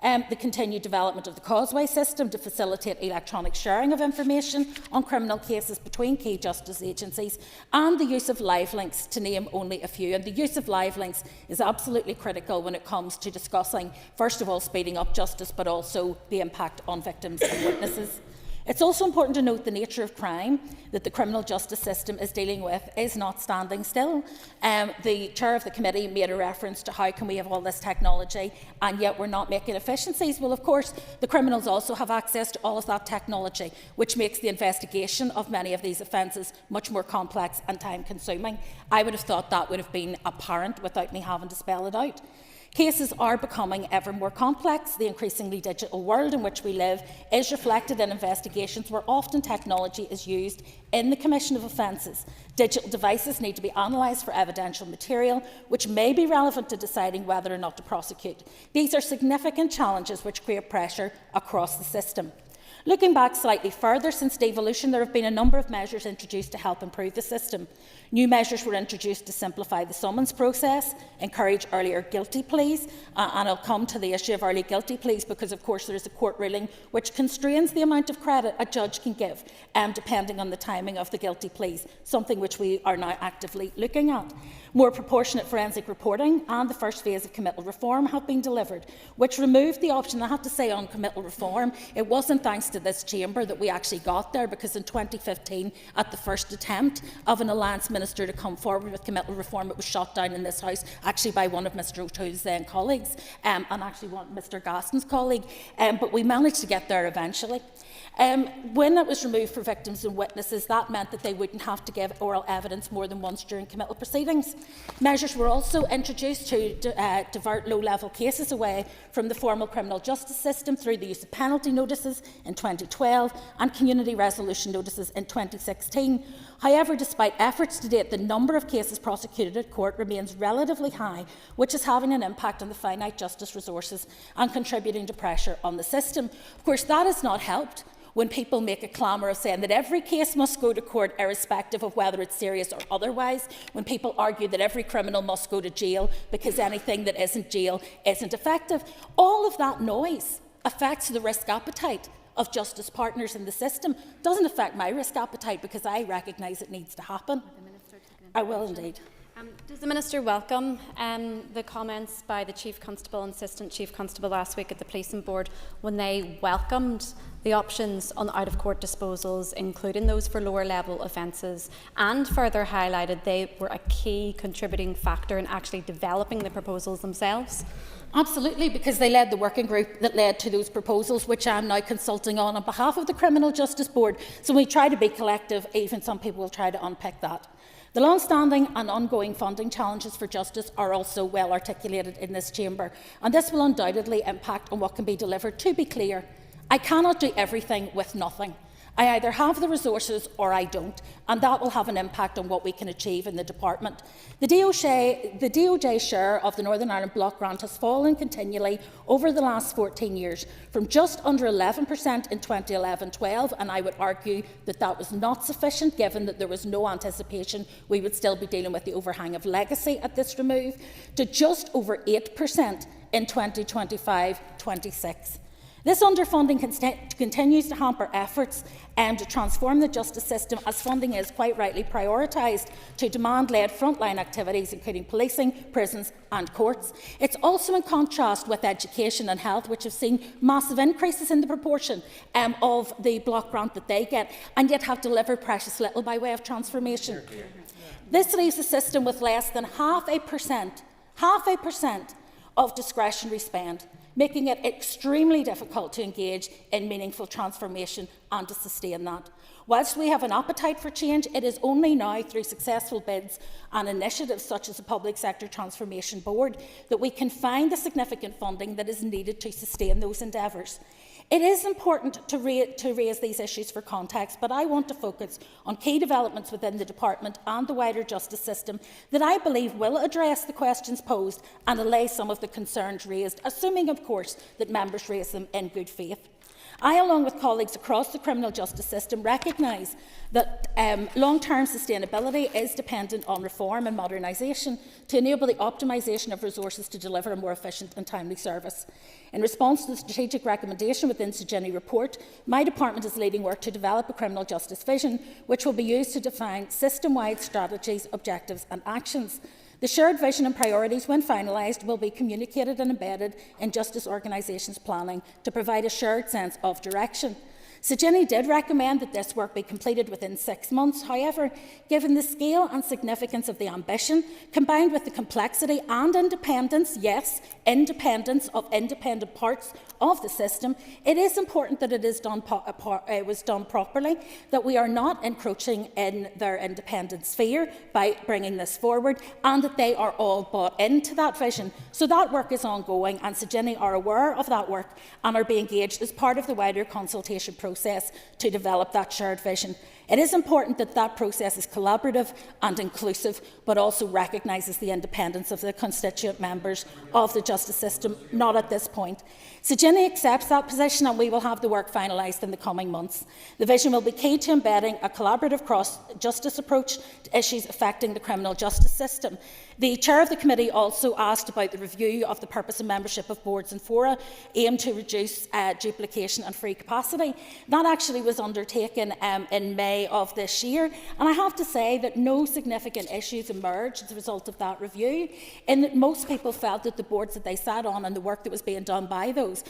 The continued development of the Causeway system to facilitate electronic sharing of information on criminal cases between key justice agencies, and the use of live links, to name only a few. And the use of live links is absolutely critical when it comes to discussing, first of all, speeding up justice, but also the impact on victims and witnesses. It's also important to note the nature of crime that the criminal justice system is dealing with is not standing still. The chair of the committee made a reference to how can we have all this technology and yet we're not making efficiencies. Well, of course, the criminals also have access to all of that technology, which makes the investigation of many of these offences much more complex and time-consuming. I would have thought that would have been apparent without me having to spell it out. Cases are becoming ever more complex. The increasingly digital world in which we live is reflected in investigations where often technology is used in the commission of offences. Digital devices need to be analysed for evidential material, which may be relevant to deciding whether or not to prosecute. These are significant challenges which create pressure across the system. Looking back slightly further, since devolution, there have been a number of measures introduced to help improve the system. New measures were introduced to simplify the summons process, encourage earlier guilty pleas, and I'll come to the issue of early guilty pleas because, of course, there is a court ruling which constrains the amount of credit a judge can give, depending on the timing of the guilty pleas, something which we are now actively looking at. More proportionate forensic reporting and the first phase of committal reform have been delivered, which removed the option. I have to say on committal reform, it wasn't thanks to this chamber that we actually got there, because in 2015, at the first attempt of an alliance minister to come forward with committal reform, it was shot down in this House, actually by one of Mr O'Toole's then colleagues, and actually Mr Gaston's colleague, but we managed to get there eventually. When it was removed for victims and witnesses, that meant that they wouldn't have to give oral evidence more than once during committal proceedings. Measures were also introduced to divert low-level cases away from the formal criminal justice system through the use of penalty notices in 2012 and community resolution notices in 2016. However, despite efforts to date, the number of cases prosecuted at court remains relatively high, which is having an impact on the finite justice resources and contributing to pressure on the system. Of course, that has not helped when people make a clamour of saying that every case must go to court irrespective of whether it's serious or otherwise, when people argue that every criminal must go to jail because anything that isn't jail isn't effective. All of that noise affects the risk appetite of justice partners in the system. Doesn't affect my risk appetite because I recognise it needs to happen. I will indeed. Does the Minister welcome the comments by the Chief Constable and Assistant Chief Constable last week at the Policing Board when they welcomed the options on out-of-court disposals, including those for lower-level offences, and further highlighted they were a key contributing factor in actually developing the proposals themselves? Absolutely, because they led the working group that led to those proposals, which I'm now consulting on behalf of the Criminal Justice Board. So we try to be collective, even some people will try to unpick that. The long-standing and ongoing funding challenges for justice are also well articulated in this chamber, and this will undoubtedly impact on what can be delivered. To be clear, I cannot do everything with nothing. I either have the resources or I don't, and that will have an impact on what we can achieve in the department. The DOJ share of the Northern Ireland Block Grant has fallen continually over the last 14 years, from just under 11% in 2011-12, and I would argue that that was not sufficient, given that there was no anticipation we would still be dealing with the overhang of legacy at this remove, to just over 8% in 2025-26. This underfunding continues to hamper efforts to transform the justice system, as funding is quite rightly prioritised to demand-led frontline activities, including policing, prisons and courts. It's also in contrast with education and health, which have seen massive increases in the proportion of the block grant that they get, and yet have delivered precious little by way of transformation. This leaves the system with less than half a percent of discretionary spend, making it extremely difficult to engage in meaningful transformation and to sustain that. Whilst we have an appetite for change, it is only now through successful bids and initiatives such as the Public Sector Transformation Board that we can find the significant funding that is needed to sustain those endeavours. It is important to raise these issues for context, but I want to focus on key developments within the Department and the wider justice system that I believe will address the questions posed and allay some of the concerns raised, assuming, of course, that members raise them in good faith. I, along with colleagues across the criminal justice system, recognise that long-term sustainability is dependent on reform and modernisation to enable the optimisation of resources to deliver a more efficient and timely service. In response to the strategic recommendation within the Ginny report, my department is leading work to develop a criminal justice vision, which will be used to define system-wide strategies, objectives and actions. The shared vision and priorities, when finalised, will be communicated and embedded in justice organisations' planning to provide a shared sense of direction. Ginny did recommend that this work be completed within 6 months. However, given the scale and significance of the ambition, combined with the complexity and independence, yes, independence of independent parts of the system, it is important that it was done properly, that we are not encroaching in their independent sphere by bringing this forward, and that they are all bought into that vision. So that work is ongoing, and Ginny are aware of that work and are being engaged as part of the wider consultation process to develop that shared vision. It is important that that process is collaborative and inclusive, but also recognises the independence of the constituent members of the justice system, not at this point. Ginny accepts that position, and we will have the work finalised in the coming months. The vision will be key to embedding a collaborative cross-justice approach to issues affecting the criminal justice system. The Chair of the Committee also asked about the review of the purpose and membership of boards and fora aimed to reduce duplication and free capacity. That actually was undertaken in May of this year, and I have to say that no significant issues emerged as a result of that review, in that most people felt that the boards that they sat on and the work that was being done by those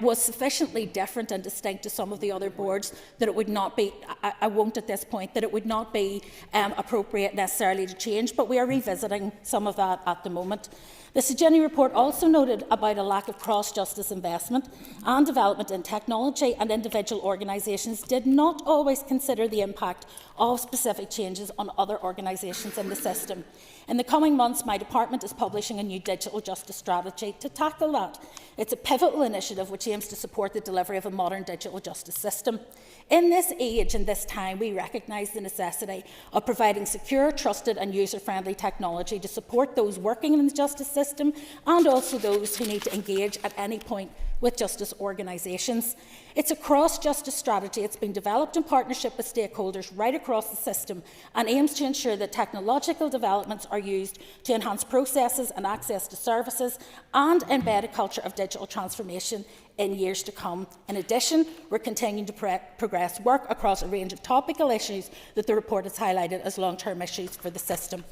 was sufficiently different and distinct to some of the other boards that it would not be, I won't at this point, that it would not be appropriate necessarily to change, but we are revisiting some of that at the moment. The Ginny report also noted about a lack of cross-justice investment and development in technology, and individual organisations did not always consider the impact of specific changes on other organisations in the system. In the coming months, my department is publishing a new digital justice strategy to tackle that. It's a pivotal initiative which aims to support the delivery of a modern digital justice system. In this age and this time, we recognise the necessity of providing secure, trusted and user-friendly technology to support those working in the justice system and also those who need to engage at any point with justice organisations. It's a cross-justice strategy. It's been developed in partnership with stakeholders right across the system and aims to ensure that technological developments are used to enhance processes and access to services and embed a culture of digital transformation in years to come. In addition, we're continuing to progress work across a range of topical issues that the report has highlighted as long-term issues for the system.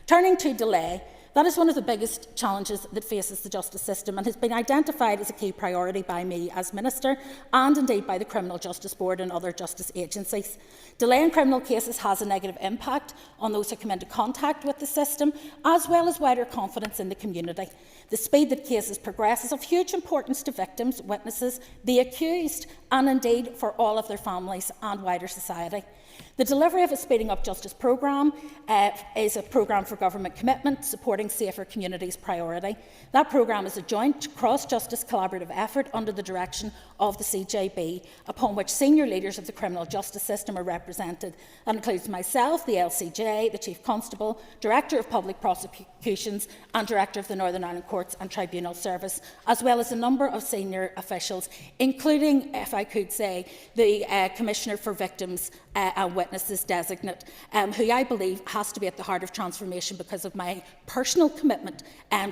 Turning to delay, that is one of the biggest challenges that faces the justice system and has been identified as a key priority by me as Minister and indeed by the Criminal Justice Board and other justice agencies. Delay in criminal cases has a negative impact on those who come into contact with the system, as well as wider confidence in the community. The speed that cases progress is of huge importance to victims, witnesses, the accused and indeed for all of their families and wider society. The delivery of a Speeding Up Justice programme is a programme for government commitment, supporting safer communities priority. That programme is a joint cross-justice collaborative effort under the direction of the CJB, upon which senior leaders of the criminal justice system are represented. That includes myself, the LCJ, the Chief Constable, Director of Public Prosecutions and Director of the Northern Ireland Courts and Tribunal Service, as well as a number of senior officials, including, if I could say, the Commissioner for Victims and Witnesses designate, who I believe has to be at the heart of transformation because of my personal commitment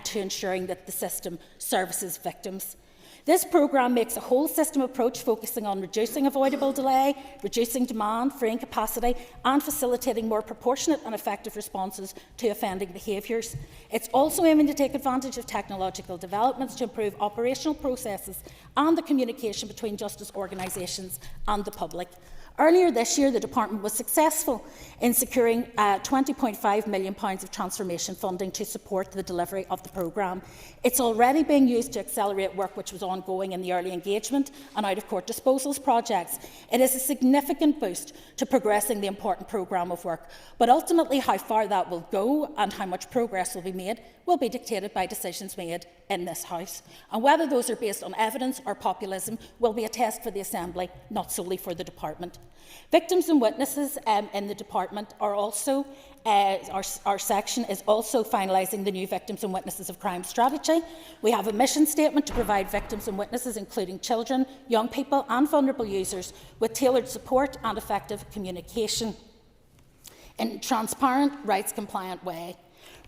to ensuring that the system services victims. This programme makes a whole system approach focusing on reducing avoidable delay, reducing demand, freeing capacity and facilitating more proportionate and effective responses to offending behaviours. It's also aiming to take advantage of technological developments to improve operational processes and the communication between justice organisations and the public. Earlier this year, the Department was successful in securing £20.5 million of transformation funding to support the delivery of the programme. It's already being used to accelerate work which was ongoing in the early engagement and out-of-court disposals projects. It is a significant boost to progressing the important programme of work, but ultimately how far that will go and how much progress will be made will be dictated by decisions made in this House. And whether those are based on evidence or populism will be a test for the Assembly, not solely for the Department. Victims and witnesses in the Department are also, our section is also finalising the new Victims and Witnesses of Crime strategy. We have a mission statement to provide victims and witnesses, including children, young people and vulnerable users, with tailored support and effective communication in a transparent, rights-compliant way.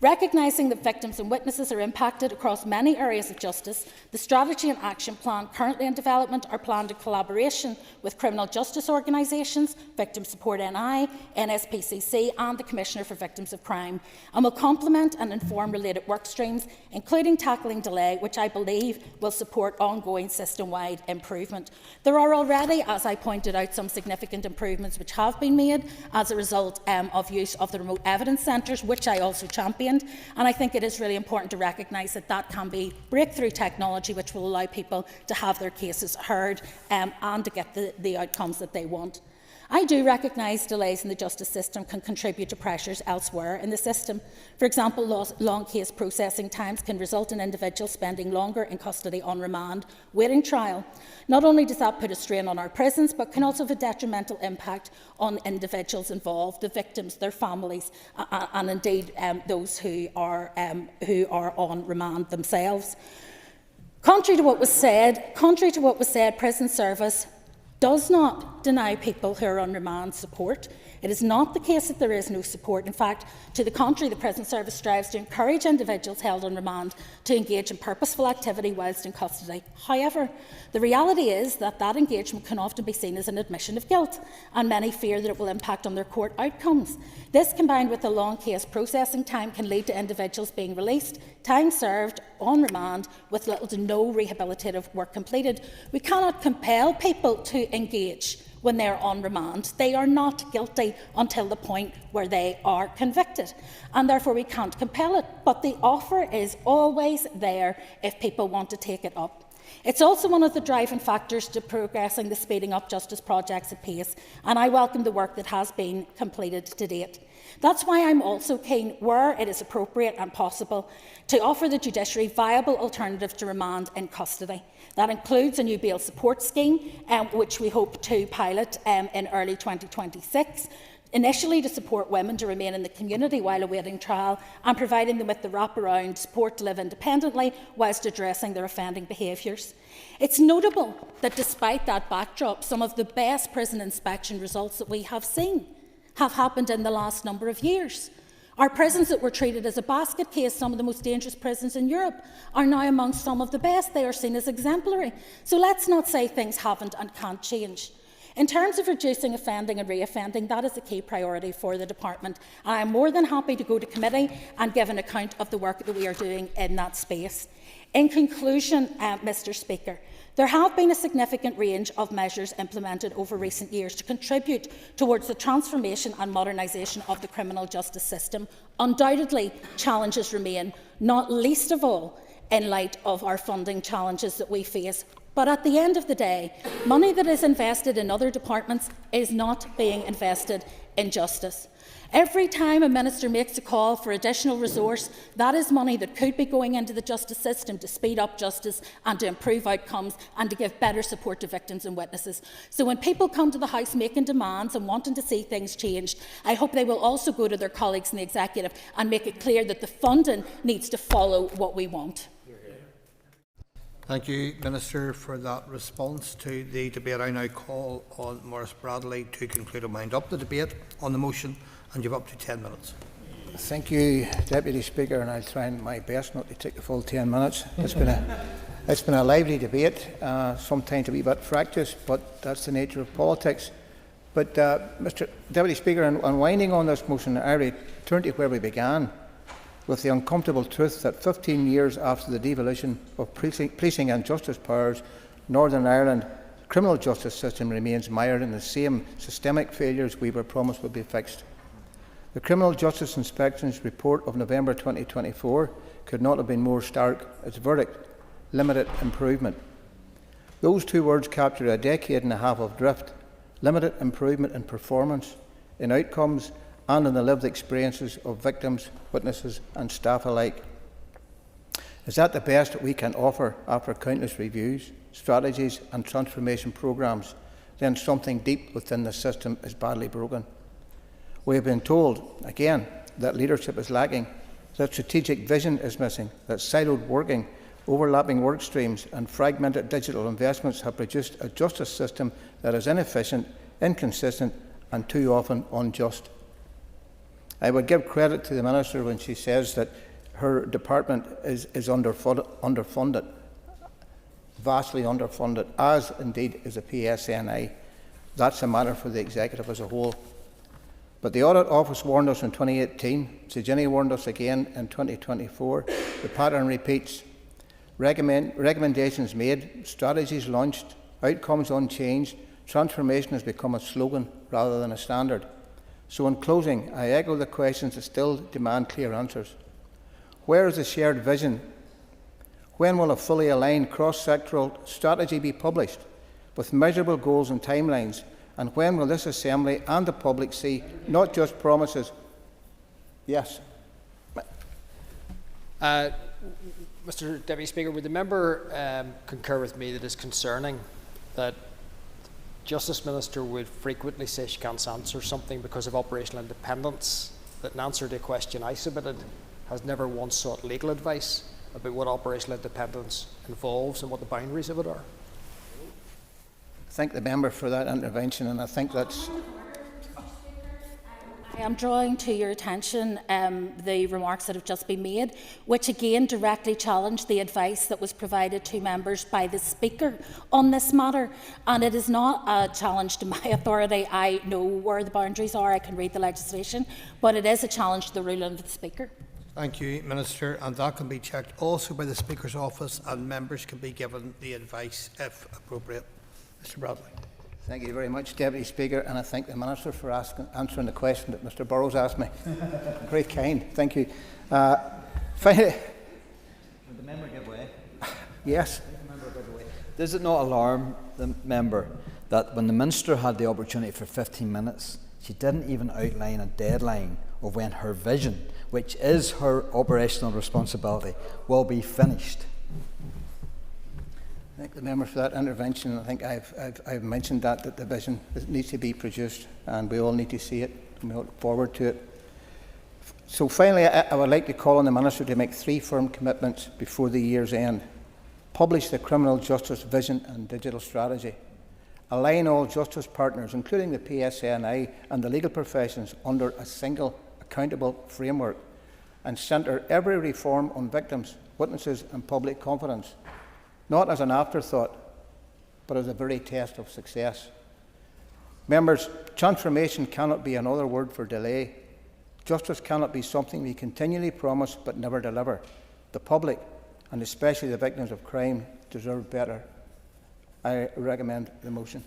Recognising that victims and witnesses are impacted across many areas of justice, the strategy and action plan currently in development are planned in collaboration with criminal justice organisations, Victim Support NI, NSPCC and the Commissioner for Victims of Crime, and will complement and inform related work streams, including tackling delay, which I believe will support ongoing system-wide improvement. There are already, as I pointed out, some significant improvements which have been made as a result of use of the remote evidence centres, which I also champion. And I think it is really important to recognise that that can be breakthrough technology which will allow people to have their cases heard and to get the outcomes that they want. I do recognise delays in the justice system can contribute to pressures elsewhere in the system. For example, long case processing times can result in individuals spending longer in custody on remand, waiting trial. Not only does that put a strain on our prisons, but can also have a detrimental impact on individuals involved, the victims, their families, and indeed those who are on remand themselves. Contrary to what was said, prison service does not deny people who are on remand support. It is not the case that there is no support. In fact, to the contrary, the Prison Service strives to encourage individuals held on remand to engage in purposeful activity whilst in custody. However, the reality is that that engagement can often be seen as an admission of guilt, and many fear that it will impact on their court outcomes. This, combined with the long case processing time, can lead to individuals being released, time served on remand with little to no rehabilitative work completed. We cannot compel people to engage when they are on remand. They are not guilty until the point where they are convicted, and therefore we can't compel it. But the offer is always there if people want to take it up. It's also one of the driving factors to progressing the speeding up justice projects at pace, and I welcome the work that has been completed to date. That's why I'm also keen, where it is appropriate and possible, to offer the judiciary viable alternatives to remand in custody. That includes a new bail support scheme, which we hope to pilot in early 2026, initially to support women to remain in the community while awaiting trial and providing them with the wraparound support to live independently whilst addressing their offending behaviours. It's notable that despite that backdrop, some of the best prison inspection results that we have seen have happened in the last number of years. Our prisons that were treated as a basket case, some of the most dangerous prisons in Europe, are now amongst some of the best. They are seen as exemplary. So let's not say things haven't and can't change. In terms of reducing offending and re-offending, that is a key priority for the Department. I am more than happy to go to committee and give an account of the work that we are doing in that space. In conclusion, Mr Speaker, there have been a significant range of measures implemented over recent years to contribute towards the transformation and modernisation of the criminal justice system. Undoubtedly, challenges remain, not least of all in light of our funding challenges that we face. But at the end of the day, money that is invested in other departments is not being invested in justice. Every time a minister makes a call for additional resource, that is money that could be going into the justice system to speed up justice and to improve outcomes and to give better support to victims and witnesses. So when people come to the House making demands and wanting to see things changed, I hope they will also go to their colleagues in the Executive and make it clear that the funding needs to follow what we want. Thank you, Minister, for that response to the debate. I now call on Maurice Bradley to conclude and wind up the debate on the motion, and you have up to 10 minutes. Thank you, Deputy Speaker, and I'll try my best not to take the full 10 minutes. It's been a lively debate, sometimes a wee bit fractious, but that's the nature of politics. But, Mr Deputy Speaker, in winding on this motion, I return to where we began, with the uncomfortable truth that 15 years after the devolution of policing and justice powers, Northern Ireland criminal justice system remains mired in the same systemic failures we were promised would be fixed. The Criminal Justice Inspection's report of November 2024 could not have been more stark. Its verdict: limited improvement. Those two words capture a decade and a half of drift: limited improvement in performance, in outcomes, and in the lived experiences of victims, witnesses and staff alike. Is that the best that we can offer after countless reviews, strategies and transformation programmes? Then something deep within the system is badly broken. We have been told, again, that leadership is lacking, that strategic vision is missing, that siloed working, overlapping work streams and fragmented digital investments have produced a justice system that is inefficient, inconsistent and too often unjust. I would give credit to the Minister when she says that her department is underfunded, vastly underfunded, as indeed is the PSNI. That's a matter for the Executive as a whole. But the Audit Office warned us in 2018, Jenny warned us again in 2024. The pattern repeats. Recommendations made, strategies launched, outcomes unchanged. Transformation has become a slogan rather than a standard. So in closing, I echo the questions that still demand clear answers. Where is the shared vision? When will a fully aligned cross-sectoral strategy be published with measurable goals and timelines? And when will this Assembly and the public see not just promises? Yes. Mr. Deputy Speaker, would the member concur with me that it is concerning that Justice Minister would frequently say she can't answer something because of operational independence, that in answer to a question I submitted has never once sought legal advice about what operational independence involves and what the boundaries of it are? Thank the member for that intervention, and I think that's... I am drawing to your attention the remarks that have just been made, which again directly challenge the advice that was provided to members by the Speaker on this matter. And it is not a challenge to my authority. I know where the boundaries are, I can read the legislation, but it is a challenge to the ruling of the Speaker. Thank you, Minister, and that can be checked also by the Speaker's office, and members can be given the advice if appropriate. Mr. Bradley. Thank you very much, Deputy Speaker, and I thank the Minister for answering the question that Mr. Burrows asked me. Very kind, thank you. Finally, would the member give way? Yes. Does it not alarm the member that when the Minister had the opportunity for 15 minutes, she didn't even outline a deadline of when her vision, which is her operational responsibility, will be finished? Thank the member for that intervention. I think I've mentioned that the vision needs to be produced, and we all need to see it, and we look forward to it. So finally, I would like to call on the Minister to make 3 firm commitments before the year's end. Publish the criminal justice vision and digital strategy. Align all justice partners, including the PSNI and the legal professions, under a single accountable framework, and centre every reform on victims, witnesses and public confidence, not as an afterthought, but as a very test of success. Members, transformation cannot be another word for delay. Justice cannot be something we continually promise but never deliver. The public, and especially the victims of crime, deserve better. I recommend the motion.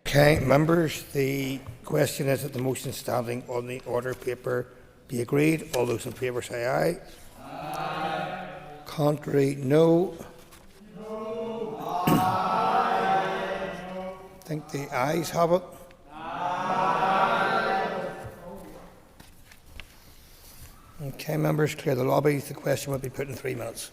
Okay, members, the question is that the motion standing on the order paper be agreed. All those in favour say aye. Aye. Contrary, no. No. Aye. I think the ayes have it. Aye. Okay, members, clear the lobby. The question will be put in 3 minutes.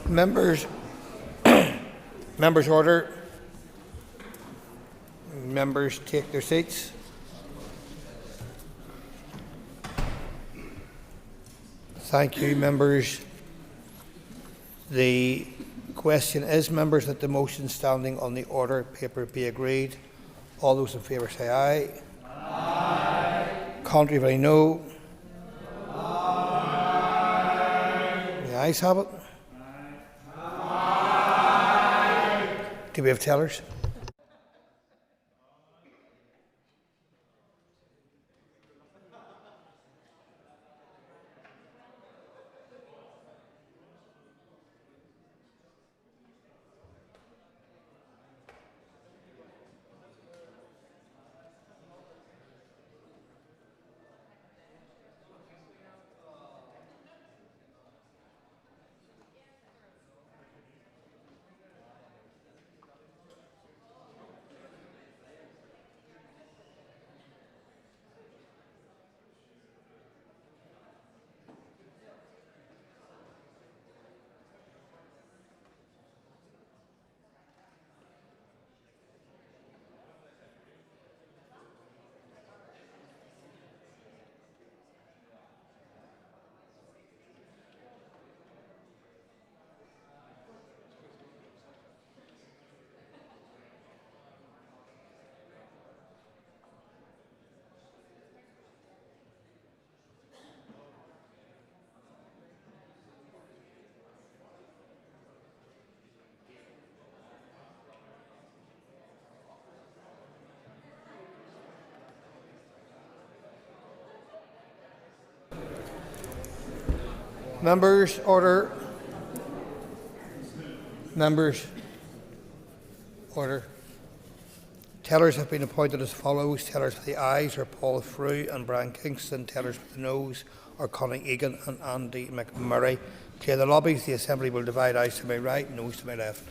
Members, members order. Members take their seats. Thank you, members. The question is, members, that the motion standing on the order paper be agreed. All those in favour say aye. Aye. Contrary, vote no. Aye. The ayes have it. Aye. Do we have tellers? Members, order. Members, order. Tellers have been appointed as follows. Tellers for the ayes are Paul Frew and Brian Kingston. Tellers for the noes are Connie Egan and Andy McMurray. Clear the lobbies. The Assembly will divide ayes to my right and noes to my left.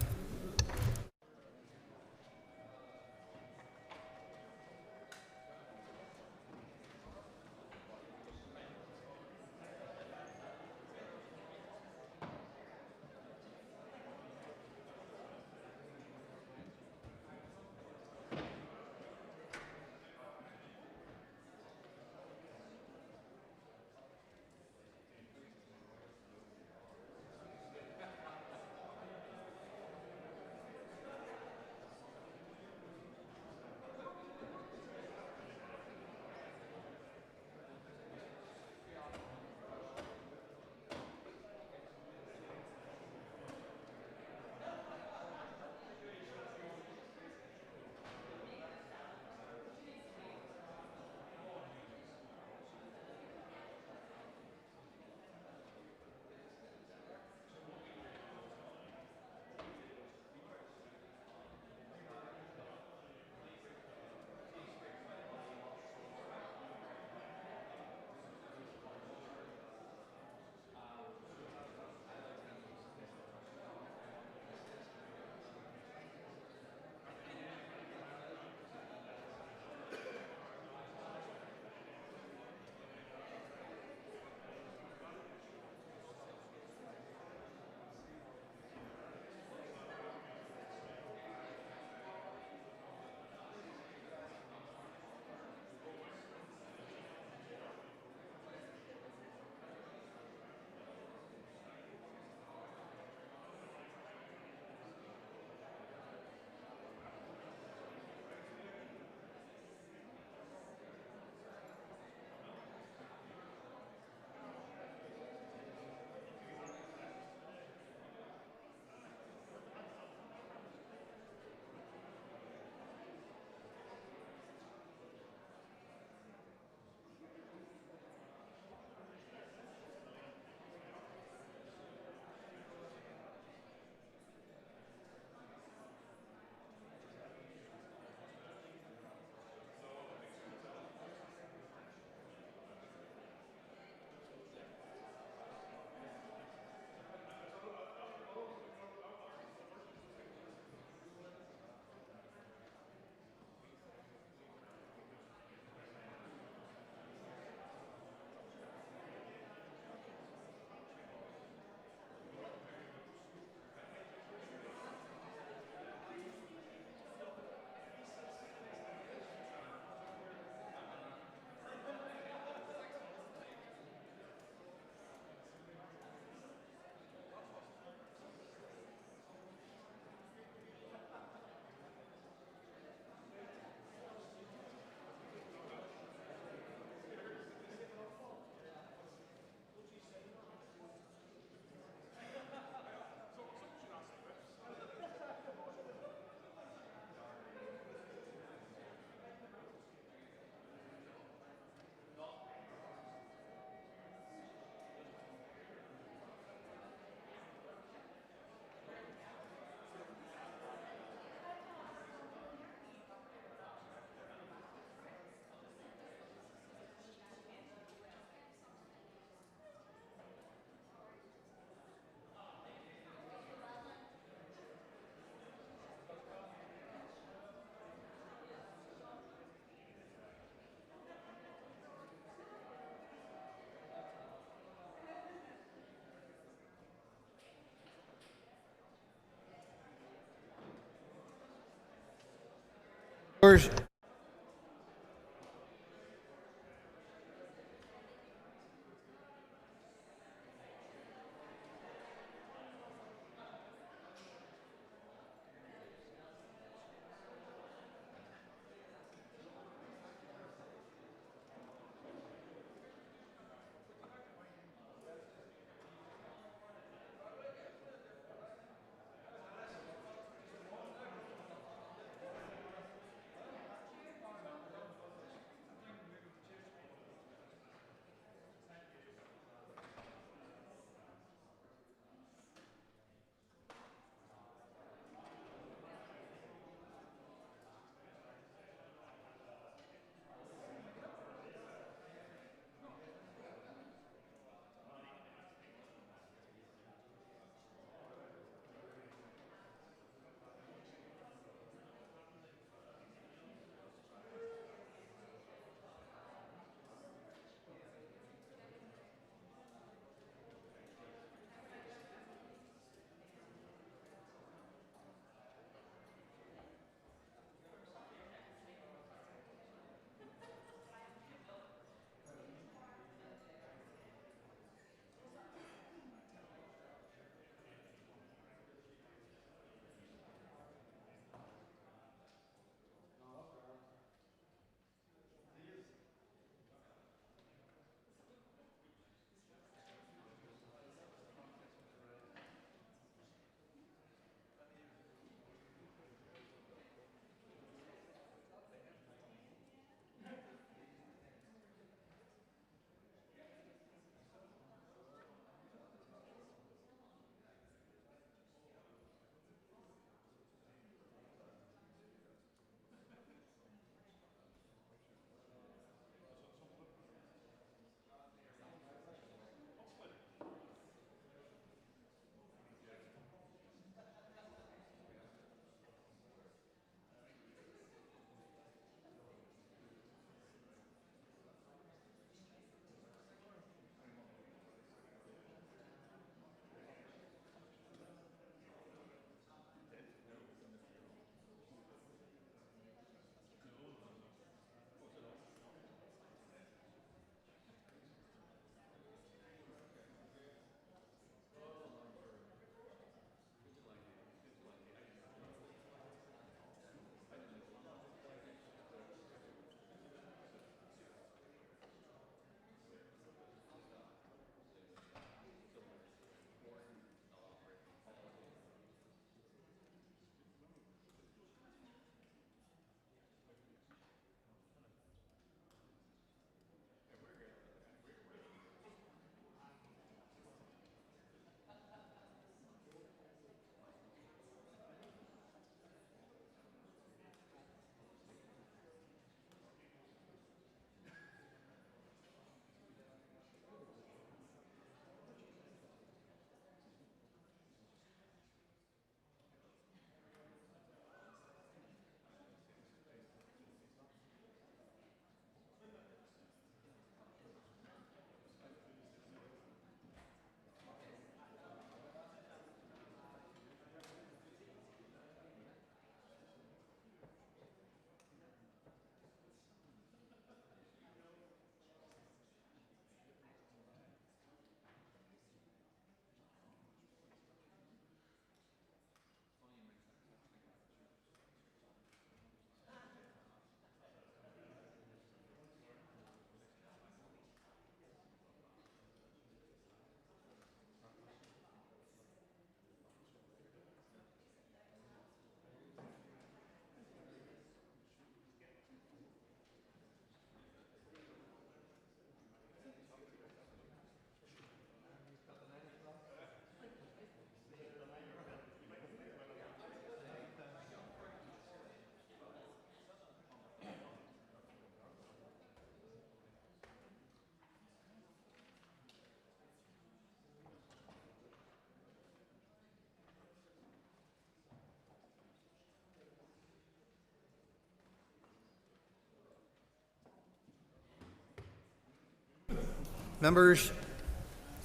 Members,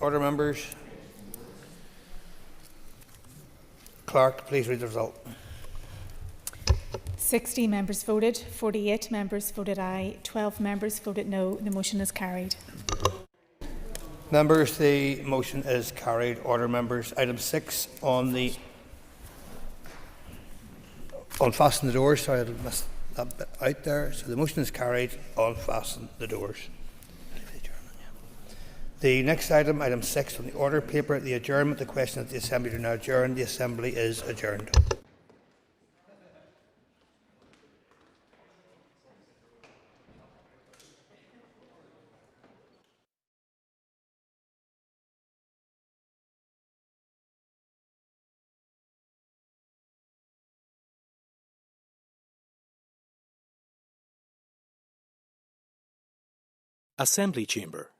order members. Clerk, please read the result. 60 members voted, 48 members voted aye, 12 members voted no. The motion is carried. Members, the motion is carried. Order, members. Item 6 on the unfasten the doors. Sorry, I missed that bit out there. So the motion is carried. Unfasten the doors. The next item, item 6 on the order paper, the adjournment. The question that the Assembly do now adjourn. The Assembly is adjourned. Assembly Chamber.